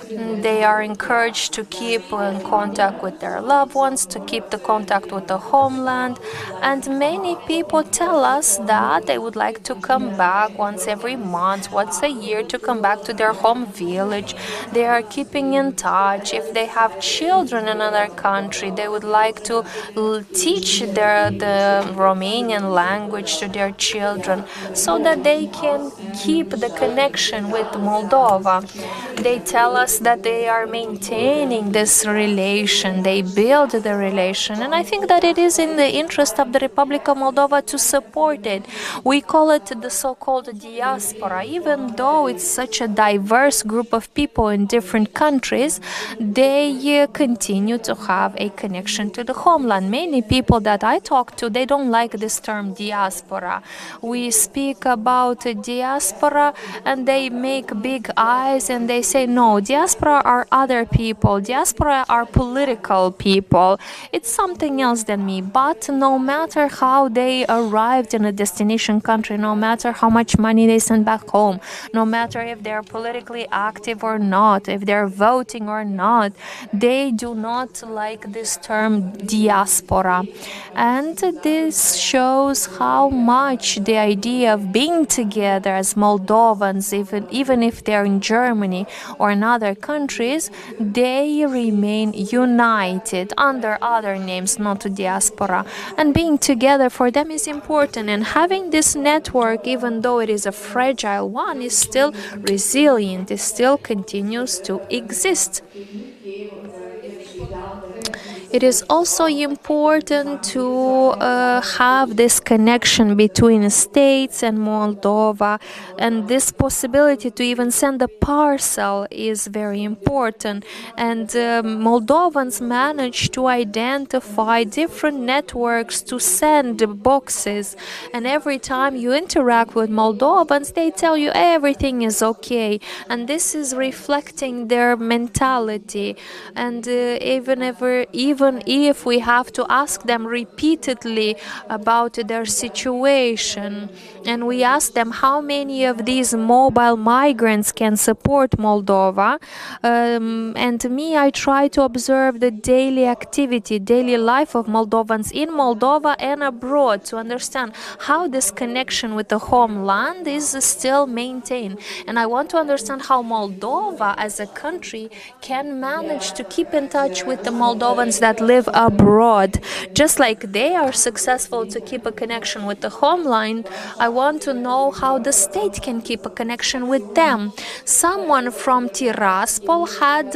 They are encouraged to keep in contact with their loved ones, to keep the contact with the homeland. And many people tell us that they would like to come back once every month, once a year, to come back to their home village. They are keeping in touch. If they have children in another country, they would like to teach the Romanian language to their children so that they can keep the connection with Moldova. They tell us that they are maintaining this relation, they build the relation, and I think that it is in the interest of the Republic of Moldova to support it. We call it the so-called diaspora. Even though it's such a diverse group of people in different countries, they continue to have a connection to the homeland. Many people that I talk to, they don't like this term diaspora. We speak about diaspora and they make big eyes and they say, no, diaspora are other people. Diaspora are political people. It's something else than me. But no matter how they arrived in a destination country, no matter how much money they send back home, no matter if they're politically active or not, if they're voting or not, they do not like this term diaspora. And this shows how much the idea of being together as Moldovans, even if they're in Germany or in other countries, they remain united under other names, not diaspora. And being together for them is important. And having this network, even though it is a fragile one, is still resilient, it still continues to exist. It is also important to have this connection between states and Moldova, and this possibility to even send a parcel is very important. And Moldovans manage to identify different networks to send boxes, and every time you interact with Moldovans, they tell you everything is okay, and this is reflecting their mentality. And even if we have to ask them repeatedly about their situation, and we ask them how many of these mobile migrants can support Moldova, and me, I try to observe the daily activity, daily life of Moldovans in Moldova and abroad to understand how this connection with the homeland is still maintained. And I want to understand how Moldova as a country can manage to keep in touch with the Moldovans that live abroad. Just like they are successful to keep a connection with the homeland, I want to know how the state can keep a connection with them. Someone from Tiraspol had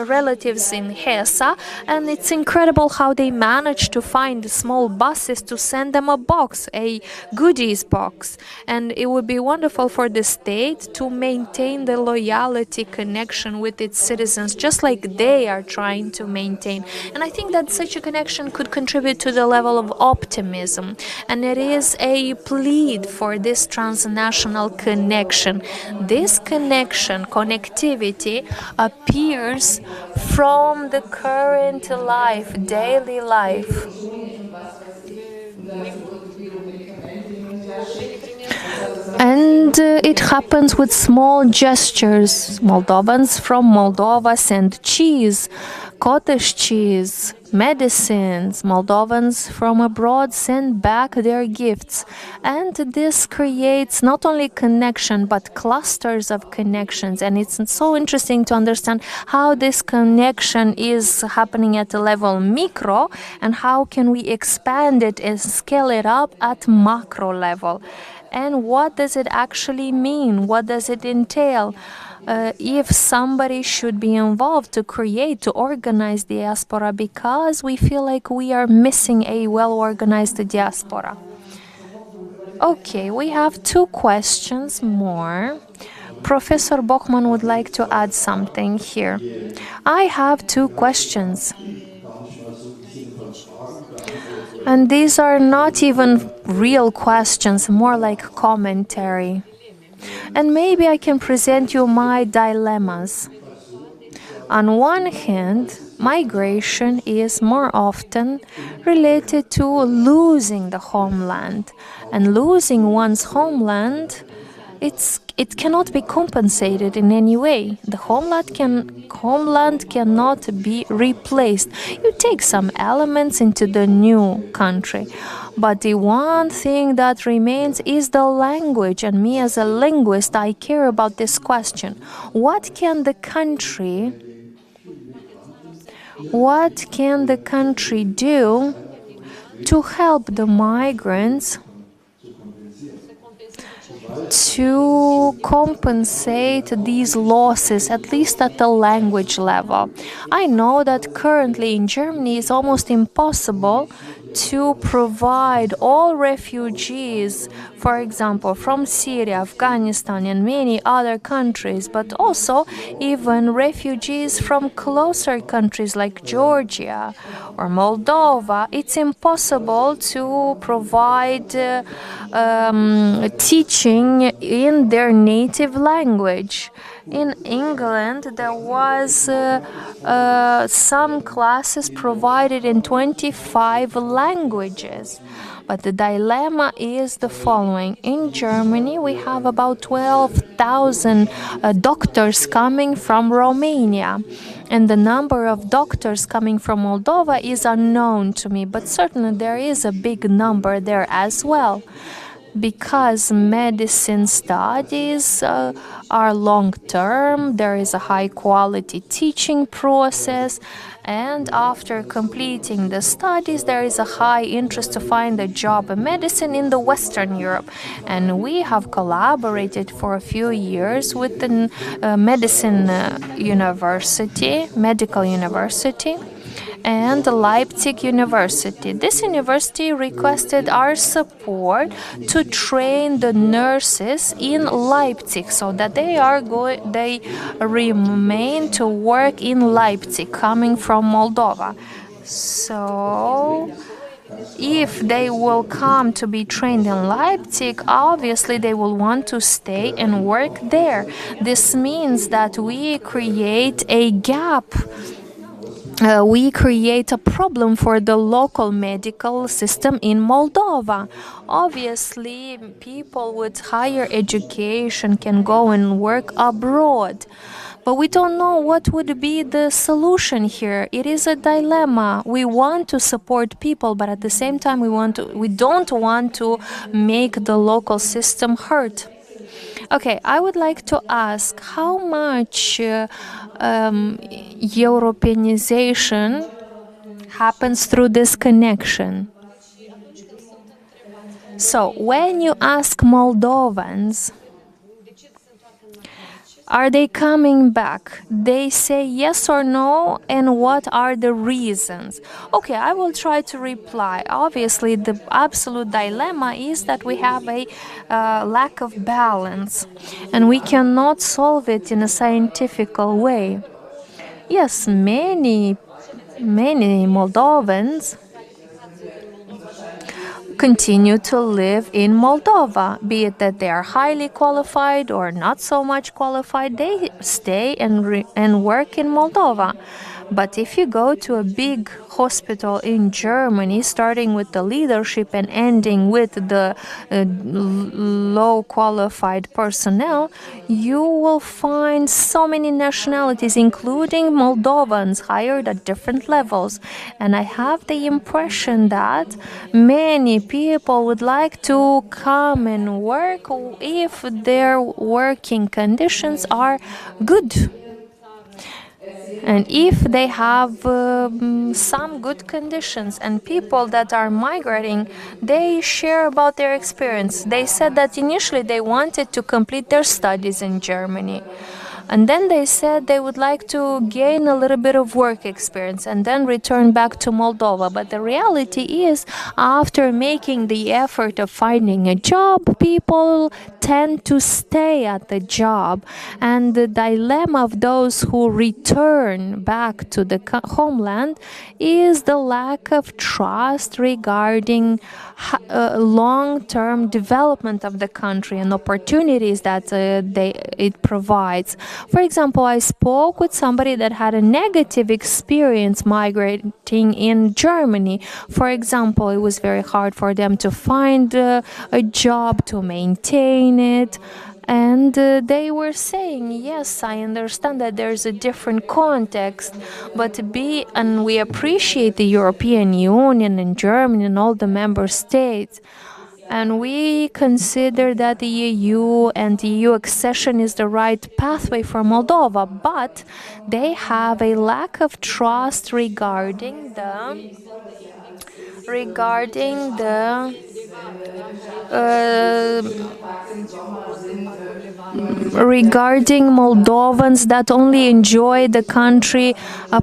relatives in Hesa, and it's incredible how they managed to find small buses to send them a box, a goodies box. And it would be wonderful for the state to maintain the loyalty connection with its citizens, just like they are trying to maintain. And I think that such a connection could contribute to the level of optimism. And it is a plea for this transnational connection. This connection, connectivity, appears from the current life, daily life. And it happens with small gestures. Moldovans from Moldova send cheese, cottage cheese, medicines. Moldovans from abroad send back their gifts. And this creates not only connection, but clusters of connections. And it's so interesting to understand how this connection is happening at the level micro, and how can we expand it and scale it up at macro level. And what does it actually mean? What does it entail? If somebody should be involved to create, to organize diaspora, because we feel like we are missing a well-organized diaspora. Okay, we have 2 questions more. Professor Bochman would like to add something here. I have 2 questions. And these are not even real questions, more like commentary. And maybe I can present you my dilemmas. On one hand, migration is more often related to losing the homeland, and losing one's homeland, it cannot be compensated in any way. The homeland cannot be replaced. You take some elements into the new country, but the one thing that remains is the language. And me as a linguist, I care about this question: what can the country do to help the migrants to compensate these losses, at least at the language level? I know that currently in Germany it's almost impossible to provide all refugees, for example, from Syria, Afghanistan, and many other countries, but also even refugees from closer countries like Georgia or Moldova. It's impossible to provide teaching in their native language. In England, there was some classes provided in 25 languages. But the dilemma is the following. In Germany, we have about 12,000 doctors coming from Romania. And the number of doctors coming from Moldova is unknown to me, but certainly there is a big number there as well. Because medicine studies are long-term, there is a high-quality teaching process, and after completing the studies, there is a high interest to find a job in medicine in the Western Europe. And we have collaborated for a few years with the medical university, and Leipzig University. This university requested our support to train the nurses in Leipzig so that they remain to work in Leipzig, coming from Moldova. So if they will come to be trained in Leipzig, obviously they will want to stay and work there. This means that we create a gap. We create a problem for the local medical system in Moldova. Obviously, people with higher education can go and work abroad. But we don't know what would be the solution here. It is a dilemma. We want to support people, but at the same time, we don't want to make the local system hurt. Okay, I would like to ask how much Europeanization happens through this connection. So, when you ask Moldovans, are they coming back? They say yes or no, and what are the reasons? Okay, I will try to reply. Obviously, the absolute dilemma is that we have a lack of balance, and we cannot solve it in a scientific way. Yes, many Moldovans continue to live in Moldova, be it that they are highly qualified or not so much qualified. They stay and work in Moldova. But if you go to a big hospital in Germany, starting with the leadership and ending with the low qualified personnel, you will find so many nationalities, including Moldovans, hired at different levels. And I have the impression that many people would like to come and work if their working conditions are good. And if they have some good conditions, and people that are migrating, they share about their experience. They said that initially they wanted to complete their studies in Germany. And then they said they would like to gain a little bit of work experience and then return back to Moldova. But the reality is, after making the effort of finding a job, people tend to stay at the job. And the dilemma of those who return back to the homeland is the lack of trust regarding long-term development of the country and opportunities that it provides. For example, I spoke with somebody that had a negative experience migrating in Germany. For example, it was very hard for them to find a job, to maintain it. And they were saying, yes, I understand that there's a different context, and we appreciate the European Union and Germany and all the member states. And we consider that the EU and the EU accession is the right pathway for Moldova, but they have a lack of trust regarding regarding Moldovans that only enjoy the country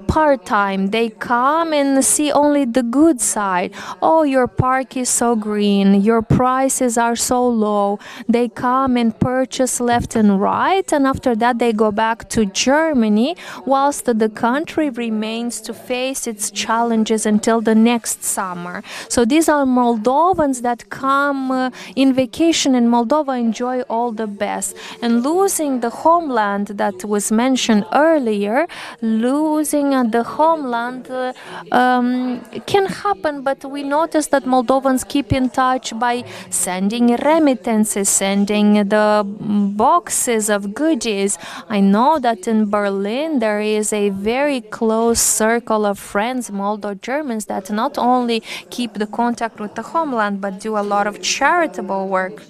part-time. They come and see only the good side. Oh, your park is so green, your prices are so low. They come and purchase left and right, and after that they go back to Germany, whilst the country remains to face its challenges until the next summer. So these are Moldovans that come in vacation in Moldova, enjoy all the best. And losing the homeland that was mentioned earlier, losing the homeland can happen, but we notice that Moldovans keep in touch by sending remittances, sending the boxes of goodies. I know that in Berlin there is a very close circle of friends, Moldo-Germans, that not only keep the contact with the homeland, but do a lot of charitable work,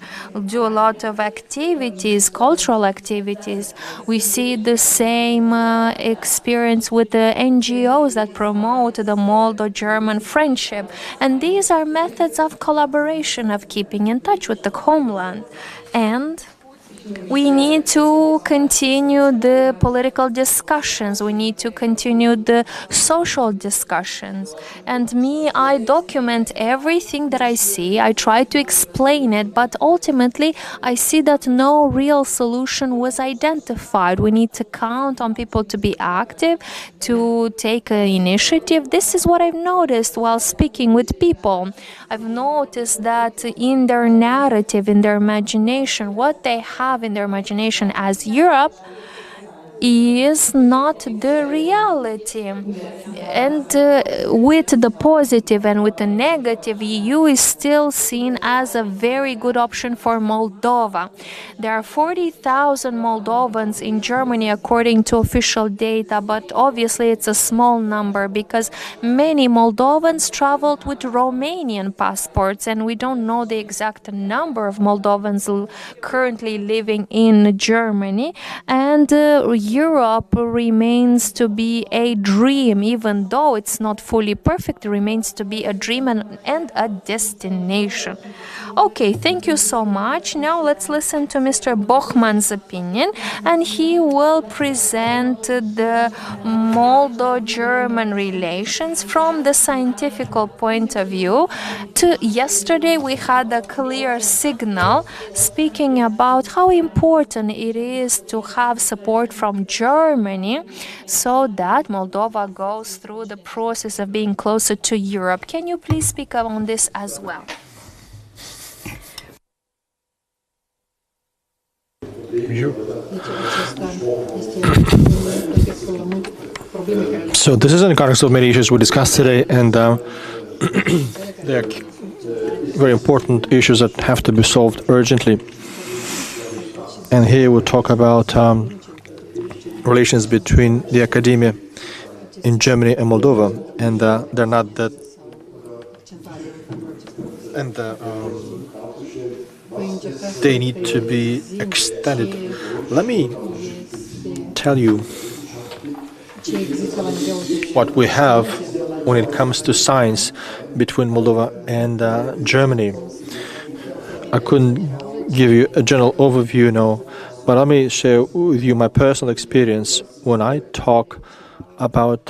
do a lot of activities, cultural activities. We see the same experience with the NGOs that promote the Moldo-German friendship. And these are methods of collaboration, of keeping in touch with the homeland. And we need to continue the political discussions. We need to continue the social discussions. And I document everything that I see. I try to explain it, but ultimately I see that no real solution was identified. We need to count on people to be active, to take an initiative. This is what I've noticed while speaking with people. I've noticed that in their narrative, in their imagination, what they have in their imagination as Europe is not the reality. And with the positive and with the negative, EU is still seen as a very good option for Moldova. There are 40,000 Moldovans in Germany according to official data, but obviously it's a small number because many Moldovans traveled with Romanian passports, and we don't know the exact number of Moldovans currently living in Germany. And Europe remains to be a dream, even though it's not fully perfect. It remains to be a dream and a destination. Okay, thank you so much. Now let's listen to Mr. Bochman's opinion, and he will present the Moldo-German relations from the scientific point of view. Yesterday we had a clear signal speaking about how important it is to have support from Germany so that Moldova goes through the process of being closer to Europe. Can you please speak on this as well? So this is in the context of many issues we discussed today, and they are very important issues that have to be solved urgently. And here we'll talk about relations between the academia in Germany and Moldova, and they're not that. And they need to be extended. Let me tell you what we have when it comes to science between Moldova and Germany. I couldn't give you a general overview, but let me share with you my personal experience when I talk about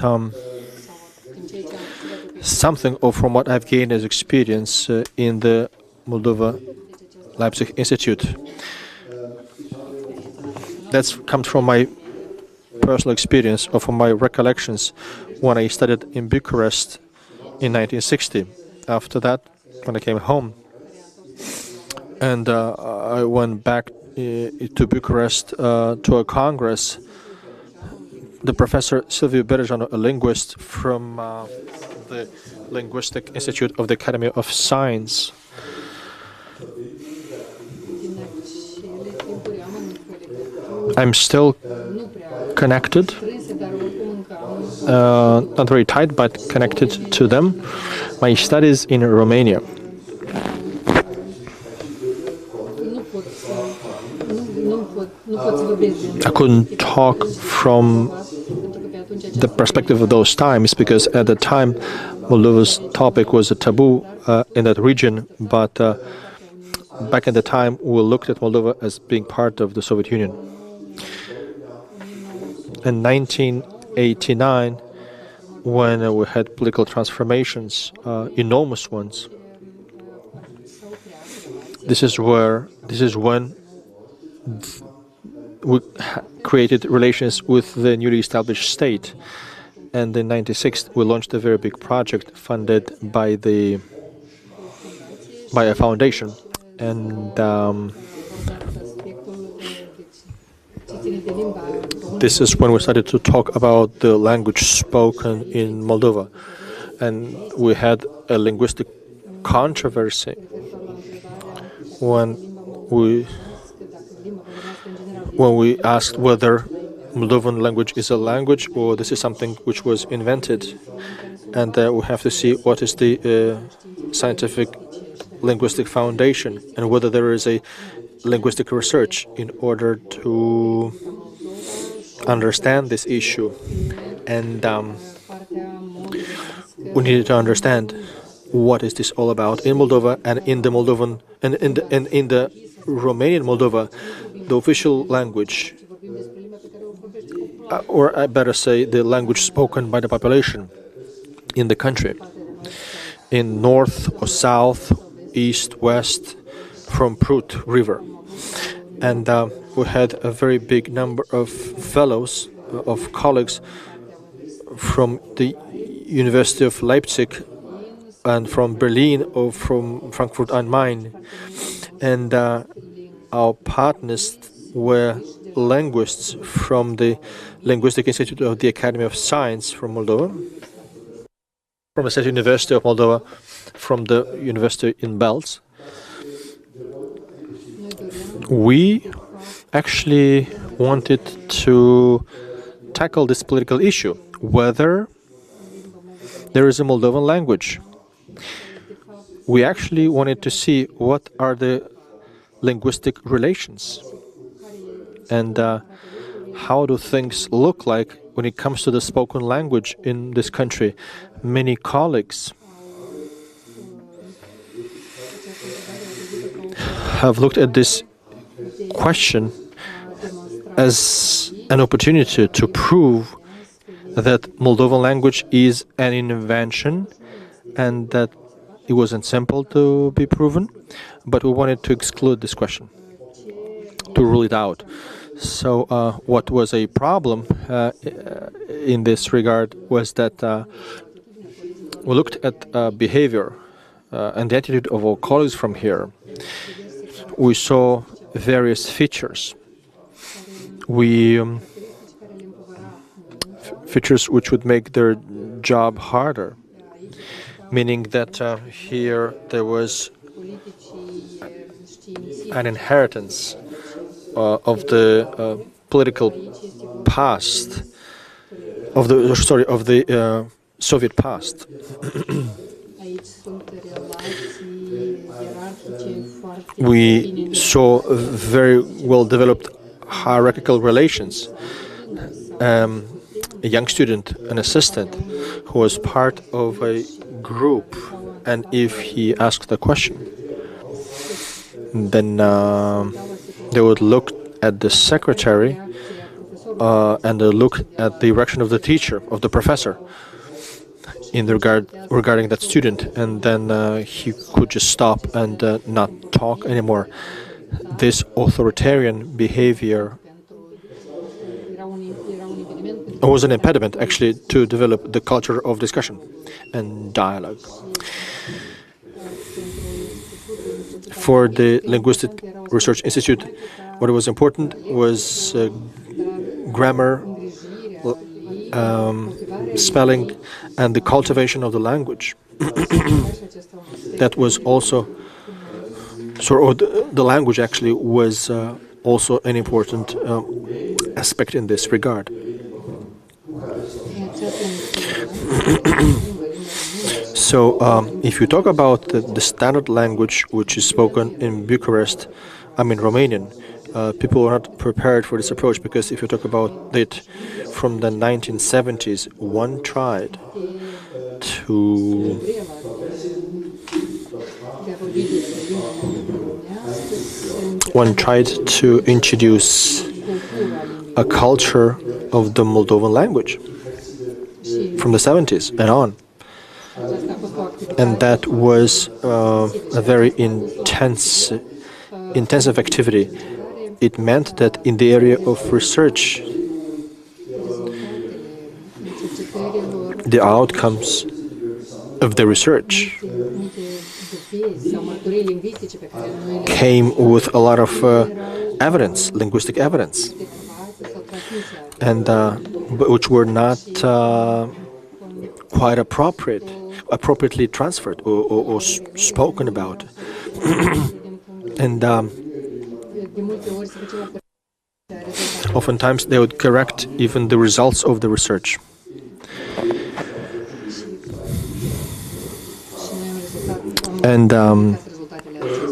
something from what I've gained as experience in the Moldova Leipzig Institute. That comes from my personal experience or from my recollections when I studied in Bucharest in 1960. After that, when I came home, and I went back to Bucharest to a congress the professor Silviu Berejanu, a linguist from the Linguistic Institute of the Academy of Science. I'm still connected, not very tight, but connected to them. My studies in Romania. I couldn't talk from the perspective of those times because at the time Moldova's topic was a taboo in that region, but back in the time we looked at Moldova as being part of the Soviet Union. In 1989, when we had political transformations, enormous ones, this is when we created relations with the newly established state. And in '96, we launched a very big project funded by a foundation. And this is when we started to talk about the language spoken in Moldova. And we had a linguistic controversy when we asked whether Moldovan language is a language or this is something which was invented. And we have to see what is the scientific linguistic foundation and whether there is a linguistic research in order to understand this issue. And we needed to understand what is this all about in Moldova and in the Moldovan and in the Romanian Moldova. The official language, or I better say the language spoken by the population in the country, in north or south, east, west, from Prut River. And we had a very big number of fellows, of colleagues from the University of Leipzig and from Berlin or from Frankfurt am Main. And our partners were linguists from the Linguistic Institute of the Academy of Science from Moldova, from the State University of Moldova, from the University in Belz. We actually wanted to tackle this political issue, whether there is a Moldovan language. We actually wanted to see what are the linguistic relations and how do things look like when it comes to the spoken language in this country. Many colleagues have looked at this question as an opportunity to prove that Moldovan language is an invention and that it wasn't simple to be proven, but we wanted to exclude this question, to rule it out. So what was a problem in this regard was that we looked at behavior and the attitude of our colleagues from here. We saw various features. Features which would make their job harder, meaning that here there was an inheritance of the political past, of the Soviet past. We saw very well developed hierarchical relations. A young student, an assistant, who was part of a group, and if he asked a question, then they would look at the secretary and they look at the direction of the teacher, of the professor, regarding that student, and then he could just stop and not talk anymore. This authoritarian behavior was an impediment, actually, to develop the culture of discussion and dialogue. For the Linguistic Research Institute, what was important was grammar, spelling and the cultivation of the language. That was also, the language actually was also an important aspect in this regard. So if you talk about the standard language which is spoken in Bucharest, I mean Romanian, people are not prepared for this approach, because if you talk about it from the 1970s, one tried to introduce a culture of the Moldovan language from the 70s and on. And that was a very intensive activity. It meant that in the area of research, the outcomes of the research came with a lot of evidence, linguistic evidence, and which were not quite appropriately transferred or spoken about. And oftentimes they would correct even the results of the research. And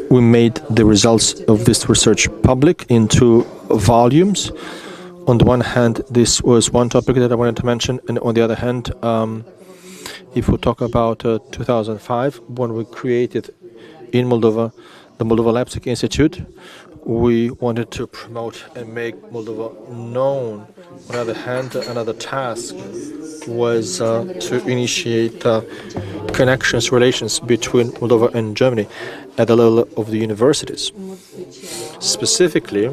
we made the results of this research public in 2 volumes. On the one hand, this was one topic that I wanted to mention, and on the other hand, if we talk about 2005, when we created in Moldova the Moldova Leipzig Institute, we wanted to promote and make Moldova known. On the other hand, another task was to initiate connections, relations between Moldova and Germany at the level of the universities. Specifically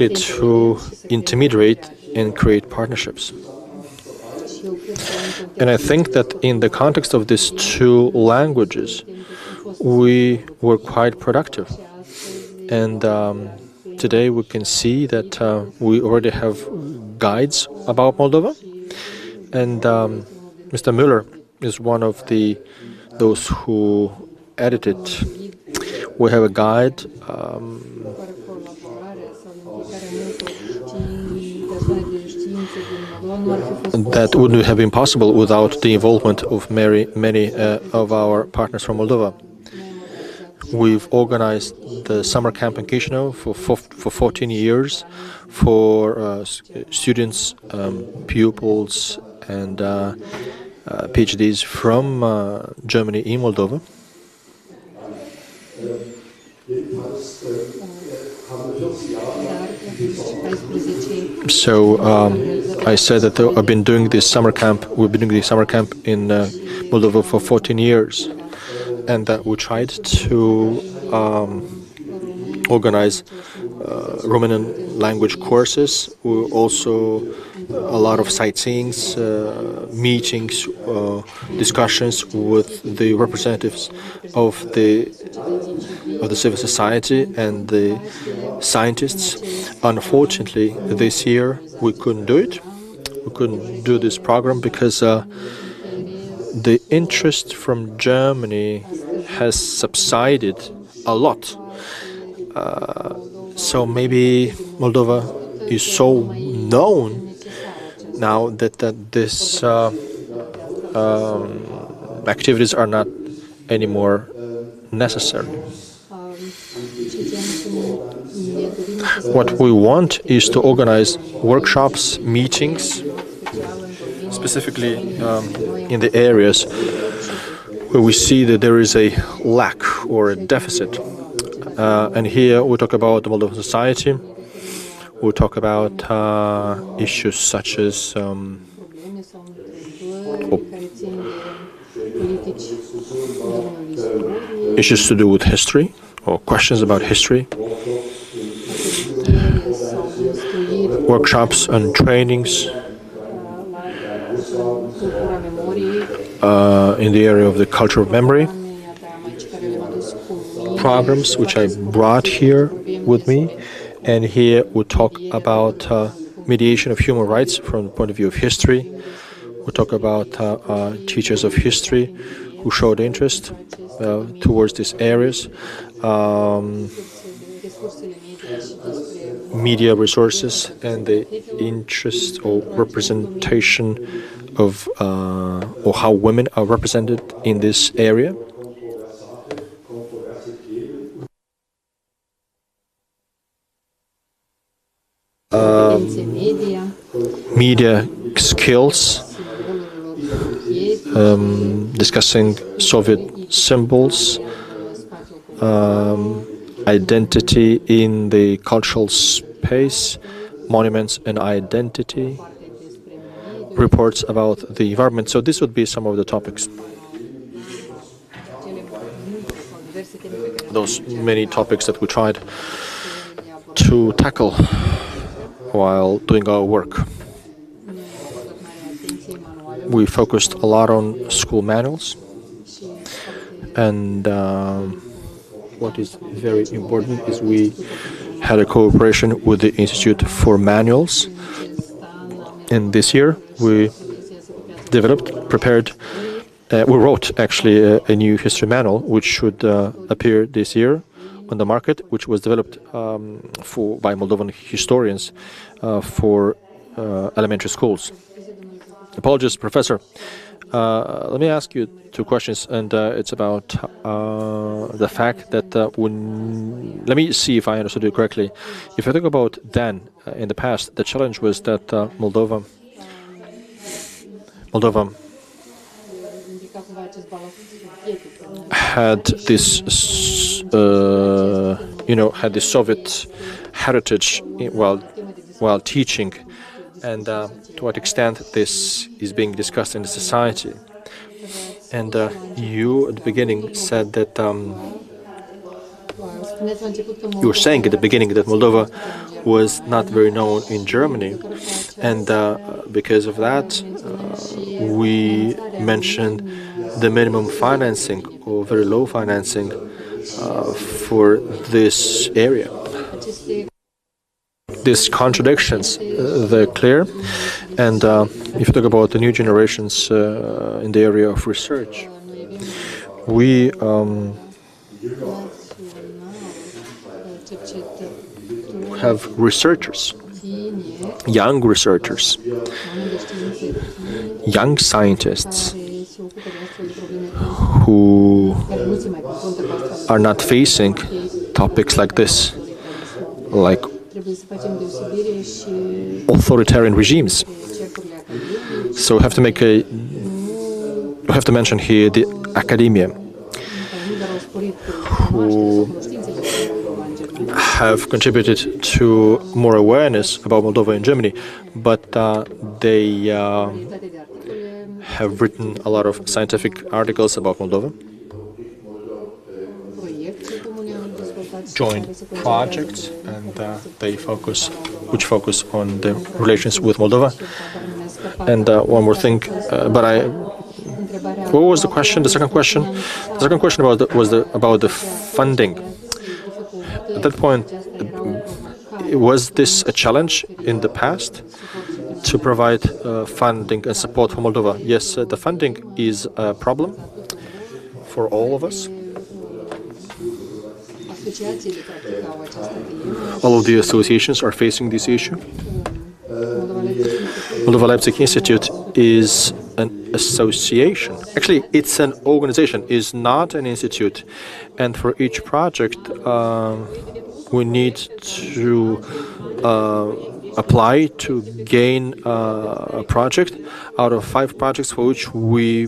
to intermediate and create partnerships. And I think that in the context of these 2 languages, we were quite productive. And today we can see that we already have guides about Moldova. And Mr. Müller is one of those who edited. We have a guide that wouldn't have been possible without the involvement of many of our partners from Moldova. We've organized the summer camp in Chișinău for 14 years for students, pupils, and PhDs from Germany in Moldova. So I said that I've been doing this summer camp. We've been doing this summer camp in Moldova for 14 years, and that we tried to organize Romanian language courses. We also a lot of sightseeings, meetings, discussions with the representatives of the civil society and the scientists. Unfortunately, this year we couldn't do it. We couldn't do this program because the interest from Germany has subsided a lot. So maybe Moldova is so known now that this activities are not anymore necessary. What we want is to organize workshops, meetings, specifically in the areas where we see that there is a lack or a deficit. And here we talk about the Moldovan society. We talk about issues such as issues to do with history or questions about history, workshops and trainings in the area of the culture of memory, programs which I brought here with me, And here we talk about mediation of human rights from the point of view of history. We talk about teachers of history who showed interest towards these areas. Media resources and the interest or representation of or how women are represented in this area. Media skills, discussing Soviet symbols, identity in the cultural space, monuments and identity, reports about the environment. So this would be some of the topics. Those many topics that we tried to tackle while doing our work. We focused a lot on school manuals, and what is very important is we had a cooperation with the Institute for Manuals, and this year we we wrote actually a new history manual which should appear this year on the market, which was developed by Moldovan historians for elementary schools. Apologies, Professor. Let me ask you two questions, and it's about the fact that let me see if I understood you correctly. If I think about then, in the past, the challenge was that Moldova had this, had this Soviet heritage while teaching, and to what extent this is being discussed in the society. And you at the beginning said that you were saying at the beginning that Moldova was not very known in Germany, and because of that, we mentioned the minimum financing or very low financing for this area. These contradictions, they're clear, and if you talk about the new generations in the area of research, we have researchers, young researchers, young scientists who are not facing topics like this, like authoritarian regimes. So we have to mention here the academia, who have contributed to more awareness about Moldova in Germany, but they have written a lot of scientific articles about Moldova, joint projects, and which focus on the relations with Moldova. And one more thing, what was the question? The second question? The second question was about the funding. At that point, was this a challenge in the past to provide funding and support for Moldova? Yes, the funding is a problem for all of us. All of the associations are facing this issue. Moldova Leipzig Institute is an association. Actually, it's an organization, it's not an institute. And for each project, we need to apply to gain a project. Out of 5 projects for which we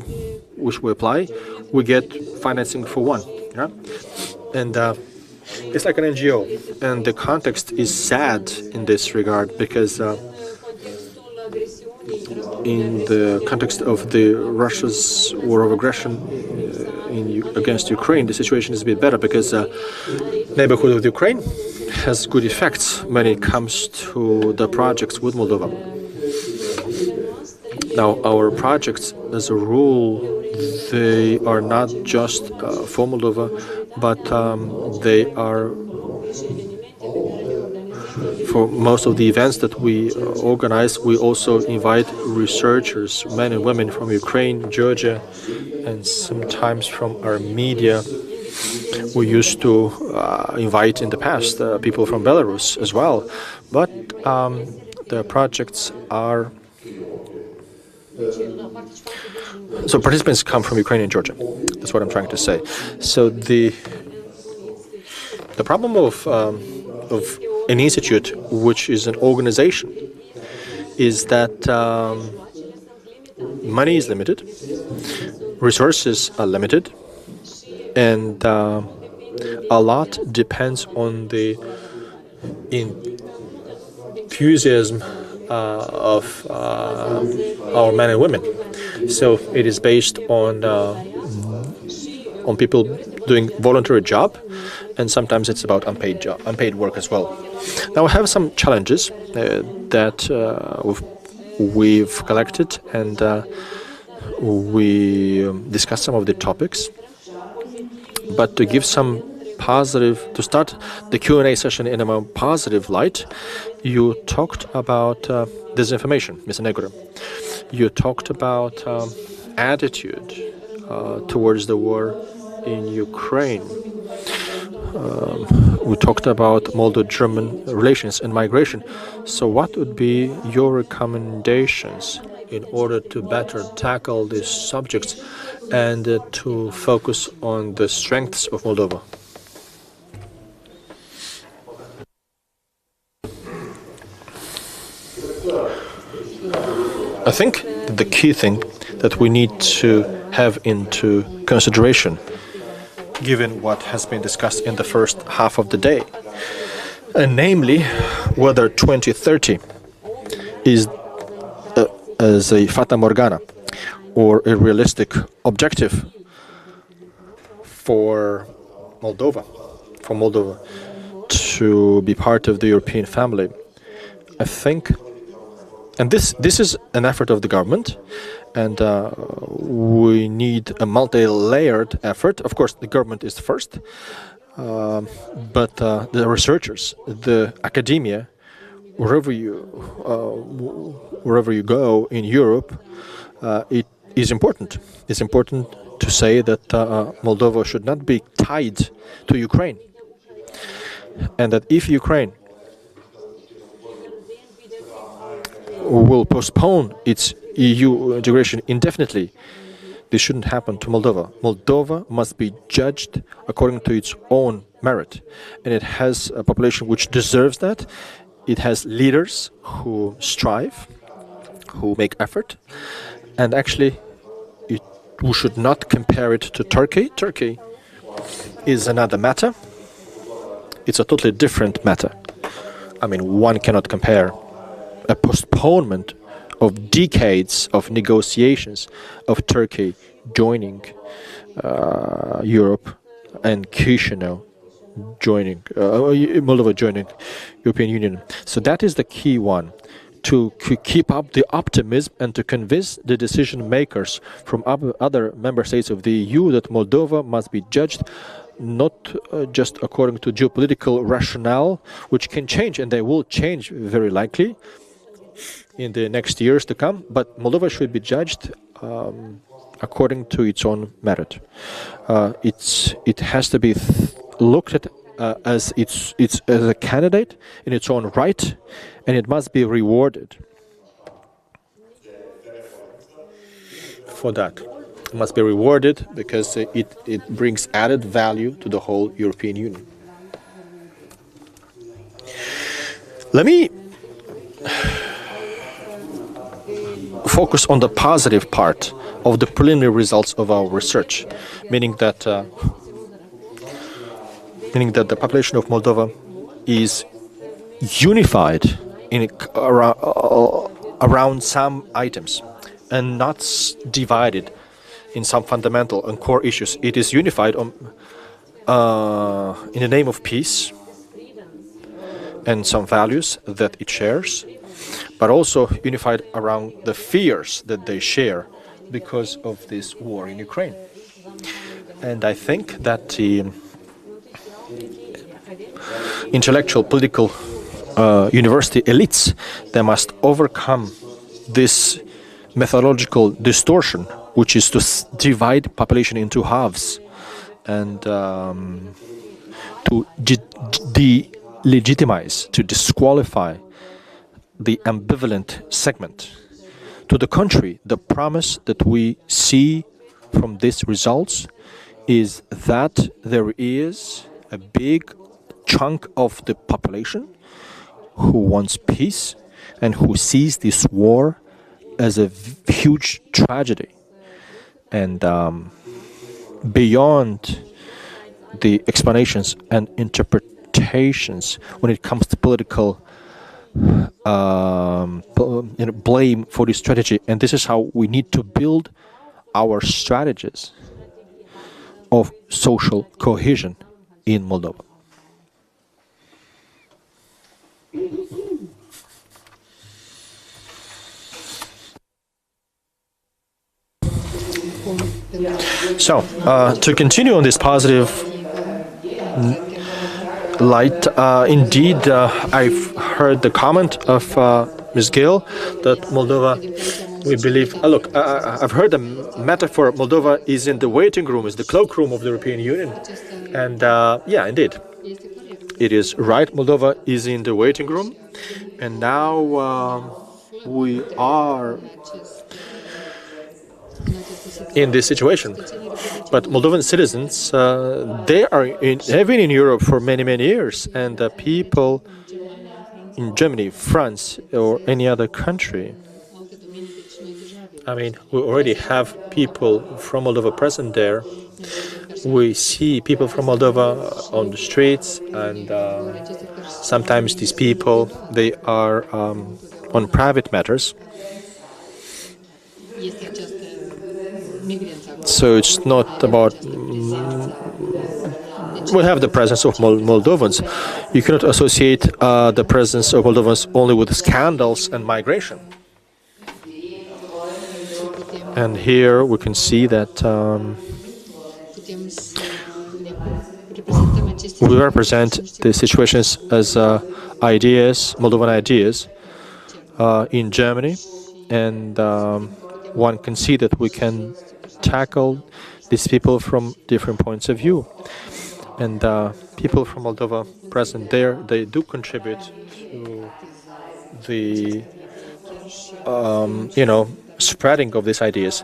apply, we get financing for 1. Yeah? And it's like an NGO, and the context is sad in this regard, because in the context of Russia's war of aggression against Ukraine, the situation is a bit better, because neighborhood of Ukraine has good effects when it comes to the projects with Moldova. Now, our projects, as a rule, they are not just for Moldova, but they are for most of the events that we organize, we also invite researchers, men and women from Ukraine, Georgia, and sometimes from Armenia. We used to invite in the past people from Belarus as well, but the projects are... So participants come from Ukraine and Georgia. That's what I'm trying to say. So the problem of an institute, which is an organization, is that money is limited, resources are limited, and a lot depends on the enthusiasm of our men and women. So it is based on people doing voluntary job, and sometimes it's about unpaid work as well. Now, we have some challenges that we've collected, and we discussed some of the topics. But to give some positive, to start the Q&A session in a more positive light, you talked about disinformation, Mr. Negro. You talked about attitude towards the war in Ukraine. We talked about Moldo-German relations and migration. So what would be your recommendations in order to better tackle these subjects and to focus on the strengths of Moldova? I think the key thing that we need to have into consideration, given what has been discussed in the first half of the day, and namely whether 2030 is as a fata morgana or a realistic objective for Moldova to be part of the European family. I think, and this is an effort of the government, and we need a multi-layered effort. Of course, the government is first, but the researchers, the academia, wherever you go in Europe, it is important. It's important to say that Moldova should not be tied to Ukraine, and that if Ukraine will postpone its EU integration indefinitely, this shouldn't happen to Moldova. Moldova must be judged according to its own merit, and it has a population which deserves that. It has leaders who strive, who make effort, and actually we should not compare it to Turkey. Turkey is another matter. It's a totally different matter. I mean, one cannot compare a postponement of decades of negotiations of Turkey joining Europe and Chisinau joining Moldova joining European Union. So that is the key one, to keep up the optimism and to convince the decision makers from other member states of the EU that Moldova must be judged not just according to geopolitical rationale, which can change, and they will change very likely in the next years to come, but Moldova should be judged according to its own merit. It has to be looked at as a candidate in its own right, and it must be rewarded for that. It must be rewarded because it brings added value to the whole European Union. Let me focus on the positive part of the preliminary results of our research, meaning that the population of Moldova is unified around some items and not divided in some fundamental and core issues. It is unified in the name of peace and some values that it shares, but also unified around the fears that they share because of this war in Ukraine. And I think that the intellectual, political university elites, they must overcome this methodological distortion, which is to divide population into halves and to delegitimize, to disqualify the ambivalent segment. To the contrary, the promise that we see from these results is that there is a big chunk of the population who wants peace and who sees this war as a huge tragedy. And beyond the explanations and interpretations when it comes to political blame for this strategy, and this is how we need to build our strategies of social cohesion in Moldova. So, to continue on this positive light, indeed, I've heard the comment of Ms. Gill that Moldova, we believe, look, I've heard the metaphor Moldova is in the waiting room, is the cloakroom of the European Union. And yeah, indeed, it is right, Moldova is in the waiting room. And now we are in this situation. But Moldovan citizens, they have been in Europe for many, many years, and people in Germany, France, or any other country, I mean, we already have people from Moldova present there. We see people from Moldova on the streets, and sometimes these people, they are on private matters. So it's not about... we have the presence of Moldovans. You cannot associate the presence of Moldovans only with scandals and migration. And here we can see that we represent the situations as ideas, Moldovan ideas, in Germany, and one can see that we can tackle these people from different points of view. And people from Moldova present there, they do contribute to the, spreading of these ideas.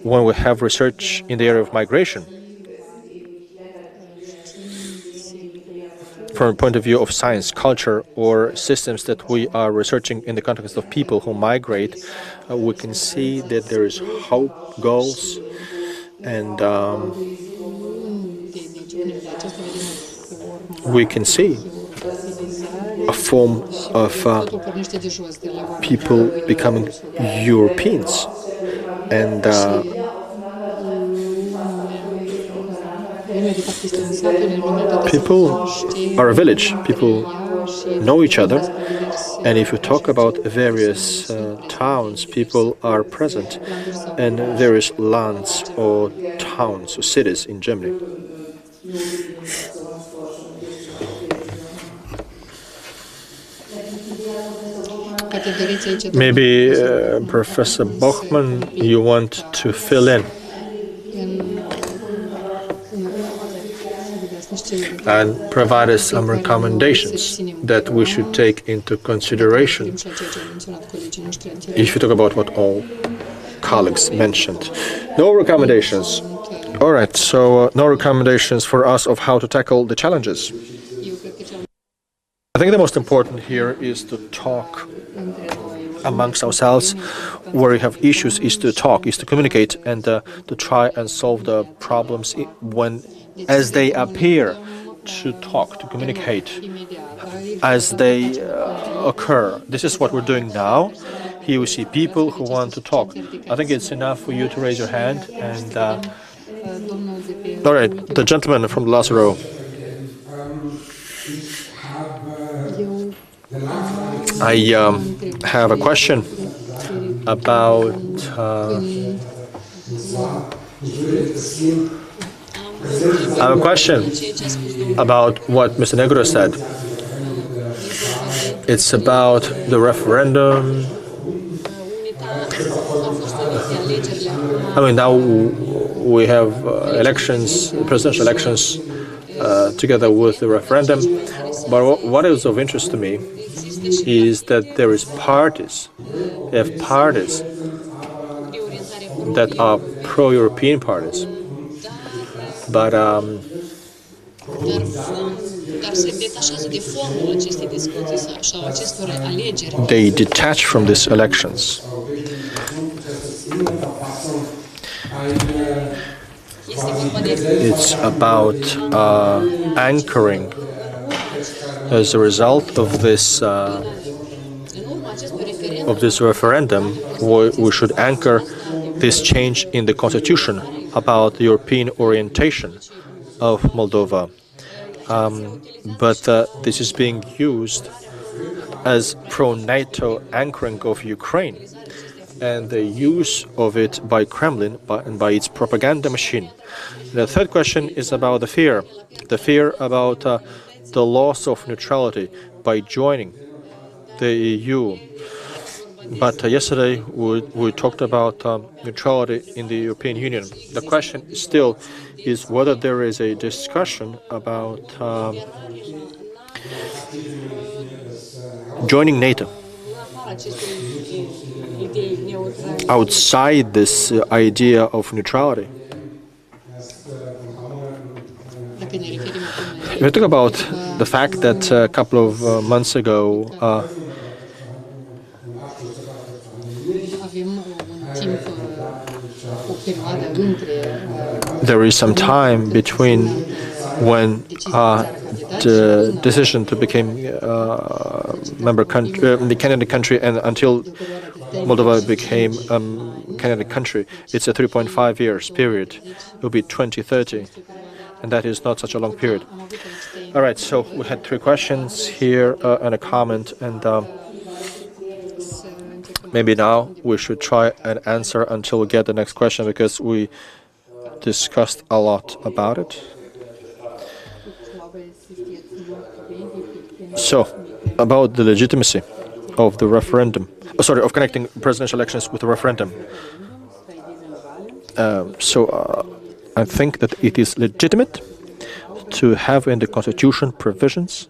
When we have research in the area of migration, from a point of view of science, culture, or systems that we are researching in the context of people who migrate, we can see that there is hope, goals, and we can see a form of people becoming Europeans. And people are a village, people know each other, and if you talk about various towns, people are present, and various lands or towns or cities in Germany. Maybe Professor Bochman, you want to fill in and provide us some recommendations that we should take into consideration if you talk about what all colleagues mentioned. No recommendations. All right, so no recommendations for us of how to tackle the challenges. I think the most important here is to talk amongst ourselves. Where we have issues is to talk, is to communicate, and to try and solve the problems as they appear, to talk, to communicate as they occur. This is what we're doing now. Here we see people who want to talk. I think it's enough for you to raise your hand. And all right, the gentleman from the last row. I have a question about what Mr. Negro said. It's about the referendum. I mean, now we have elections, presidential elections, together with the referendum. But what is of interest to me is that there is parties. They have parties that are pro-European parties. But they detach from these elections. It's about anchoring as a result of this referendum. We should anchor this change in the constitution about the European orientation of Moldova. But this is being used as pro-NATO anchoring of Ukraine, and the use of it by Kremlin and by its propaganda machine. The third question is about the fear about the loss of neutrality by joining the EU. But yesterday we talked about neutrality in the European Union. The question still is whether there is a discussion about joining NATO. Outside this idea of neutrality. We talk about the fact that a couple of months ago there is some time between when the decision to become member country, the candidate country, and until Moldova became candidate country. It's a 3.5 years period. It will be 2030, and that is not such a long period. All right, so we had 3 questions here and a comment, and maybe now we should try and answer until we get the next question, because we discussed a lot about it. So, about the legitimacy of the referendum, of connecting presidential elections with the referendum. I think that it is legitimate to have in the constitution provisions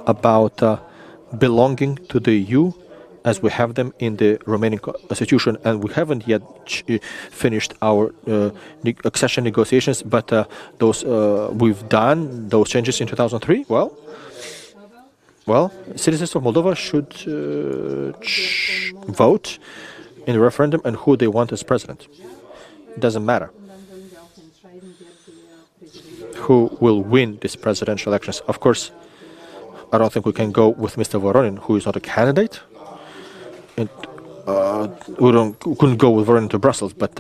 about belonging to the EU, as we have them in the Romanian constitution, and we haven't yet finished our accession negotiations, but we've done those changes in 2003. Well, citizens of Moldova should vote in the referendum and who they want as president. It doesn't matter who will win these presidential elections. Of course, I don't think we can go with Mr. Voronin, who is not a candidate. And we couldn't go with Voronin to Brussels, but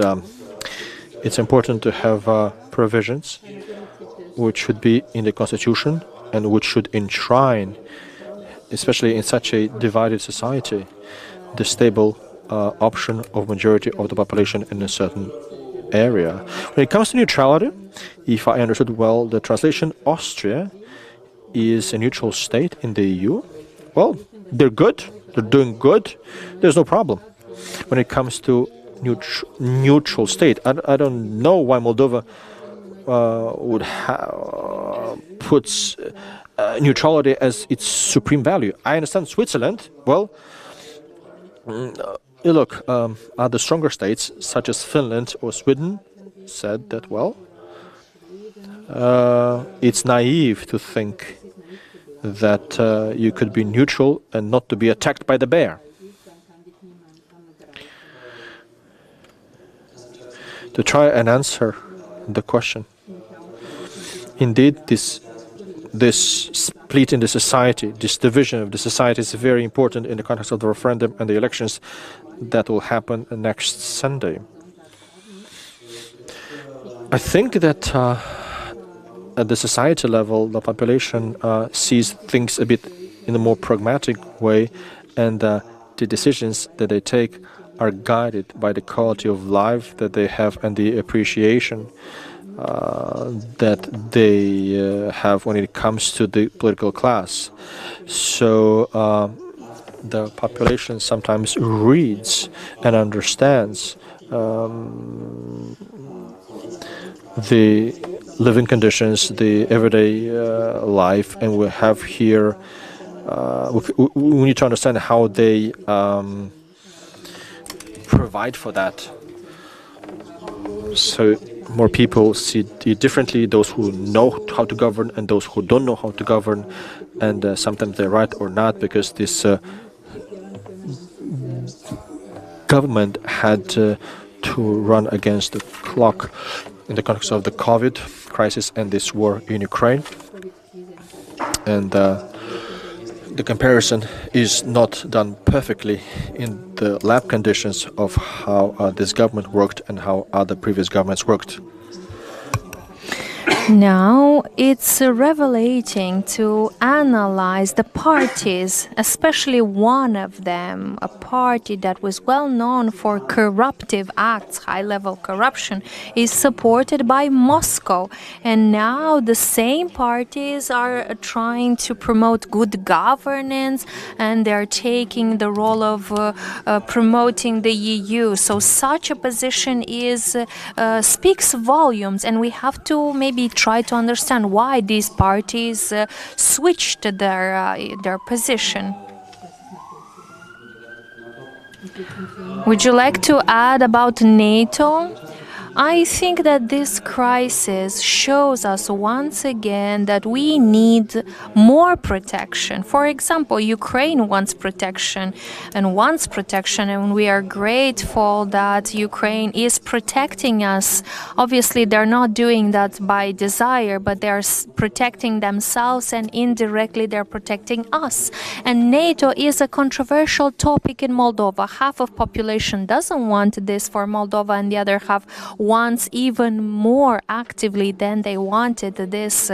it's important to have provisions which should be in the constitution and which should enshrine, especially in such a divided society, the stable option of majority of the population in a certain area. When it comes to neutrality, if I understood well the translation, Austria is a neutral state in the EU. Well, they're good. They're doing good. There's no problem. When it comes to neutral state, I don't know why Moldova would puts neutrality as its supreme value. I understand Switzerland. Well, look, other stronger states, such as Finland or Sweden, said that, well, it's naive to think that you could be neutral and not to be attacked by the bear. To try and answer the question. Indeed, this split in the society, this division of the society is very important in the context of the referendum and the elections that will happen next Sunday. I think that at the society level, the population sees things a bit in a more pragmatic way, and the decisions that they take are guided by the quality of life that they have and the appreciation that they have when it comes to the political class. So the population sometimes reads and understands the living conditions, the everyday life, and we have here, we need to understand how they provide for that. So more people see it differently, those who know how to govern and those who don't know how to govern, and sometimes they're right or not, because this government had to run against the clock in the context of the COVID crisis and this war in Ukraine. And the comparison is not done perfectly in the lab conditions of how this government worked and how other previous governments worked. Now it's revelating to analyze the parties, especially one of them, a party that was well known for corruptive acts, high-level corruption, is supported by Moscow. And now the same parties are trying to promote good governance, and they're taking the role of promoting the EU. So such a position speaks volumes, and we have to maybe try to understand why these parties switched their position. Would you like to add about NATO? I think that this crisis shows us once again that we need more protection. For example, Ukraine wants protection, and we are grateful that Ukraine is protecting us. Obviously, they're not doing that by desire, but they're protecting themselves, and indirectly they're protecting us. And NATO is a controversial topic in Moldova. Half of population doesn't want this for Moldova, and the other half wants even more actively than they wanted this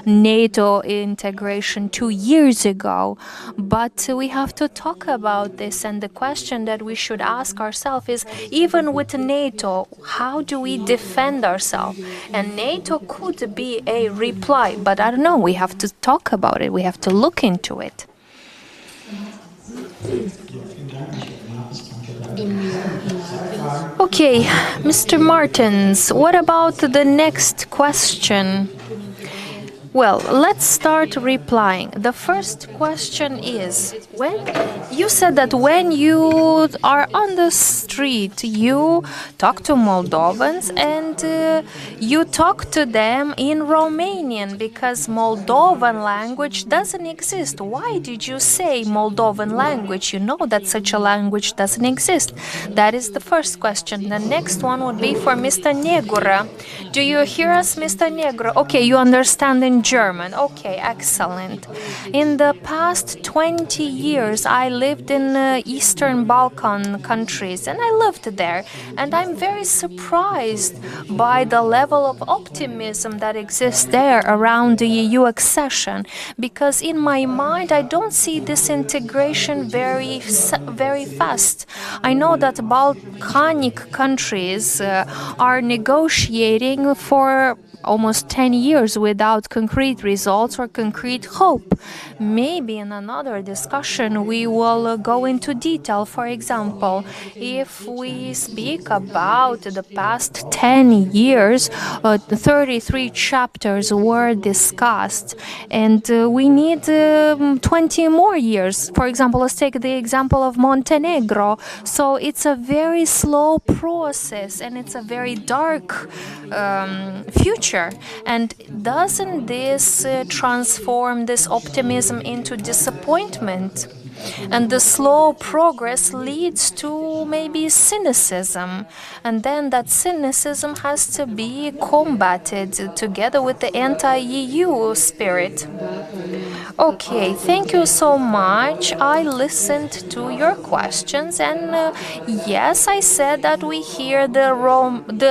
NATO integration 2 years ago. But we have to talk about this, and the question that we should ask ourselves is, even with NATO, how do we defend ourselves? And NATO could be a reply, but I don't know, we have to talk about it, we have to look into it. Okay, Mr. Martins, what about the next question? Well, let's start replying. The first question is, when you said that when you are on the street, you talk to Moldovans and you talk to them in Romanian because Moldovan language doesn't exist. Why did you say Moldovan language? You know that such a language doesn't exist. That is the first question. The next one would be for Mr. Negura. Do you hear us, Mr. Negura? Okay, you understand in German. Okay, excellent. In the past 20 years, I lived in Eastern Balkan countries, and I lived there. And I'm very surprised by the level of optimism that exists there around the EU accession, because in my mind, I don't see this integration very fast. I know that Balkanic countries are negotiating for almost 10 years without concrete results or concrete hope. Maybe in another discussion we will go into detail. For example, if we speak about the past 10 years, 33 chapters were discussed, and we need 20 more years. For example, let's take the example of Montenegro. So it's a very slow process, and it's a very dark future. And doesn't this transform this optimism into disappointment? And the slow progress leads to maybe cynicism. And then that cynicism has to be combated together with the anti-EU spirit. Okay, thank you so much. I listened to your questions, and yes, I said that we hear the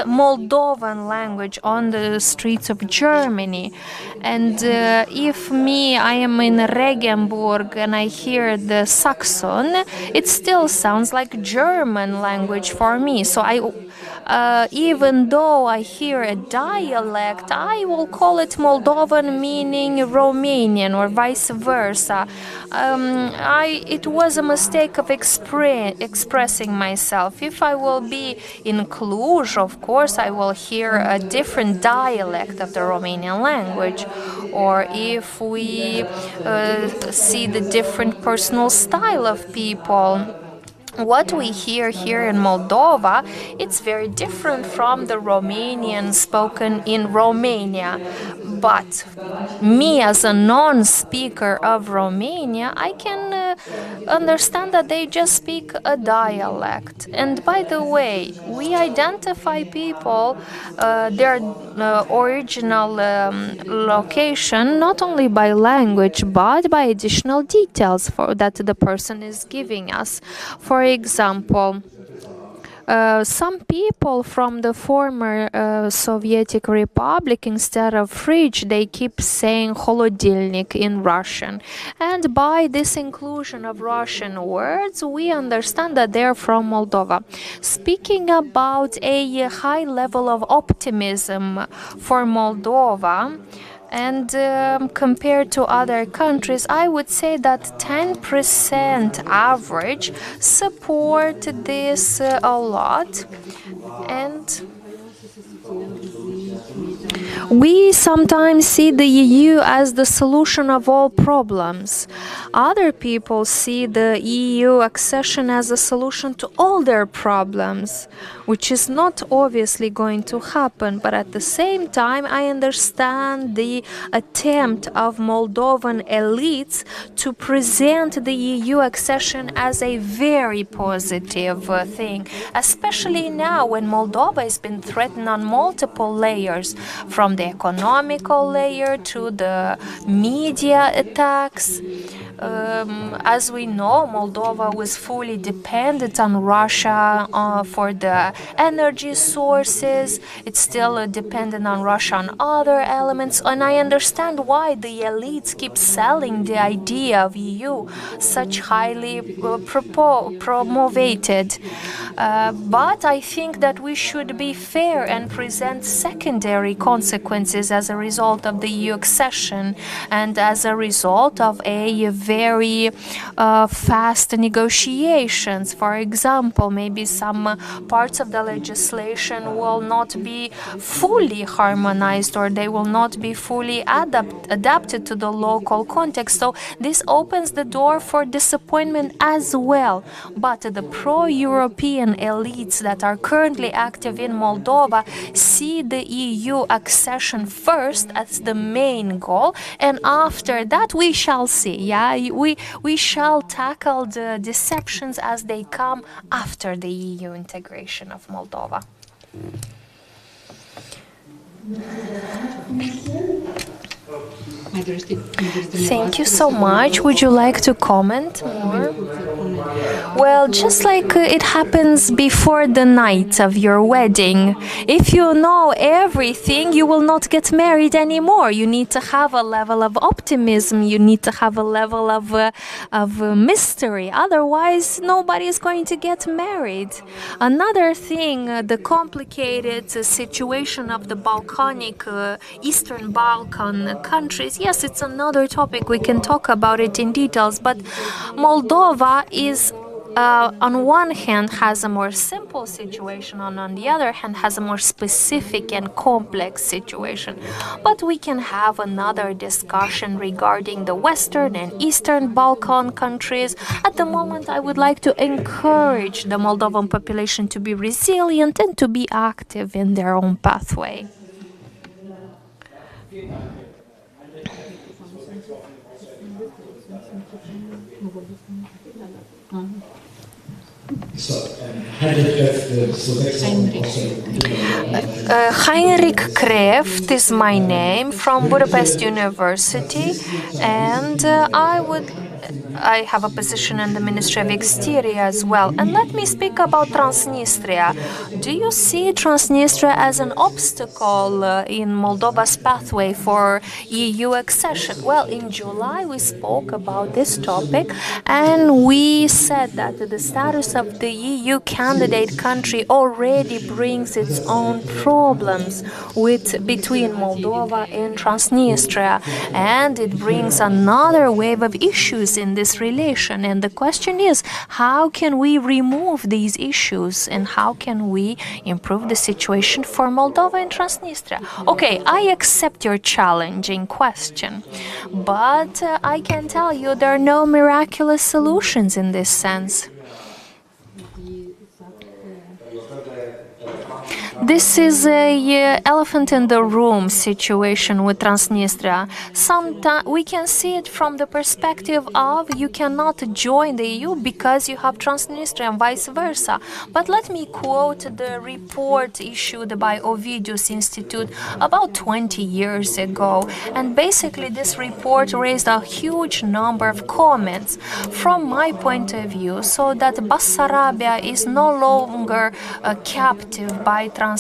Moldovan language on the streets of Germany. And if I am in Regensburg and I hear the Saxon, it still sounds like German language for me. So even though I hear a dialect, I will call it Moldovan meaning Romanian or vice versa. It was a mistake of expressing myself. If I will be in Cluj, of course, I will hear a different dialect of the Romanian language. Or if we see the different personal style of people, what we hear here in Moldova, it's very different from the Romanian spoken in Romania. But me, as a non-speaker of Romania, I can understand that they just speak a dialect. And by the way, we identify people, their original location, not only by language, but by additional details that the person is giving us. For example, some people from the former Soviet Republic, instead of fridge, they keep saying холодильник in Russian. And by this inclusion of Russian words, we understand that they're from Moldova. Speaking about a high level of optimism for Moldova, and compared to other countries, I would say that 10% average support this a lot. And we sometimes see the EU as the solution of all problems. Other people see the EU accession as a solution to all their problems, which is not obviously going to happen. But at the same time, I understand the attempt of Moldovan elites to present the EU accession as a very positive thing, especially now when Moldova has been threatened on multiple layers, from the economical layer to the media attacks. As we know, Moldova was fully dependent on Russia for the energy sources. It's still dependent on Russia on other elements, and I understand why the elites keep selling the idea of EU such highly promoted. But I think that we should be fair and present secondary consequences as a result of the EU accession and as a result of a very fast negotiations. For example, maybe some parts of the legislation will not be fully harmonized, or they will not be fully adapted to the local context. So this opens the door for disappointment as well. But the pro-European elites that are currently active in Moldova see the EU accession first as the main goal, and after that we shall see. We shall tackle the deceptions as they come after the EU integration of Moldova. Thank you so much. Would you like to comment more? Well, just like it happens before the night of your wedding, if you know everything, you will not get married anymore. You need to have a level of optimism. You need to have a level of mystery. Otherwise, nobody is going to get married. Another thing, the complicated situation of the Balkanic, Eastern Balkan countries. Yes, it's another topic. We can talk about it in details. But Moldova is, on one hand, has a more simple situation, and on the other hand, has a more specific and complex situation. But we can have another discussion regarding the Western and Eastern Balkan countries. At the moment, I would like to encourage the Moldovan population to be resilient and to be active in their own pathway. Heinrich Kreft is my name, from Budapest University, and I have a position in the Ministry of Exterior as well. And let me speak about Transnistria. Do you see Transnistria as an obstacle in Moldova's pathway for EU accession? Well, in July we spoke about this topic and we said that the status of the EU candidate country already brings its own problems between Moldova and Transnistria, and it brings another wave of issues in this relation. And the question is, how can we remove these issues and how can we improve the situation for Moldova and Transnistria? Okay, I accept your challenging question, but I can tell you there are no miraculous solutions in this sense. This is a elephant in the room situation with Transnistria. Sometimes we can see it from the perspective of you cannot join the EU because you have Transnistria and vice versa. But let me quote the report issued by Ovidius Institute about 20 years ago. And basically this report raised a huge number of comments from my point of view, so that Bessarabia is no longer captive by Transnistria,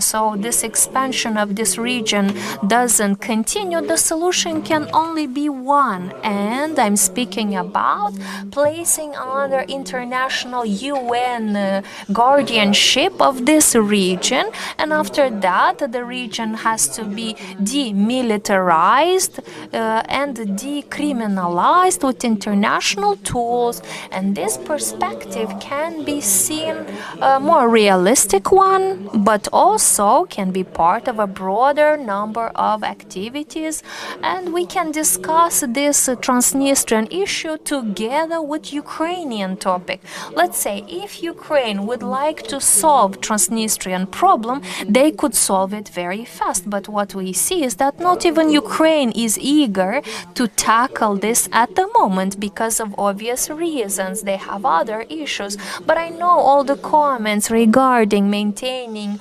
so this expansion of this region doesn't continue. The solution can only be one, and I'm speaking about placing under international UN guardianship of this region, and after that the region has to be demilitarized and decriminalized with international tools, and this perspective can be seen a more realistic one, but also can be part of a broader number of activities, and we can discuss this Transnistrian issue together with Ukrainian topic. Let's say if Ukraine would like to solve Transnistrian problem, they could solve it very fast, but what we see is that not even Ukraine is eager to tackle this at the moment because of obvious reasons. They have other issues, but I know all the comments regarding maintaining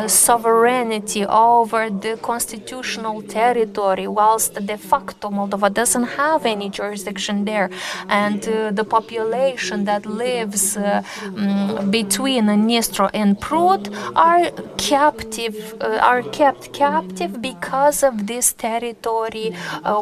sovereignty over the constitutional territory, whilst de facto Moldova doesn't have any jurisdiction there, and the population that lives between Dnistro and Prut are kept captive because of this territory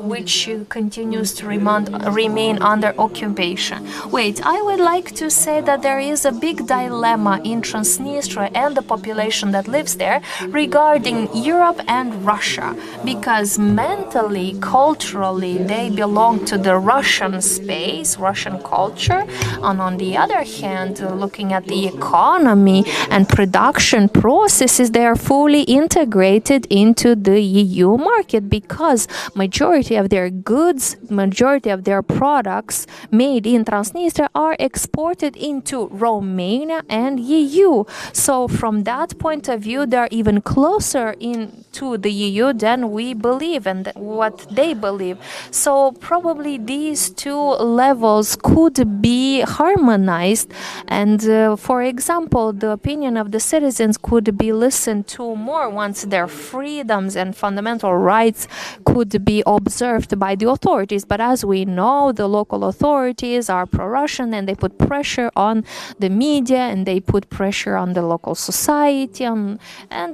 which continues to remain under occupation. Wait, I would like to say that there is a big dilemma in Transnistria and the population that lives there regarding Europe and Russia, because mentally, culturally, they belong to the Russian space, Russian culture, and on the other hand, looking at the economy and production processes, they are fully integrated into the EU market because majority of their goods, majority of their products made in Transnistria are exported into Romania and EU. So from that point of view, they're even closer into the EU than we believe and what they believe. So probably these two levels could be harmonized, and for example, the opinion of the citizens could be listened to more once their freedoms and fundamental rights could be observed by the authorities. But as we know, the local authorities are pro-Russian and they put pressure on the media and they put pressure on the local society, and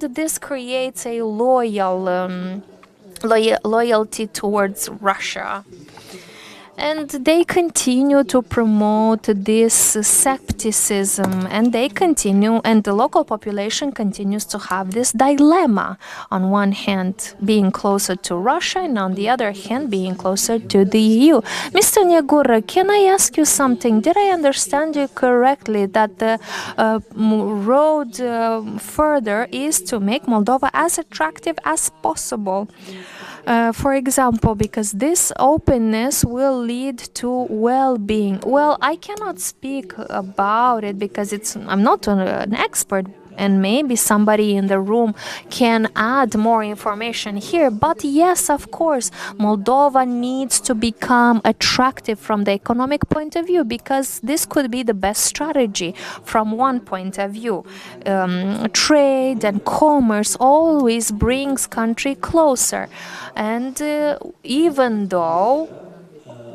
this creates a loyalty towards Russia. And they continue to promote this skepticism, and the local population continues to have this dilemma. On one hand, being closer to Russia, and on the other hand, being closer to the EU. Mr. Negura, can I ask you something? Did I understand you correctly that the road further is to make Moldova as attractive as possible? For example, because this openness will lead to well-being. Well, I cannot speak about it because I'm not an expert, and maybe somebody in the room can add more information here. But yes, of course, Moldova needs to become attractive from the economic point of view, because this could be the best strategy from one point of view. Trade and commerce always brings country closer. And even though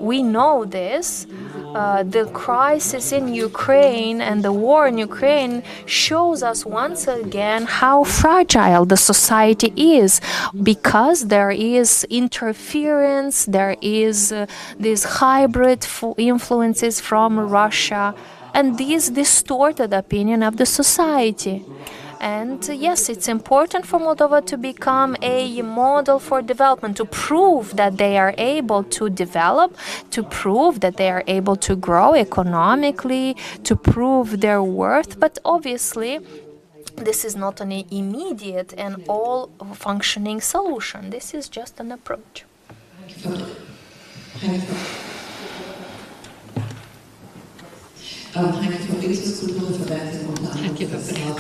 we know this. The crisis in Ukraine and the war in Ukraine shows us once again how fragile the society is, because there is interference, there is these hybrid influences from Russia, and these distorted opinion of the society. And yes, it's important for Moldova to become a model for development, to prove that they are able to develop, to prove that they are able to grow economically, to prove their worth. But obviously, this is not an immediate and all-functioning solution. This is just an approach.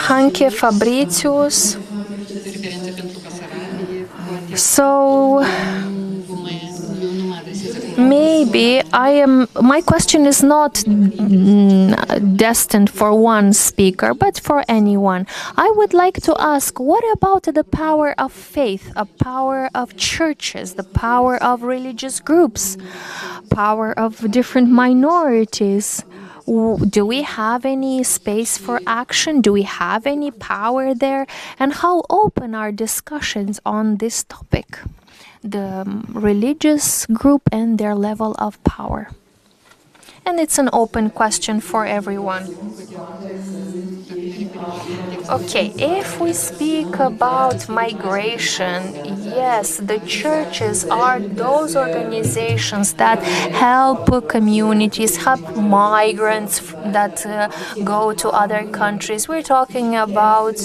Hanke Fabricius. So maybe my question is not destined for one speaker, but for anyone. I would like to ask, what about the power of faith, a power of churches, the power of religious groups, power of different minorities? Do we have any space for action? Do we have any power there? And how open are discussions on this topic, the religious group and their level of power? And it's an open question for everyone. Okay, if we speak about migration, yes, the churches are those organizations that help communities, help migrants that go to other countries. We're talking about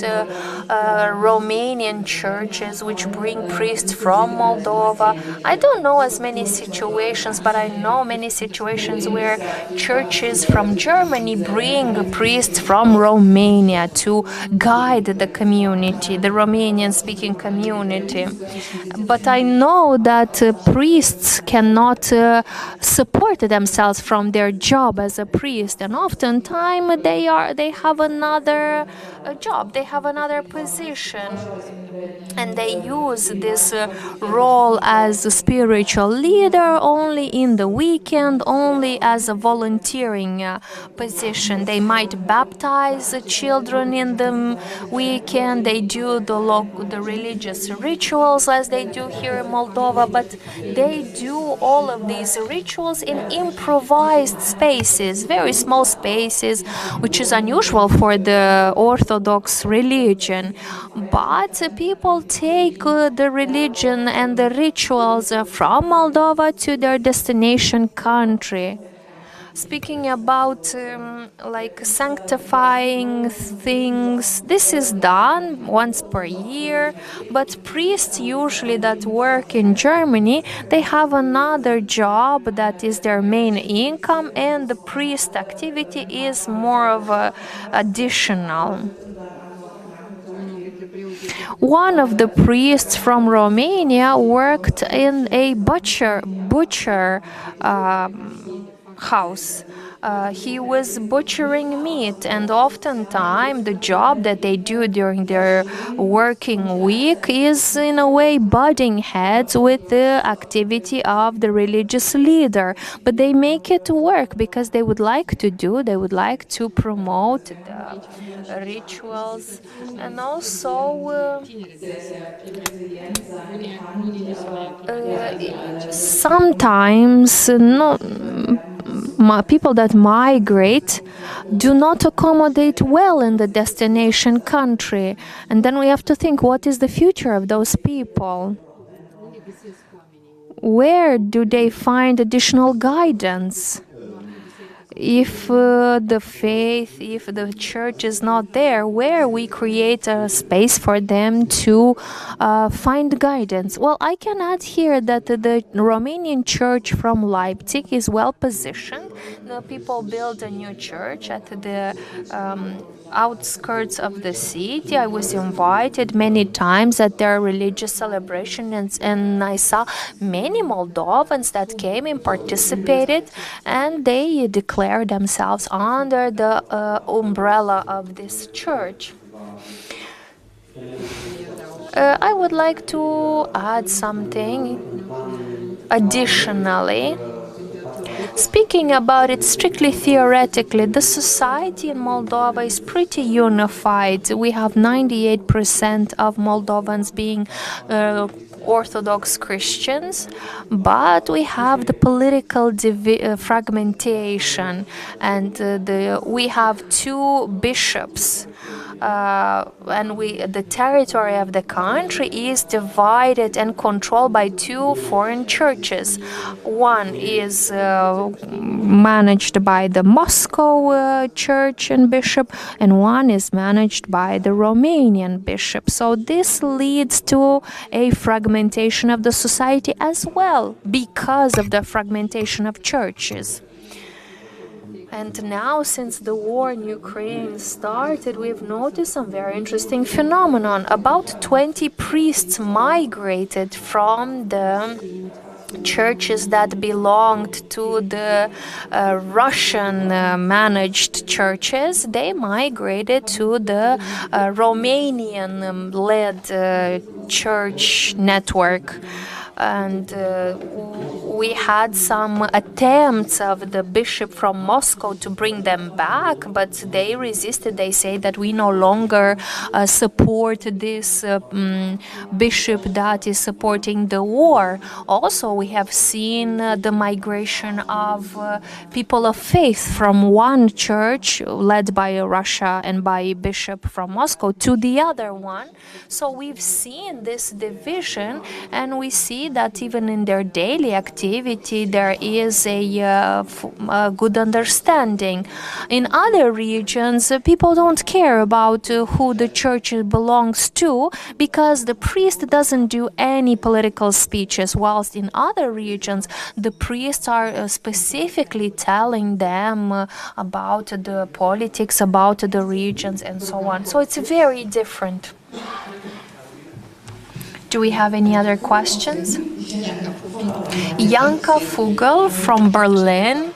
Romanian churches which bring priests from Moldova. I don't know as many situations, but I know many situations where churches from Germany bring priests from Romania to guide the community, the Romanian-speaking community. But I know that priests cannot support themselves from their job as a priest, and oftentimes they have another job, they have another position, and they use this role as a spiritual leader only in the weekend, only as a volunteering position. They might baptize children in the weekend, they do the religious rituals as they do here in Moldova, but they do all of these rituals in improvised spaces, very small spaces, which is unusual for the Orthodox religion. But people take the religion and the rituals from Moldova to their destination country. Speaking about like sanctifying things, this is done once per year, but priests usually that work in Germany, they have another job that is their main income, and the priest activity is more of a additional. One of the priests from Romania worked in a butcher house. He was butchering meat, and oftentimes the job that they do during their working week is in a way butting heads with the activity of the religious leader. But they make it work because they would like to promote the rituals, and also sometimes people that migrate do not accommodate well in the destination country. And then we have to think, what is the future of those people? Where do they find additional guidance? If the faith, if the church is not there, where we create a space for them to find guidance? Well, I can add here that the Romanian church from Leipzig is well positioned. The people built a new church at the outskirts of the city. I was invited many times at their religious celebrations, and I saw many Moldovans that came and participated, and they declared themselves under the umbrella of this church. I would like to add something additionally. Speaking about it strictly theoretically, the society in Moldova is pretty unified. We have 98% of Moldovans being Orthodox Christians, but we have the political fragmentation, and we have two bishops. And the territory of the country is divided and controlled by two foreign churches. One is managed by the Moscow church and bishop, and one is managed by the Romanian bishop. So this leads to a fragmentation of the society as well, because of the fragmentation of churches. And now, since the war in Ukraine started, we've noticed some very interesting phenomenon. About 20 priests migrated from the churches that belonged to the Russian managed churches. They migrated to the Romanian led church network. And we had some attempts of the bishop from Moscow to bring them back, but they resisted. They say that we no longer support this bishop that is supporting the war. Also, we have seen the migration of people of faith from one church led by Russia and by a bishop from Moscow to the other one. So we've seen this division, and we see that even in their daily activity there is a good understanding. In other regions, people don't care about who the church belongs to, because the priest doesn't do any political speeches, whilst in other regions the priests are specifically telling them about the politics, about the regions and so on. So it's very different. Do we have any other questions? Janka Fugel from Berlin.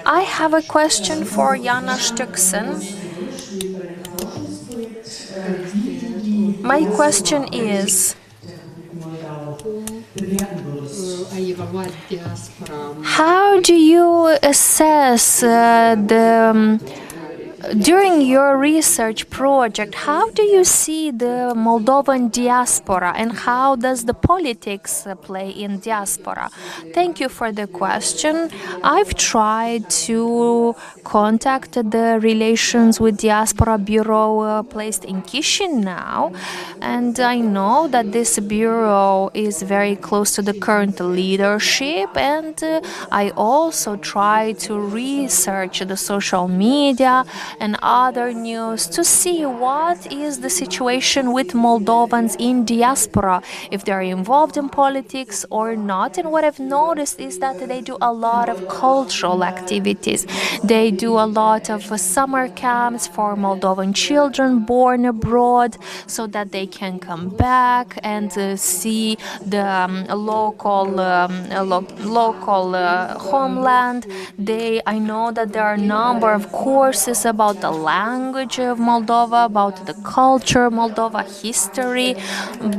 I have a question for Jana Stöcksen. My question is, how do you assess during your research project, how do you see the Moldovan diaspora, and how does the politics play in diaspora? Thank you for the question. I've tried to contact the Relations with Diaspora Bureau placed in Chisinau, and I know that this bureau is very close to the current leadership, and I also try to research the social media and other news to see what is the situation with Moldovans in diaspora, if they're involved in politics or not. And what I've noticed is that they do a lot of cultural activities. They do a lot of summer camps for Moldovan children born abroad, so that they can come back and see the local homeland. I know that there are a number of courses about the language of Moldova, about the culture of Moldova, history.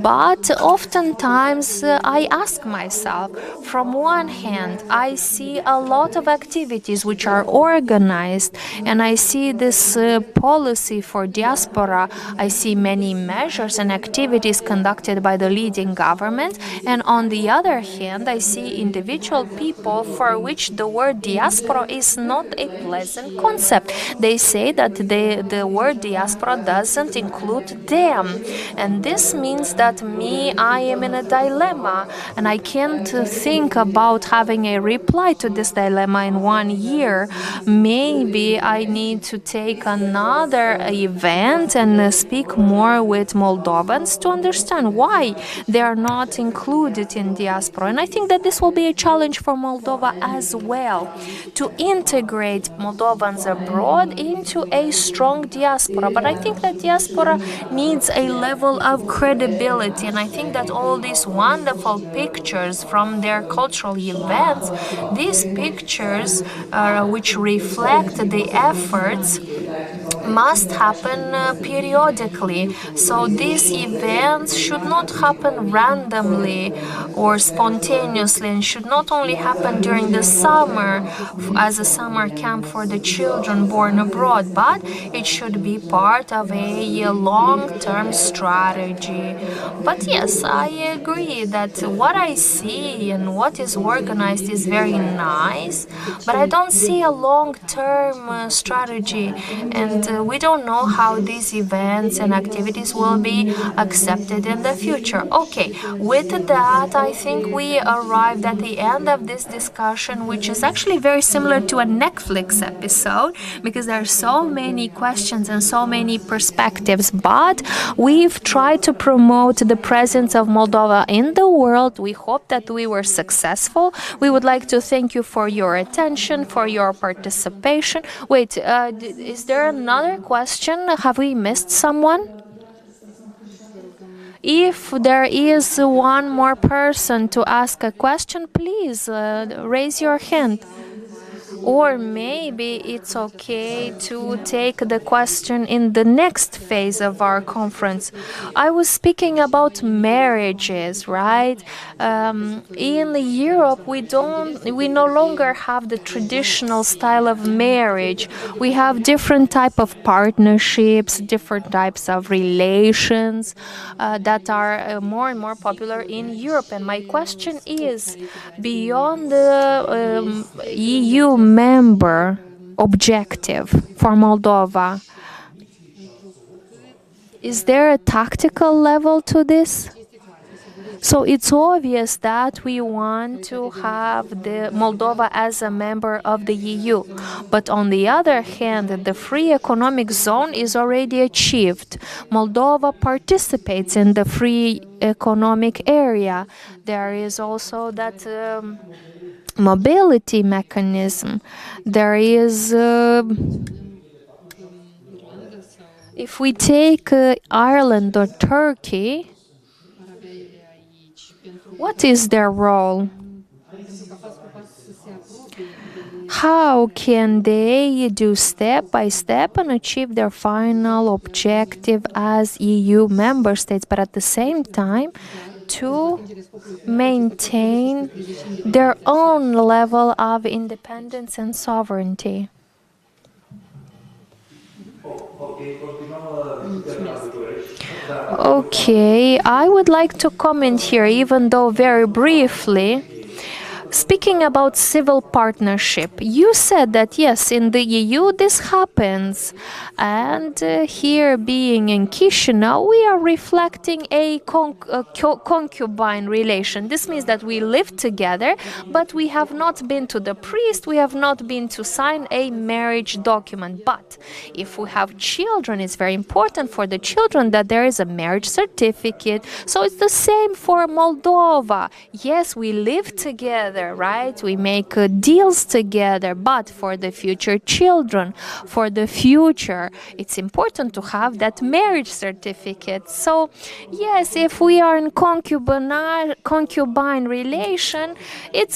But oftentimes I ask myself, from one hand, I see a lot of activities which are organized, and I see this policy for diaspora. I see many measures and activities conducted by the leading government, and on the other hand, I see individual people for which the word diaspora is not a pleasant concept. They say that the word diaspora doesn't include them, and this means that I am in a dilemma, and I can't think about having a reply to this dilemma in 1 year. Maybe I need to take another event and speak more with Moldovans to understand why they are not included in diaspora. And I think that this will be a challenge for Moldova as well, to integrate Moldovans abroad into a strong diaspora. But I think that diaspora needs a level of credibility, and I think that all these wonderful pictures from their cultural events, these pictures which reflect the efforts must happen periodically. So these events should not happen randomly or spontaneously, and should not only happen during the summer as a summer camp for the children born abroad, but it should be part of a long-term strategy. But yes, I agree that what I see and what is organized is very nice, but I don't see a long-term strategy, and we don't know how these events and activities will be accepted in the future. Okay, with that, I think we arrived at the end of this discussion, which is actually very similar to a Netflix episode, because there are so many questions and so many perspectives, but we've tried to promote the presence of Moldova in the world. We hope that we were successful. We would like to thank you for your attention, for your participation. Wait, is there another question? Have we missed someone? If there is one more person to ask a question, please raise your hand. Or maybe it's okay to take the question in the next phase of our conference. I was speaking about marriages, right? In Europe, we no longer have the traditional style of marriage. We have different type of partnerships, different types of relations that are more and more popular in Europe. And my question is, beyond the EU member objective for Moldova, is there a tactical level to this? So it's obvious that we want to have the Moldova as a member of the EU. But on the other hand, the free economic zone is already achieved. Moldova participates in the free economic area. There is also that mobility mechanism. There is, if we take Ireland or Turkey, what is their role? How can they do step by step and achieve their final objective as EU member states, but at the same time to maintain their own level of independence and sovereignty? Okay, I would like to comment here, even though very briefly. Speaking about civil partnership, you said that yes, in the EU this happens, and here being in Chisinau, we are reflecting a concubine relation. This means that we live together, but we have not been to the priest, we have not been to sign a marriage document. But if we have children, it's very important for the children that there is a marriage certificate. So it's the same for Moldova. Yes, we live together, right? We make deals together, but for the future children, for the future, it's important to have that marriage certificate. So yes, if we are in concubine relation,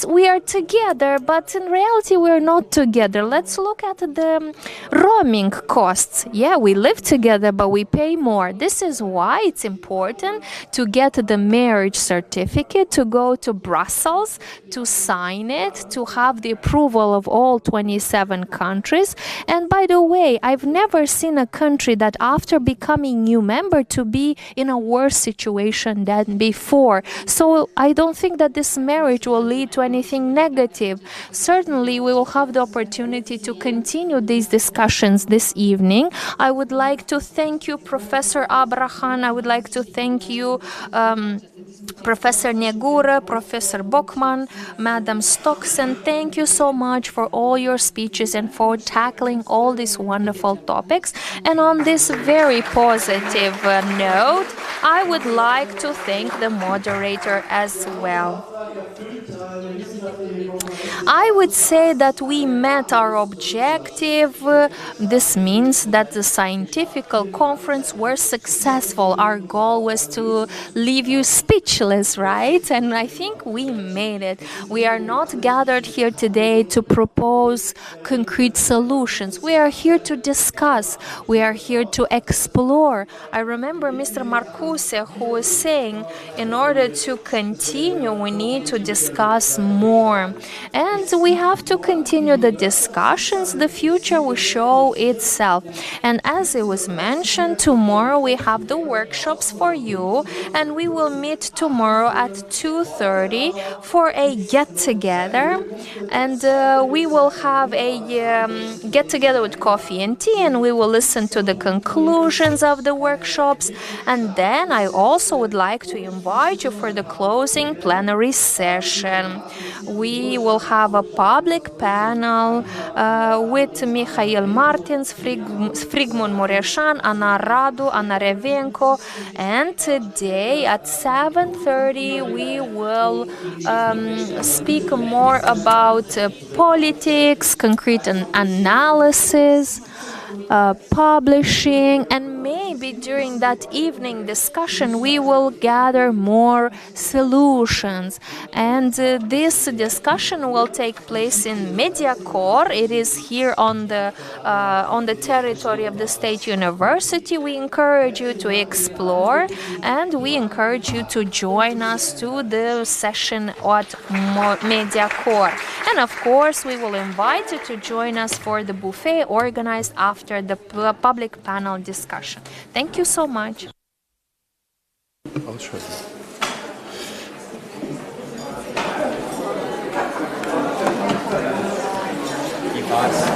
we are together, but in reality we are not together. Let's look at the roaming costs. Yeah, we live together, but we pay more. This is why it's important to get the marriage certificate, to go to Brussels, to sign it, to have the approval of all 27 countries. And by the way, I've never seen a country that after becoming new member to be in a worse situation than before. So I don't think that this marriage will lead to anything negative. Certainly we will have the opportunity to continue these discussions this evening. I would like to thank you, Professor Abrahan. I would like to thank you, Professor Negura, Professor Bokman, Madam Stockson. Thank you so much for all your speeches and for tackling all these wonderful topics. And on this very positive note, I would like to thank the moderator as well. I would say that we met our objective. This means that the scientific conference was successful. Our goal was to leave you speechless, right? And I think we made it. We are not gathered here today to propose concrete solutions. We are here to discuss. We are here to explore. I remember Mr. Marcuse who was saying, in order to continue, we need to discuss more. And we have to continue the discussions. The future will show itself. And as it was mentioned, tomorrow we have the workshops for you, and we will meet tomorrow at 2:30 for a get-together. And we will have a get-together with coffee and tea, and we will listen to the conclusions of the workshops. And then I also would like to invite you for the closing plenary session. We will have a public panel with Mikhail Martins, Frigmund Mureșan, Ana Radu, Ana Revenko, and today at 7:30 we will speak more about politics, concrete analysis, publishing, and maybe during that evening discussion we will gather more solutions. And this discussion will take place in Mediacore. It is here on the territory of the State University. We encourage you to explore, and we encourage you to join us to the session at Mediacore. And of course, we will invite you to join us for the buffet organized after the public panel discussion. Thank you so much. Wie war's?